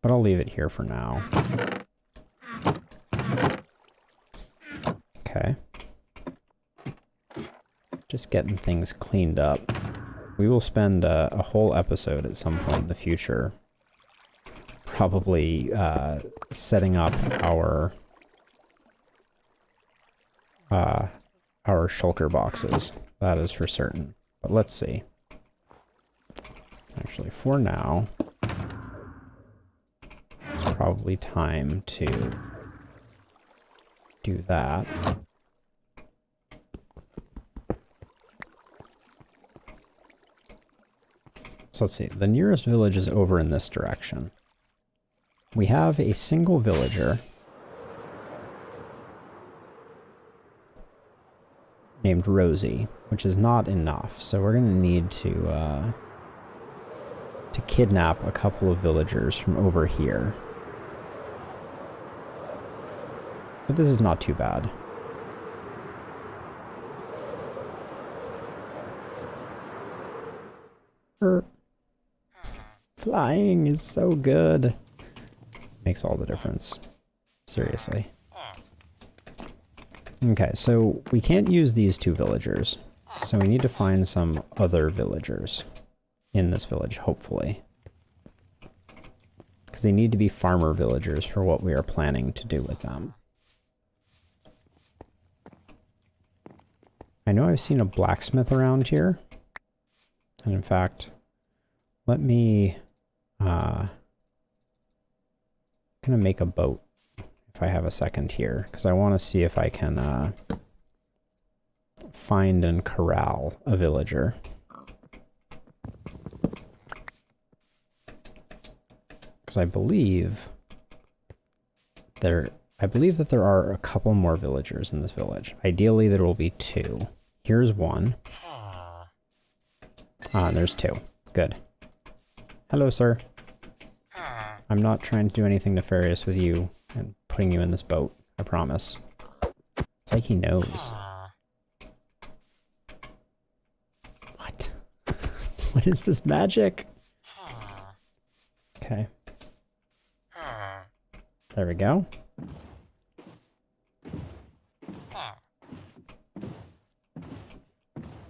A: I'll leave it here for now. Okay. Just getting things cleaned up. We will spend a whole episode at some point in the future probably setting up our shulker boxes. That is for certain. But let's see. Actually, for now, it's probably time to do that. So let's see. The nearest village is over in this direction. We have a single villager named Rosie, which is not enough. So we're going to need to kidnap a couple of villagers from over here. But this is not too bad. Flying is so good. Makes all the difference. Seriously. Okay, so we can't use these two villagers. So we need to find some other villagers in this village, hopefully. Because they need to be farmer villagers for what we are planning to do with them. I know I've seen a blacksmith around here. And in fact, let me gonna make a boat if I have a second here, because I want to see if I can find and corral a villager. Because I believe that there are a couple more villagers in this village. Ideally, there will be 2. Here's one. There's 2. Good. Hello, sir. I'm not trying to do anything nefarious with you and putting you in this boat, I promise. It's like he knows. What? What is this magic? Okay. There we go.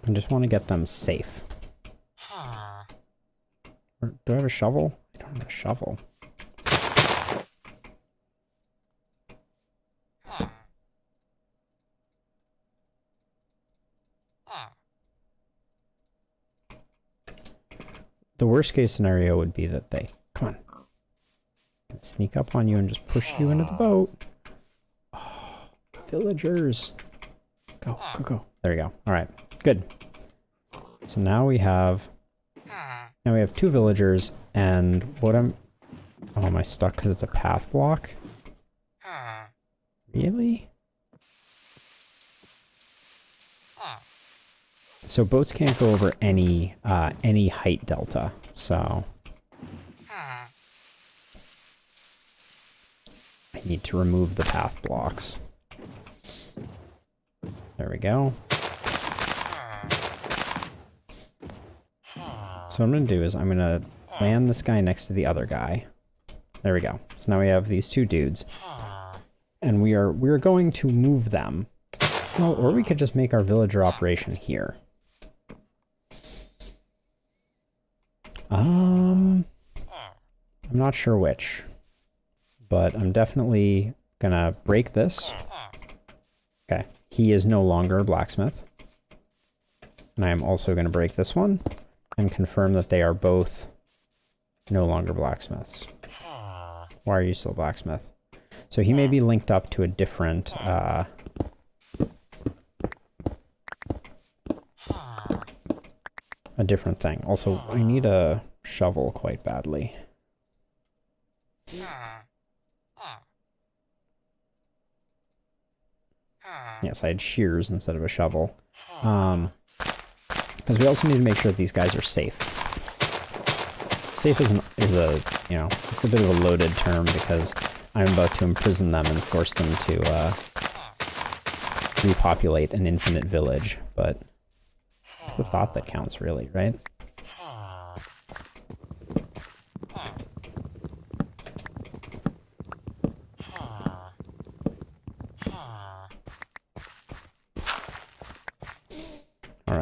A: I just want to get them safe. Do I have a shovel? I don't have a shovel. The worst case scenario would be that they, come on, sneak up on you and just push you into the boat. Oh, villagers. Go, go, go. There you go. All right, good. So now we have 2 villagers, and what oh, am I stuck because it's a path block? Really? So boats can't go over any height delta, so I need to remove the path blocks. There we go. So what I'm going to do is I'm going to land this guy next to the other guy. There we go. So now we have these 2 dudes. And we're going to move them. Well, or we could just make our villager operation here. I'm not sure which. But I'm definitely going to break this. Okay. He is no longer a blacksmith. And I am also going to break this one. And confirm that they are both no longer blacksmiths. Why are you still a blacksmith? So he may be linked up to a different thing. Also, I need a shovel quite badly. Yes, I had shears instead of a shovel. Because we also need to make sure that these guys are safe. Safe is a, you know, it's a bit of a loaded term because I'm about to imprison them and force them to repopulate an infinite village, but it's the thought that counts, really, right?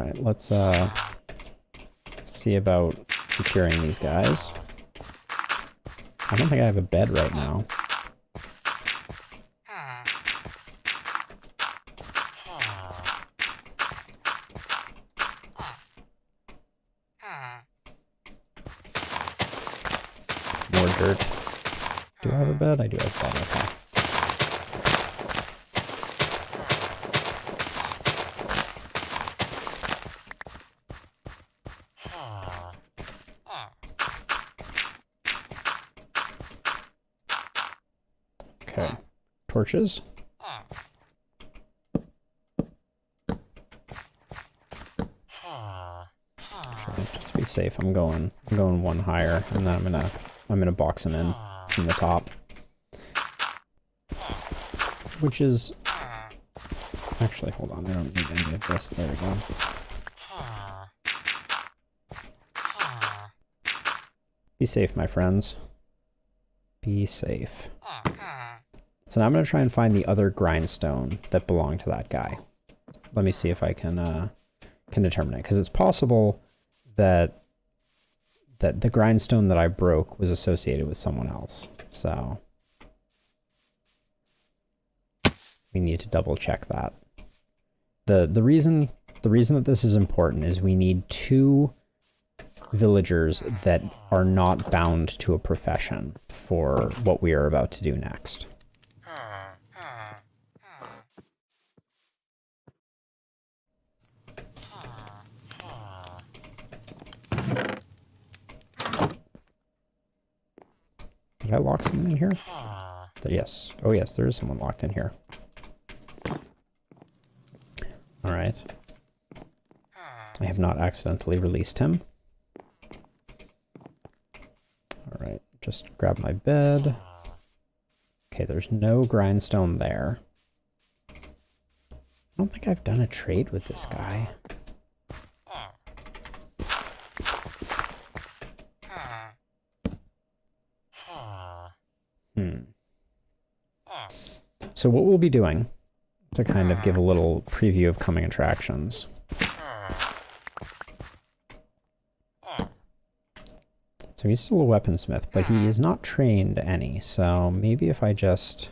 A: Alright, let's see about securing these guys. I don't think I have a bed right now. More dirt. Do I have a bed? I do have a bed, okay. Okay, torches. Okay, just to be safe, I'm going one higher, and then I'm gonna box them in from the top, which is actually, hold on, I don't need any of this. There we go. Be safe, my friends. Be safe. So now I'm going to try and find the other grindstone that belonged to that guy. Let me see if I can determine it, because it's possible that the grindstone that I broke was associated with someone else. So we need to double check that. The reason that this is important is we need 2 villagers that are not bound to a profession for what we are about to do next. Did I lock someone in here? Yes. Oh yes, there is someone locked in here. Alright. I have not accidentally released him. Alright, just grab my bed. Okay, there's no grindstone there. I don't think I've done a trade with this guy. So what we'll be doing, to kind of give a little preview of coming attractions. So he's still a weaponsmith, but he is not trained any, so maybe if I just...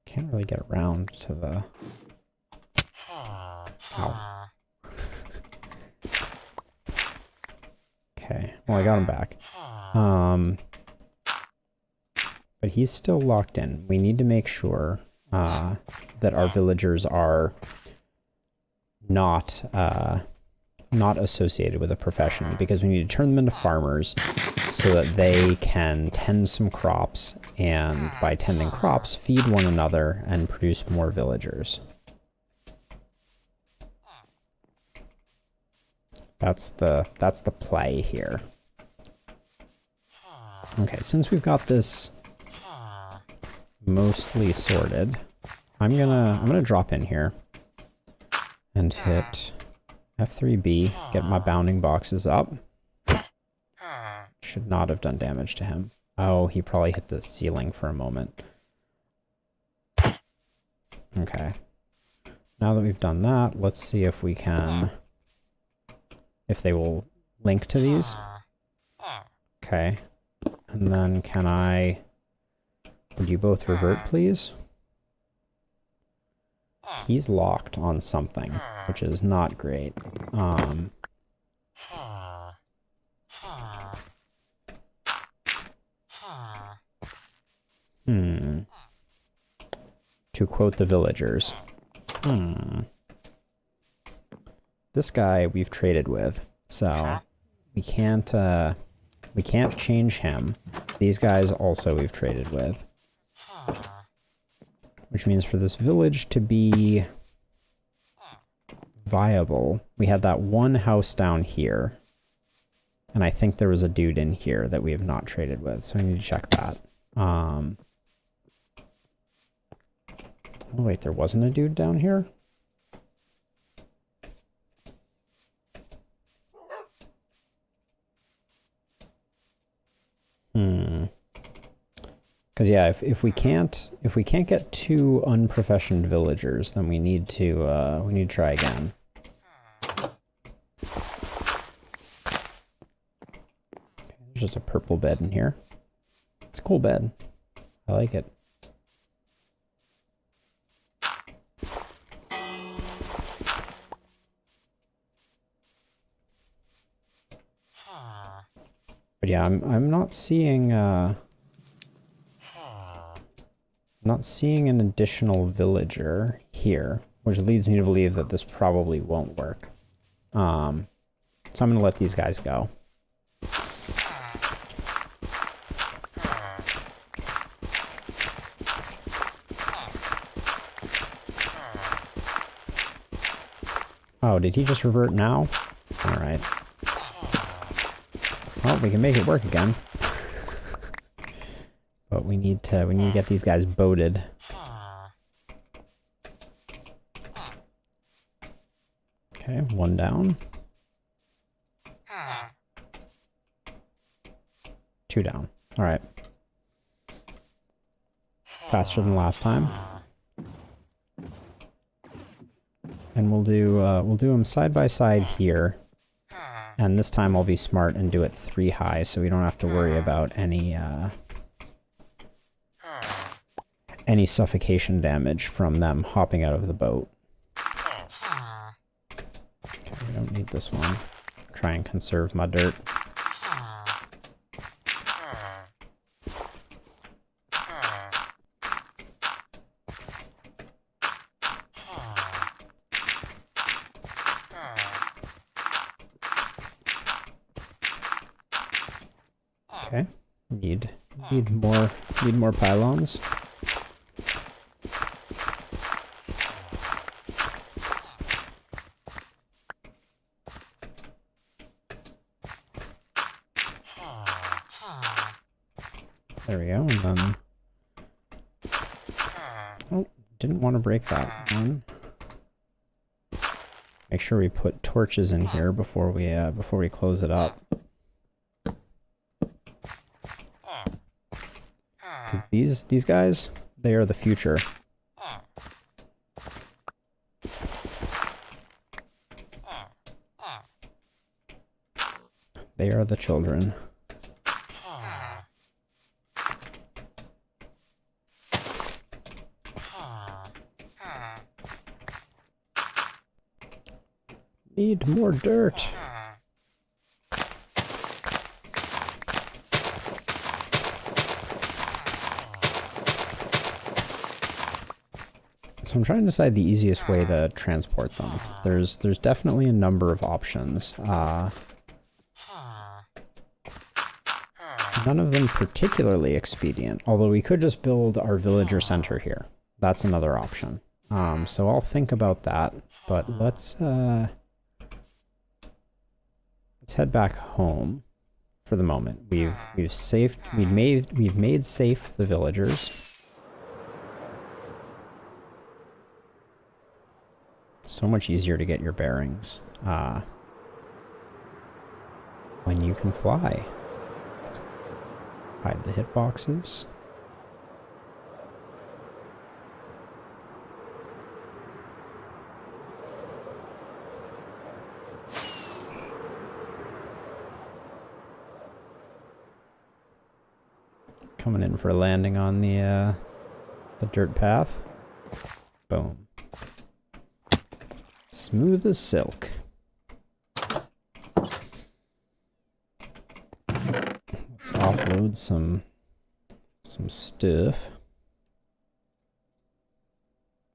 A: Can't really get around to the... Ow. Okay, well I got him back. But he's still locked in. We need to make sure that our villagers are not associated with a profession, because we need to turn them into farmers so that they can tend some crops, and by tending crops, feed one another and produce more villagers. That's the play here. Okay, since we've got this mostly sorted, I'm gonna drop in here and hit F3B, get my bounding boxes up. Should not have done damage to him. Oh, he probably hit the ceiling for a moment. Okay. Now that we've done that, let's see if we can... if they will link to these. Okay. And then can I... would you both revert, please? He's locked on something, which is not great. To quote the villagers. This guy we've traded with, so we can't change him. These guys also we've traded with. Which means for this village to be viable, we had that one house down here. And I think there was a dude in here that we have not traded with, so I need to check that. Oh wait, there wasn't a dude down here? Because yeah, if we can't get 2 unprofessioned villagers, then we need to try again. Okay, there's just a purple bed in here. It's a cool bed. I like it. But yeah, I'm not seeing an additional villager here, which leads me to believe that this probably won't work. So I'm gonna let these guys go. Oh, did he just revert now? All right. Well, we can make it work again. But we need to get these guys boated. Okay, 1 down. 2 down. All right. Faster than last time. And we'll do them side by side here. And this time I'll be smart and do it 3 high, so we don't have to worry about any suffocation damage from them hopping out of the boat. Okay, we don't need this one. Try and conserve my dirt. Okay, need more pylons. There we go, and then... Oh, didn't want to break that one. Make sure we put torches in here before we close it up. These guys, they are the future. They are the children. Need more dirt. So I'm trying to decide the easiest way to transport them. There's definitely a number of options. None of them particularly expedient, although we could just build our villager center here. That's another option. So I'll think about that, but let's head back home for the moment. We've made safe the villagers. So much easier to get your bearings when you can fly. Hide the hitboxes. Coming in for a landing on the dirt path. Boom. Smooth as silk. Let's offload some stuff.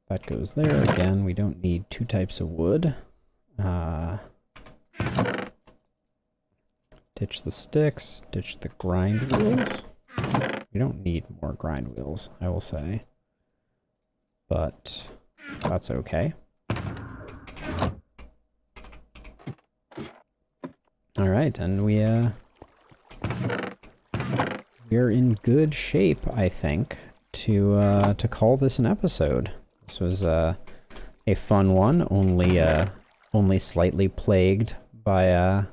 A: That goes there. Again, we don't need 2 types of wood. Ditch the sticks, ditch the grind wheels. We don't need more grind wheels, I will say. But that's okay. All right, and we're in good shape, I think, to call this an episode. This was a fun one, only slightly plagued by a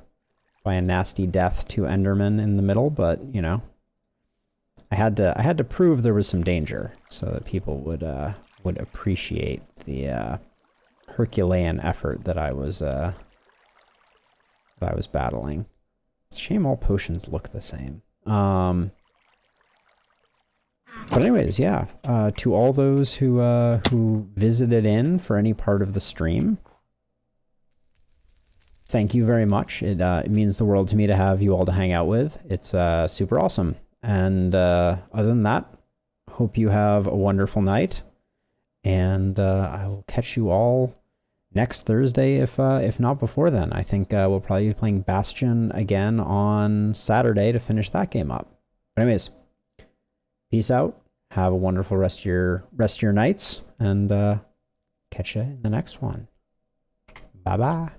A: nasty death to Enderman in the middle, but you know, I had to prove there was some danger so that people would appreciate the Herculean effort that I was battling. It's a shame all potions look the same. But anyways, yeah. To all those who visited in for any part of the stream, thank you very much. It means the world to me to have you all to hang out with. It's super awesome. And other than that, hope you have a wonderful night. And I will catch you all next Thursday, if not before then. I think we'll probably be playing Bastion again on Saturday to finish that game up. But anyways, peace out. Have a wonderful rest of your nights, and catch you in the next one. Bye bye.